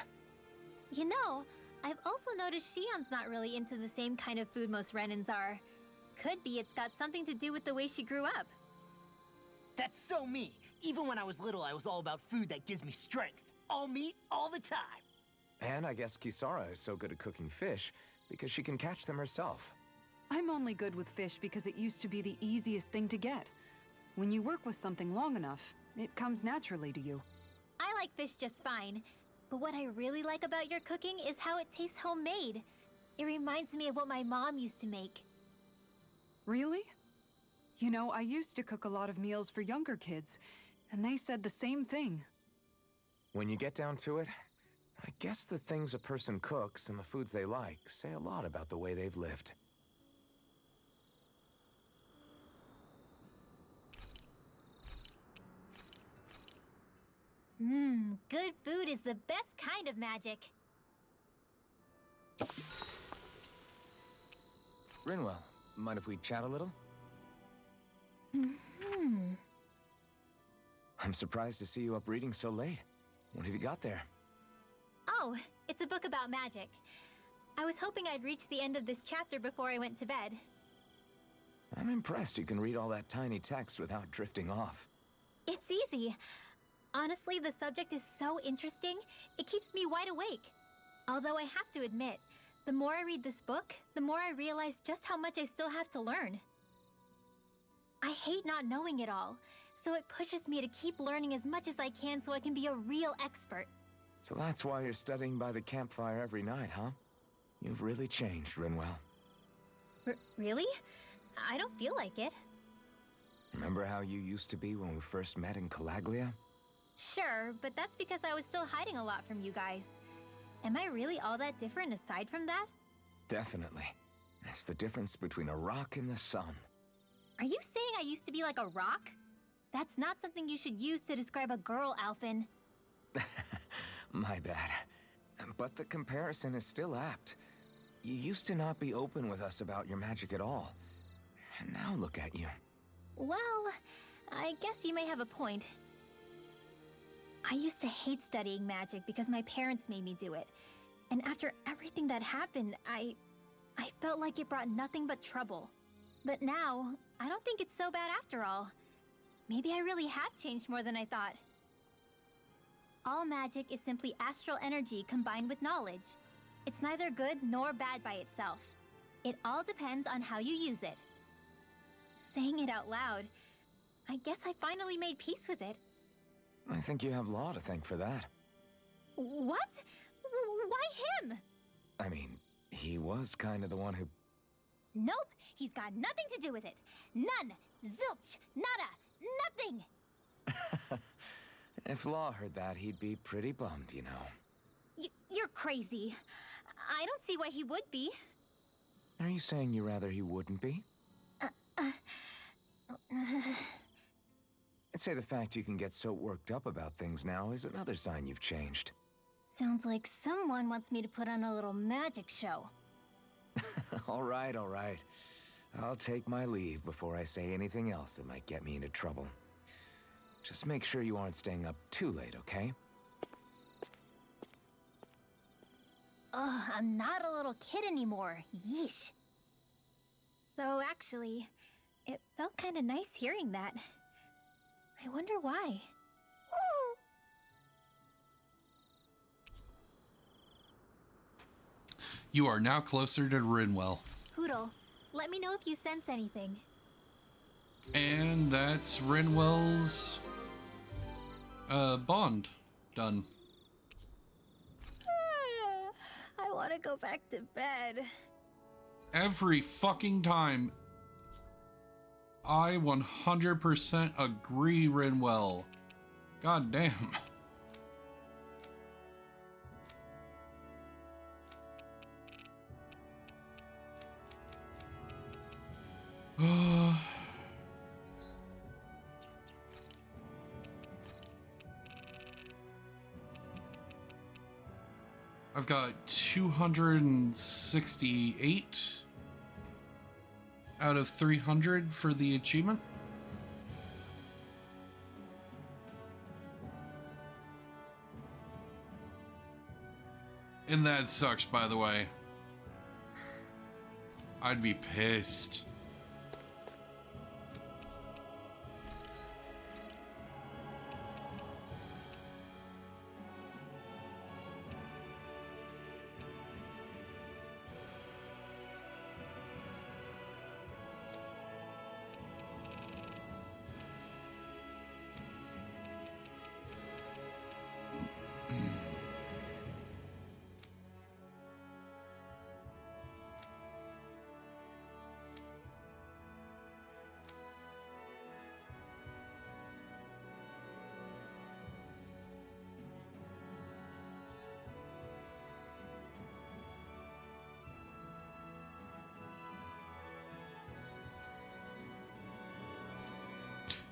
You know, I've also noticed Shion's not really into the same kind of food most Renans are. Could be it's got something to do with the way she grew up. That's so me. Even when I was little, I was all about food that gives me strength. All meat, all the time. And I guess Kisara is so good at cooking fish because she can catch them herself. I'm only good with fish because it used to be the easiest thing to get. When you work with something long enough, it comes naturally to you. I like fish just fine. But what I really like about your cooking is how it tastes homemade. It reminds me of what my mom used to make. Really? You know, I used to cook a lot of meals for younger kids, and they said the same thing. When you get down to it, I guess the things a person cooks and the foods they like say a lot about the way they've lived. Good food is the best kind of magic. Rinwell, mind if we chat a little? I'm surprised to see you up reading so late. What have you got there? Oh, it's a book about magic. I was hoping I'd reach the end of this chapter before I went to bed. I'm impressed you can read all that tiny text without drifting off. It's easy. Honestly, the subject is so interesting, it keeps me wide awake. Although I have to admit, the more I read this book, the more I realize just how much I still have to learn. I hate not knowing it all, so it pushes me to keep learning as much as I can so I can be a real expert. So that's why you're studying by the campfire every night, huh? You've really changed, Rinwell. Really? I don't feel like it. Remember how you used to be when we first met in Calaglia? Sure, but that's because I was still hiding a lot from you guys. Am I really all that different aside from that? Definitely. It's the difference between a rock and the sun. Are you saying I used to be like a rock? That's not something you should use to describe a girl, Alphen. My bad. But the comparison is still apt. You used to not be open with us about your magic at all. And now look at you. Well, I guess you may have a point. I used to hate studying magic because my parents made me do it. And after everything that happened, I felt like it brought nothing but trouble. But now, I don't think it's so bad after all. Maybe I really have changed more than I thought. All magic is simply astral energy combined with knowledge. It's neither good nor bad by itself. It all depends on how you use it. Saying it out loud, I guess I finally made peace with it. I think you have Law to thank for that. What? Why him? I mean, he was kind of the one who... Nope, he's got nothing to do with it. None. Zilch. Nada. Nothing. If Law heard that, he'd be pretty bummed, you know. You're crazy. I don't see why he would be. Are you saying you rather he wouldn't be? I'd say the fact you can get so worked up about things now is another sign you've changed. Sounds like someone wants me to put on a little magic show. All right, all right. I'll take my leave before I say anything else that might get me into trouble. Just make sure you aren't staying up too late, okay? Ugh, I'm not a little kid anymore. Yeesh. Though actually, it felt kind of nice hearing that. I wonder why. You are now closer to Rinwell. Poodle, let me know if you sense anything. And that's Rinwell's bond done. I want to go back to bed. Every fucking time. I 100% agree, Rinwell. God damn. I've got 268 out of 300 for the achievement. And that sucks, by the way. I'd be pissed.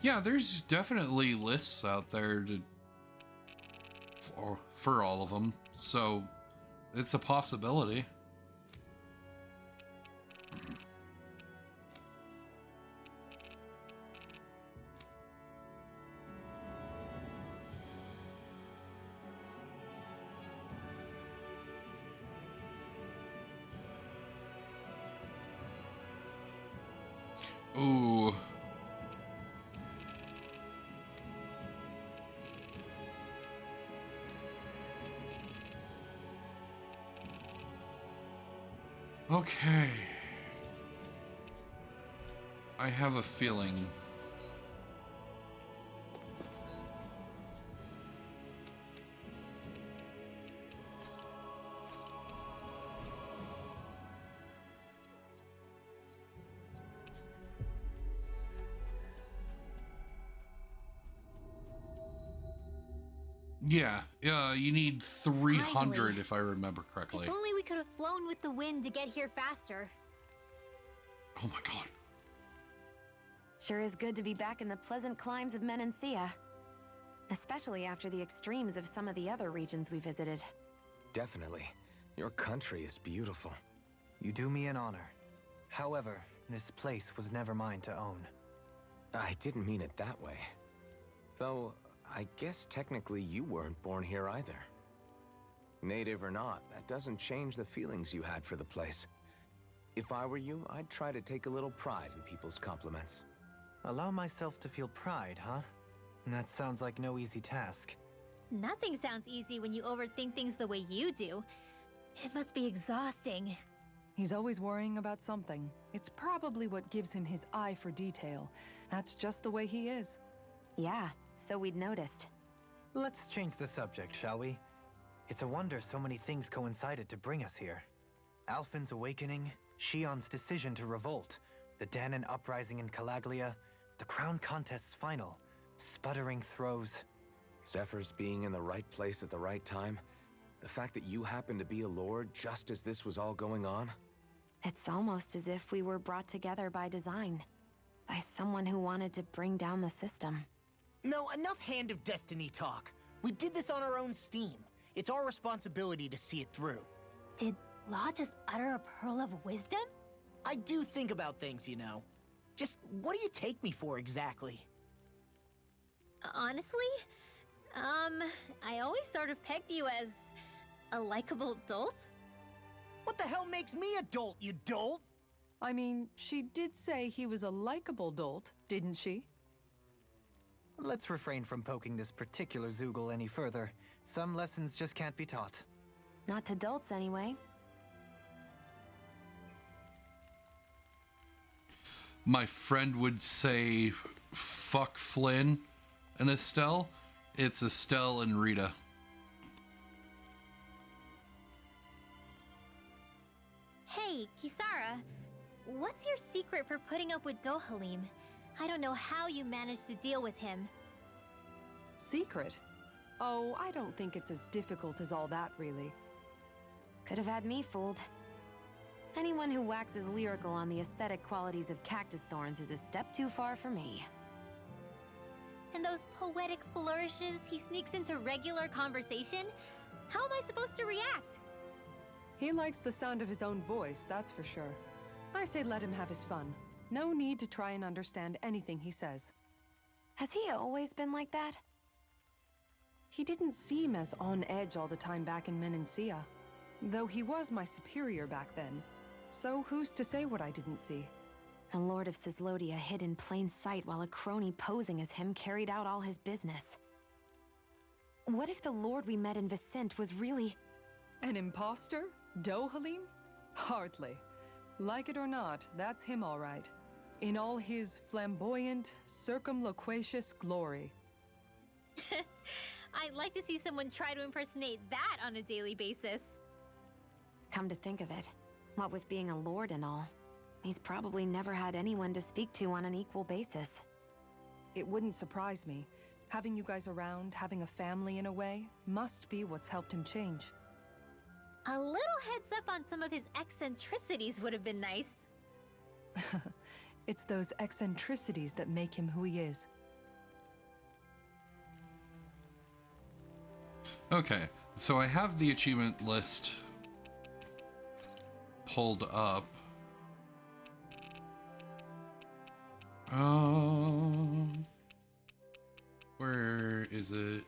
Yeah, there's definitely lists out there to for all of them, so it's a possibility. Ooh. Okay. I have a feeling. Yeah, you need 300 Finally. if I remember correctly. If only we could have flown with the wind to get here faster. Oh my god. Sure is good to be back in the pleasant climes of Menancia. Especially after the extremes of some of the other regions we visited. Definitely. Your country is beautiful. You do me an honor. However, this place was never mine to own. I didn't mean it that way. Though, I guess technically you weren't born here either. Native or not, that doesn't change the feelings you had for the place. If I were you, I'd try to take a little pride in people's compliments. Allow myself to feel pride, huh? That sounds like no easy task. Nothing sounds easy when you overthink things the way you do. It must be exhausting. He's always worrying about something. It's probably what gives him his eye for detail. That's just the way he is. Yeah, so we'd noticed. Let's change the subject, shall we? It's a wonder so many things coincided to bring us here. Alphen's awakening, Shion's decision to revolt, the Danon uprising in Calaglia, the crown contest's final, sputtering throws. Zephyr's being in the right place at the right time. The fact that you happened to be a lord just as this was all going on. It's almost as if we were brought together by design. By someone who wanted to bring down the system. No, enough Hand of Destiny talk. We did this on our own steam. It's our responsibility to see it through. Did Law just utter a pearl of wisdom? I do think about things, you know. Just what do you take me for exactly? Honestly, I always sort of pegged you as a likable dolt. What the hell makes me a dolt, you dolt? I mean, she did say he was a likable dolt, didn't she? Let's refrain from poking this particular Zoogle any further. Some lessons just can't be taught. Not to dolts, anyway. My friend would say, fuck Flynn and Estelle. It's Estelle and Rita. Hey, Kisara, what's your secret for putting up with Dohalim? I don't know how you managed to deal with him. Secret? Oh, I don't think it's as difficult as all that, really. Could have had me fooled. Anyone who waxes lyrical on the aesthetic qualities of cactus thorns is a step too far for me. And those poetic flourishes he sneaks into regular conversation? How am I supposed to react? He likes the sound of his own voice, that's for sure. I say let him have his fun. No need to try and understand anything he says. Has he always been like that? He didn't seem as on edge all the time back in Menancia. Though he was my superior back then. So who's to say what I didn't see? A lord of Cislodia hid in plain sight while a crony posing as him carried out all his business. What if the lord we met in Vicente was really... An imposter? Dohalim? Hardly. Like it or not, that's him all right. In all his flamboyant, circumloquacious glory. I'd like to see someone try to impersonate that on a daily basis. Come to think of it, what with being a lord and all, he's probably never had anyone to speak to on an equal basis. It wouldn't surprise me. Having you guys around, having a family in a way, must be what's helped him change. A little heads up on some of his eccentricities would have been nice. It's those eccentricities that make him who he is. Okay, so I have the achievement list pulled up. Where is it?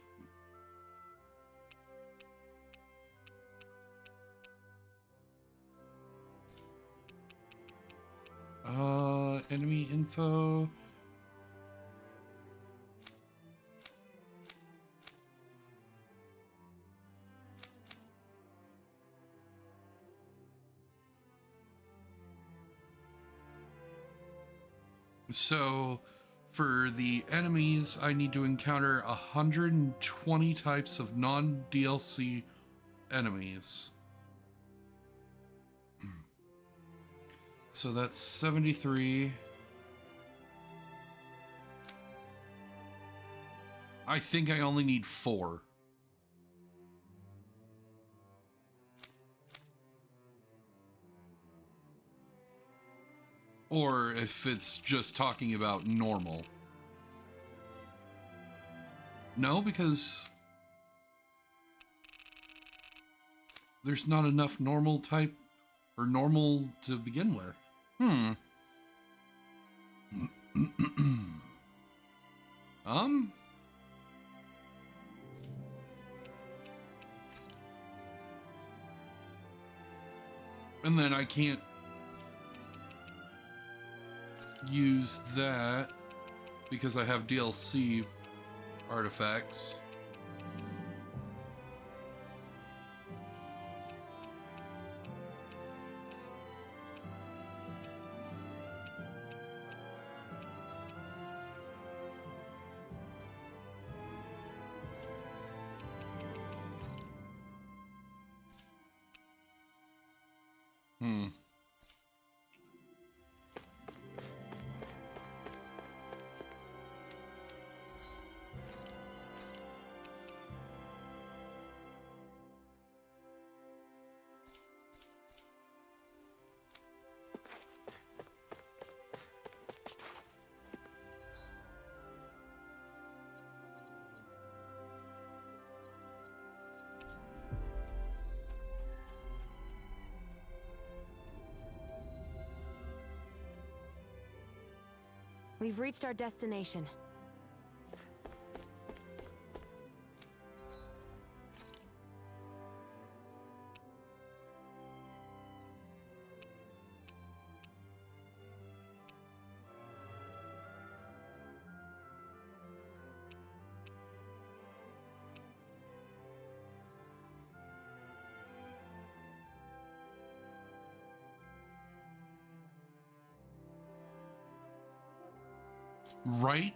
Enemy info. So, for the enemies, I need to encounter 120 types of non-DLC enemies. So that's 73. I think I only need 4. Or if it's just talking about normal. No, because there's not enough normal type or normal to begin with. And then I can't use that because I have DLC artifacts. We've reached our destination. Right?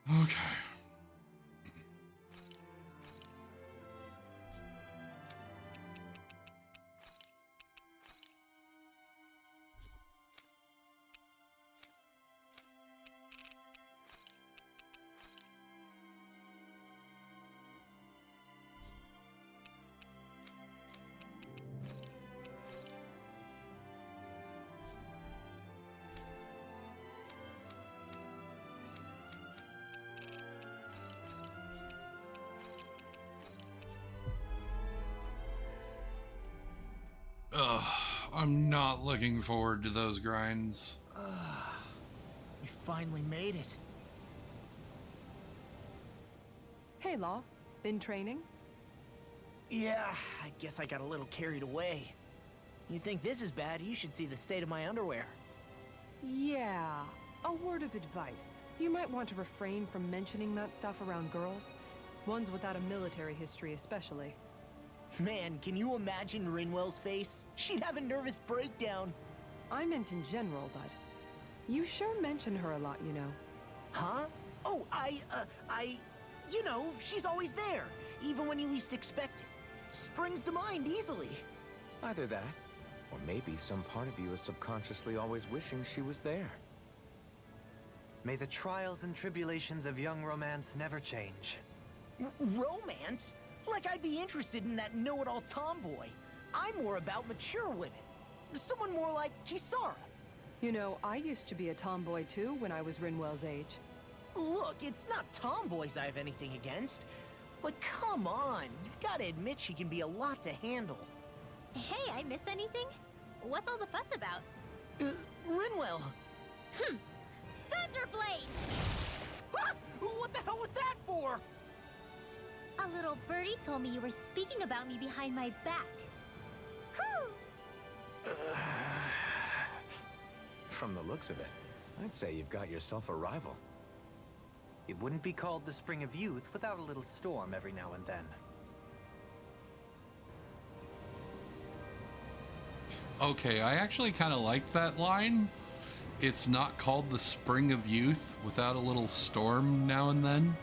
Okay. Ugh, I'm not looking forward to those grinds. We finally made it. Hey, Law. Been training? Yeah, I guess I got a little carried away. You think this is bad, you should see the state of my underwear. Yeah. A word of advice. You might want to refrain from mentioning that stuff around girls. Ones without a military history especially. Man, can you imagine Rinwell's face? She'd have a nervous breakdown. I meant in general, but you sure mention her a lot, you know. Huh? Oh, you know, she's always there, even when you least expect it. Springs to mind easily. Either that, or maybe some part of you is subconsciously always wishing she was there. May the trials and tribulations of young romance never change. Romance? Like I'd be interested in that know-it-all tomboy. I'm more about mature women. Someone more like Kisara. You know, I used to be a tomboy too when I was Rinwell's age. Look, it's not tomboys I have anything against. But come on, you've got to admit she can be a lot to handle. Hey, I miss anything? What's all the fuss about? Rinwell. Thunderblade! Ah! What the hell was that for? A little birdie told me you were speaking about me behind my back. Whew! From the looks of it, I'd say you've got yourself a rival. It wouldn't be called the Spring of Youth without a little storm every now and then. Okay, I actually kind of liked that line. It's not called the Spring of Youth without a little storm now and then.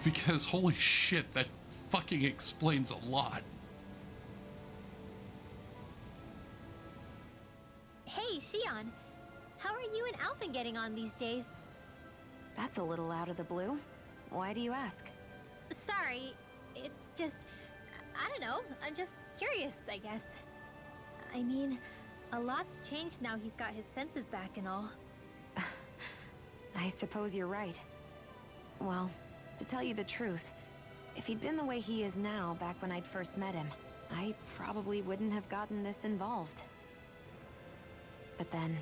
Because holy shit, that fucking explains a lot. Hey, Shion. How are you and Alphen getting on these days? That's a little out of the blue. Why do you ask? Sorry, it's just... I don't know, I'm just curious, I guess. I mean, a lot's changed now he's got his senses back and all. I suppose you're right. Well, to tell you the truth, if he'd been the way he is now back when I'd first met him, I probably wouldn't have gotten this involved. But then,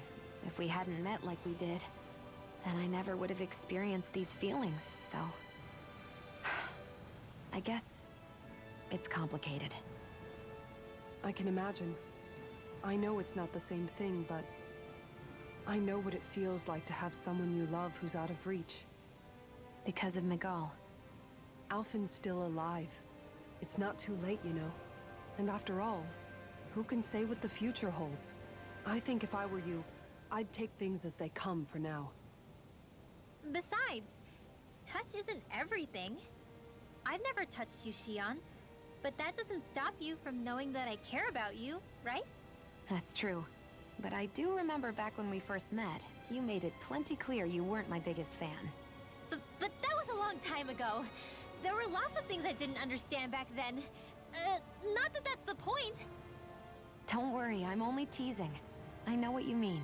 if we hadn't met like we did, then I never would have experienced these feelings, so... I guess it's complicated. I can imagine. I know it's not the same thing, but I know what it feels like to have someone you love who's out of reach. Because of Miguel. Alphen's still alive. It's not too late, you know. And after all, who can say what the future holds? I think if I were you, I'd take things as they come for now. Besides, touch isn't everything. I've never touched you, Xion, but that doesn't stop you from knowing that I care about you, right? That's true. But I do remember back when we first met, you made it plenty clear you weren't my biggest fan. But that was a long time ago. There were lots of things I didn't understand back then. Not that that's the point. Don't worry, I'm only teasing. I know what you mean.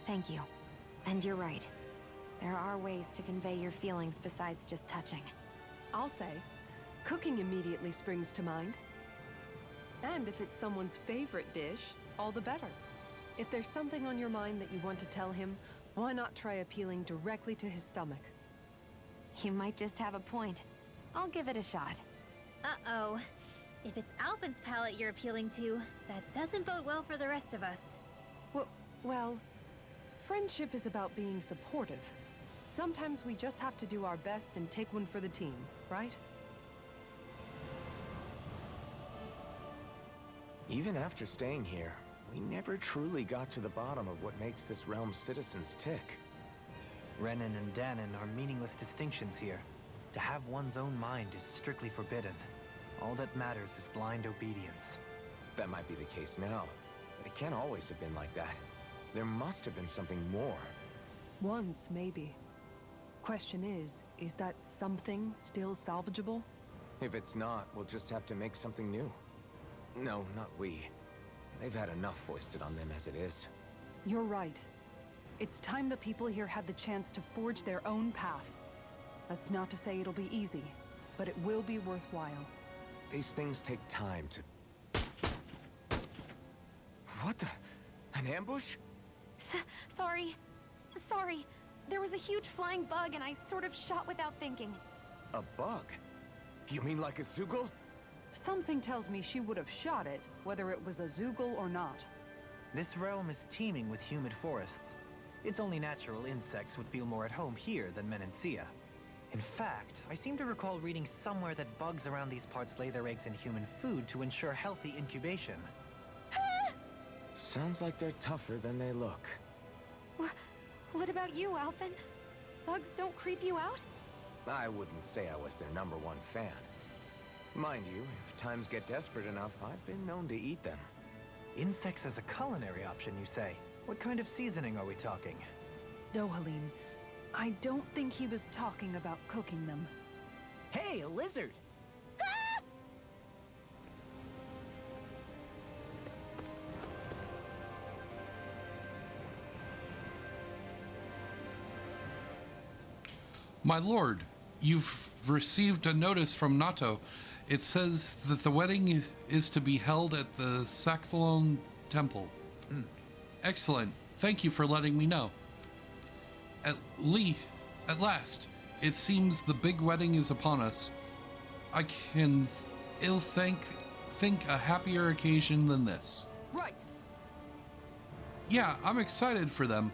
Thank you. And you're right. There are ways to convey your feelings besides just touching. I'll say, cooking immediately springs to mind. And if it's someone's favorite dish, all the better. If there's something on your mind that you want to tell him, why not try appealing directly to his stomach? You might just have a point. I'll give it a shot. Uh-oh. If it's Alphen's palate you're appealing to, that doesn't bode well for the rest of us. Well, friendship is about being supportive. Sometimes we just have to do our best and take one for the team, right? Even after staying here, we never truly got to the bottom of what makes this realm's citizens tick. Renan and Danon are meaningless distinctions here. To have one's own mind is strictly forbidden. All that matters is blind obedience. That might be the case now, but it can't always have been like that. There must have been something more. Once, maybe. Question is that something still salvageable? If it's not, we'll just have to make something new. No, not we. They've had enough foisted on them as it is. You're right. It's time the people here had the chance to forge their own path. That's not to say it'll be easy, but it will be worthwhile. These things take time to... What the... An ambush? Sorry. There was a huge flying bug and I sort of shot without thinking. A bug? You mean like a Zoogle? Something tells me she would have shot it, whether it was a Zoogle or not. This realm is teeming with humid forests. It's only natural insects would feel more at home here than Menancia. In fact, I seem to recall reading somewhere that bugs around these parts lay their eggs in human food to ensure healthy incubation. Sounds like they're tougher than they look. What about you, Alphen? Bugs don't creep you out? I wouldn't say I was their #1 fan. Mind you, if times get desperate enough, I've been known to eat them. Insects as a culinary option, you say? What kind of seasoning are we talking? Dohalim, I don't think he was talking about cooking them. Hey, a lizard! My lord, you've received a notice from Nato. It says that the wedding is to be held at the Saxalone Temple. Excellent. Thank you for letting me know. At last, it seems the big wedding is upon us. I can think a happier occasion than this. Right. Yeah, I'm excited for them.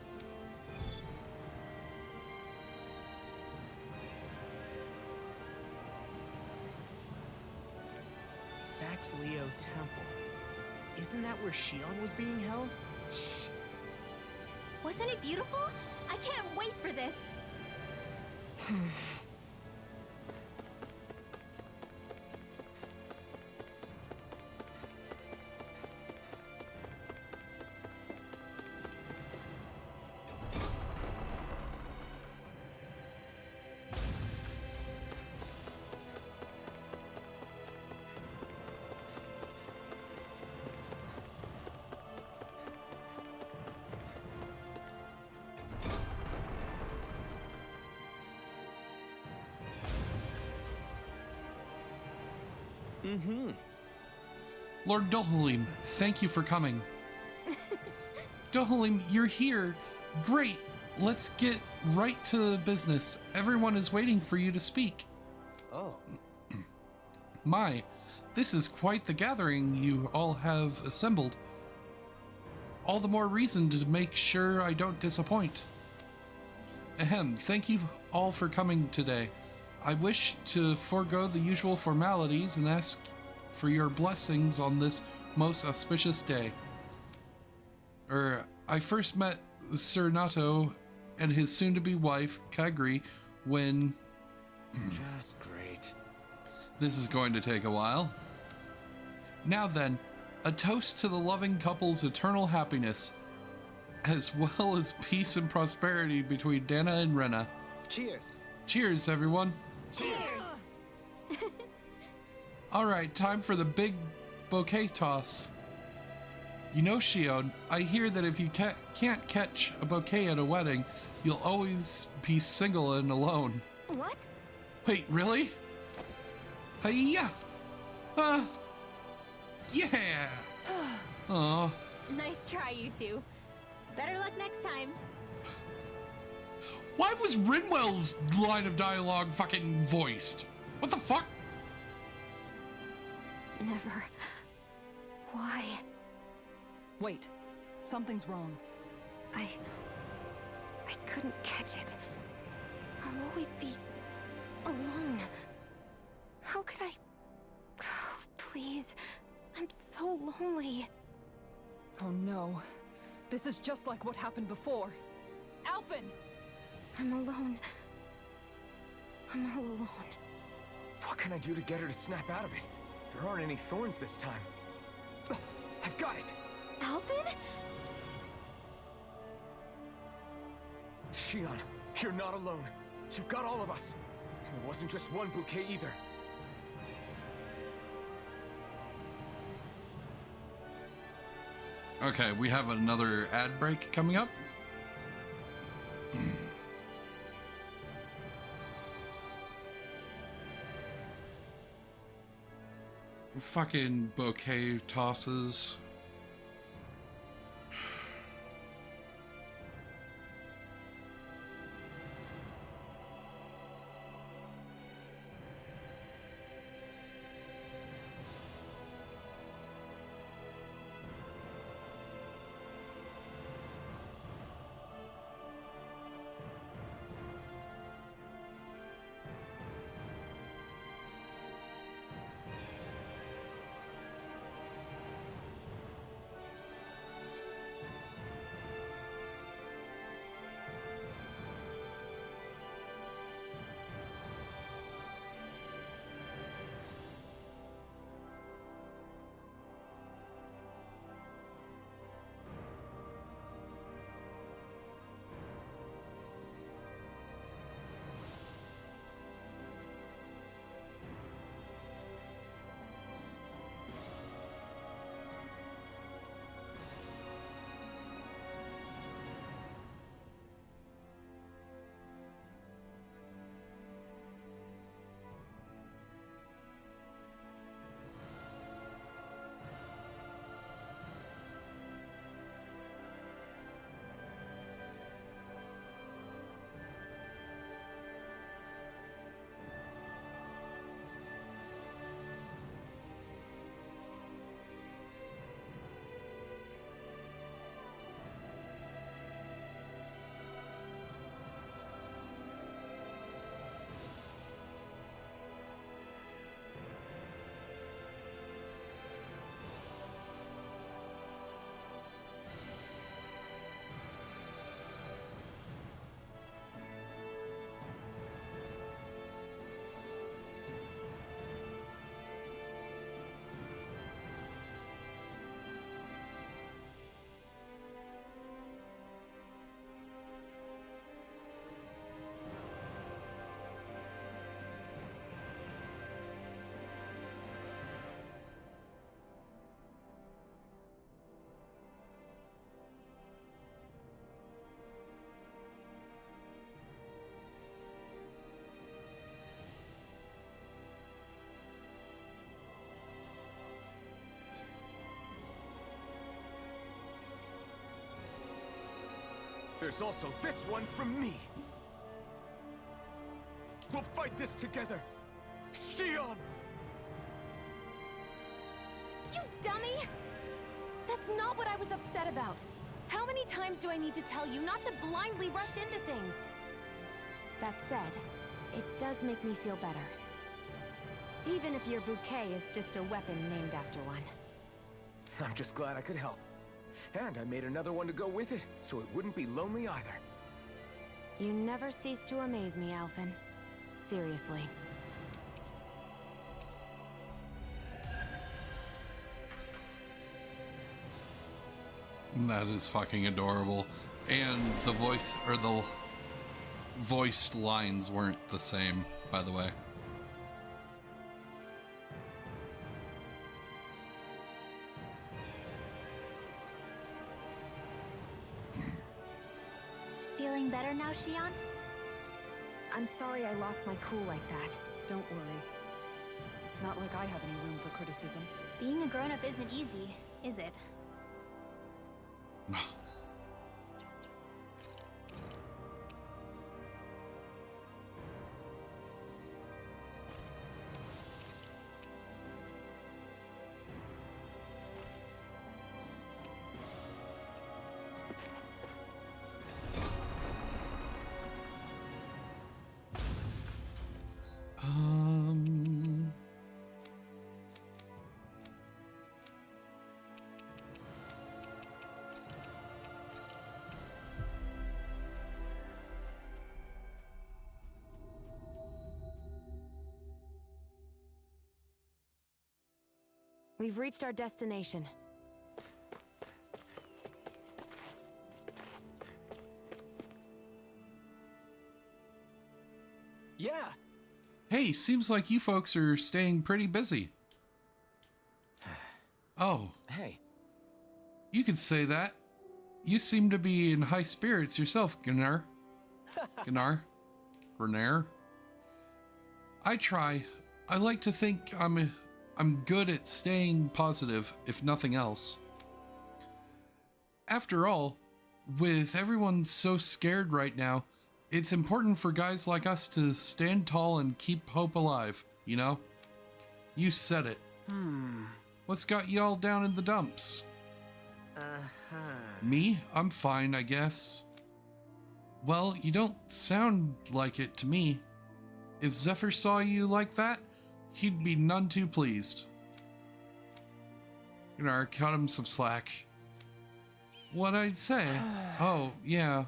Saxleo Temple. Isn't that where Xion was being held? Shh. Wasn't it beautiful? I can't wait for this. Lord Dohalim, thank you for coming. Dohalim, you're here. Great. Let's get right to business. Everyone is waiting for you to speak. Oh. My, This is quite the gathering you all have assembled. All the more reason to make sure I don't disappoint. Ahem, thank you all for coming today. I wish to forego the usual formalities and ask for your blessings on this most auspicious day. I first met Sir Nato and his soon-to-be wife, Kagri, when... Just great. This is going to take a while. Now then, a toast to the loving couple's eternal happiness, as well as peace and prosperity between Dana and Rena. Cheers. Cheers, everyone. Cheers! All right, time for the big bouquet toss. You know, Shion, I hear that if you can't catch a bouquet at a wedding, you'll always be single and alone. What? Wait, really? Hiya! Yeah! Aw. Nice try, you two. Better luck next time. Why was Rinwell's line of dialogue fucking voiced? What the fuck? Never. Why? Wait. Something's wrong. I couldn't catch it. I'll always be alone. How could I... Oh, please. I'm so lonely. Oh no. This is just like what happened before. Alphen! I'm alone. I'm all alone. What can I do to get her to snap out of it? There aren't any thorns this time. I've got it! Alphen? Shion, you're not alone. You've got all of us. And it wasn't just one bouquet either. Okay, we have another ad break coming up. Fucking bouquet tosses. There's also this one from me. We'll fight this together. Shion! You dummy! That's not what I was upset about. How many times do I need to tell you not to blindly rush into things? That said, it does make me feel better. Even if your bouquet is just a weapon named after one. I'm just glad I could help. And I made another one to go with it, so it wouldn't be lonely either. You never cease to amaze me, Alphen. Seriously. That is fucking adorable. And the voice, or the voiced lines weren't the same, by the way. Feeling better now, Xion? I'm sorry I lost my cool like that. Don't worry. It's not like I have any room for criticism. Being a grown-up isn't easy, is it? We've reached our destination. Yeah. Hey, seems like you folks are staying pretty busy. Oh. Hey. You could say that. You seem to be in high spirits yourself, Gunnar. Gunnar? I try. I like to think I'm good at staying positive, if nothing else. After all, with everyone so scared right now, it's important for guys like us to stand tall and keep hope alive, you know? You said it. What's got you all down in the dumps? Me? I'm fine, I guess. Well, you don't sound like it to me. If Zephyr saw you like that, he'd be none too pleased. Cut him some slack. What'd I say? Oh, yeah.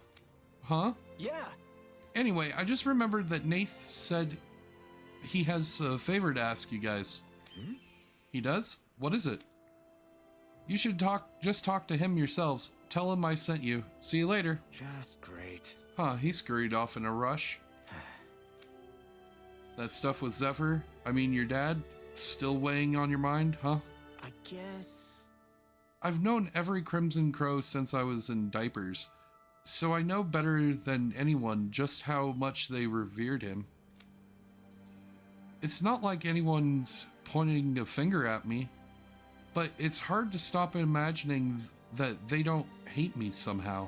Huh? Yeah. Anyway, I just remembered that Nath said he has a favor to ask you guys. He does? What is it? You should just talk to him yourselves. Tell him I sent you. See you later. Just great. Huh, he scurried off in a rush. That stuff with Zephyr, I mean your dad, still weighing on your mind, huh? I guess... I've known every Crimson Crow since I was in diapers, so I know better than anyone just how much they revered him. It's not like anyone's pointing a finger at me, but it's hard to stop imagining that they don't hate me somehow.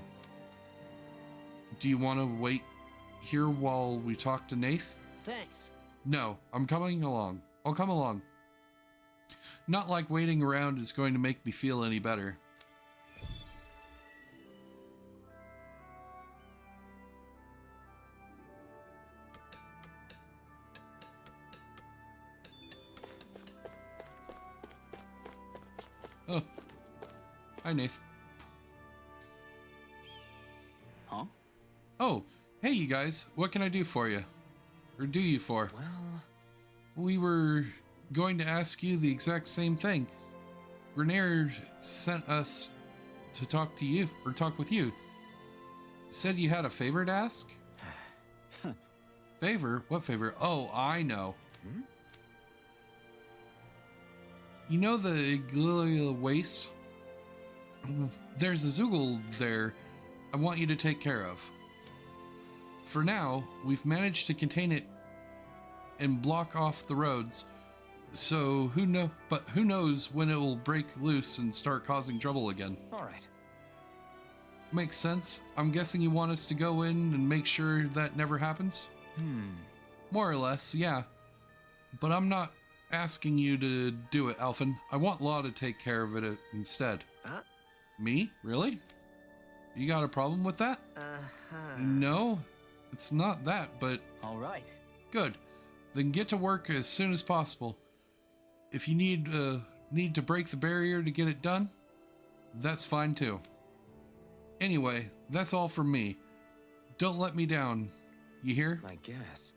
Do you want to wait here while we talk to Nath? Thanks. No, I'm coming along. I'll come along. Not like waiting around is going to make me feel any better. Oh. Hi, Nath. Huh? Oh, hey you guys. What can I do for you? Or do you for? Well... We were going to ask you the exact same thing. Grenier sent us to talk to you, or talk with you. Said you had a favor to ask? Favor? What favor? Oh, I know. You know the Iglia Waste? There's a Zoogle there I want you to take care of. For now, we've managed to contain it and block off the roads, so who knows when it will break loose and start causing trouble again. All right. Makes sense. I'm guessing you want us to go in and make sure that never happens? More or less, yeah. But I'm not asking you to do it, Alphen. I want Law to take care of it instead. Huh? Me? Really? You got a problem with that? No, it's not that, but... All right. Good. Then get to work as soon as possible. If you need to break the barrier to get it done, that's fine too. Anyway, that's all from me. Don't let me down. You hear? I guess.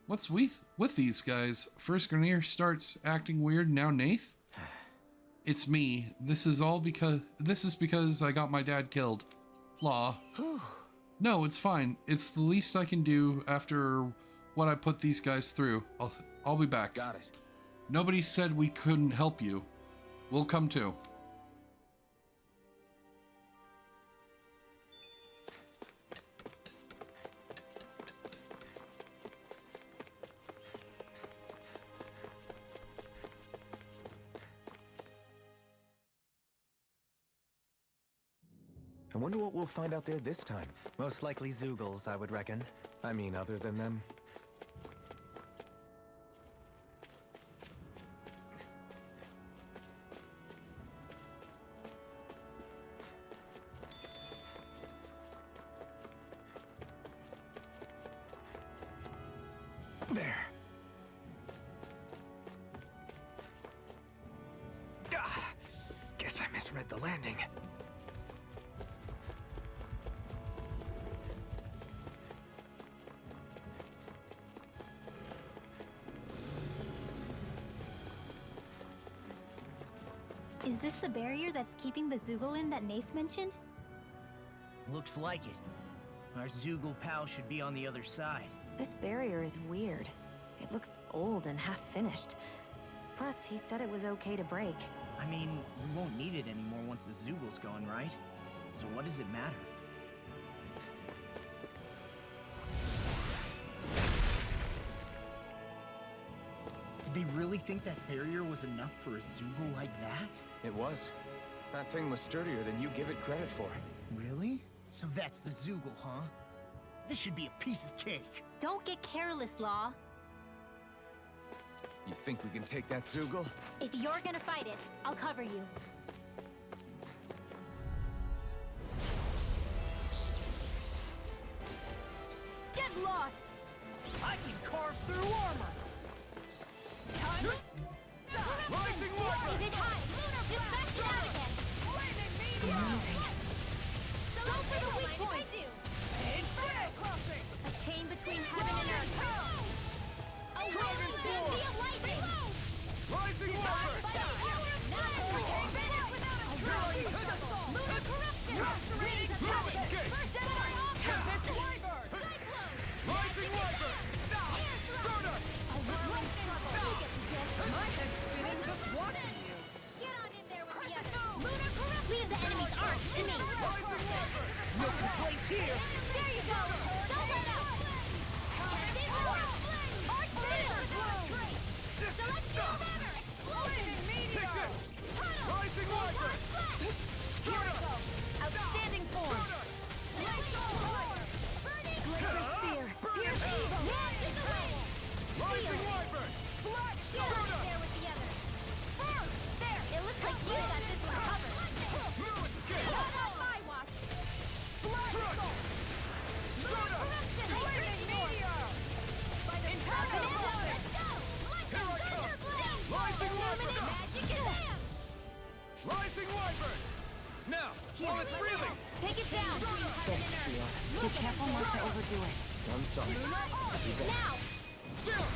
What's with these guys? First Grenier starts acting weird, now Nath? It's me. This is because I got my dad killed. Law. No, it's fine. It's the least I can do after what I put these guys through. I'll be back. Got it. Nobody said we couldn't help you. We'll come too. I wonder what we'll find out there this time. Most likely Zoogles, I would reckon. I mean, other than them. There. Guess I misread the landing. Is this the barrier that's keeping the Zoogle in that Nath mentioned? Looks like it. Our Zoogle pal should be on the other side. This barrier is weird. It looks old and half-finished. Plus, he said it was okay to break. I mean, we won't need it anymore once the Zoogle's gone, right? So what does it matter? Did they really think that barrier was enough for a Zoogle like that? It was. That thing was sturdier than you give it credit for. Really? So that's the Zoogle, huh? This should be a piece of cake. Don't get careless, Law. You think we can take that Zoogle? If you're gonna fight it, I'll cover you. Get lost! I can carve through armor! Rising Water! Is it high? Just back it out again! Flaming Meteor! Go for the weak point! Infinite Crossing! A chain between heaven and earth. Dragon Sword! Be a lightning! Rising Water! Lunar corruption! Restorating Lumen Gate! Tempest Wyvern! Rising Wyvern! Stardust! My head's spinning just watching you. Get on in there with the others. Lunar corruption! Leave the enemy's arc to me. Rising Wyvern! No complaints here! There you go! Don't let up! Arc Bloom! Celestial Banner! Flaming Meteor! Take this! Rising Wyvern! Stardust! Outstanding form! Burning Spear! Pierce evil! Rising Wyvern! Stardust! There with the others. There! It looks like you got this one covered. Lumen Gate! Not on my watch! Stardust! Flaming Meteor! By the power of God! Let's go! Here I come! Rising Wyvern! Magic and dance! Rising Wyvern! Now, while it's reeling! Take it down! Be careful not to overdo it. I'm sorry. Now! Chill!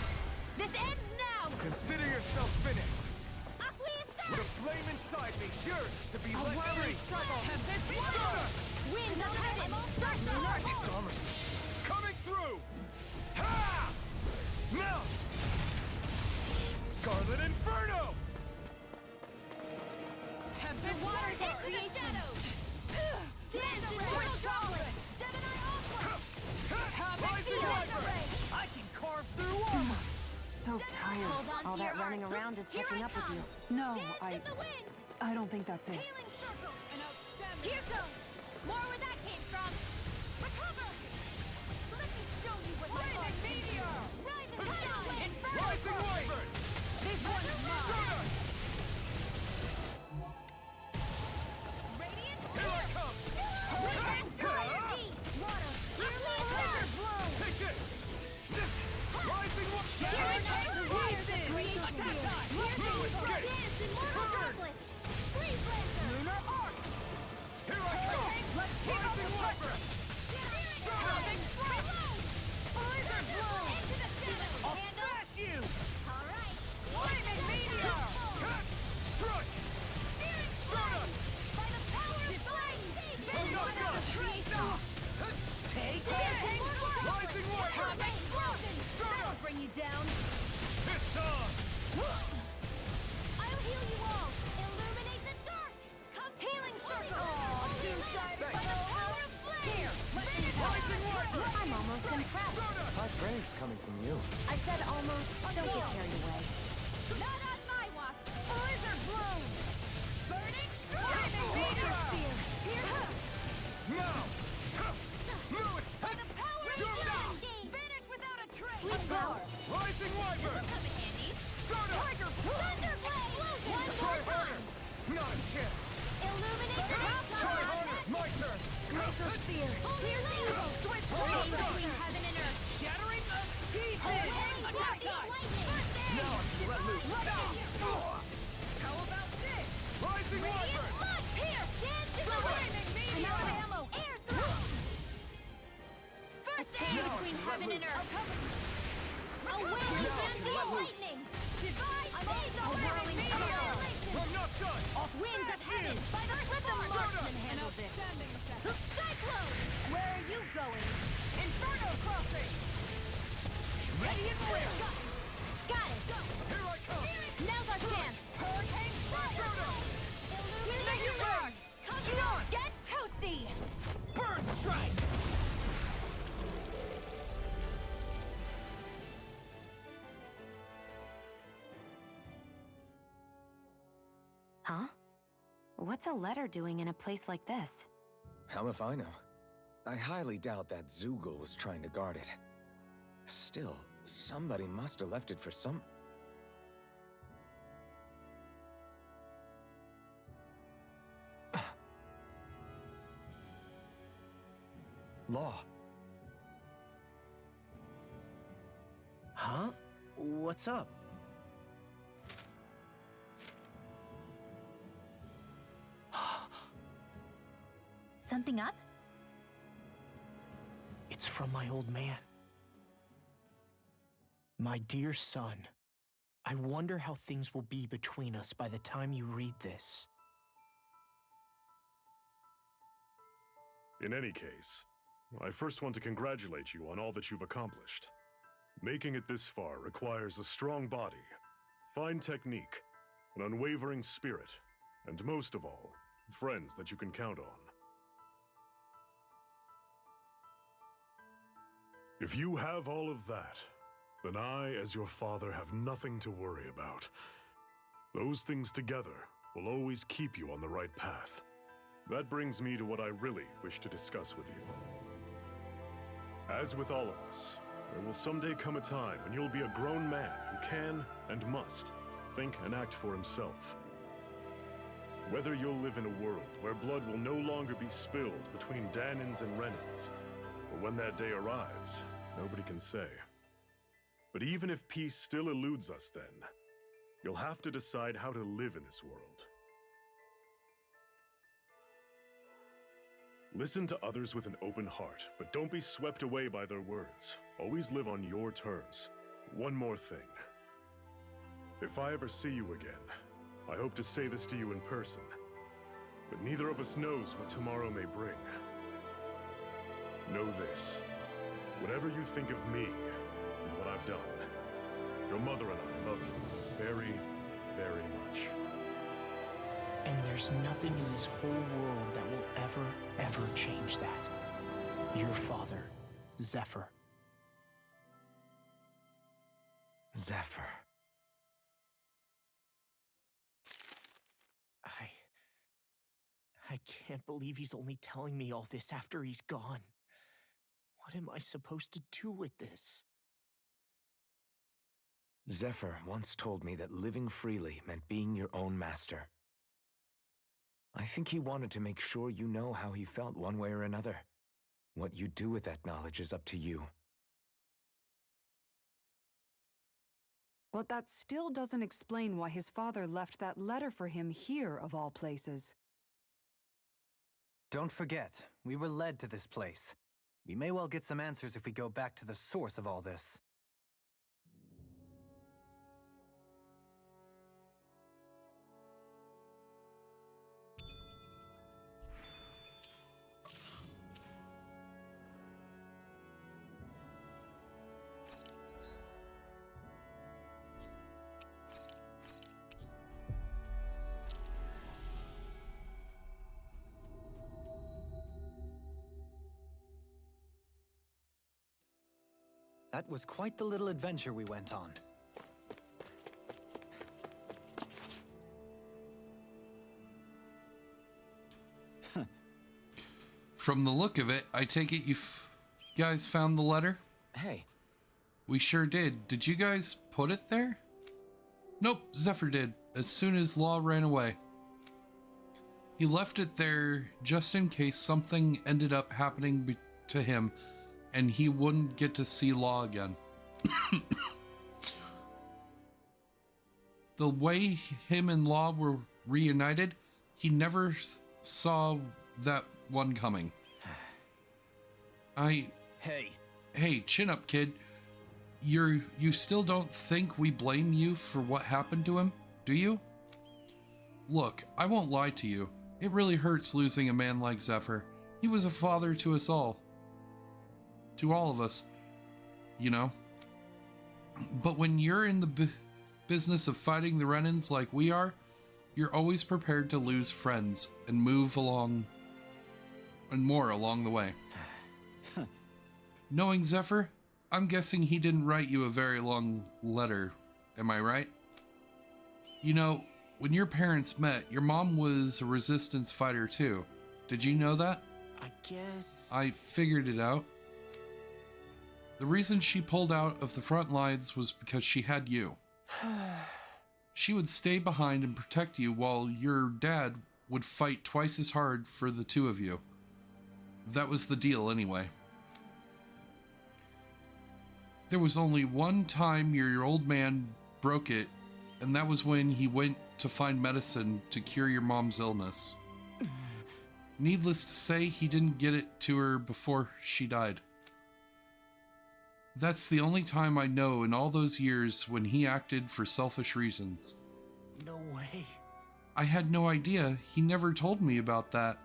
This ends now! Consider yourself finished! Acquiesce! The flame inside me yearns to be let free! Struggle! Stardust! Winds of heaven! Start the north! It's almost coming through! Ha! Now! Scarlet Inferno! The waters of creation! Dance in short goblin! Rising Wyvern! I can carve through armor! So tired. Hold on All to that your running arms. around is Here catching I up with come. you. No, Dance in the wind! I don't think that's it. Healing circle! Here comes! More where that came from! Recover! Let me show you what my heart can do! Rise and shine! Rising Wyvern! This one Praise coming from you. I said almost. Don't get carried away. Not on my watch! Blizzard bloom! Burning meteor spear! Here! Now! Move it! By the power of God! Finish without a trace! Rising Wyvern! This'll come in handy! Start up! Tiger Thunderblade! One Try more harder! time! Not a chance! Illuminate the top Try harder! My turn! Glacial spear! Here's the evil! Switch blade between heaven and earth! Shattering of pieces! Attack time! Now I can let loose! How about this? Rising Wyvern! Look! Here! Dance in the flaming meteor! I'm out of ammo! Air throw! First aid between heaven and earth! A wailing bamboo lightning! Divide phase of whirling meteor! I'm not done! Off winds of heaven! By the flip the marksman handle this! Cyclone! Where are you going? Inferno crossing! Ready and clear! Got it! Here I come! Now's our chance! Hurricane Fire! Take it back! Come get toasty! Burn strike! Huh? What's a letter doing in a place like this? Hell if I know. I highly doubt that Zoogle was trying to guard it. Still, somebody must have left it for some... Law. Huh? What's up? Something up? It's from my old man. My dear son, I wonder how things will be between us by the time you read this. In any case, I first want to congratulate you on all that you've accomplished. Making it this far requires a strong body, fine technique, an unwavering spirit, and most of all, friends that you can count on. If you have all of that, then I, as your father, have nothing to worry about. Those things together will always keep you on the right path. That brings me to what I really wish to discuss with you. As with all of us, there will someday come a time when you'll be a grown man who can and must think and act for himself. Whether you'll live in a world where blood will no longer be spilled between Danins and Renins, or when that day arrives, nobody can say. But even if peace still eludes us then, you'll have to decide how to live in this world. Listen to others with an open heart, but don't be swept away by their words. Always live on your terms. One more thing. If I ever see you again, I hope to say this to you in person, but neither of us knows what tomorrow may bring. Know this. Whatever you think of me and what I've done, your mother and I love you very, very much. And there's nothing in this whole world that will ever change that. Your father, Zephyr. Zephyr. I can't believe he's only telling me all this after he's gone. What am I supposed to do with this? Zephyr once told me that living freely meant being your own master. I think he wanted to make sure you know how he felt one way or another. What you do with that knowledge is up to you. But that still doesn't explain why his father left that letter for him here, of all places. Don't forget, we were led to this place. We may well get some answers if we go back to the source of all this. That was quite the little adventure we went on. From the look of it, I take it you guys found the letter? Hey. We sure did. Did you guys put it there? Nope, Zephyr did, as soon as Law ran away. He left it there just in case something ended up happening to him and he wouldn't get to see Law again. The way him and Law were reunited, he never saw that one coming. Hey, chin up, kid. You still don't think we blame you for what happened to him, do you? Look, I won't lie to you. It really hurts losing a man like Zephyr. He was a father to us all. To all of us, you know. But when you're in the business of fighting the Renans like we are, you're always prepared to lose friends and move along and more along the way. Knowing Zephyr, I'm guessing he didn't write you a very long letter, am I right? You know, when your parents met, your mom was a resistance fighter too. Did you know that? I guess... I figured it out. The reason she pulled out of the front lines was because she had you. She would stay behind and protect you while your dad would fight twice as hard for the two of you. That was the deal anyway. There was only one time your old man broke it, and that was when he went to find medicine to cure your mom's illness. Needless to say, he didn't get it to her before she died. That's the only time I know in all those years when he acted for selfish reasons. No way. I had no idea. He never told me about that.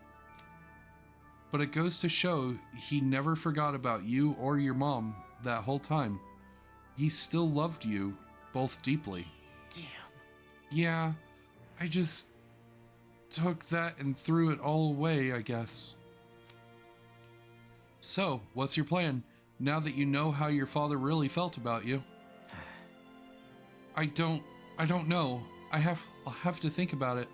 But it goes to show he never forgot about you or your mom that whole time. He still loved you both deeply. Damn. Yeah, I just took that and threw it all away, I guess. So, what's your plan? Now that you know how your father really felt about you. I don't know. I'll have to think about it.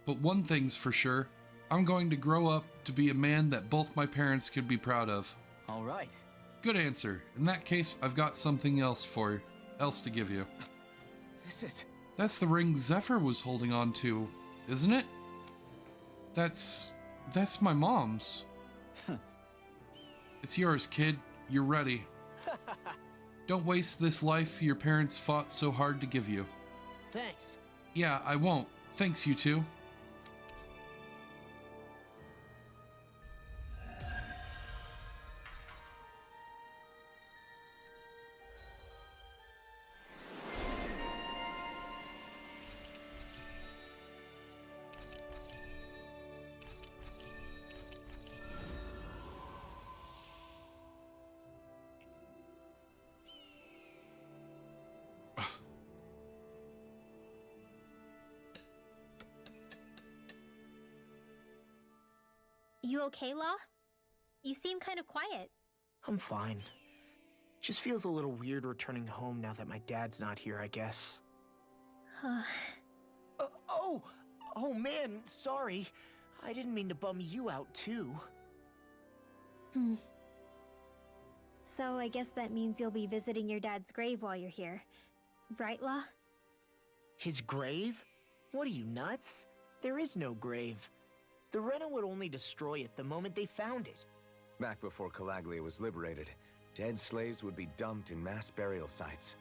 But one thing's for sure. I'm going to grow up to be a man that both my parents could be proud of. All right. Good answer. In that case, I've got something else to give you. That's the ring Zephyr was holding on to, isn't it? That's my mom's. It's yours, kid. You're ready. Don't waste this life your parents fought so hard to give you. Thanks. Yeah, I won't. Thanks, you two. You okay, Law? You seem kind of quiet. I'm fine. Just feels a little weird returning home now that my dad's not here, I guess. Oh man, sorry. I didn't mean to bum you out too. So I guess that means you'll be visiting your dad's grave while you're here. Right, Law? His grave? What are you, nuts? There is no grave. The Rena would only destroy it the moment they found it. Back before Calaglia was liberated, dead slaves would be dumped in mass burial sites.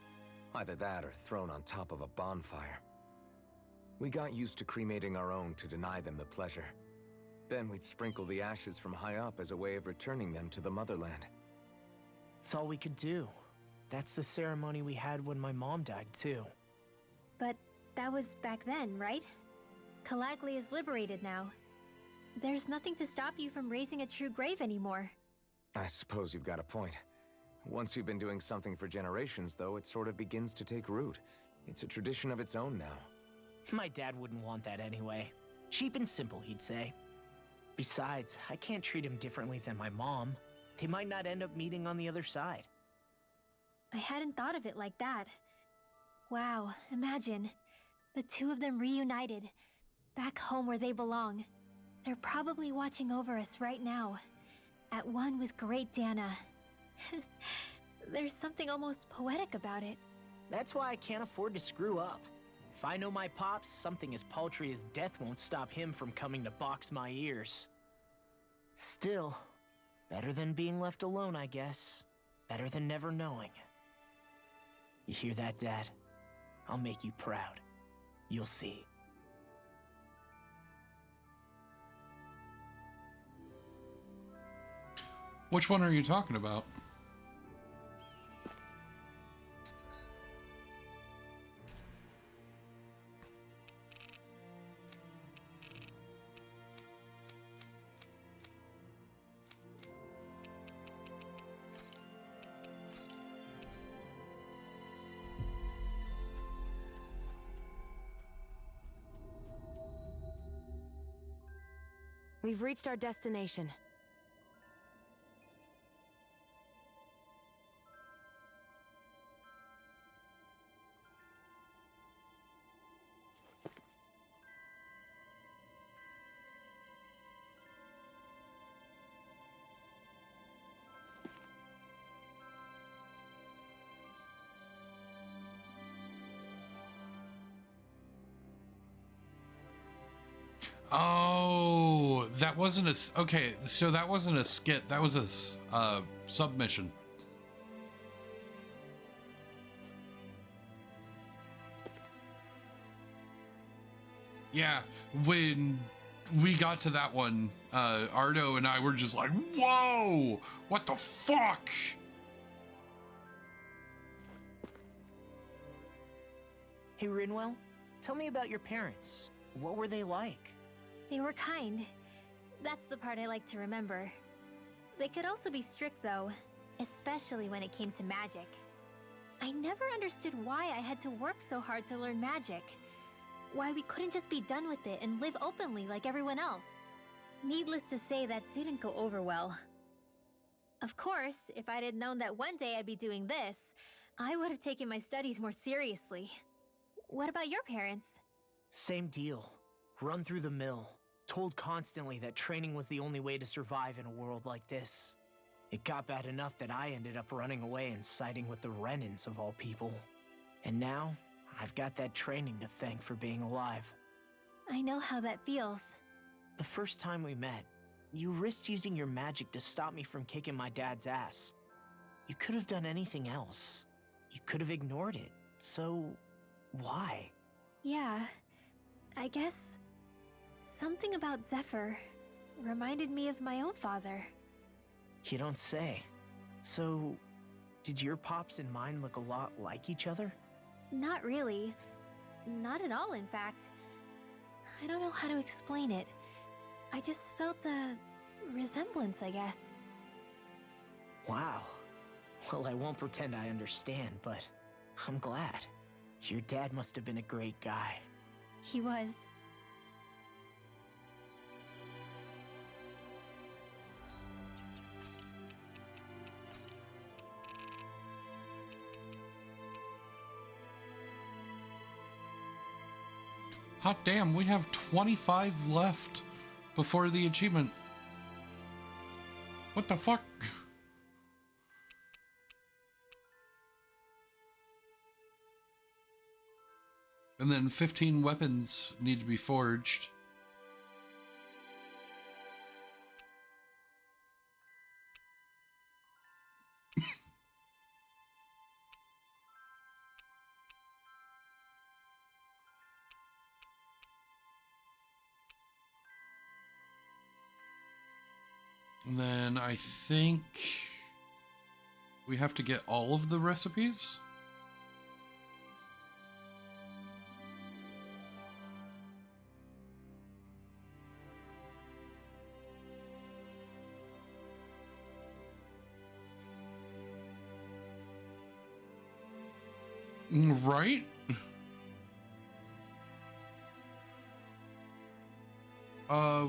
Either that or thrown on top of a bonfire. We got used to cremating our own to deny them the pleasure. Then we'd sprinkle the ashes from high up as a way of returning them to the motherland. It's all we could do. That's the ceremony we had when my mom died, too. But that was back then, right? Calagli is liberated now. There's nothing to stop you from raising a true grave anymore. I suppose you've got a point. Once you've been doing something for generations, though, it sort of begins to take root. It's a tradition of its own now. My dad wouldn't want that anyway. Cheap and simple, he'd say. Besides, I can't treat him differently than my mom. They might not end up meeting on the other side. I hadn't thought of it like that. Wow, imagine. The two of them reunited, back home where they belong. They're probably watching over us right now, at one with great Dana. There's something almost poetic about it. That's why I can't afford to screw up. If I know my pops, something as paltry as death won't stop him from coming to box my ears. Still, better than being left alone, I guess. Better than never knowing. You hear that, Dad? I'll make you proud. You'll see. Which one are you talking about? We've reached our destination. Oh, that wasn't a... Okay, so that wasn't a skit. That was a submission. Yeah, when we got to that one, Ardo and I were just like, whoa, what the fuck? Hey, Rinwell, tell me about your parents. What were they like? They were kind. That's the part I like to remember. They could also be strict, though, especially when it came to magic. I never understood why I had to work so hard to learn magic. Why we couldn't just be done with it and live openly like everyone else. Needless to say, that didn't go over well. Of course, if I'd had known that one day I'd be doing this, I would have taken my studies more seriously. What about your parents? Same deal. Run through the mill. Told constantly that training was the only way to survive in a world like this. It got bad enough that I ended up running away and siding with the Renans of all people. And now, I've got that training to thank for being alive. I know how that feels. The first time we met, you risked using your magic to stop me from kicking my dad's ass. You could have done anything else. You could have ignored it. So, why? Yeah, I guess something about Zephyr reminded me of my own father. You don't say. So, did your pops and mine look a lot like each other? Not really. Not at all, in fact. I don't know how to explain it. I just felt a resemblance, I guess. Wow. Well, I won't pretend I understand, but I'm glad. Your dad must have been a great guy. He was. Hot damn, we have 25 left before the achievement. What the fuck? And then 15 weapons need to be forged. And then I think we have to get all of the recipes. Right?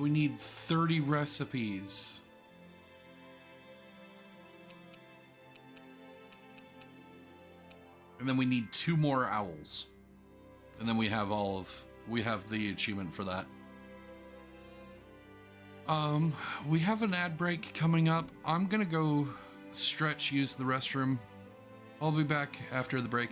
We need 30 recipes. And then we need 2 more owls. And then we have the achievement for that. We have an ad break coming up. I'm gonna go stretch, use the restroom. I'll be back after the break.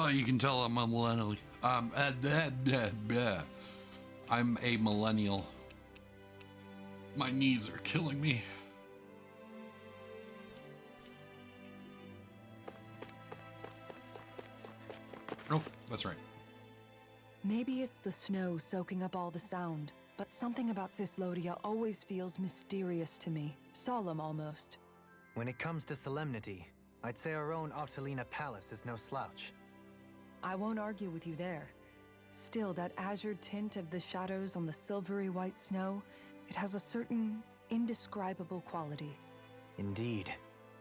Oh, you can tell I'm a millennial. I'm a millennial. My knees are killing me. Oh, that's right. Maybe it's the snow soaking up all the sound, but something about Cislodia always feels mysterious to me. Solemn, almost. When it comes to solemnity, I'd say our own Altalina Palace is no slouch. I won't argue with you there. Still, that azure tint of the shadows on the silvery white snow, it has a certain indescribable quality. Indeed.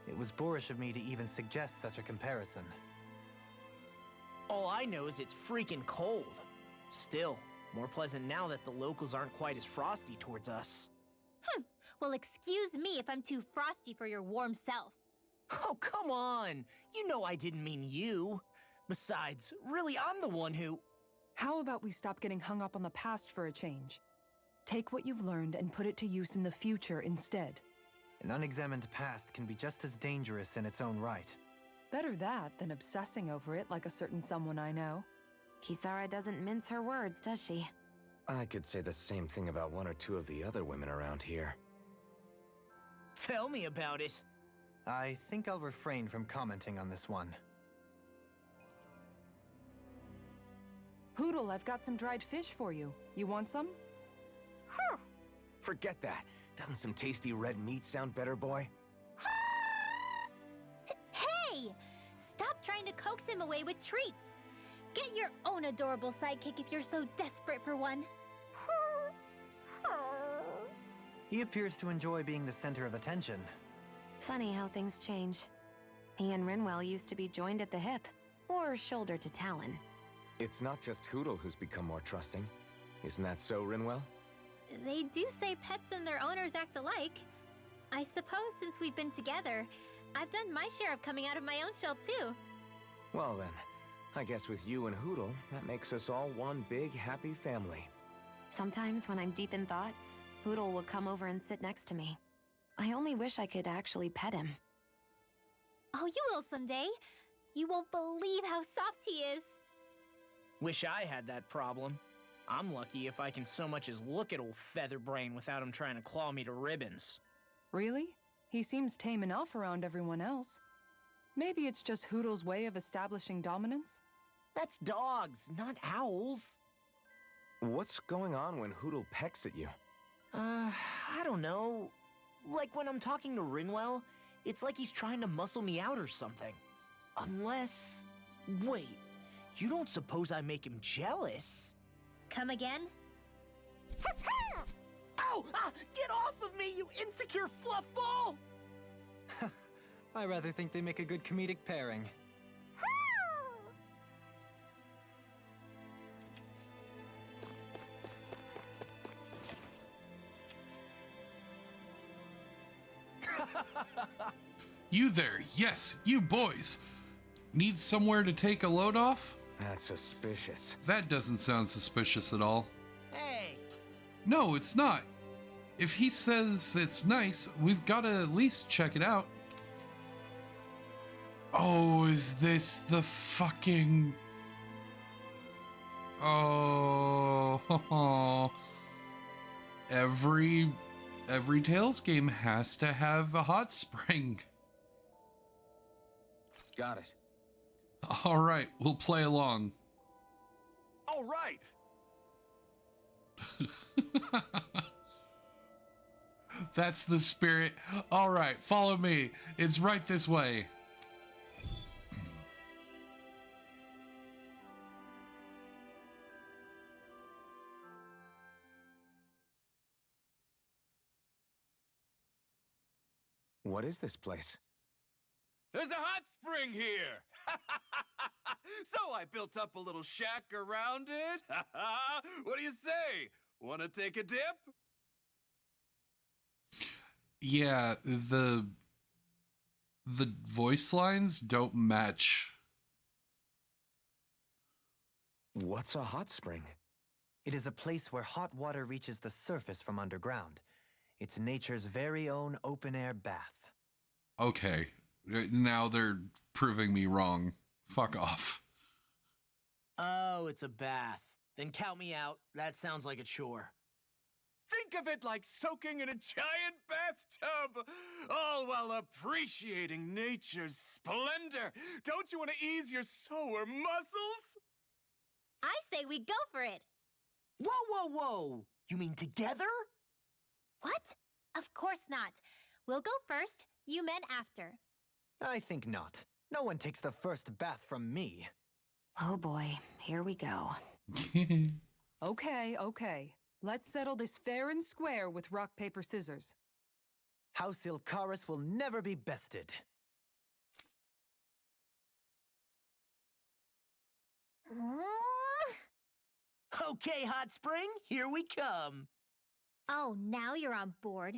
It was boorish of me to even suggest such a comparison. All I know is it's freaking cold. Still, more pleasant now that the locals aren't quite as frosty towards us. Well, excuse me if I'm too frosty for your warm self. Oh, come on! You know I didn't mean you. Besides, really, I'm the one who... How about we stop getting hung up on the past for a change? Take what you've learned and put it to use in the future instead. An unexamined past can be just as dangerous in its own right. Better that than obsessing over it like a certain someone I know. Kisara doesn't mince her words, does she? I could say the same thing about one or two of the other women around here. Tell me about it. I think I'll refrain from commenting on this one. Hoodle, I've got some dried fish for you. You want some? Forget that. Doesn't some tasty red meat sound better, boy? Hey! Stop trying to coax him away with treats. Get your own adorable sidekick if you're so desperate for one. He appears to enjoy being the center of attention. Funny how things change. He and Rinwell used to be joined at the hip, or shoulder to talon. It's not just Hoodle who's become more trusting. Isn't that so, Rinwell? They do say pets and their owners act alike. I suppose since we've been together, I've done my share of coming out of my own shell too. Well then, I guess with you and Hoodle, that makes us all one big happy family. Sometimes when I'm deep in thought, Hoodle will come over and sit next to me. I only wish I could actually pet him. Oh, you will someday. You won't believe how soft he is. Wish I had that problem. I'm lucky if I can so much as look at old Featherbrain without him trying to claw me to ribbons. Really? He seems tame enough around everyone else. Maybe it's just Hoodle's way of establishing dominance? That's dogs, not owls. What's going on when Hoodle pecks at you? I don't know. Like when I'm talking to Rinwell, it's like he's trying to muscle me out or something. Unless... Wait, you don't suppose I make him jealous? Come again? Ow! Get off of me, you insecure fluffball! I rather think they make a good comedic pairing. You there, yes, you boys. Need somewhere to take a load off? That's suspicious. That doesn't sound suspicious at all. Hey! No, it's not. If he says it's nice, we've got to at least check it out. Oh, is this the fucking... Oh... Every Tales game has to have a hot spring. Got it. All right, we'll play along. All right. That's the spirit. All right, follow me. It's right this way. What is this place? There's a hot spring here! So I built up a little shack around it. What do you say? Want to take a dip? Yeah, the voice lines don't match. What's a hot spring? It is a place where hot water reaches the surface from underground. It's nature's very own open-air bath. Okay, now they're proving me wrong. Fuck off. Oh, it's a bath. Then count me out. That sounds like a chore. Think of it like soaking in a giant bathtub, all while appreciating nature's splendor. Don't you want to ease your sore muscles? I say we go for it. Whoa, whoa, whoa! You mean together? What? Of course not. We'll go first, you men after. I think not. No one takes the first bath from me. Oh boy, here we go. Okay. Let's settle this fair and square with rock, paper, scissors. House Ilkaris will never be bested. Okay, Hot Spring, here we come. Oh, now you're on board.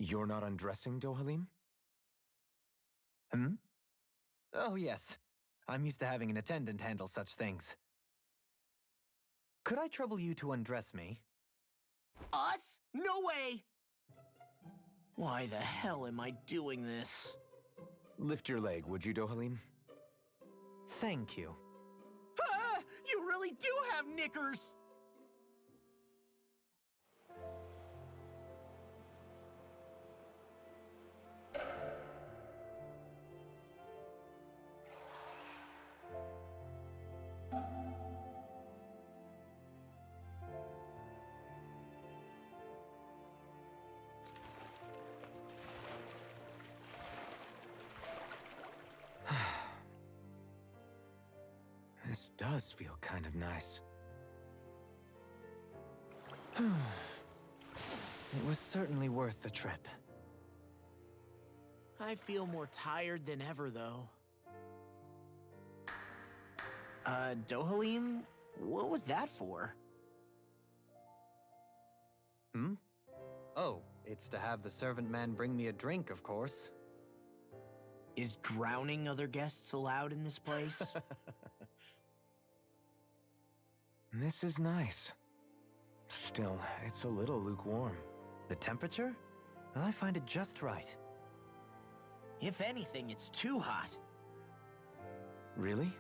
You're not undressing, Dohalim? Hmm? Oh, yes. I'm used to having an attendant handle such things. Could I trouble you to undress me? Us? No way! Why the hell am I doing this? Lift your leg, would you, Dohalim? Thank you. Ah! You really do have knickers! This does feel kind of nice. It was certainly worth the trip. I feel more tired than ever, though. Dohalim? What was that for? Hmm? Oh, it's to have the servant man bring me a drink, of course. Is drowning other guests allowed in this place? This is nice. Still, it's a little lukewarm. The temperature? Well, I find it just right. If anything, it's too hot. Really?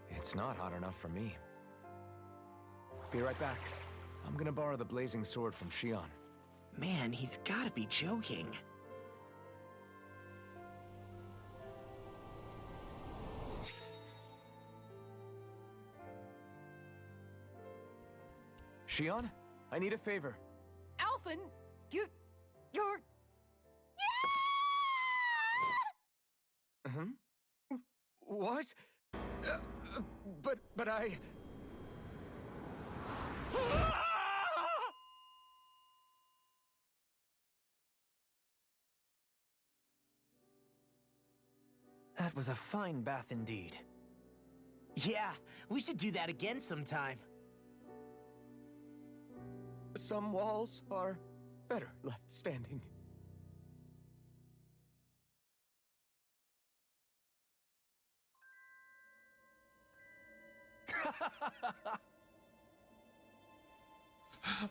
It's not hot enough for me. Be right back. I'm gonna borrow the blazing sword from Shion. Man, he's gotta be joking. Shion, I need a favor. Alphen, you're... What? But I... That was a fine bath indeed. Yeah, we should do that again sometime. Some walls are better left standing.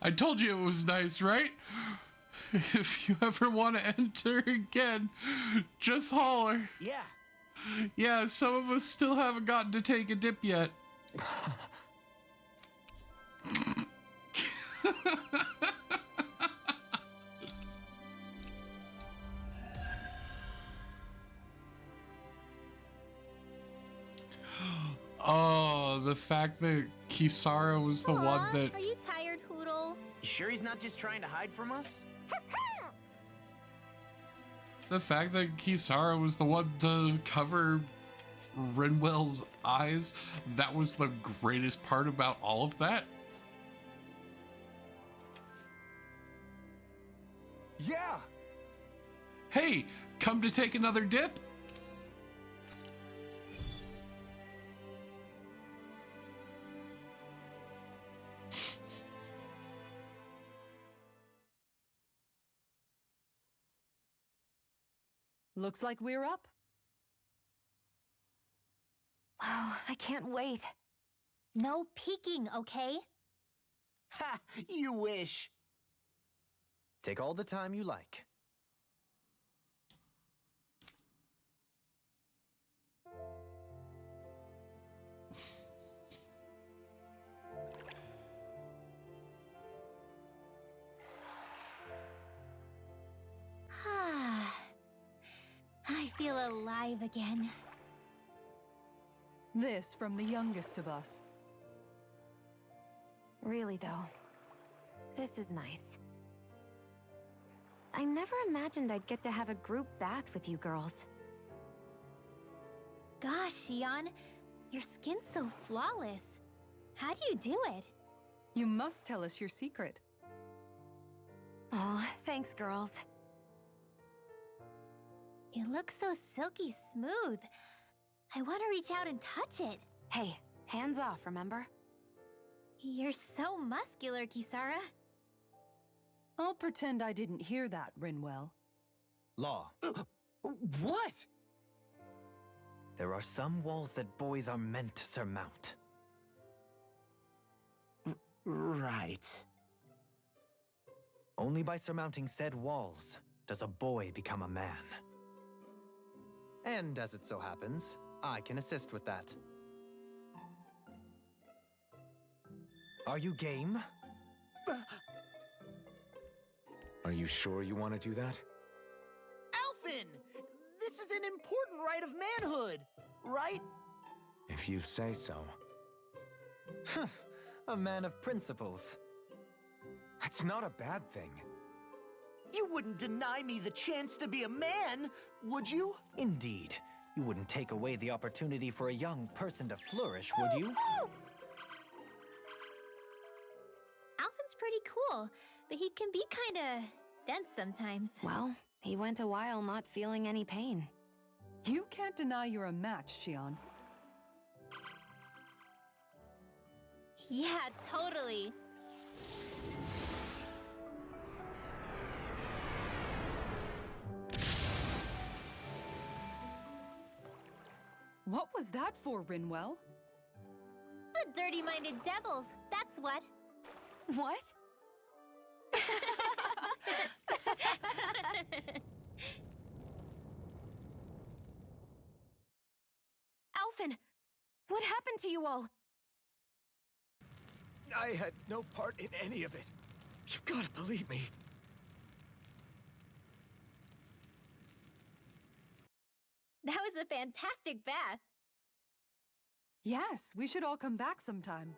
I told you it was nice, right? If you ever want to enter again, just holler. Yeah. Yeah, some of us still haven't gotten to take a dip yet. Oh, the fact that Kisara was the one that... Are you tired, Hoodle? You sure he's not just trying to hide from us? The fact that Kisara was the one to cover Rinwell's eyes, that was the greatest part about all of that. Yeah! Hey, come to take another dip? Looks like we're up. Oh, I can't wait. No peeking, okay? Ha! You wish. Take all the time you like. I feel alive again. This from the youngest of us. Really, though, this is nice. I never imagined I'd get to have a group bath with you girls. Gosh, Xion, your skin's so flawless. How do you do it? You must tell us your secret. Oh, thanks, girls. It looks so silky smooth. I want to reach out and touch it. Hey, hands off, remember? You're so muscular, Kisara. I'll pretend I didn't hear that, Rinwell. Law. What? There are some walls that boys are meant to surmount. Right. Only by surmounting said walls does a boy become a man. And as it so happens, I can assist with that. Are you game? Are you sure you want to do that? Alphen! This is an important rite of manhood, right? If you say so. A man of principles. That's not a bad thing. You wouldn't deny me the chance to be a man, would you? Indeed. You wouldn't take away the opportunity for a young person to flourish, would you? Alphen's pretty cool, but he can be kinda dense sometimes. Well, he went a while not feeling any pain. You can't deny you're a match, Xion. Yeah, totally. What was that for, Rinwell? The dirty-minded devils, that's what. What? Alphen! What happened to you all? I had no part in any of it. You've got to believe me. That was a fantastic bath. Yes, we should all come back sometime.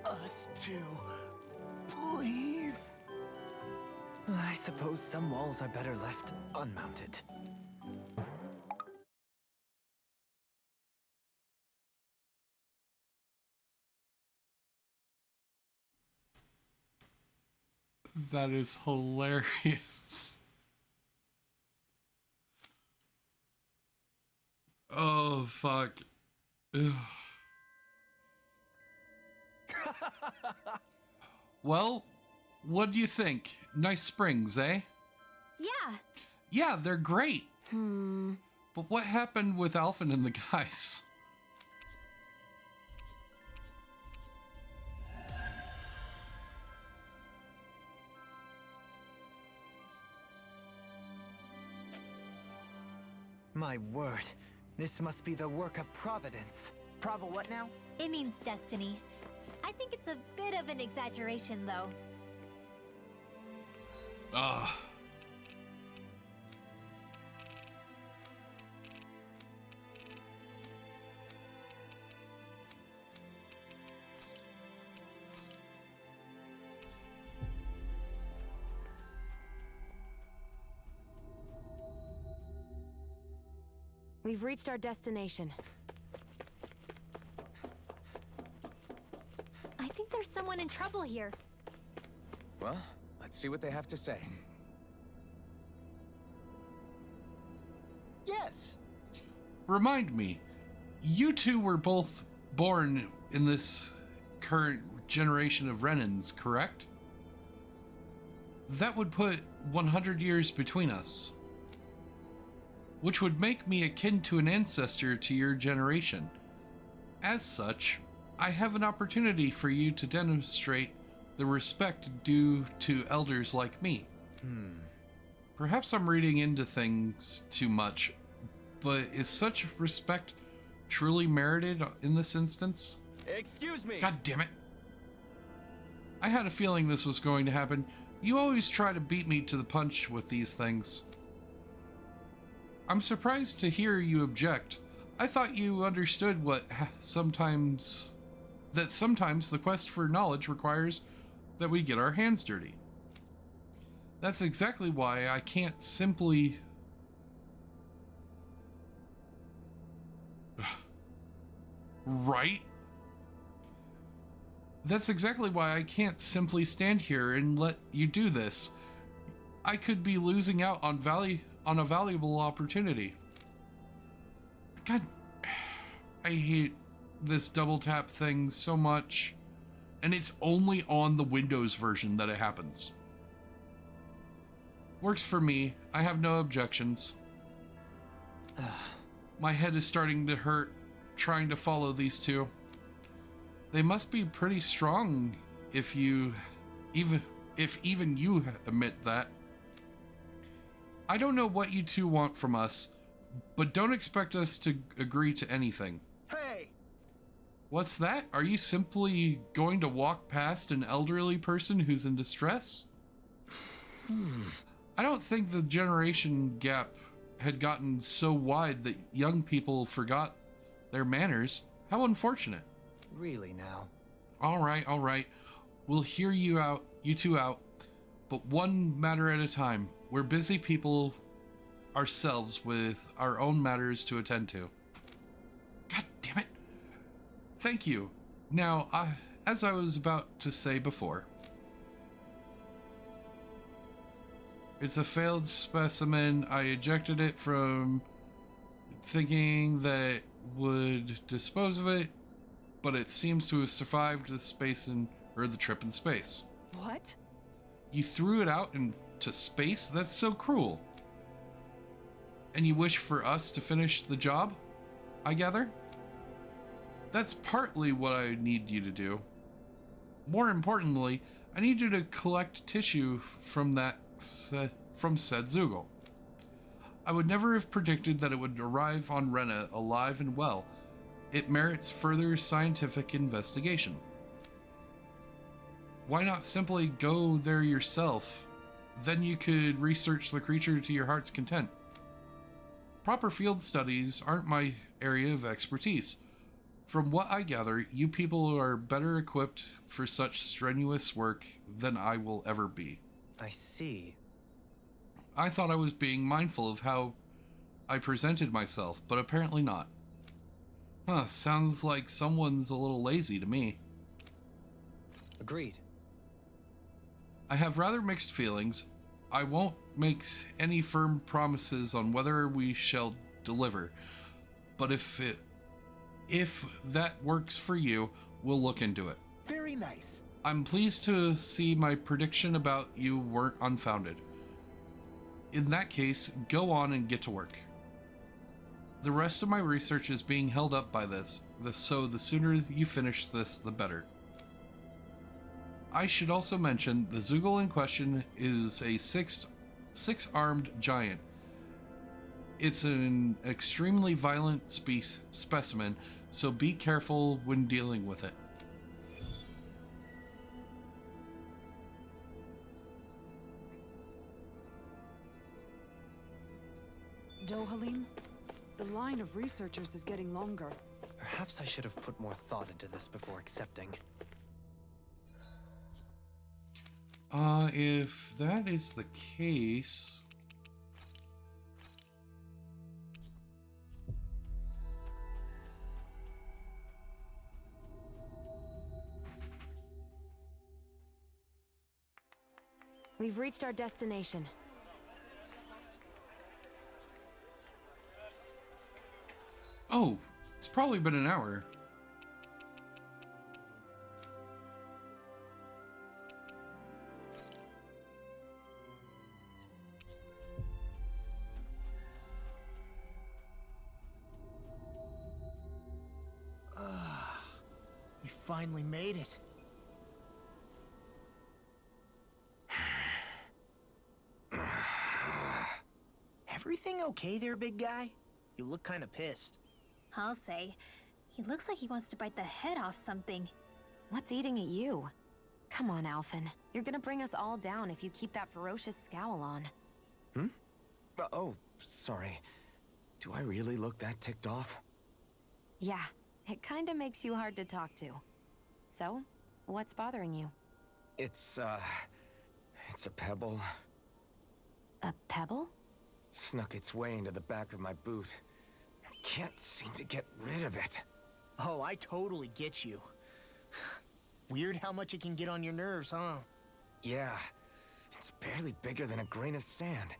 Us too. Please. I suppose some walls are better left unmounted. That is hilarious. Oh, fuck. Ugh. Well, what do you think? Nice springs, eh? Yeah. Yeah, they're great. But what happened with Alphen and the guys? My word, this must be the work of Providence. Prava what now? It means destiny. I think it's a bit of an exaggeration, though. Ah. We've reached our destination. I think there's someone in trouble here. Well, let's see what they have to say. Yes. Remind me, you two were both born in this current generation of Renans, correct? That would put 100 years between us, which would make me akin to an ancestor to your generation. As such, I have an opportunity for you to demonstrate the respect due to elders like me. Perhaps I'm reading into things too much, but is such respect truly merited in this instance? Excuse me! God damn it. I had a feeling this was going to happen. You always try to beat me to the punch with these things. I'm surprised to hear you object. I thought you understood sometimes the quest for knowledge requires that we get our hands dirty. That's exactly why I can't simply... Right? That's exactly why I can't simply stand here and let you do this. I could be losing out on a valuable opportunity. God, I hate this double tap thing so much. And it's only on the Windows version that it happens. Works for me. I have no objections. My head is starting to hurt trying to follow these two. They must be pretty strong if even you admit that. I don't know what you two want from us, but don't expect us to agree to anything. Hey! What's that? Are you simply going to walk past an elderly person who's in distress? I don't think the generation gap had gotten so wide that young people forgot their manners. How unfortunate. Really now? All right. We'll hear you two out, but one matter at a time. We're busy people ourselves with our own matters to attend to. God damn it. Thank you. Now, as I was about to say before, it's a failed specimen. I ejected it from thinking that would dispose of it, but it seems to have survived the trip in space. What? You threw it out into space? That's so cruel. And you wish for us to finish the job, I gather? That's partly what I need you to do. More importantly, I need you to collect tissue from said Zoogle. I would never have predicted that it would arrive on Rena alive and well. It merits further scientific investigation. Why not simply go there yourself? Then you could research the creature to your heart's content. Proper field studies aren't my area of expertise. From what I gather, you people are better equipped for such strenuous work than I will ever be. I see. I thought I was being mindful of how I presented myself, but apparently not. Sounds like someone's a little lazy to me. Agreed. I have rather mixed feelings. I won't make any firm promises on whether we shall deliver, but if that works for you, we'll look into it. Very nice. I'm pleased to see my prediction about you weren't unfounded. In that case, go on and get to work. The rest of my research is being held up by this, so the sooner you finish this, the better. I should also mention the Zoogle in question is a six-armed giant. It's an extremely violent specimen, so be careful when dealing with it. Dohalim, the line of researchers is getting longer. Perhaps I should have put more thought into this before accepting. If that is the case... We've reached our destination. Oh, it's probably been an hour. We finally made it. Everything okay there, big guy? You look kind of pissed. I'll say. He looks like he wants to bite the head off something. What's eating at you? Come on, Alphen. You're gonna bring us all down if you keep that ferocious scowl on. Oh, sorry. Do I really look that ticked off? Yeah, it kinda makes you hard to talk to. So, what's bothering you? It's a pebble. A pebble? Snuck its way into the back of my boot. I can't seem to get rid of it. Oh, I totally get you. Weird how much it can get on your nerves, huh? Yeah, it's barely bigger than a grain of sand.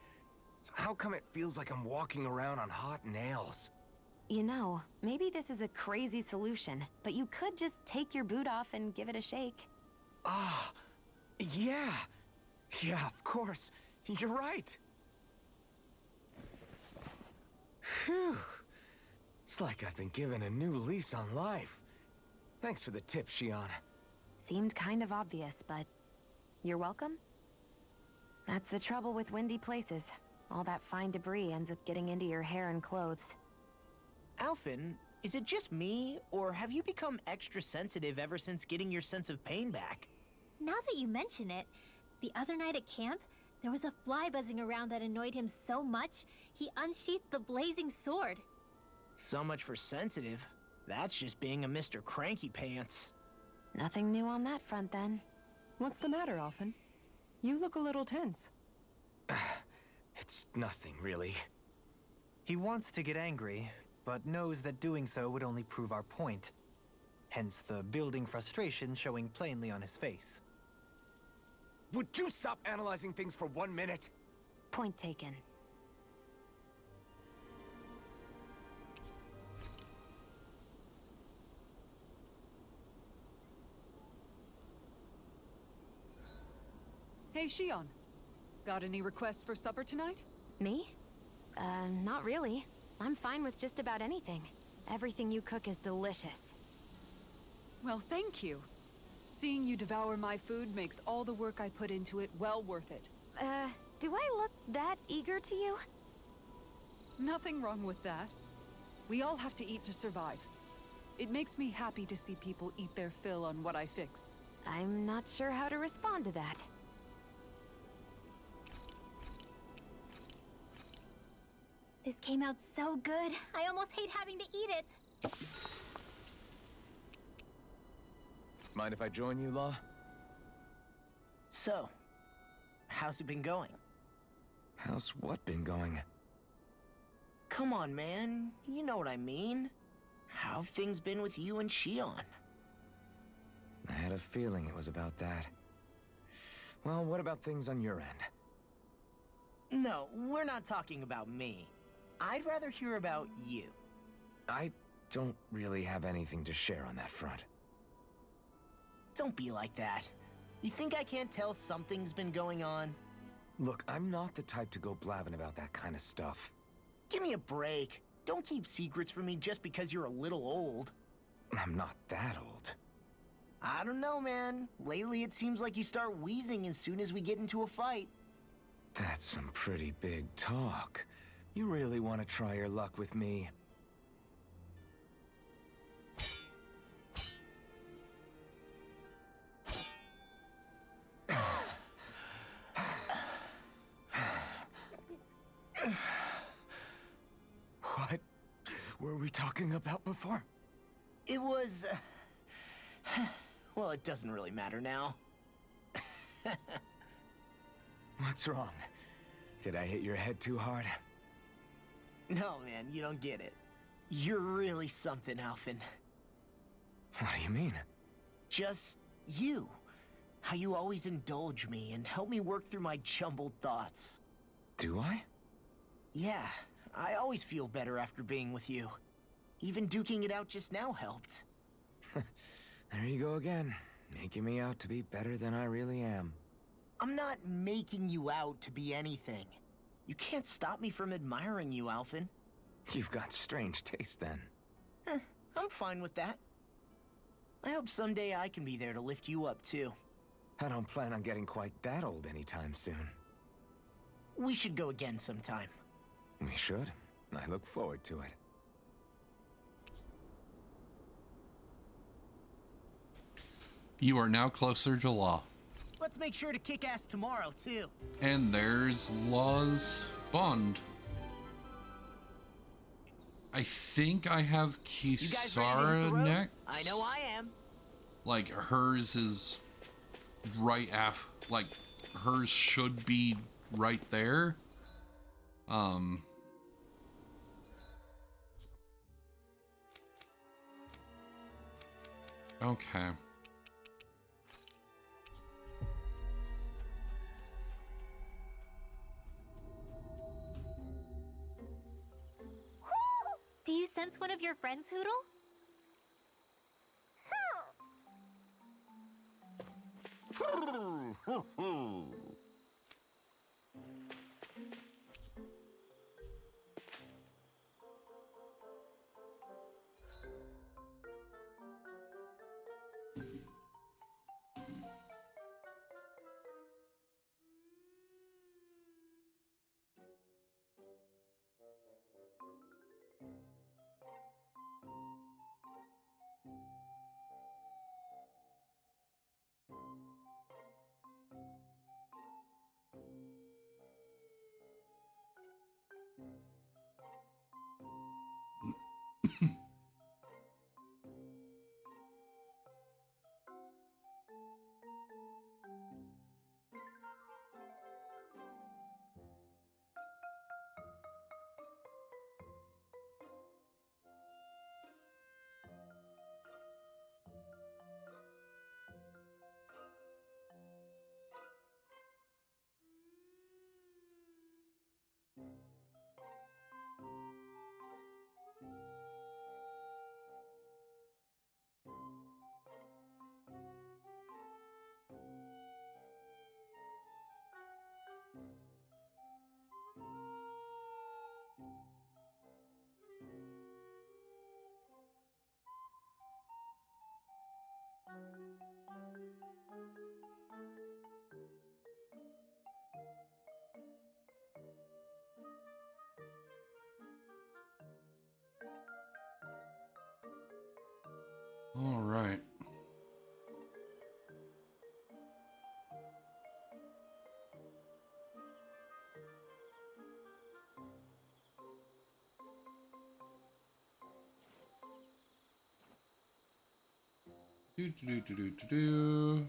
So how come it feels like I'm walking around on hot nails? You know, maybe this is a crazy solution, but you could just take your boot off and give it a shake. Ah, yeah. Yeah, of course. You're right. Phew. It's like I've been given a new lease on life. Thanks for the tip, Shion. Seemed kind of obvious, but you're welcome? That's the trouble with windy places. All that fine debris ends up getting into your hair and clothes. Alphen, is it just me, or have you become extra sensitive ever since getting your sense of pain back? Now that you mention it, the other night at camp, there was a fly buzzing around that annoyed him so much, he unsheathed the blazing sword. So much for sensitive. That's just being a Mr. Cranky Pants. Nothing new on that front, then. What's the matter, Alphen? You look a little tense. It's nothing, really. He wants to get angry, but knows that doing so would only prove our point. Hence the building frustration showing plainly on his face. Would you stop analyzing things for 1 minute? Point taken. Hey, Shion. Got any requests for supper tonight? Me? Not really. I'm fine with just about anything. Everything you cook is delicious. Well, thank you. Seeing you devour my food makes all the work I put into it well worth it. Do I look that eager to you? Nothing wrong with that. We all have to eat to survive. It makes me happy to see people eat their fill on what I fix. I'm not sure how to respond to that. This came out so good, I almost hate having to eat it. Mind if I join you, Law? So, how's it been going? How's what been going? Come on, man. You know what I mean. How have things been with you and Shion? I had a feeling it was about that. Well, what about things on your end? No, we're not talking about me. I'd rather hear about you. I don't really have anything to share on that front. Don't be like that. You think I can't tell something's been going on? Look, I'm not the type to go blabbing about that kind of stuff. Give me a break. Don't keep secrets from me just because you're a little old. I'm not that old. I don't know, man. Lately it seems like you start wheezing as soon as we get into a fight. That's some pretty big talk. You really want to try your luck with me? What were we talking about before? It was... well, it doesn't really matter now. What's wrong? Did I hit your head too hard? No, man, you don't get it. You're really something, Alphen. What do you mean? Just you. How you always indulge me and help me work through my jumbled thoughts. Do I? Yeah, I always feel better after being with you. Even duking it out just now helped. There you go again, making me out to be better than I really am. I'm not making you out to be anything. You can't stop me from admiring you, You've got strange taste then. I'm fine with that. I hope someday I can be there to lift you up, too. I don't plan on getting quite that old anytime soon. We should go again sometime. We should. I look forward to it. You are now closer to Law. Let's make sure to kick ass tomorrow, too. And there's Law's bond. I think I have Kisara next. I know I am. Like hers is right like hers should be right there. Okay. Do you sense one of your friends, Hoodle? All right. Do do do do do do.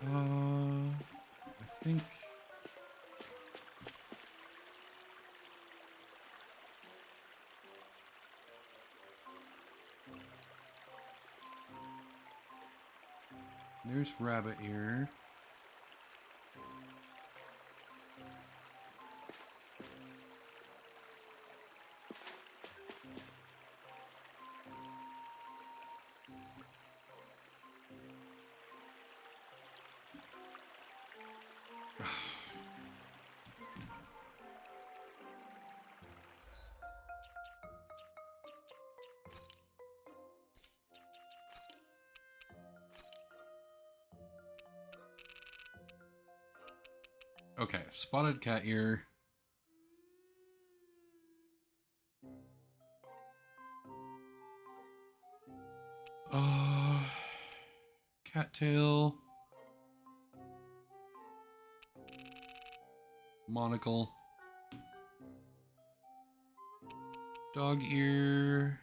I think. There's rabbit ear. Okay, spotted cat ear. Cattail. Monocle. Dog ear.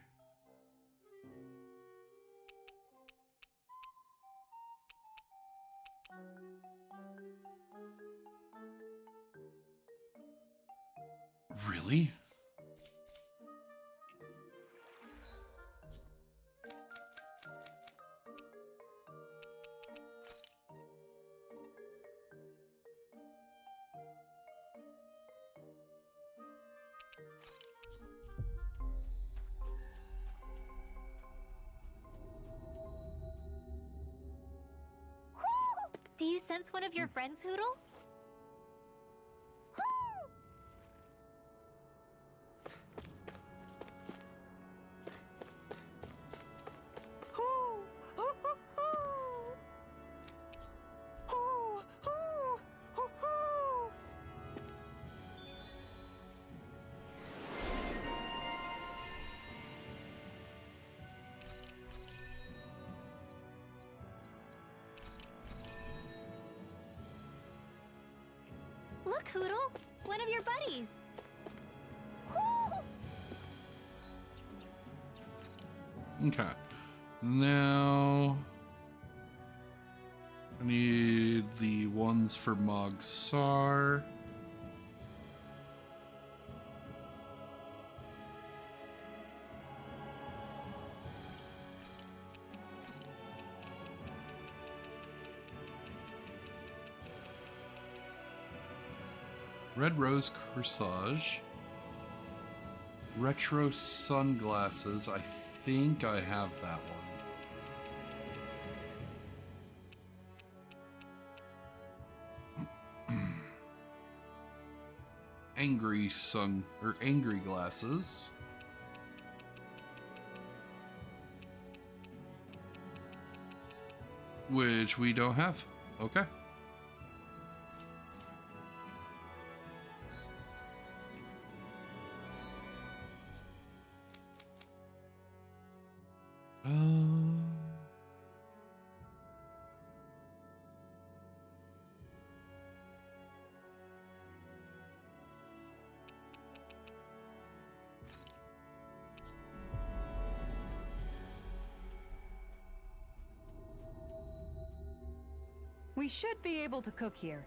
Really? Do you sense one of your friends, Hoodle? Look, Hoodle! One of your buddies! Okay. Now I need the ones for Mogsar. Red Rose Corsage. Retro Sunglasses. I think I have that one. Angry Glasses. Which we don't have. Okay. We should be able to cook here.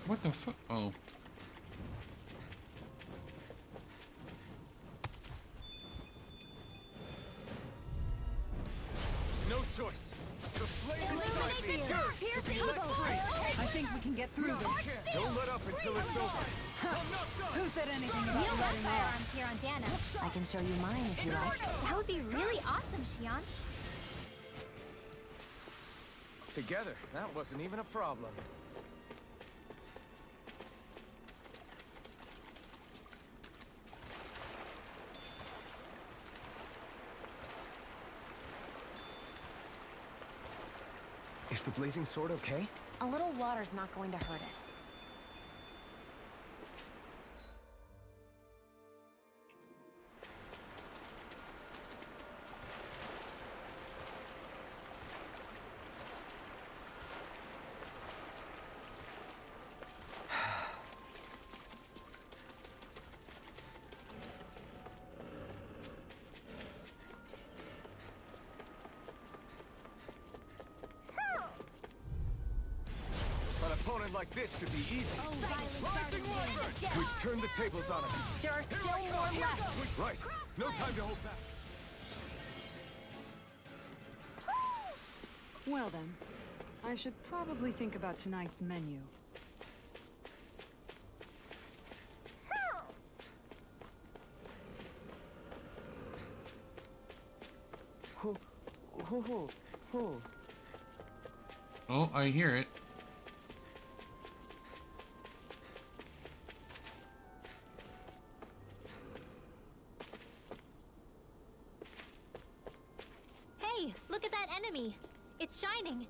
What the fuck? Oh. No choice. The flame inside me yearns to be let free. I think we can get through this. Don't let up until it's over. I'm not done. Who said anything You about have letting up? firearms here on Dana. I can show you mine if you like. That would be really awesome, Xion. Together, that wasn't even a problem. Is the blazing sword okay? A little water's not going to hurt it. An opponent like this should be easy. We've turned the tables on him. There are still more left. Right. No time to hold back. Well then, I should probably think about tonight's menu. Oh, I hear it. Hey, look at that enemy. It's shining.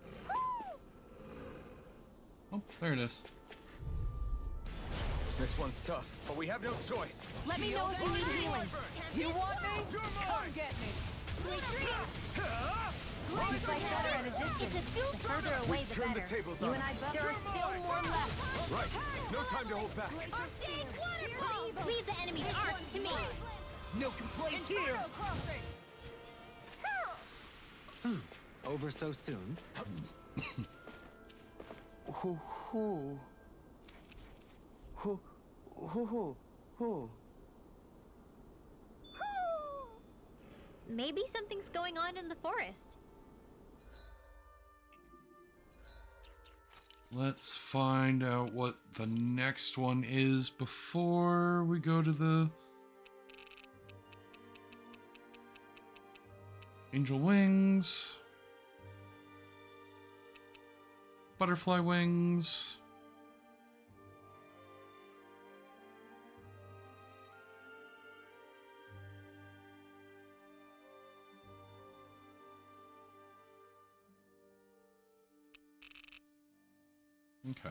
Oh, there it is. This one's tough, but we have no choice. Let me know if you need healing. You want me? Come get me. It's like better at a distance. The further away, the Turn the better. tables You on and him. I both. There are still more left. Right. No time to hold back. Leave the enemy's arcs to me. No complaints here! Over so soon? Hoo hoo. Hoo hoo hoo hoo. Maybe something's going on in the forest. Let's find out what the next one is before we go to the angel wings, butterfly wings. Okay.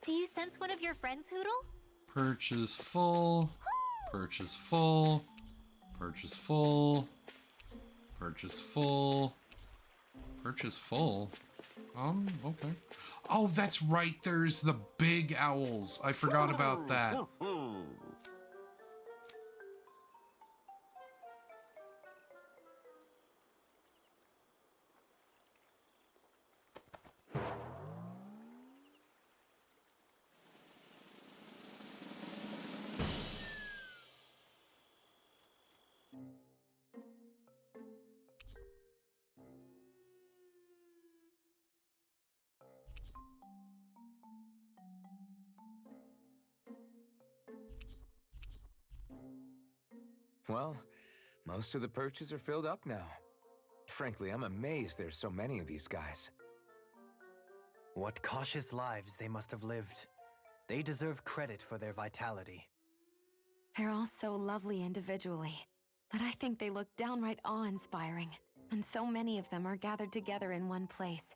Do you sense one of your friends, Hoodle? Perch is full. Perch is full. Perch is full. Perch is full. Perch is full. Okay. Oh, that's right. There's the big owls. I forgot about that. Well, most of the perches are filled up now. Frankly, I'm amazed there's so many of these guys. What cautious lives they must have lived. They deserve credit for their vitality. They're all so lovely individually, but I think they look downright awe-inspiring, and so many of them are gathered together in one place.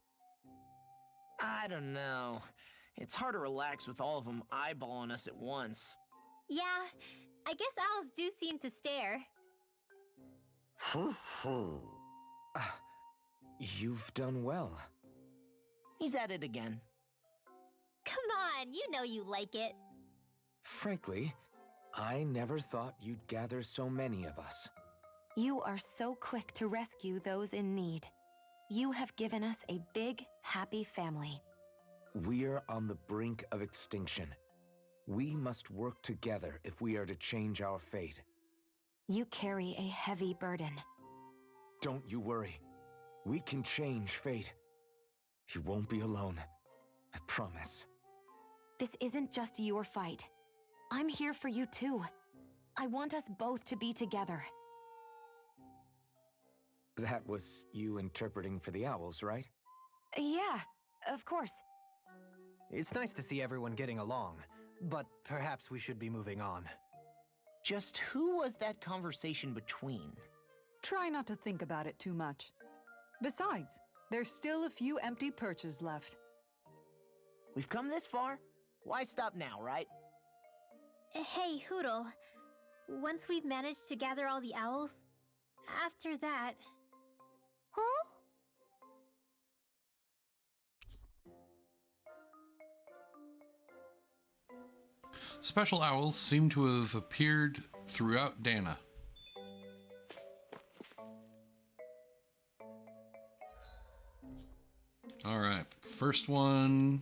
I don't know. It's hard to relax with all of them eyeballing us at once. Yeah, I guess owls do seem to stare. You've done well. He's at it again. Come on, you know you like it. Frankly, I never thought you'd gather so many of us. You are so quick to rescue those in need. You have given us a big, happy family. We're on the brink of extinction. We must work together if we are to change our fate. You carry a heavy burden. Don't you worry. We can change fate. You won't be alone. I promise. This isn't just your fight. I'm here for you too. I want us both to be together. That was you interpreting for the owls, right? Yeah, of course. It's nice to see everyone getting along, but perhaps we should be moving on. Just who was that conversation between? Try not to think about it too much. Besides, there's still a few empty perches left. We've come this far. Why stop now, right? Hey, Hoodle. Once we've managed to gather all the owls, after that... Huh? Special owls seem to have appeared throughout Dana. All right, first one.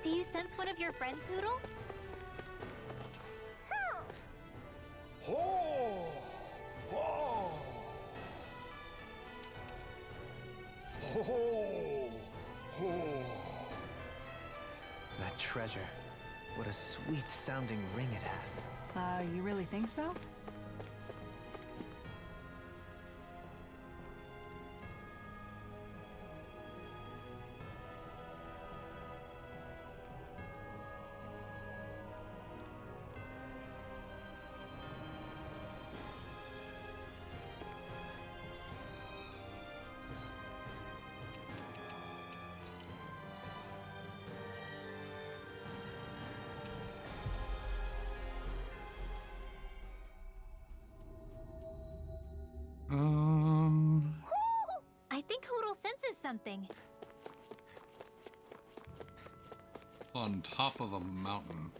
Do you sense one of your friends, Hoodle? Oh! Oh! Oh! Oh! That treasure. What a sweet-sounding ring it has. You really think so? I think Hoodle senses something. It's on top of a mountain.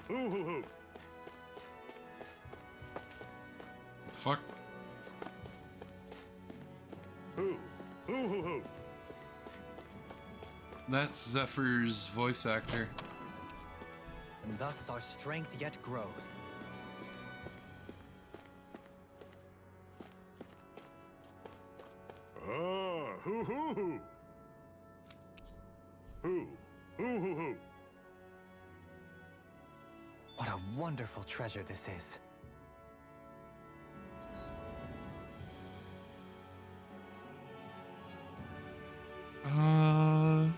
Who? Fuck. Who? That's Zephyr's voice actor. And thus our strength yet grows. Who? What a wonderful treasure this is. Oh.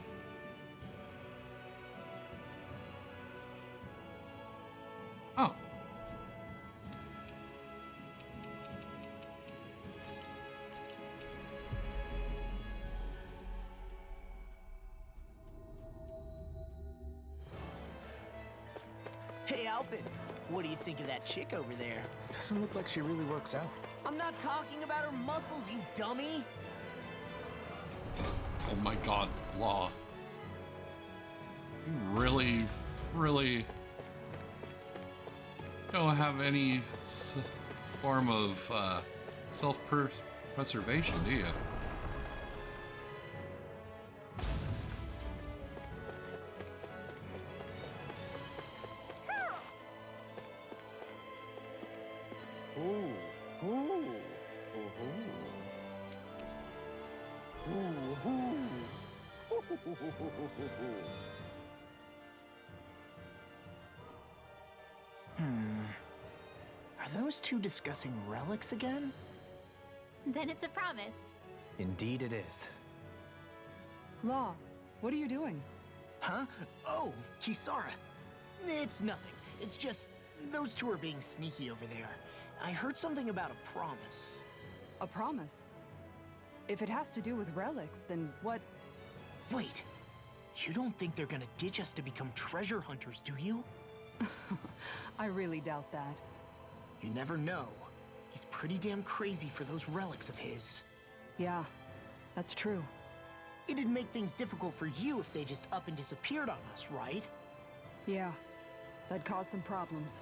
Hey, Alfred, what do you think of that chick over there? Doesn't look like she really works out. I'm not talking about her muscles, you dummy! Oh my god, Law. You really don't have any form of self-preservation, do you? Are those two discussing relics again? Then it's a promise. Indeed it is. Law, what are you doing? Huh? Oh, Kisara. It's nothing. It's just those two are being sneaky over there. I heard something about a promise. A promise? If it has to do with relics, then what? Wait. You don't think they're gonna ditch us to become treasure hunters, do you? I really doubt that. You never know. He's pretty damn crazy for those relics of his. Yeah, that's true. It'd make things difficult for you if they just up and disappeared on us, right? Yeah, that'd cause some problems.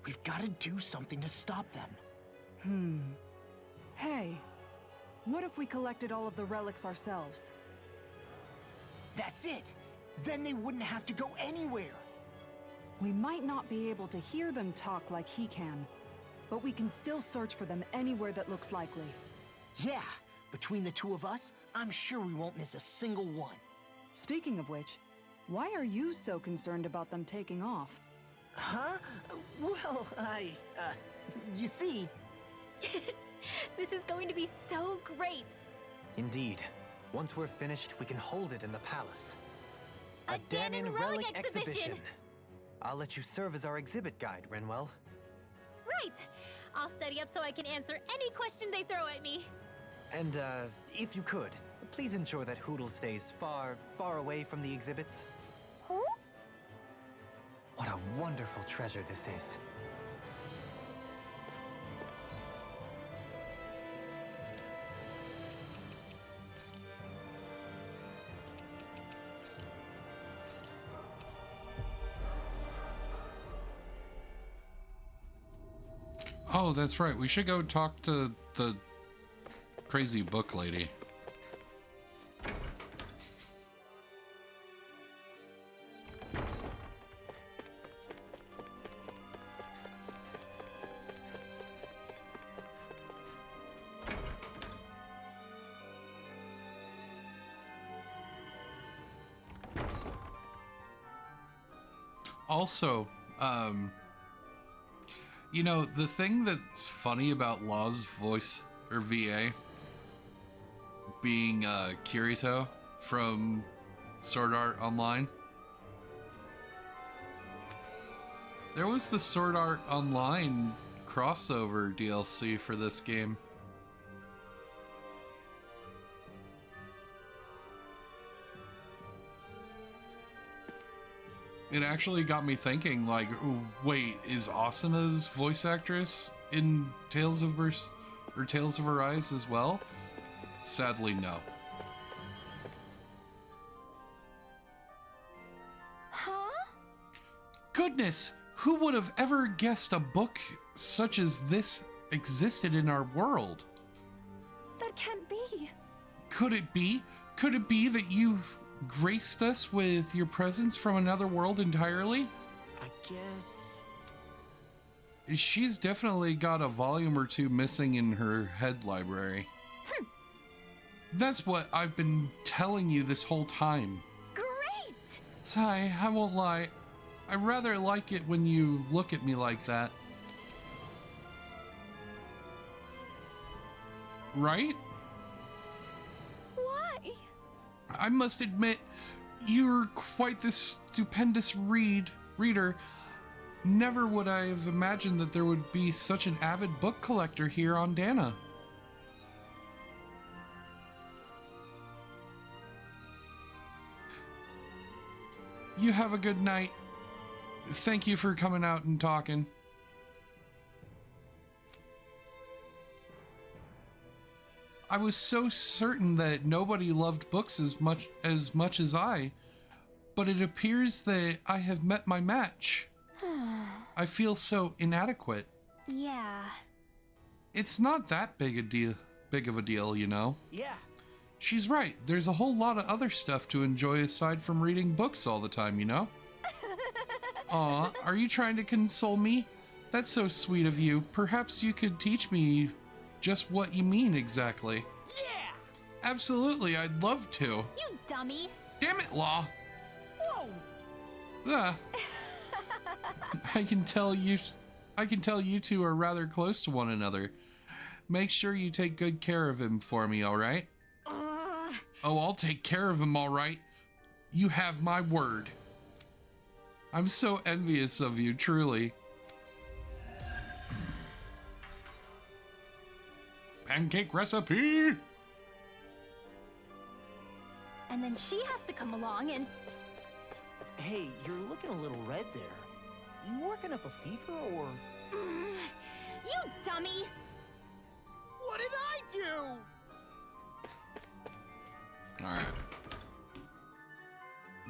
We've got to do something to stop them. Hey, what if we collected all of the relics ourselves? That's it! Then they wouldn't have to go anywhere! We might not be able to hear them talk like he can, but we can still search for them anywhere that looks likely. Yeah, between the two of us, I'm sure we won't miss a single one. Speaking of which, why are you so concerned about them taking off? Huh? Well, you see... This is going to be so great! Indeed. Once we're finished, we can hold it in the palace. A Danon Relic Exhibition! I'll let you serve as our exhibit guide, Renwell. Right! I'll study up so I can answer any question they throw at me. And, if you could, please ensure that Hootle stays far, far away from the exhibits. Who? What a wonderful treasure this is. Oh, that's right. We should go talk to the crazy book lady. Also, you know, the thing that's funny about Law's voice, or VA, being Kirito from Sword Art Online. There was the Sword Art Online crossover DLC for this game. It actually got me thinking, like, wait, is Asuna's voice actress in Tales of Arise as well? Sadly, no. Huh? Goodness, who would have ever guessed a book such as this existed in our world? That can't be. Could it be? Could it be that you graced us with your presence from another world entirely? I guess... She's definitely got a volume or two missing in her head library. That's what I've been telling you this whole time. Great! Sai, I won't lie. I rather like it when you look at me like that. Right? Why? I must admit, you're quite the stupendous reader. Never would I have imagined that there would be such an avid book collector here on Dana. You have a good night. Thank you for coming out and talking. I was so certain that nobody loved books as much as I, but it appears that I have met my match. I feel so inadequate. Yeah. It's not that big of a deal, you know. Yeah. She's right. There's a whole lot of other stuff to enjoy aside from reading books all the time, you know? Aw, are you trying to console me? That's so sweet of you. Perhaps you could teach me just what you mean exactly. Yeah! Absolutely, I'd love to. You dummy! Damn it, Law! Whoa! I can tell you two are rather close to one another. Make sure you take good care of him for me, all right? Oh, I'll take care of him, all right. You have my word. I'm so envious of you, truly. Pancake recipe! And then she has to come along and... Hey, you're looking a little red there. You working up a fever, or...? You dummy! What did I do? Alright.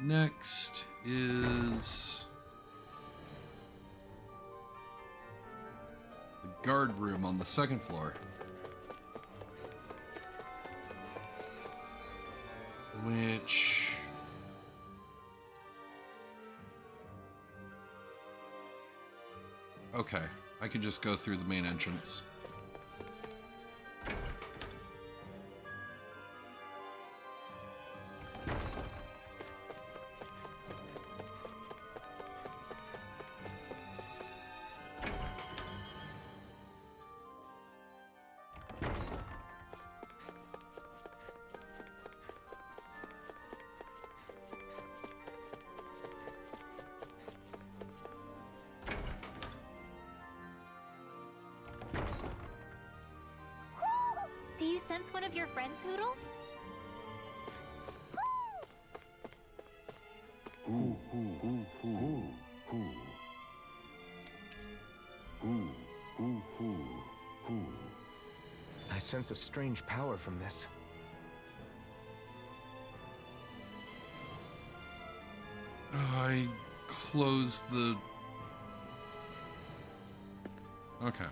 Next is... the guard room on the second floor. Which... okay. I can just go through the main entrance. Do you sense one of your friends, Hoodle? I sense a strange power from this. I closed the... Okay.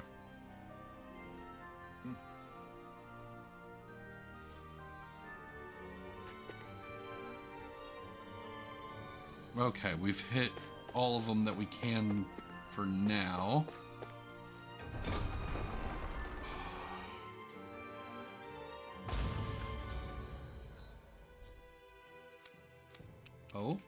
Okay, we've hit all of them that we can for now. Oh?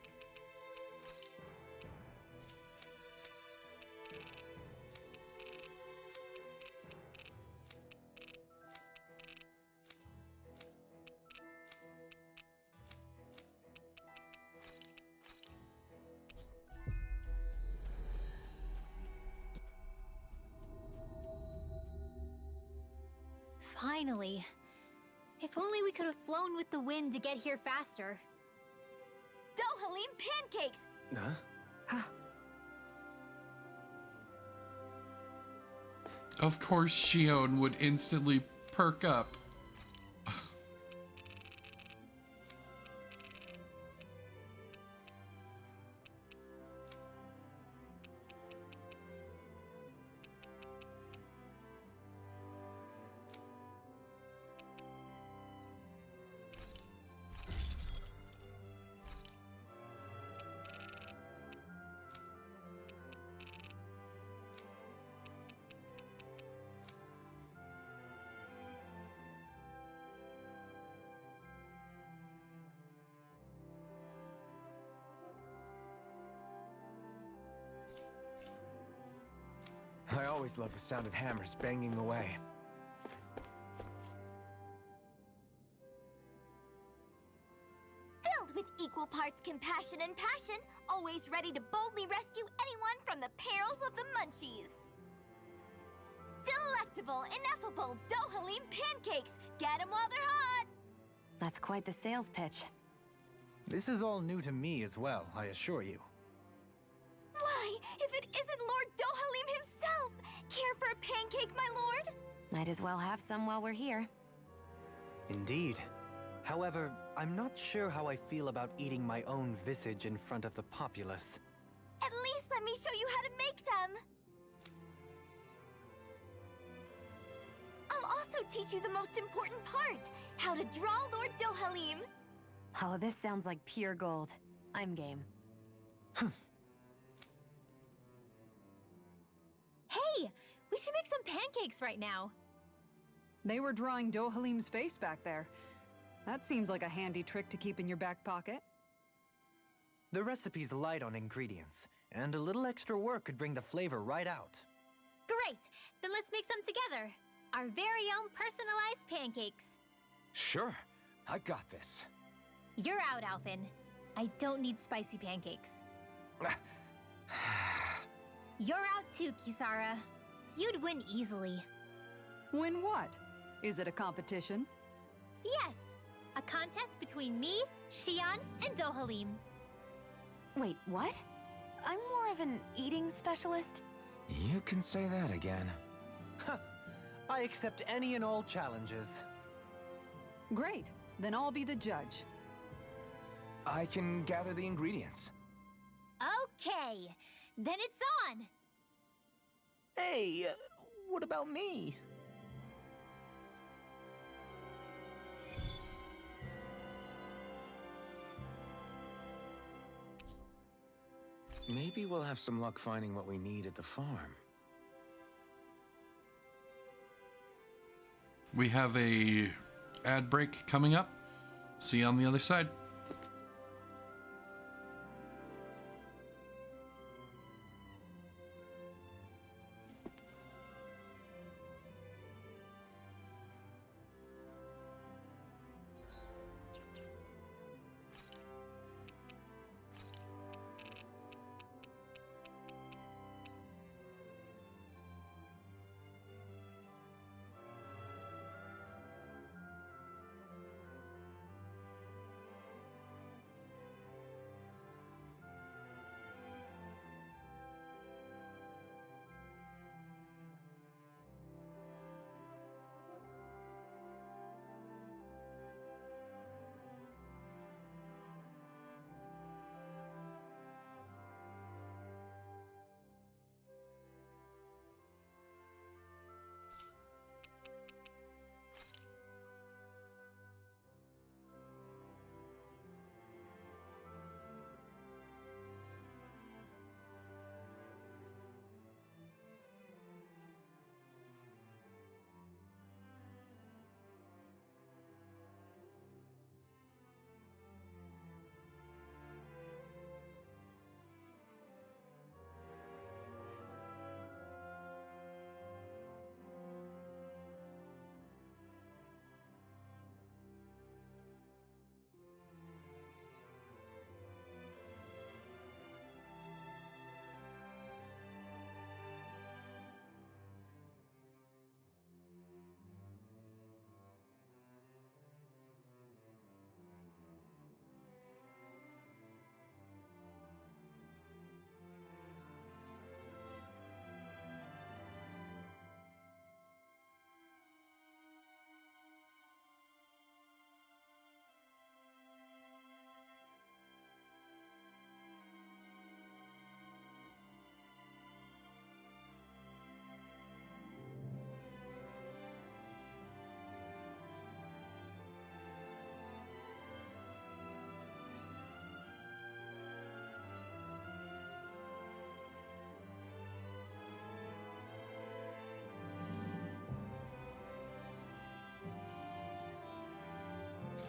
Finally. If only we could have flown with the wind to get here faster. Dohalim pancakes! Huh? Of course Shion would instantly perk up. I always love the sound of hammers banging away. Filled with equal parts compassion and passion, always ready to boldly rescue anyone from the perils of the munchies. Delectable, ineffable Dohalim pancakes! Get 'em while they're hot! That's quite the sales pitch. This is all new to me as well, I assure you. Why, if it isn't Lord Dohalim himself! Care for a pancake, my lord? Might as well have some while we're here. Indeed. However, I'm not sure how I feel about eating my own visage in front of the populace. At least let me show you how to make them! I'll also teach you the most important part, how to draw Lord Dohalim. Oh, this sounds like pure gold. I'm game. Hey! We should make some pancakes right now. They were drawing Dohalim's face back there. That seems like a handy trick to keep in your back pocket. The recipe's light on ingredients, and a little extra work could bring the flavor right out. Great! Then let's make some together. Our very own personalized pancakes. Sure, I got this. You're out, Alphen. I don't need spicy pancakes. You're out too, Kisara. You'd win easily. Win what? Is it a competition? Yes! A contest between me, Shion, and Dohalim. Wait, what? I'm more of an eating specialist. You can say that again. I accept any and all challenges. Great. Then I'll be the judge. I can gather the ingredients. Okay, then it's on! Hey, what about me? Maybe we'll have some luck finding what we need at the farm. We have a ad break coming up. See you on the other side.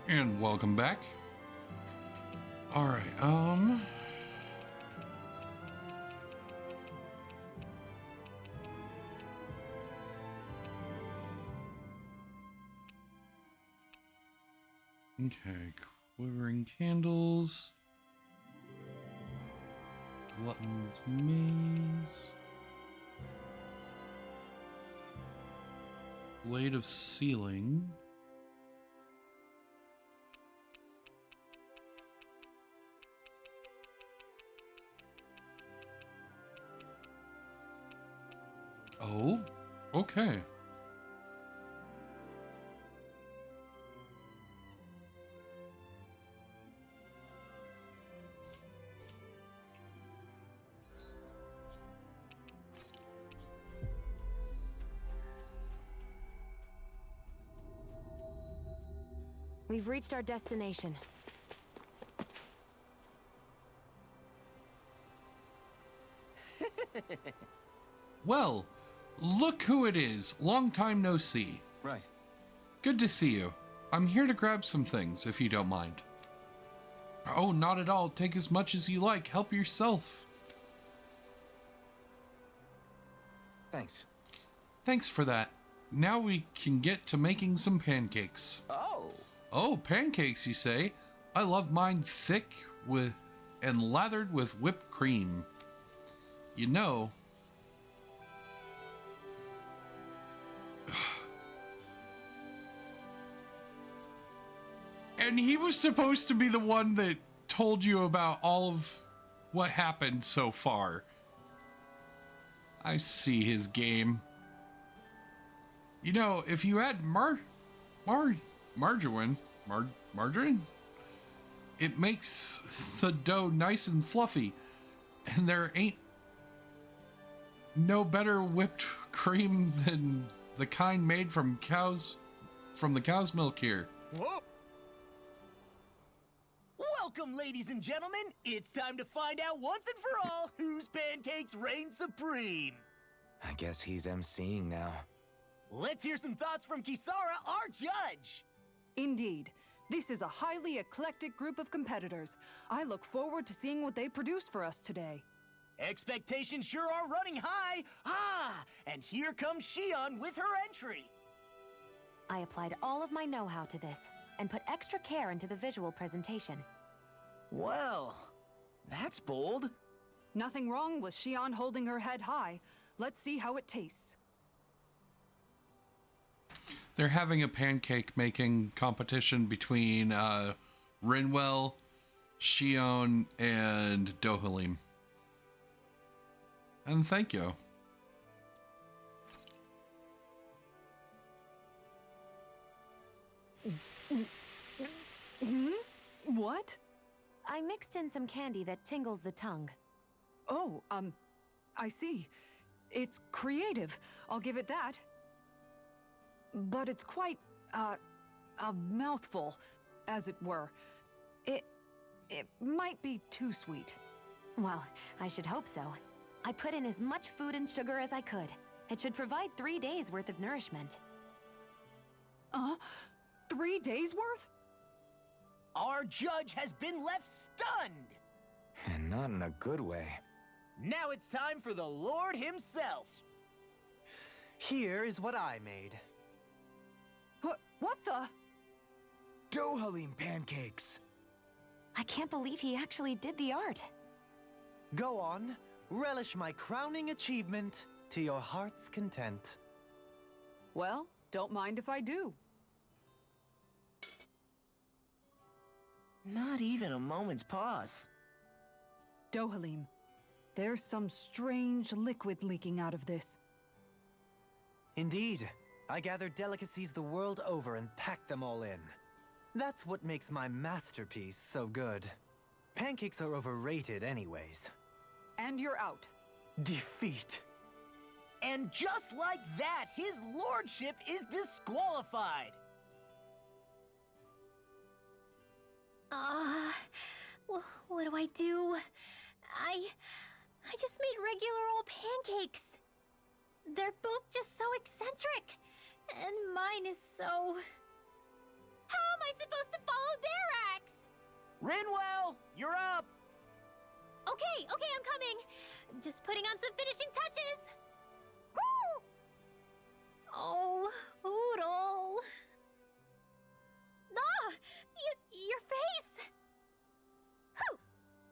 And welcome back. All right, okay, quivering candles, Glutton's Maze, Blade of Sealing. Oh, okay. We've reached our destination. Well, look who it is. Long time no see. Right. Good to see you. I'm here to grab some things, if you don't mind. Oh, not at all. Take as much as you like. Help yourself. Thanks. Thanks for that. Now we can get to making some pancakes. Oh! Oh, pancakes, you say? I love mine thick and lathered with whipped cream. You know... And he was supposed to be the one that told you about all of what happened so far. I see his game. You know, if you add margarine, it makes the dough nice and fluffy. And there ain't no better whipped cream than the kind made from the cow's milk here. Whoa! Welcome, ladies and gentlemen. It's time to find out once and for all whose pancakes reign supreme. I guess he's emceeing now. let's hear some thoughts from Kisara, our judge! Indeed. This is a highly eclectic group of competitors. I look forward to seeing what they produce for us today. Expectations sure are running high! Ah! And here comes Shion with her entry! I applied all of my know-how to this, and put extra care into the visual presentation. Well, that's bold. Nothing wrong with Shion holding her head high. Let's see how it tastes. They're having a pancake making competition between Rinwell, Shion, and Dohalim. And thank you. What? I mixed in some candy that tingles the tongue. Oh, I see. It's creative. I'll give it that. But it's quite, a mouthful, as it were. It might be too sweet. Well, I should hope so. I put in as much food and sugar as I could. It should provide 3 days' worth of nourishment. 3 days' worth? Our judge has been left stunned! And not in a good way. Now it's time for the Lord himself! Here is what I made. What the? Dohalim pancakes! I can't believe he actually did the art. Go on, relish my crowning achievement to your heart's content. Well, don't mind if I do. Not even a moment's pause. Dohalim, there's some strange liquid leaking out of this. Indeed. I gathered delicacies the world over and packed them all in. That's what makes my masterpiece so good. Pancakes are overrated anyways. And you're out. Defeat. And just like that, his lordship is disqualified! What do I do? I just made regular old pancakes. They're both just so eccentric. And mine is so... How am I supposed to follow their acts? Rinwell, you're up! Okay, I'm coming. Just putting on some finishing touches. Woo! Oh, Oodle. Ah! Your face! Whew.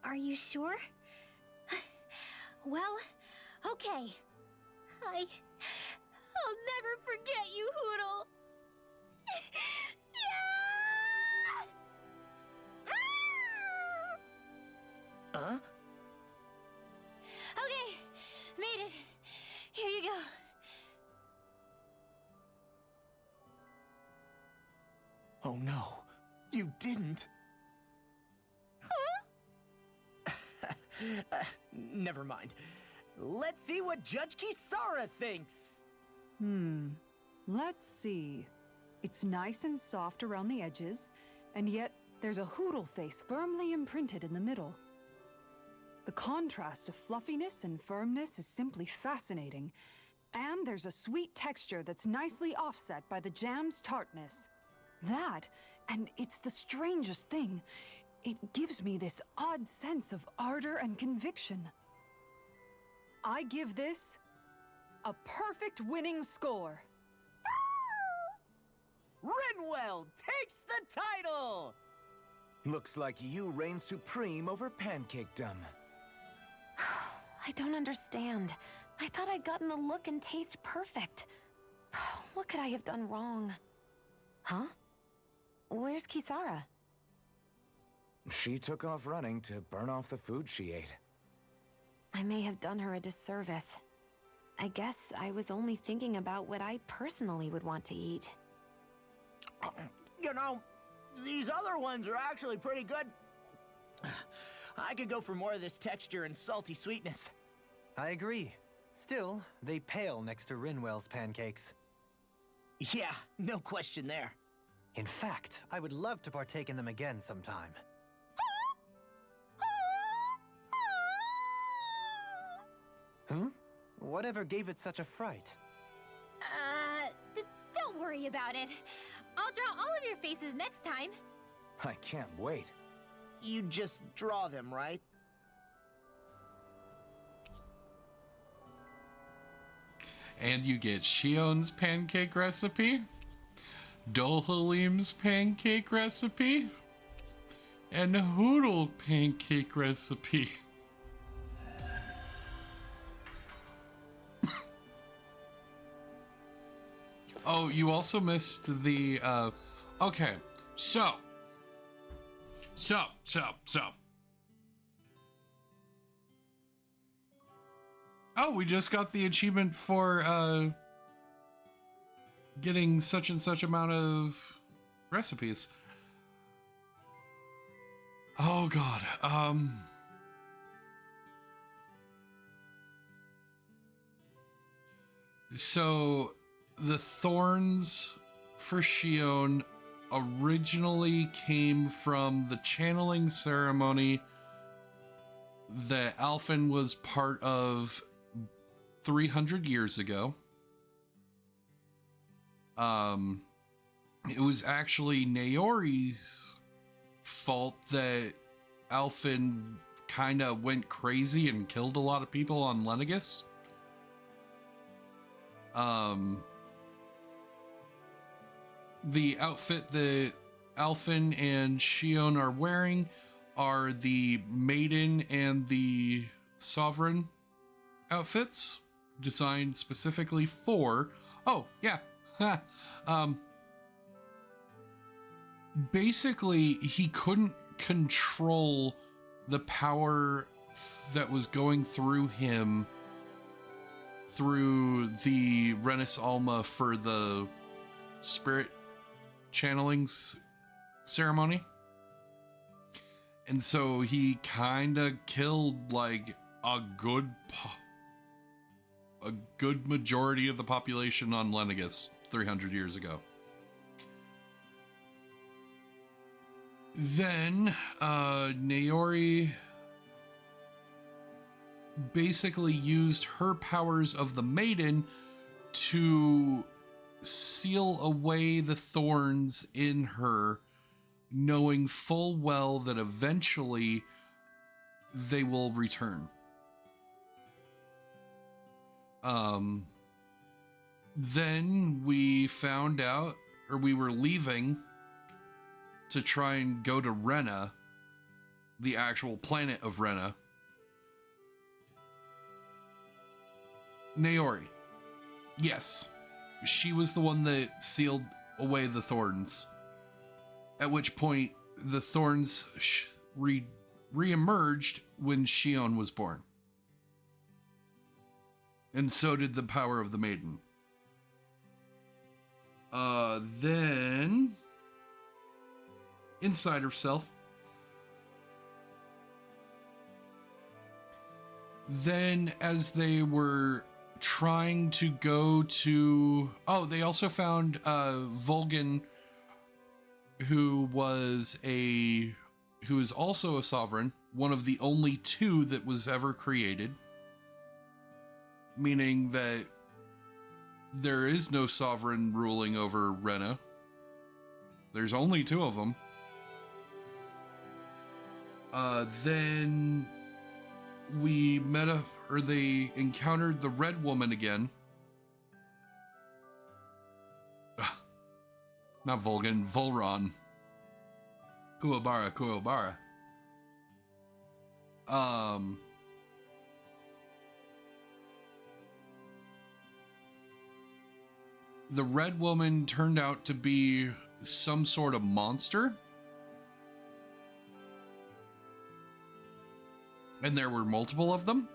Are you sure? Well, okay. I'll never forget you, Hoodle. Huh? Okay, made it. Here you go. Oh no, you didn't. Huh? Never mind. Let's see what Judge Kisara thinks. Let's see. It's nice and soft around the edges, and yet there's a Hoodle face firmly imprinted in the middle. The contrast of fluffiness and firmness is simply fascinating, and there's a sweet texture that's nicely offset by the jam's tartness. That, and it's the strangest thing, it gives me this odd sense of ardor and conviction. I give this a perfect winning score. Rinwell takes the title! Looks like you reign supreme over pancakedom. I don't understand. I thought I'd gotten the look and taste perfect. What could I have done wrong? Huh? Where's Kisara? She took off running to burn off the food she ate. I may have done her a disservice. I guess I was only thinking about what I personally would want to eat. You know, these other ones are actually pretty good. I could go for more of this texture and salty sweetness. I agree. Still, they pale next to Rinwell's pancakes. Yeah, no question there. In fact, I would love to partake in them again sometime. Whatever gave it such a fright? Don't worry about it. I'll draw all of your faces next time. I can't wait. You just draw them, right? And you get Shion's pancake recipe, Dolhalim's pancake recipe, and a Hoodle pancake recipe. Oh, you also missed the, okay, so. Oh, we just got the achievement for, getting such and such amount of recipes. Oh, God, so the thorns for Shion originally came from the channeling ceremony that Alphen was part of 300 years ago. It was actually Naori's fault that Alphen kind of went crazy and killed a lot of people on Lenegus. The outfit that Alphen and Shion are wearing are the Maiden and the Sovereign outfits, designed specifically for... Oh, yeah. Basically, he couldn't control the power that was going through him through the Renis Alma for the spirit channeling ceremony. And so he kind of killed like a good majority of the population on Lenegus 300 years ago. Then Naori basically used her powers of the Maiden to seal away the thorns in her, knowing full well that eventually they will return. Then we found out, or we were leaving to try and go to Rena, the actual planet of Rena. Naori. Yes. She was the one that sealed away the thorns. At which point, the thorns re-emerged when Shion was born. And so did the power of the Maiden. Then... inside herself. Then, as they were trying to go to... Oh, they also found Volgan, who is also a sovereign, one of the only two that was ever created. Meaning that there is no sovereign ruling over Rena. There's only two of them. Then we they encountered the Red Woman again. Not Volgan, Volron. Kuwabara. The Red Woman turned out to be some sort of monster. And there were multiple of them.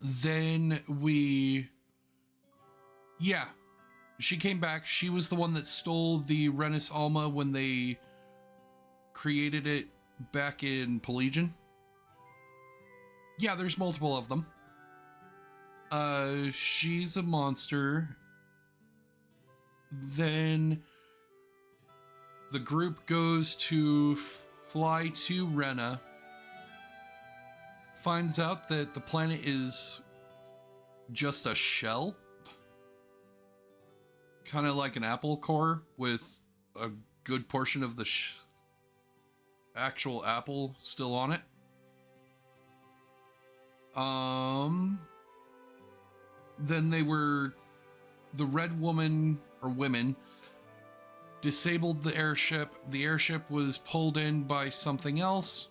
Then she came back. She was the one that stole the Renis Alma when they created it back in Pelagian. Yeah, there's multiple of them. She's a monster. Then the group goes to fly to Rena, finds out that the planet is just a shell. kind of like an apple core with a good portion of the actual apple still on it. Then the red woman or women disabled the airship. The airship was pulled in by something else.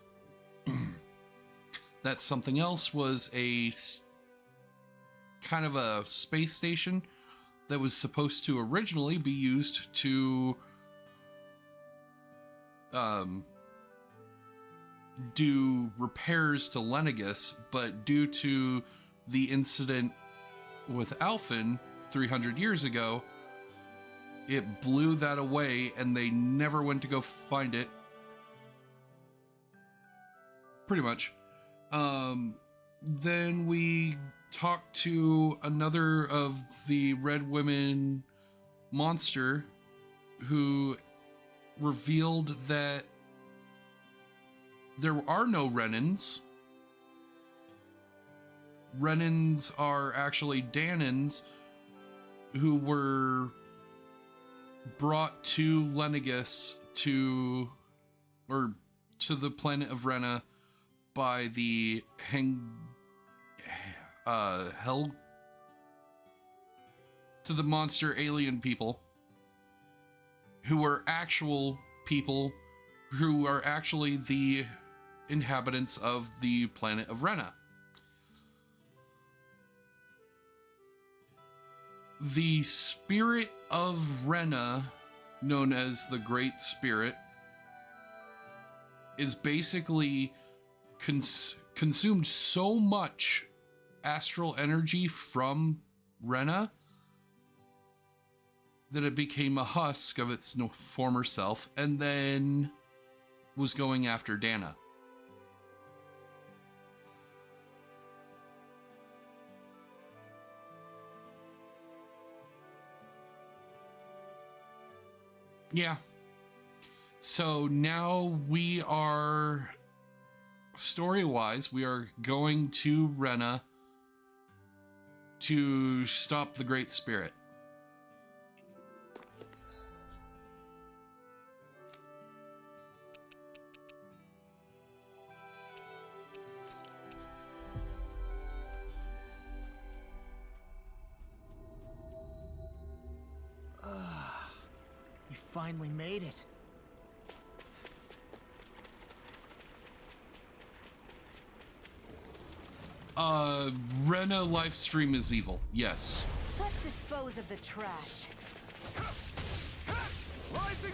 That something else was kind of a space station that was supposed to originally be used to do repairs to Lenegus, but due to the incident with Alphen 300 years ago, it blew that away and they never went to go find it. Pretty much. Then we talked to another of the Red Women monster who revealed that there are no Renans. Renans are actually Danans who were brought to Lenegus to the planet of Rena by the hell to the monster alien people who are actual people who are actually the inhabitants of the planet of Rena. The spirit of Rena, known as the Great Spirit, is basically consumed so much astral energy from Rena that it became a husk of its former self and then was going after Dana. Yeah. So now we are, story-wise, we are going to Rena to stop the Great Spirit. You finally made it. Rena livestream is evil. Yes. Let's dispose of the trash. Rising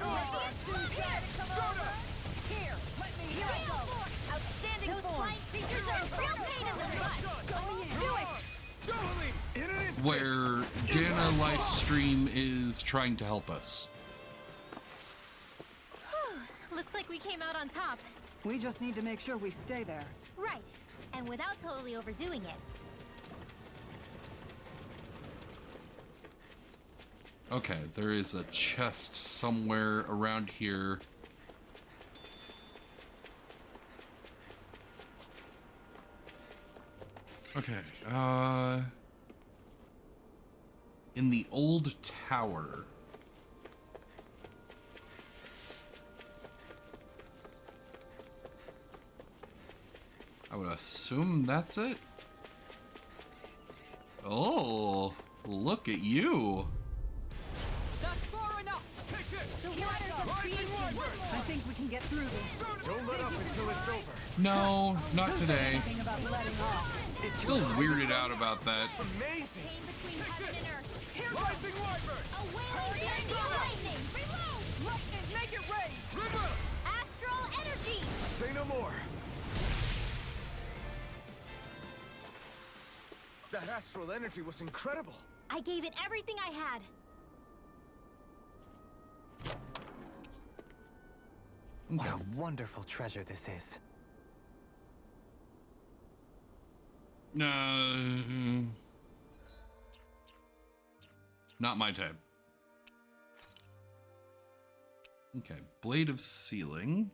Here, let me here I go. Outstanding form. These are real pain in the butt. Do it. Where Dana livestream is trying to help us. Looks like we came out on top. We just need to make sure we stay there. Right. And without totally overdoing it. Okay, there is a chest somewhere around here. Okay, in the old tower. I would assume that's it. Oh, look at you. That's far enough. The waters of creation. I think we can get through this. Don't let up until it's over. No, not today. Thinking about letting off. Still weirded out about that. Amazing. Between heaven and earth. Here Rising Wyvern. a wailing energy of lightning. Reload. Lightning, make it rain. River. Astral energy. Say no more. That astral energy was incredible. I gave it everything I had. What a wonderful treasure this is. No, not my type. Okay, Blade of Sealing.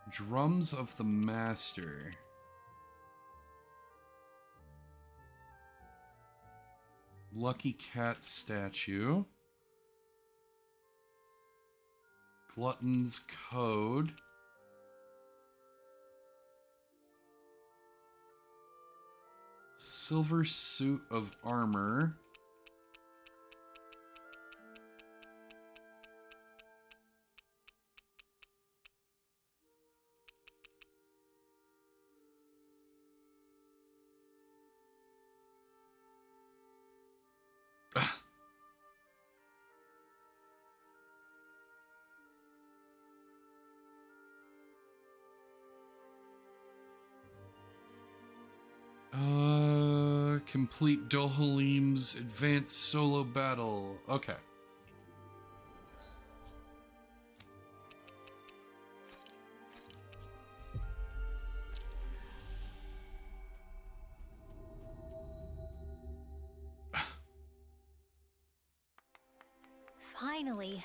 Drums of the Master. Lucky Cat statue. Glutton's Code. Silver Suit of Armor. Complete Dohalim's advanced solo battle. Okay. Finally.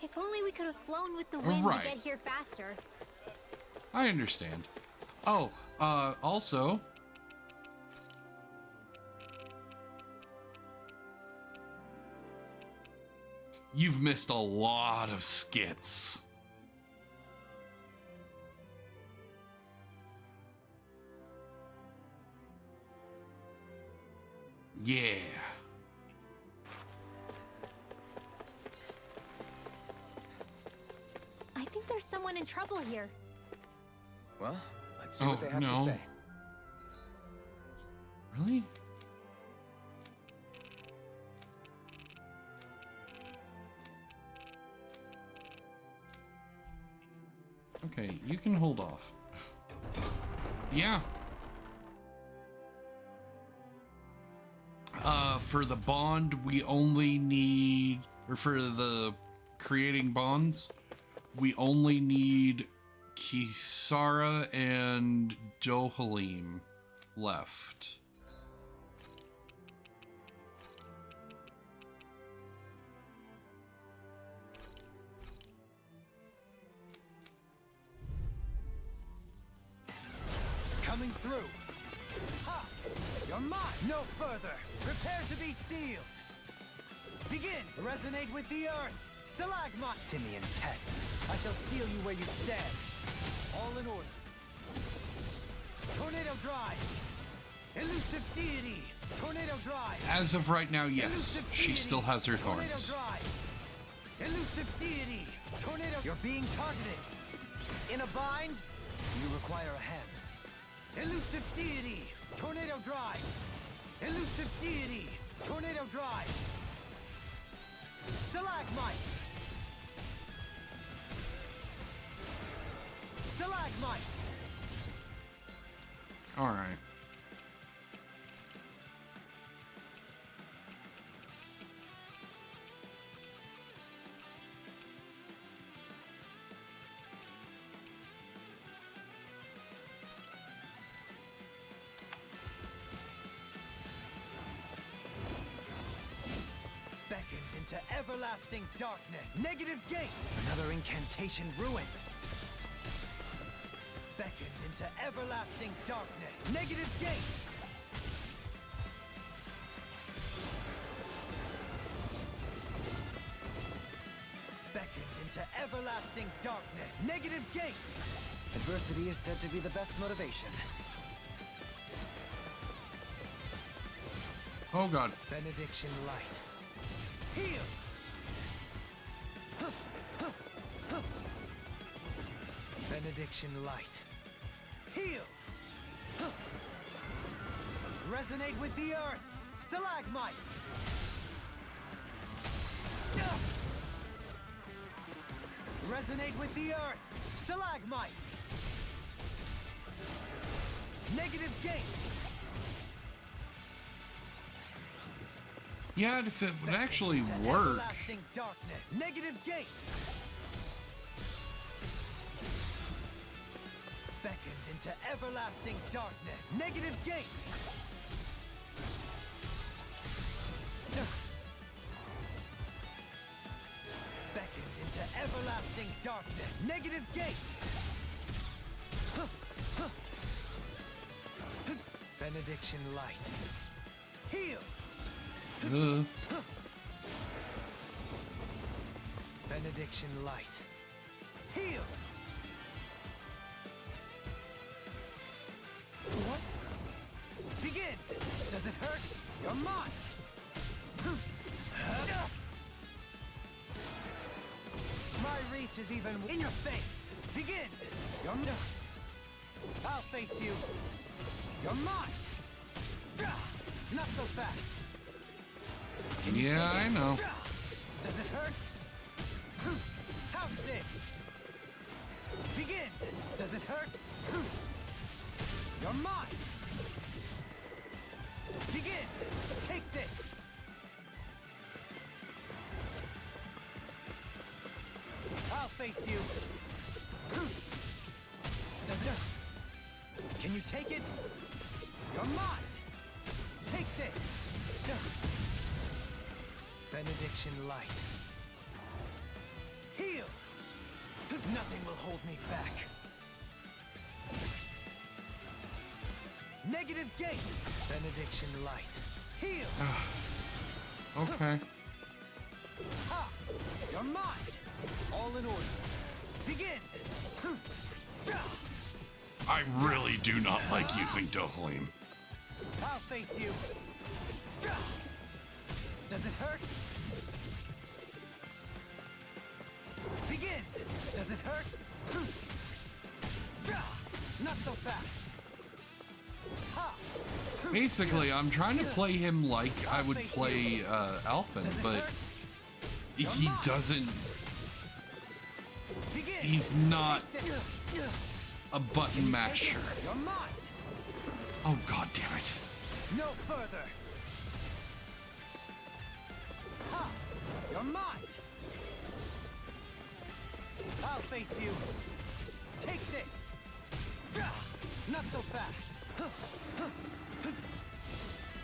If only we could have flown with the wind Right. to get here faster. I understand. Oh, also... You've missed a lot of skits. Yeah. I think there's someone in trouble here. Well, let's see what they have to no. say. Really? Okay, you can hold off. Yeah. For the bond, we only need, or for the creating bonds, we only need Kisara and Dohalim left. Coming through. Ha! You're mine! No further! Prepare to be sealed! Begin! Resonate with the earth! Stalagma! Simian pest! I shall seal you where you stand! All in order. Tornado drive! Elusive deity! Tornado drive! As of right now, yes, Elusive she deity. still has her Tornado thorns. drive! Elusive deity! Tornado... You're being targeted! In a bind? You require a hand. Elusive deity! Tornado drive! Elusive deity! Tornado drive! Stalagmite! Stalagmite! All right. Beckoned into everlasting darkness. Negative gate. Another incantation ruined. Beckoned into everlasting darkness. Negative gate. Beckoned into everlasting darkness. Negative gate. Adversity is said to be the best motivation. Oh god. Benediction light. Heal! Benediction light. Heal! Resonate with the earth! Stalagmite! Resonate with the earth! Stalagmite! Negative gate! Yeah, if it would actually work. Everlasting darkness. Negative gate. Beckoned into everlasting darkness. Negative gate. Beckoned into everlasting darkness. Negative gate. Benediction light. Heal. Benediction light. Heal! What? Begin! Does it hurt? You're mine! My reach is even in your face! Begin! You're I'll face you! You're mine! Not so fast! Yeah, I know. Does it hurt? How's this? Begin! Does it hurt? You're mine! Begin! Take this! I'll face you! Does it hurt? Can you take it? You're mine! Take this! Benediction light. Heal! Nothing will hold me back. Negative gate! Benediction light. Heal! Okay. Ha! You're mine! All in order. Begin! I really do not like using Dohalim. I'll face you. Does it hurt? Begin! Does it hurt? Not so fast. Ha! Basically, I'm trying to play him like I would play Alphen, but he doesn't. He's not a button masher. Oh, god damn it. No further. Ha! You're mine. I'll face you. Take this. Not so fast.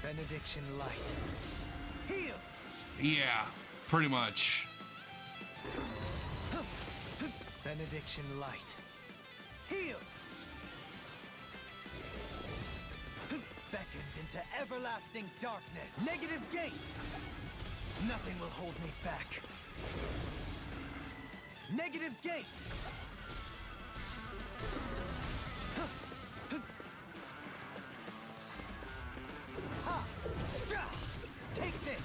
Benediction light. Heal. Yeah, pretty much. Benediction light. Heal. Beckoned into everlasting darkness. Negative gate. Nothing will hold me back. Negative gate. Ha! Take this.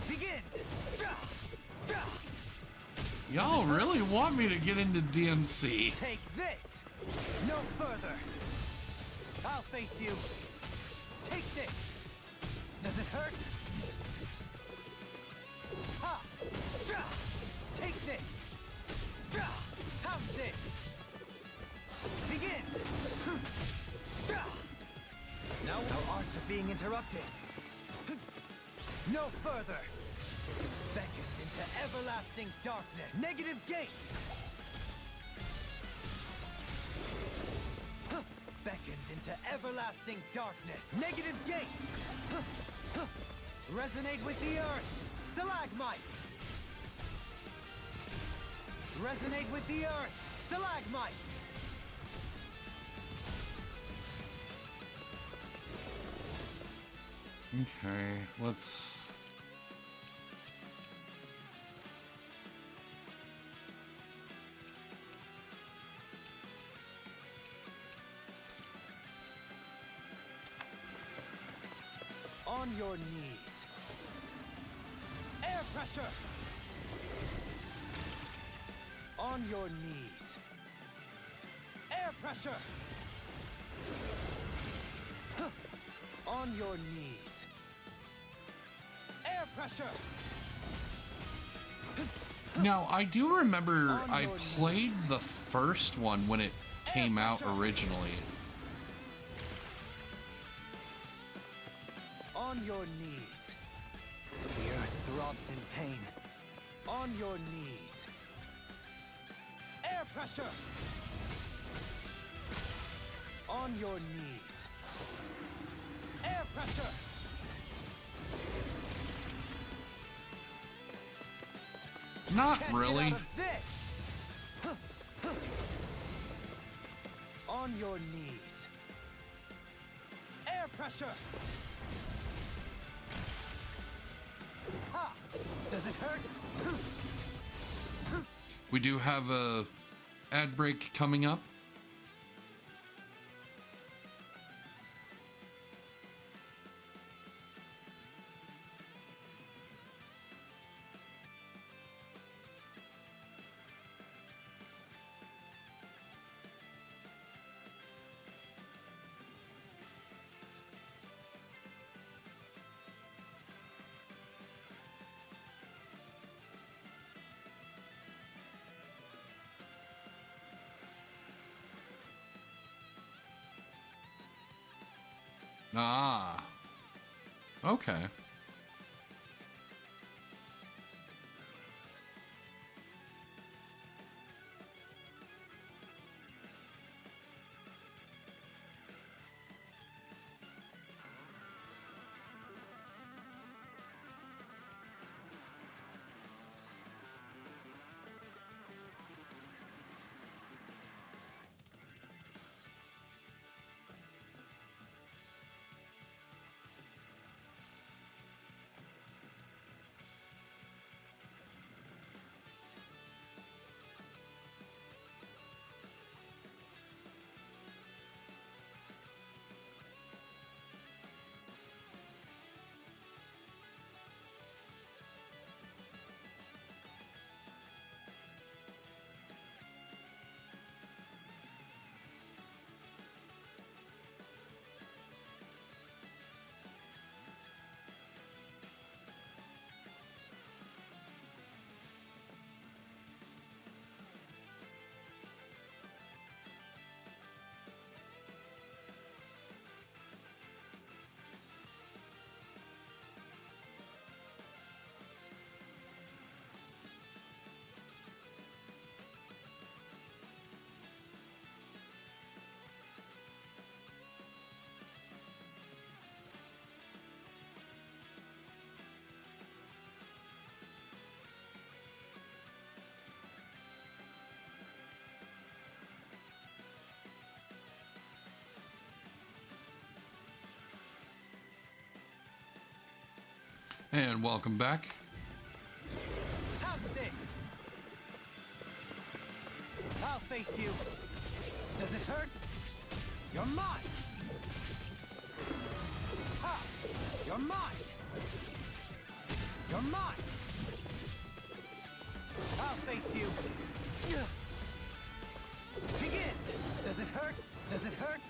Begin. Y'all really want me to get into DMC. Take this. No further. I'll face you. Take this. Does it hurt? Ha! Take this. How's this? Begin. Now our arts are being interrupted. No further. Beckoned into everlasting darkness. Negative gate. Beckoned into everlasting darkness. Negative gate. Resonate with the earth. Stalagmite. Resonate with the earth. Stalagmite. Okay, let's... On your knees. Air pressure. On your knees. Air pressure. On your knees. Air pressure. Now, I do remember I played the first one when it came out originally. On your knees. The earth throbs in pain. On your knees. Air pressure. On your knees. Air pressure. Not really. On your knees. Air Air pressure! Ha! Does it hurt? We do have a ad break coming up. Ah, okay. And welcome back. How's this? I'll face you. Does it hurt? You're mine! Ha! You're mine! You're mine! I'll face you. Begin! Does it hurt? Does it hurt?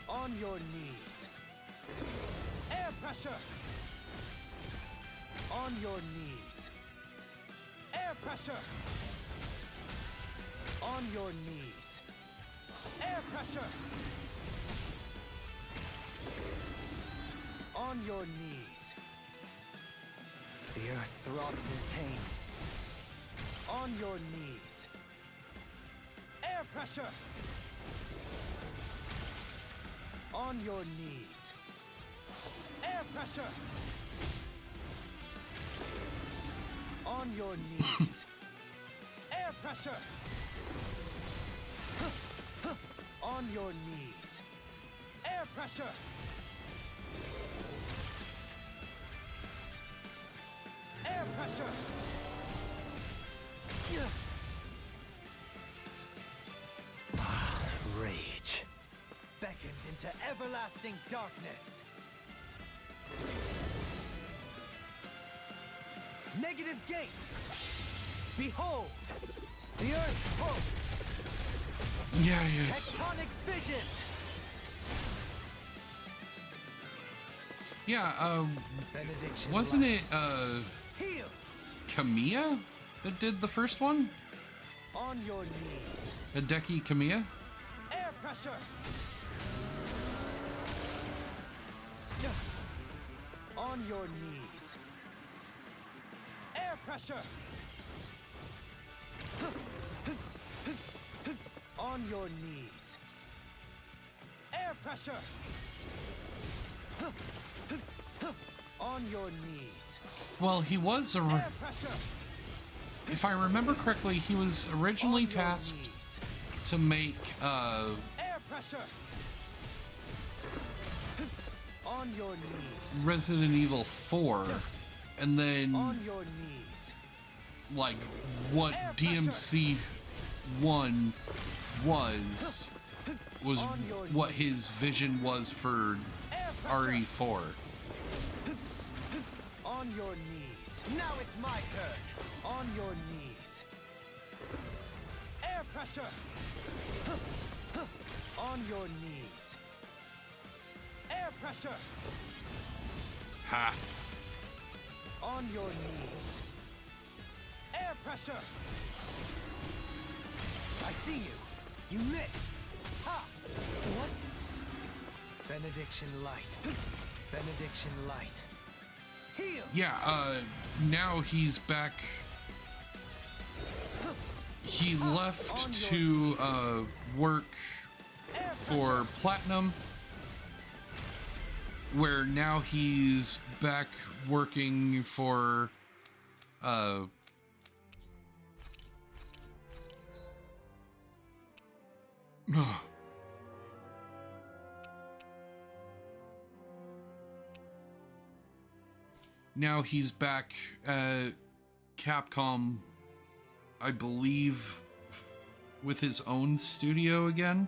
On your knees. Air pressure! On your knees. Air pressure! On your knees. Air pressure! On your knees. The earth throbs in pain. On your knees. Air pressure! On your knees. Air pressure! On your knees. Air pressure! On your knees. Air pressure! Air pressure! Rage beckoned into everlasting darkness. Negative gate! Behold! The earth pulse! Yeah, yes. Tectonic vision! Yeah, Benediction wasn't it, Heal! Kamiya that did the first one? On your knees. Hideki Kamiya? Air pressure! On your knees. Air pressure! On your knees. Air pressure! On your knees. Well, he was Air pressure! if I remember correctly, he was originally On your tasked knees. to make Air pressure! On your knees. Resident Evil 4, and then On your knees. like what DMC 1 was what his vision was for RE4. On your knees. Now it's my turn. On your knees. Air pressure. On your knees. Air pressure. Ha. On your knees. Air pressure. I see you. You missed. Ha! What? Benediction light. Benediction light. Heal. Yeah, now he's back. He left to work for Platinum, where now he's back working for now he's back at Capcom, I believe, with his own studio again.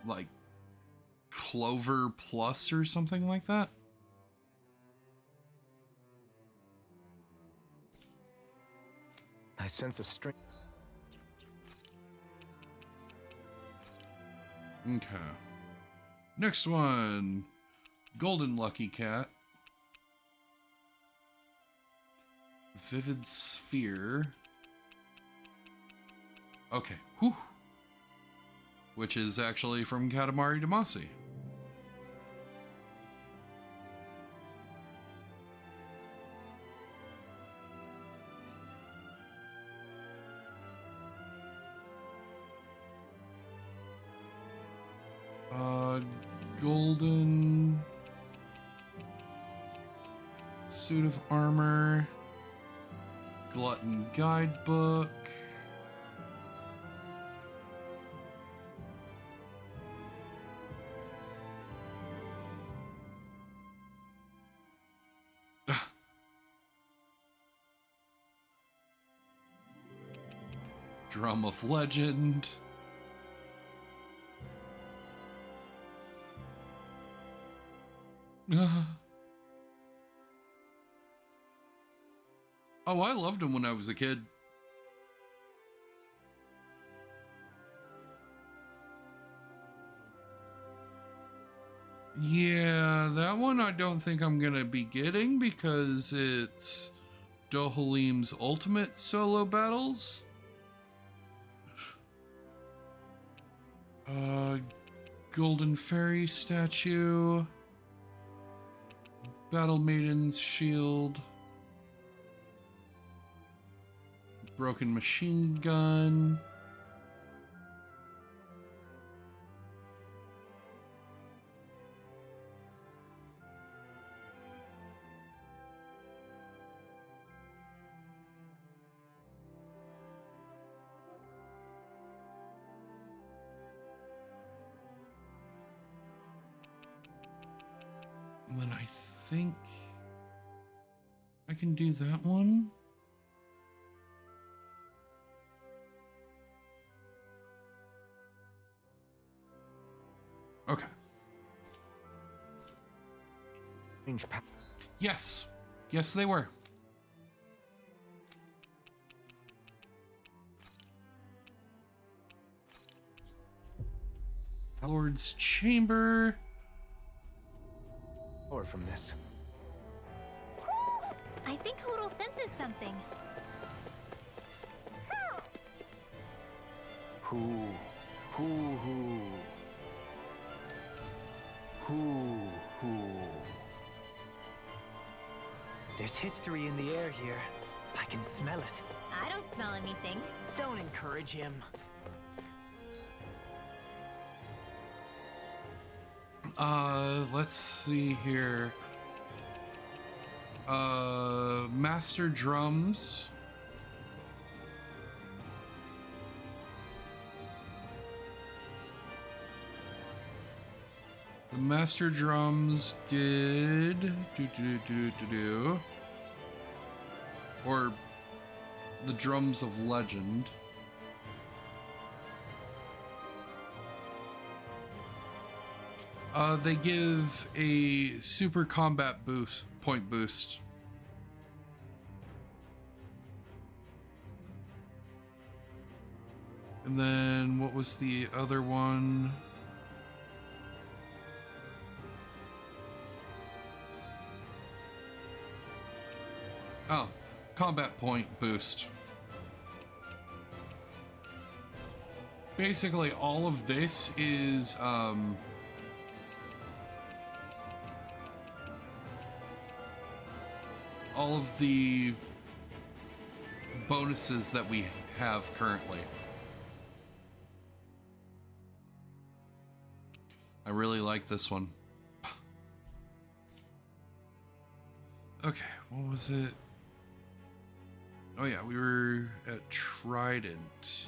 Like Clover Plus or something like that. I sense a strength. Okay. Next one. Golden Lucky Cat. Vivid Sphere. Okay. Whew. Which is actually from Katamari Damacy. Golden suit of armor, Glutton guidebook, Drum of Legend. Oh, I loved him when I was a kid. Yeah, that one I don't think I'm gonna be getting because it's Dohalim's ultimate solo battles. Golden Fairy statue. Battle Maiden's shield. Broken machine gun. And then I think I can do that one. Okay. Yes. Yes, they were. Lord's Chamber. Or from this. I think Hoodle senses something. Who? There's history in the air here. I can smell it. I don't smell anything. Don't encourage him. Let's see here. Master Drums. The Master Drums did... Or the Drums of Legend. They give a super combat boost, point boost. And then what was the other one? Oh, combat point boost. Basically, all of this is all of the bonuses that we have currently. I really like this one. Okay, what was it? Oh yeah, we were at Trident.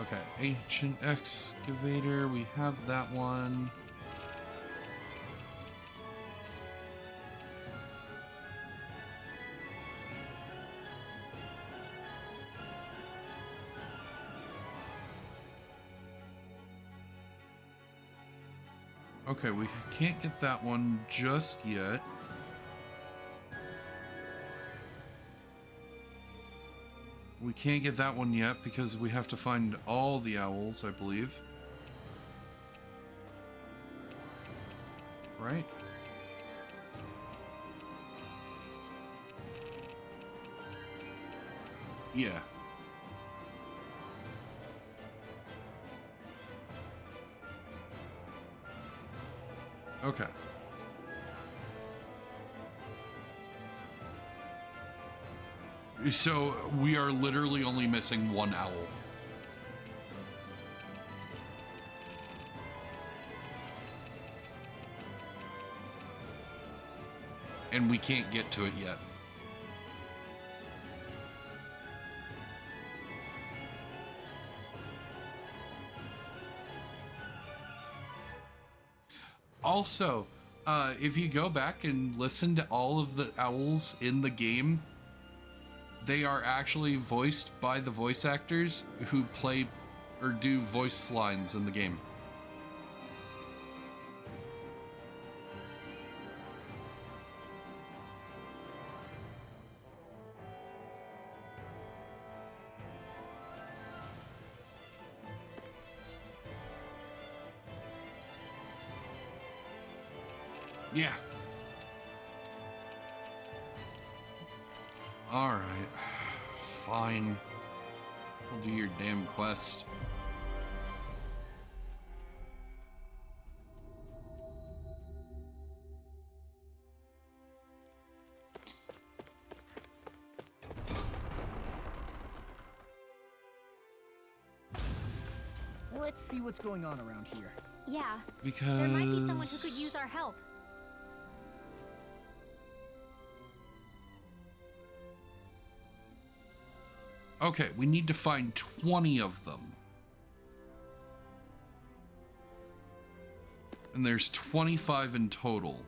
Okay, Ancient Excavator, we have that one. Okay, we can't get that one just yet. We can't get that one yet because we have to find all the owls, I believe. Right? Yeah. Okay. So we are literally only missing one owl. And we can't get to it yet. Also, if you go back and listen to all of the owls in the game, they are actually voiced by the voice actors who play or do voice lines in the game. Yeah. All right. Fine. I'll do your damn quest. Let's see what's going on around here. Yeah. Because there might be someone who could use our help. Okay, we need to find 20 of them. And there's 25 in total.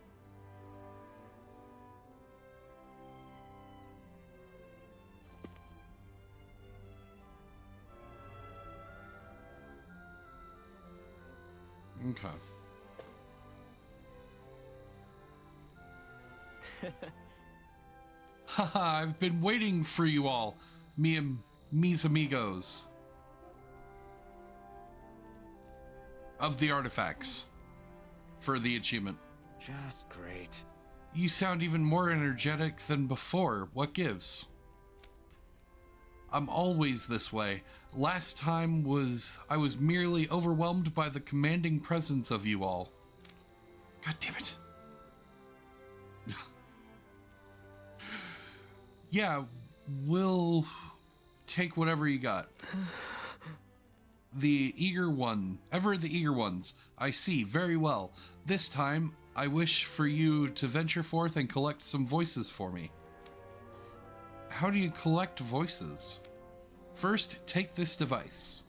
Okay. Haha, I've been waiting for you all. Me and mis amigos. Of the artifacts. For the achievement. Just great. You sound even more energetic than before. What gives? I'm always this way. Last time I was merely overwhelmed by the commanding presence of you all. God damn it. Yeah, we'll take whatever you got. The eager one, ever the eager ones. I see, very well. This time, I wish for you to venture forth and collect some voices for me. how do you collect voices? First, take this device.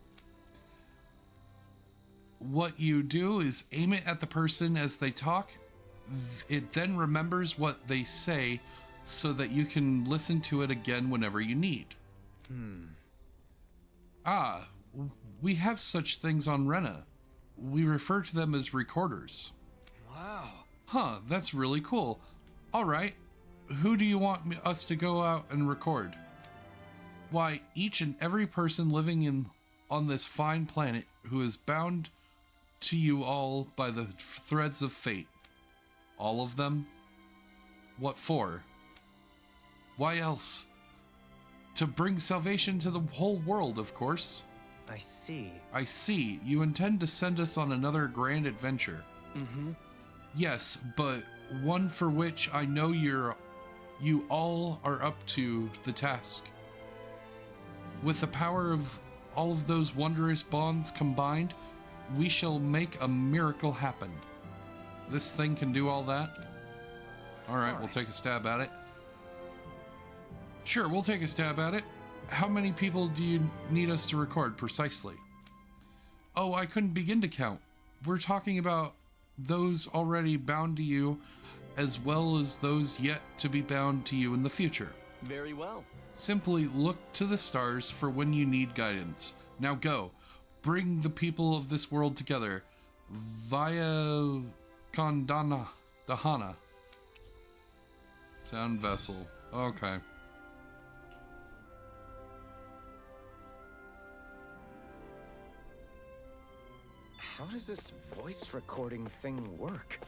What you do is aim it at the person as they talk. It then remembers what they say so that you can listen to it again whenever you need. Ah, we have such things on Rena. We refer to them as recorders. Wow. Huh, that's really cool. All right, who do you want us to go out and record? Why, each and every person living on this fine planet who is bound to you all by the threads of fate. All of them? What for? Why else? To bring salvation to the whole world, of course. I see. I see. You intend to send us on another grand adventure. Mm-hmm. Yes, but one for which I know you all are up to the task. With the power of all of those wondrous bonds combined, we shall make a miracle happen. This thing can do all that? All right, we'll take a stab at it. Sure, we'll take a stab at it. How many people do you need us to record precisely? Oh, I couldn't begin to count. We're talking about those already bound to you, as well as those yet to be bound to you in the future. Very well. Simply look to the stars for when you need guidance. Now go. Bring the people of this world together. Via Dahana. Sound vessel. Okay. How does this voice recording thing work?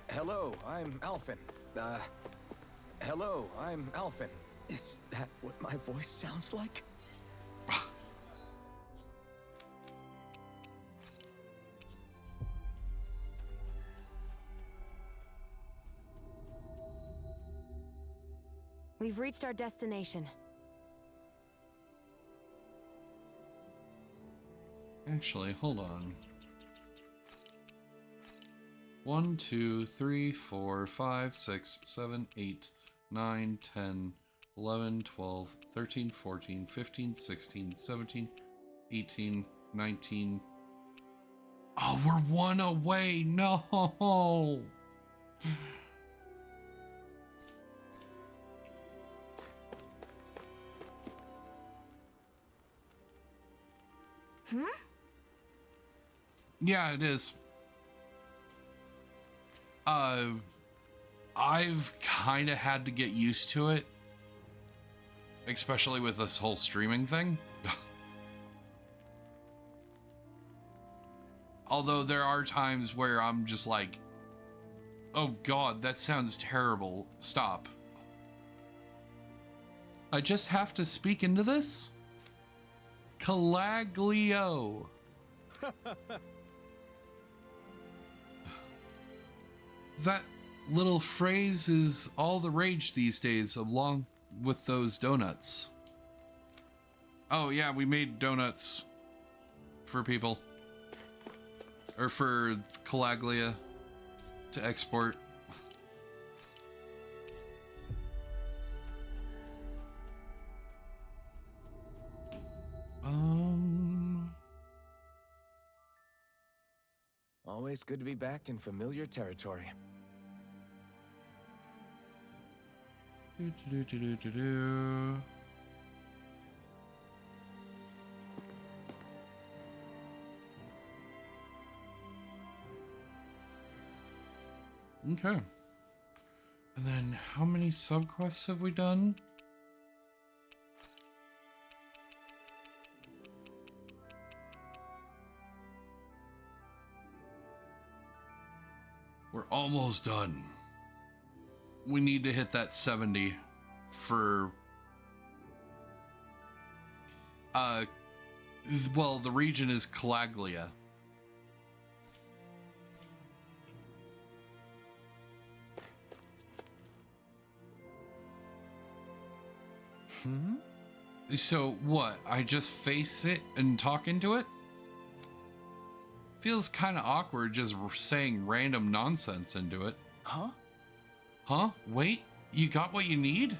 Hello, I'm Alphen. Hello, I'm Alphen. Is that what my voice sounds like? We've reached our destination. Actually, hold on. 1, 2, 3, 4, 5, 6, 7, 8, 9, 10, 11, 12, 13, 14, 15, 16, 17, 18, 19. Oh, we're one away. No. Yeah, it is. I've kind of had to get used to it, especially with this whole streaming thing. Although there are times where I'm just like, oh God, that sounds terrible. Stop. I just have to speak into this? Calaglio. That little phrase is all the rage these days, along with those donuts. Oh yeah, we made donuts for people. Or for Calaglia to export. Always good to be back in familiar territory. Okay. And then how many subquests have we done? We're almost done. We need to hit that 70 for well, the region is Calaglia. So what? I just face it and talk into it? Feels kind of awkward just saying random nonsense into it. Huh? Huh? Wait, You got what you need?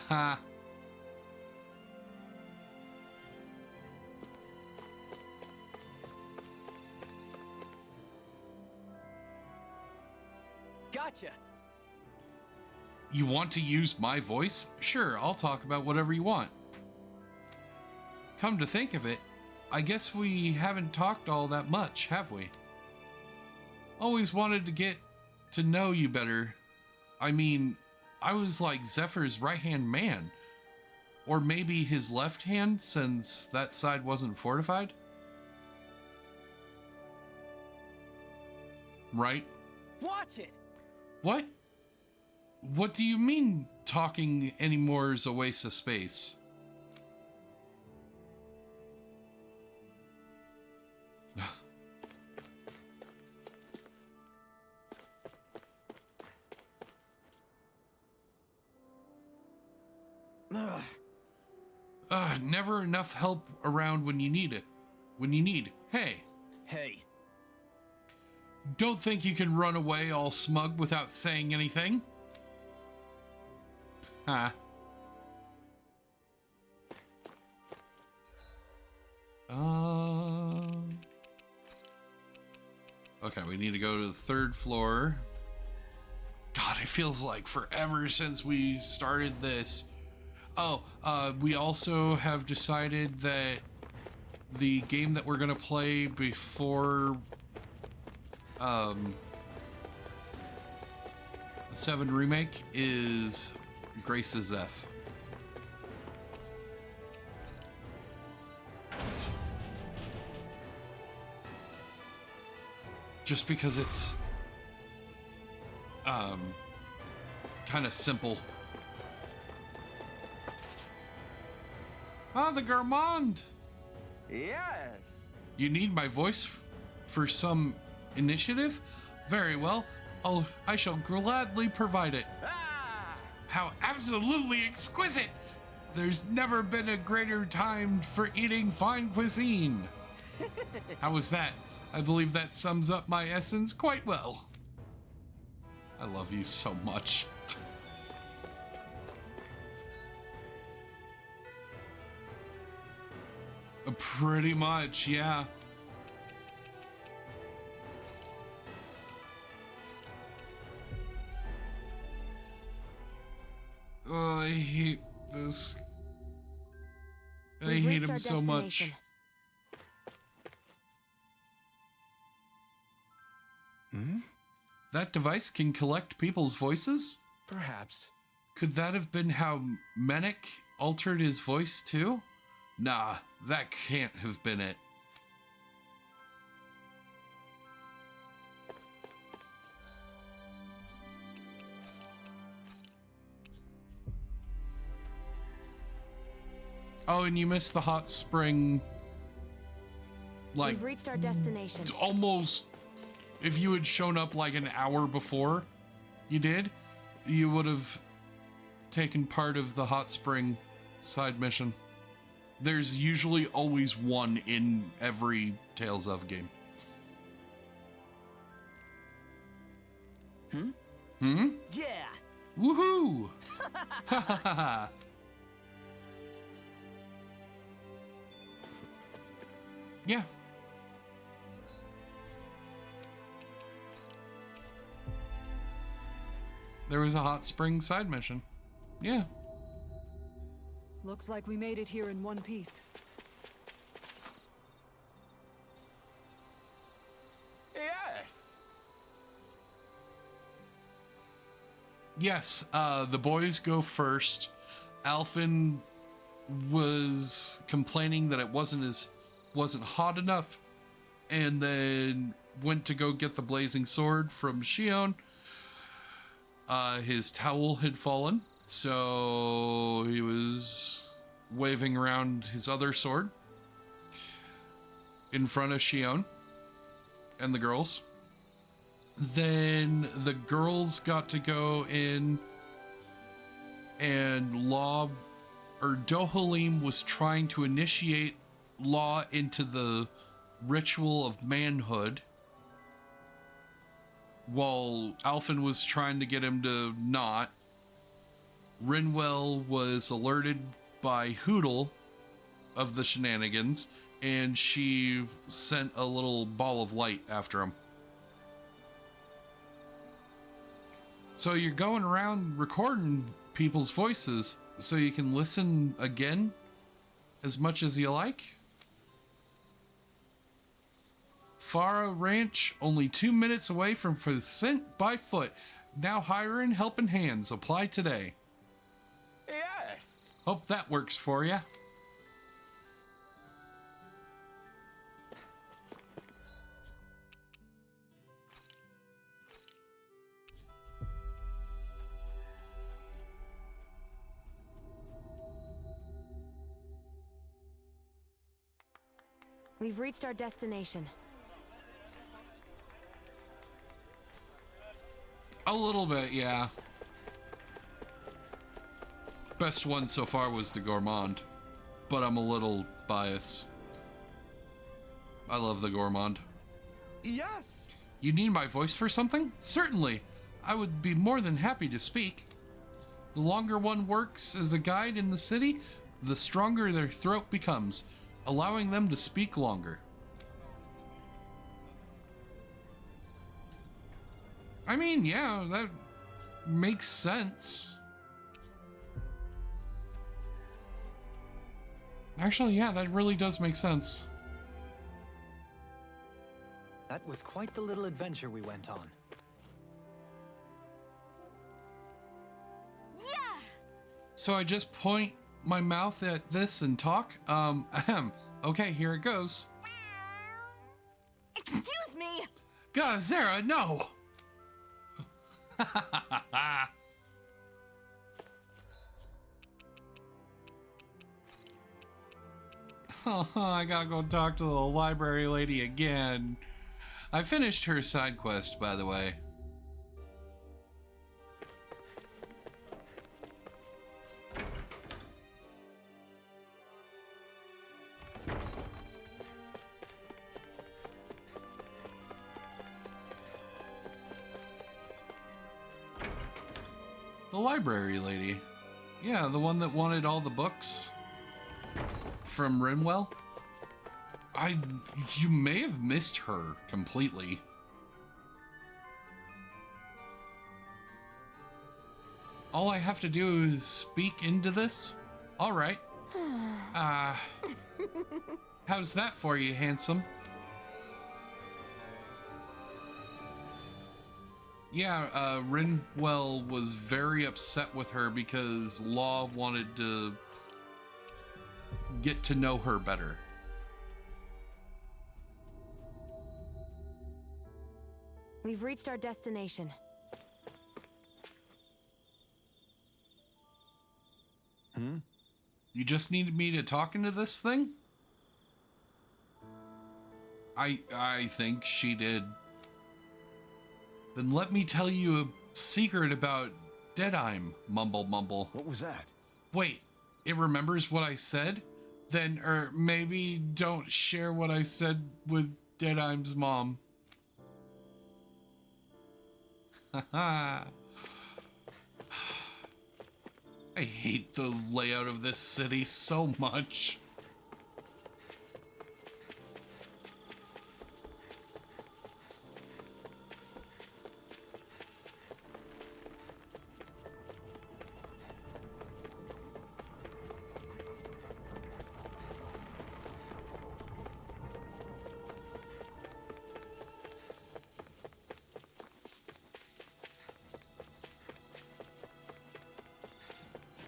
Ha. Gotcha. You want to use my voice? Sure, I'll talk about whatever you want. Come to think of it, I guess we haven't talked all that much, have we? Always wanted to get to know you better. I mean, I was like Zephyr's right-hand man. Or maybe his left hand, since that side wasn't fortified? Right? Watch it! What? What do you mean talking anymore is a waste of space? Never enough help around when you need it. When you need. Hey. Hey. Don't think you can run away all smug without saying anything. Huh. Okay, we need to go to the 3rd floor. God, it feels like forever since we started this. Oh, we also have decided that the game that we're gonna play before 7 Remake is Grace's F. Just because it's kind of simple. Ah, the gourmand. Yes. You need my voice for some initiative? Very well. Oh, I shall gladly provide it. Ah! How absolutely exquisite! There's never been a greater time for eating fine cuisine. How was that? I believe that sums up my essence quite well. I love you so much. Pretty much, yeah. Oh, I hate this. I hate him so much. That device can collect people's voices? Perhaps. Could that have been how Menek altered his voice too? Nah, that can't have been it. Oh, and you missed the hot spring. Like, we've reached our destination. Almost. If you had shown up like an hour before you did, you would have taken part of the hot spring side mission. There's usually always one in every Tales of game. Yeah. Woohoo! Ha ha ha ha. Yeah. There was a hot spring side mission. Yeah. Looks like we made it here in one piece. Yes. Yes, the boys go first. Alphen was complaining that it wasn't hot enough, and then went to go get the blazing sword from Shion. His towel had fallen, so he was waving around his other sword in front of Shion and the girls. Then the girls got to go in, and Dohalim was trying to initiate Law into the ritual of manhood, while Alphen was trying to get him to not. Rinwell was alerted by Hootle of the shenanigans, and she sent a little ball of light after him. So you're going around recording people's voices so you can listen again as much as you like? Farah Ranch, only 2 minutes away from Percent by Foot. Now hiring helping hands. Apply today. Yes. Hope that works for you. We've reached our destination. A little bit, yeah. Best one so far was the Gourmand, but I'm a little biased. I love the Gourmand. Yes. You need my voice for something? Certainly. I would be more than happy to speak. The longer one works as a guide in the city, the stronger their throat becomes, allowing them to speak longer. I mean, yeah, that makes sense. Actually, yeah, that really does make sense. That was quite the little adventure we went on. Yeah! So I just point my mouth at this and talk? Ahem. Okay, here it goes. Excuse me! God, Zara, no! Oh, I gotta go talk to the library lady again. I finished her side quest, by the way. The library lady. Yeah, the one that wanted all the books from Rinwell. You may have missed her completely. All I have to do is speak into this? All right. How's that for you, handsome? Yeah, Rinwell was very upset with her because Law wanted to get to know her better. We've reached our destination. You just needed me to talk into this thing? I think she did. Then let me tell you a secret about Deadheim, mumble mumble. What was that? Wait, it remembers what I said? Then, or maybe don't share what I said with Deadheim's mom. Haha. I hate the layout of this city so much.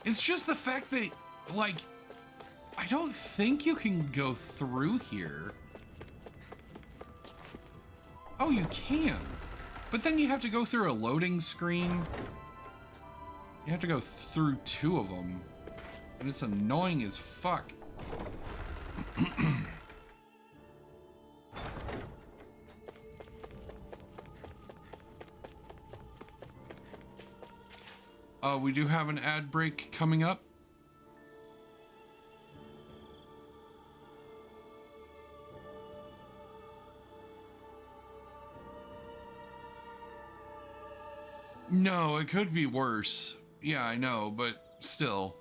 It's just the fact that, like, I don't think you can go through here. Oh, you can. But then you have to go through a loading screen. You have to go through 2 of them. And it's annoying as fuck. We do have an ad break coming up. No, it could be worse. Yeah, I know, but still.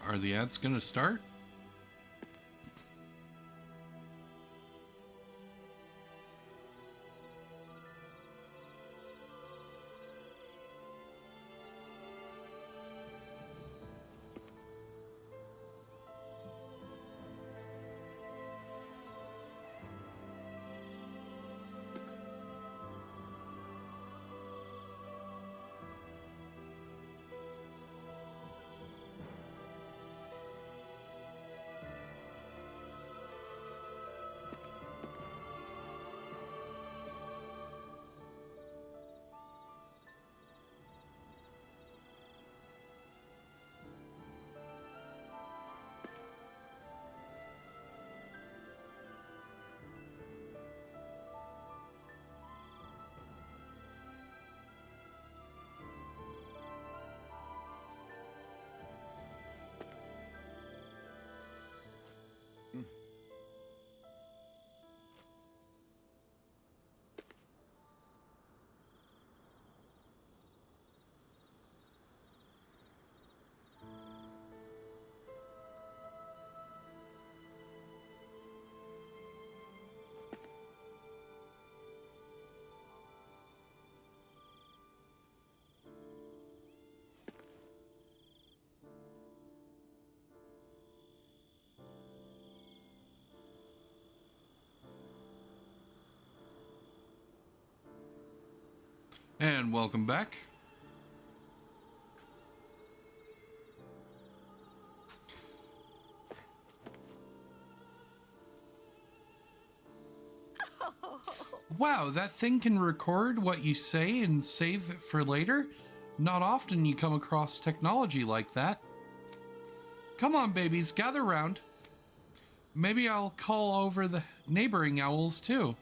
Are the ads gonna start? And welcome back. Wow, that thing can record what you say and save it for later? Not often you come across technology like that. Come on, babies, gather round. Maybe I'll call over the neighboring owls too.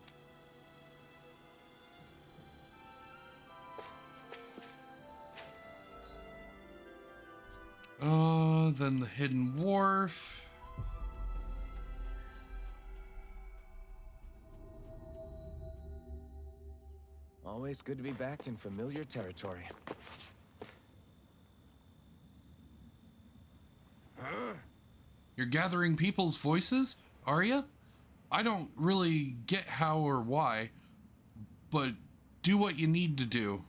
Then the hidden wharf. Always good to be back in familiar territory. You're gathering people's voices, are you? I don't really get how or why, but do what you need to do.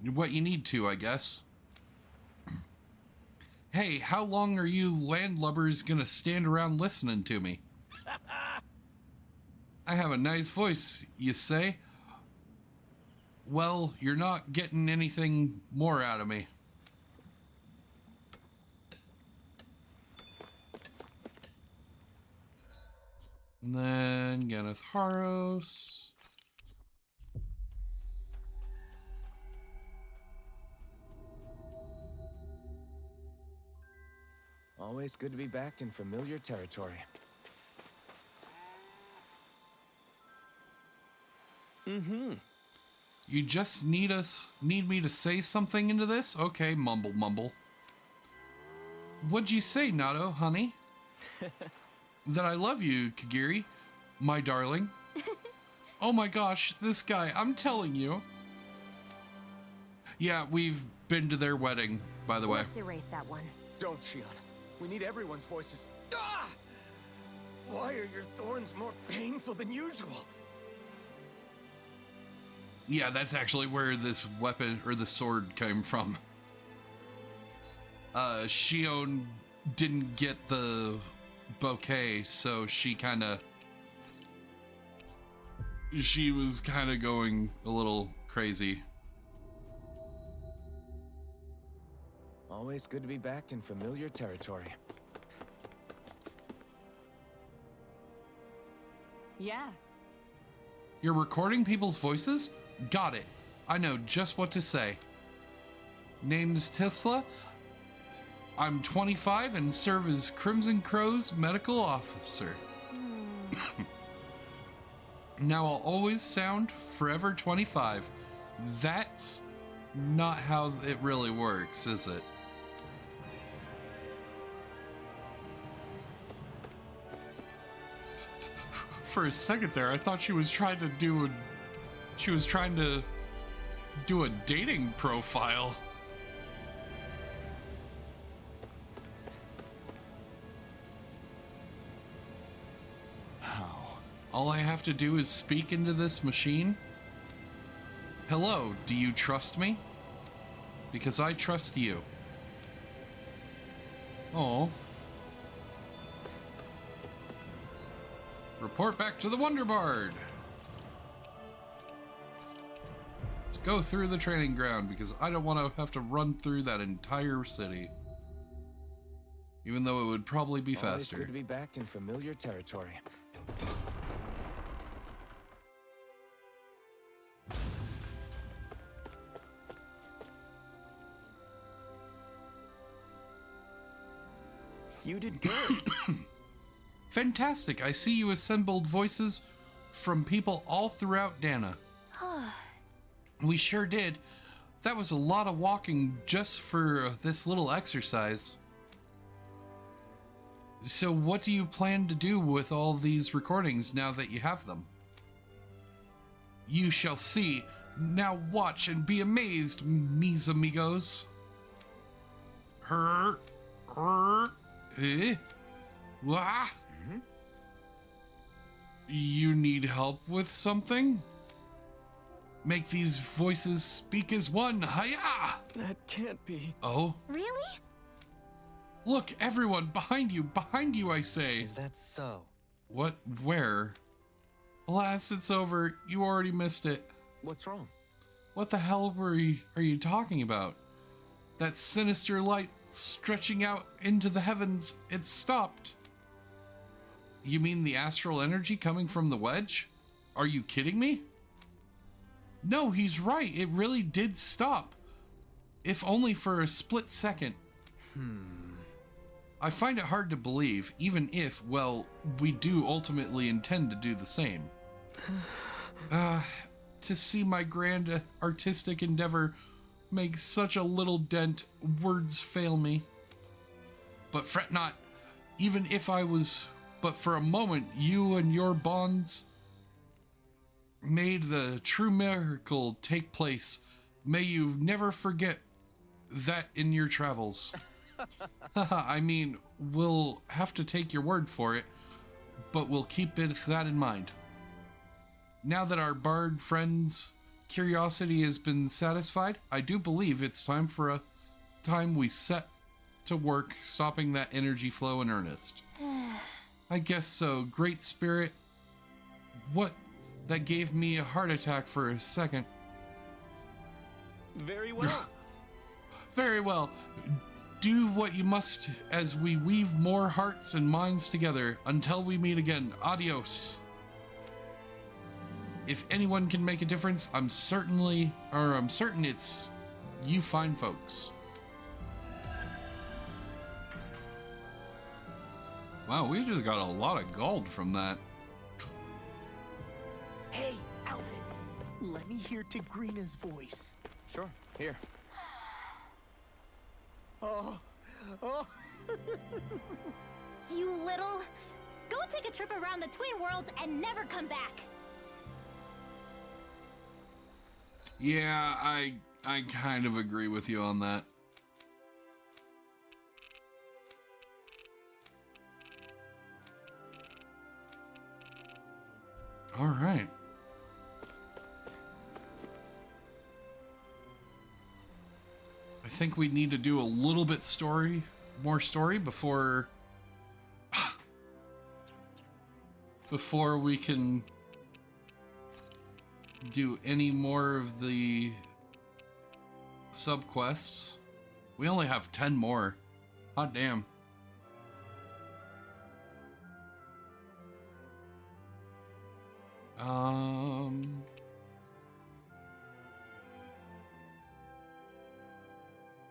What you need to, I guess. Hey, how long are you landlubbers gonna stand around listening to me? I have a nice voice, you say? Well, you're not getting anything more out of me. And then Ganeth Haros. Always good to be back in familiar territory. You just need me to say something into this? Okay, mumble mumble. What'd you say, Nato, honey? That I love you, Kagiri, my darling. Oh my gosh, this guy, I'm telling you. Yeah, we've been to their wedding, by the way. Let's erase that one. Don't, Shion. We need everyone's voices. Ah! Why are your thorns more painful than usual? Yeah, that's actually where this weapon, or the sword, came from. Shion didn't get the bouquet, so she kind of she was kind of going a little crazy. Always good to be back in familiar territory. Yeah. You're recording people's voices? Got it. I know just what to say. Name's Tesla. I'm 25 and serve as Crimson Crow's medical officer. Now I'll always sound forever 25. That's not how it really works, is it? For a second there, I thought she was trying to do a dating profile. All I have to do is speak into this machine. Hello, do you trust me? Because I trust you. Oh. Report back to the Wonder Bard. Let's go through the training ground because I don't want to have to run through that entire city. Even though it would probably be faster. Always good to be back in familiar territory. You did good. Fantastic. I see you assembled voices from people all throughout Dana. We sure did. That was a lot of walking just for this little exercise. So what do you plan to do with all these recordings now that you have them? You shall see. Now watch and be amazed, mis amigos. Wah. You need help with something? Make these voices speak as one. Hiya! That can't be. Oh? Really? Look, everyone, behind you, I say. Is that so? What? Where? Alas, it's over. You already missed it. What's wrong? What the hell are you talking about? That sinister light stretching out into the heavens, it stopped. You mean the astral energy coming from the wedge? Are you kidding me? No, he's right. It really did stop. If only for a split second. I find it hard to believe, even if, well, we do ultimately intend to do the same. To see my grand artistic endeavor make such a little dent, words fail me. But fret not, even if I was but for a moment, you and your bonds made the true miracle take place. May you never forget that in your travels. I mean, we'll have to take your word for it, but we'll keep that in mind. Now that our bard friends' curiosity has been satisfied, I do believe it's time for a time we set to work stopping that energy flow in earnest. I guess so, Great Spirit. What? That gave me a heart attack for a second. Very well. Very well. Do what you must as we weave more hearts and minds together until we meet again. Adios. If anyone can make a difference, I'm certain it's you fine folks. Wow, we just got a lot of gold from that. Hey, Alvin, let me hear Tigrina's voice. Sure, here. Oh. You little... Go take a trip around the Twin Worlds and never come back. Yeah, I kind of agree with you on that. All right. I think we need to do a little bit more story before we can do any more of the subquests. We only have 10 more. Hot damn.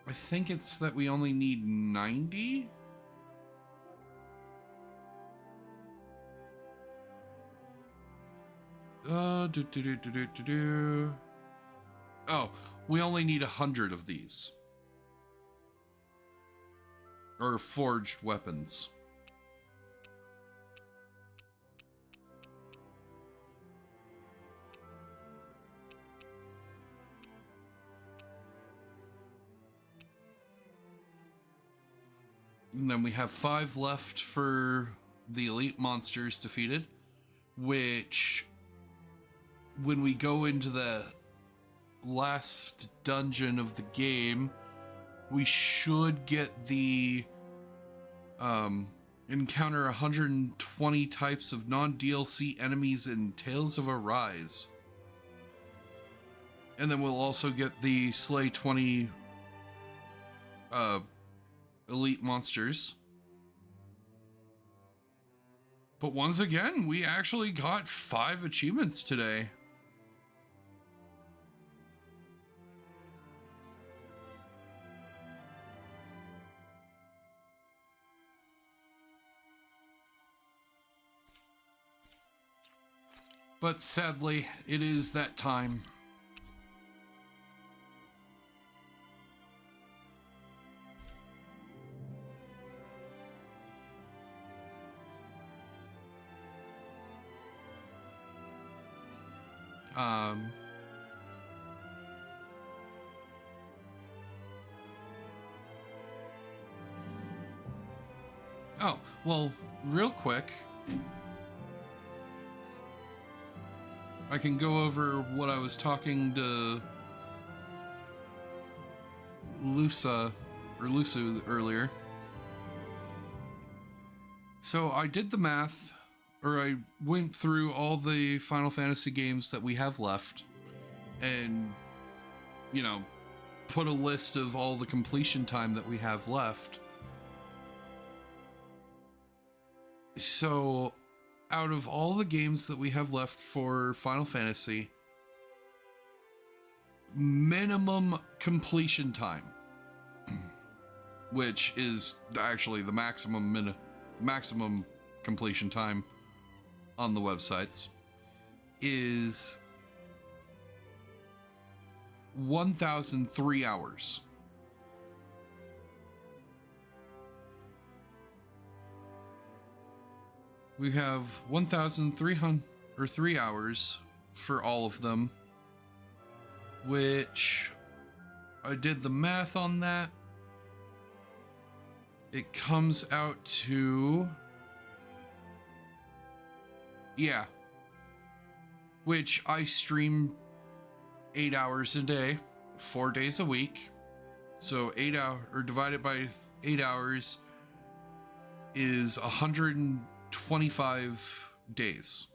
I think it's that we only need 90. Oh, we only need 100 of these. Or forged weapons. And then we have 5 left for the elite monsters defeated, which when we go into the last dungeon of the game, we should get the encounter 120 types of non-DLC enemies in Tales of Arise. And then we'll also get the slay 20 elite monsters. But once again, we actually got 5 achievements today. But sadly, it is that time. Oh, well, real quick, I can go over what I was talking to Lusu earlier. So I did the math, or I went through all the Final Fantasy games that we have left and, you know, put a list of all the completion time that we have left. So out of all the games that we have left for Final Fantasy, minimum completion time, which is actually the maximum completion time on the websites, is 1,003 hours. We have 1,303 hours for all of them, which I did the math on that. It comes out to, yeah, which I stream 8 hours a day, 4 days a week. So 8 hours, or divided by 8 hours, is 125 days.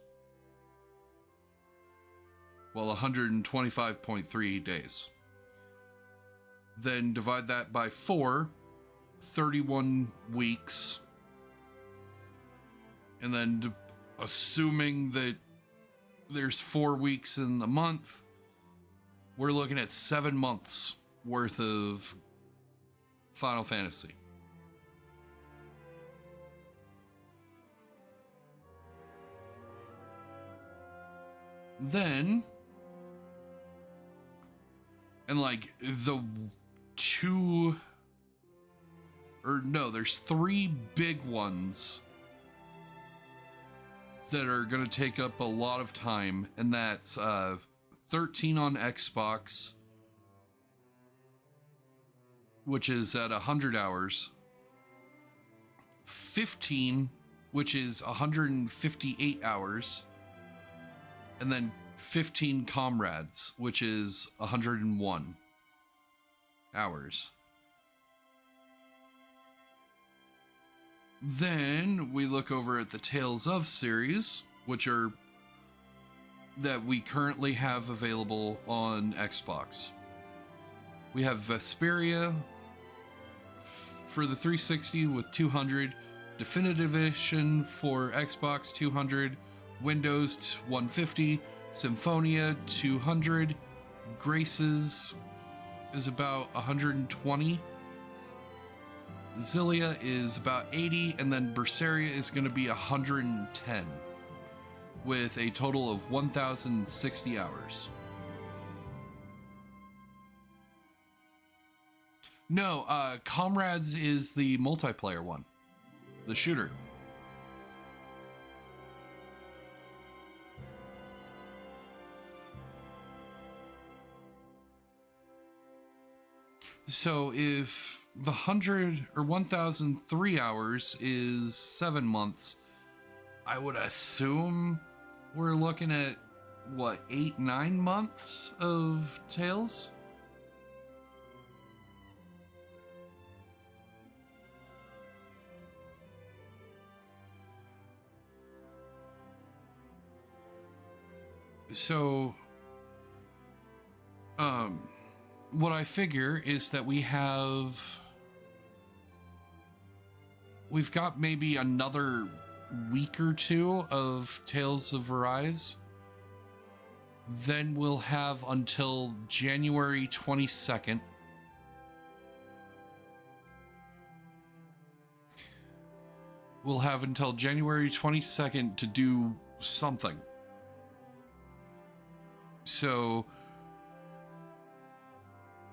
Well, 125.3 days. Then divide that by 4, 31 weeks. And then assuming that there's 4 weeks in the month, we're looking at 7 months worth of Final Fantasy. Then, and like there's 3 big ones that are going to take up a lot of time, and that's 13 on Xbox, which is at 100 hours, 15, which is 158 hours, and then 15 Comrades, which is 101 hours. Then we look over at the Tales of series, which are that we currently have available on Xbox. We have Vesperia for the 360 with 200, Definitive Edition for Xbox 200, Windows 150, Symphonia 200, Graces is about 120, Zillia is about 80, and then Berseria is going to be 110, with a total of 1,060 hours. No, Comrades is the multiplayer one, the shooter. So if the 100 or 1,003 hours is 7 months, I would assume we're looking at what, 8-9 months of Tales? So what I figure is that we've got maybe another week or two of Tales of Arise. Then we'll have until January 22nd. We'll have until January 22nd to do something. So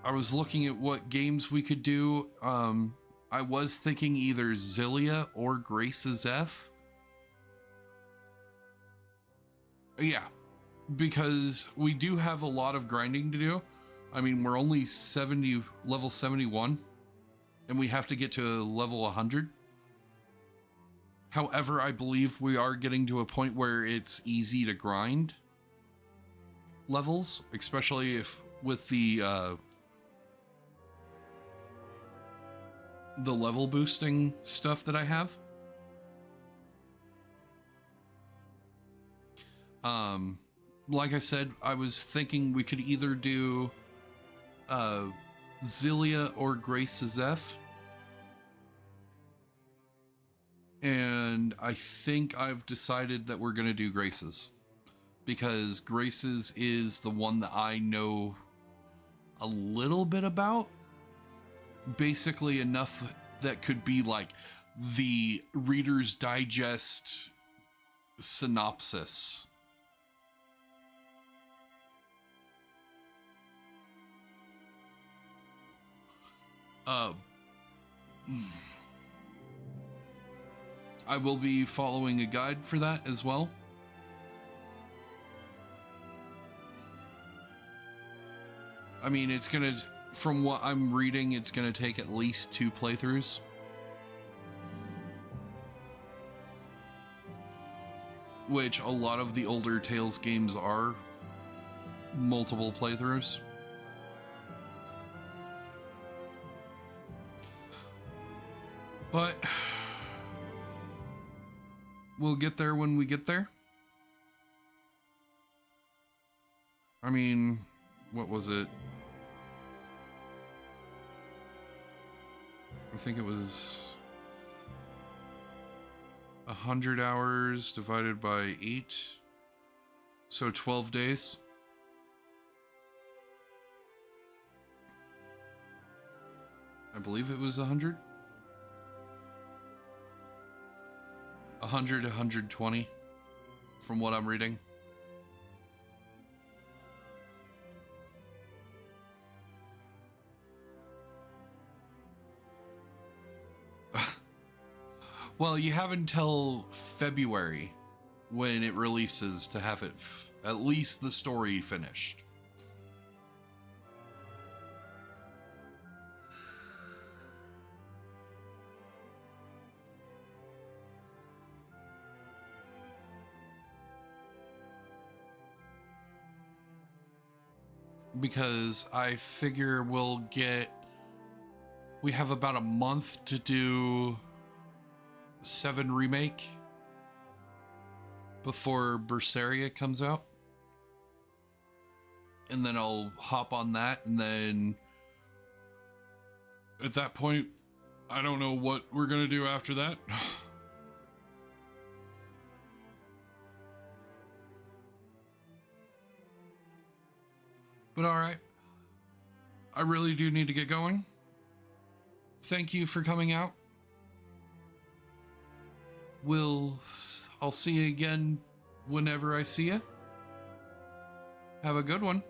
I was looking at what games we could do. I was thinking either Zillia or Grace's F. Yeah, because we do have a lot of grinding to do. I mean, we're only level 71, and we have to get to level 100. However, I believe we are getting to a point where it's easy to grind levels, especially if with the level boosting stuff that I have. Like I said, I was thinking we could either do Zillia or Grace's F. And I think I've decided that we're going to do Grace's, because Grace's is the one that I know a little bit about. Basically enough that could be like the Reader's Digest synopsis. I will be following a guide for that as well. I mean, it's gonna, from what I'm reading, it's gonna take at least 2 playthroughs. Which a lot of the older Tales games are multiple playthroughs. But we'll get there when we get there. I mean, what was it? I think it was 100 hours divided by 8. So 12 days. I believe it was 100. 100 to 120 from what I'm reading. Well, you have until February when it releases to have it at least the story finished. Because I figure we have about a month to do 7 Remake before Berseria comes out. and then I'll hop on that, and then at that point, I don't know what we're gonna do after that. But all right, I really do need to get going. Thank you for coming out. I'll see you again whenever I see you. Have a good one.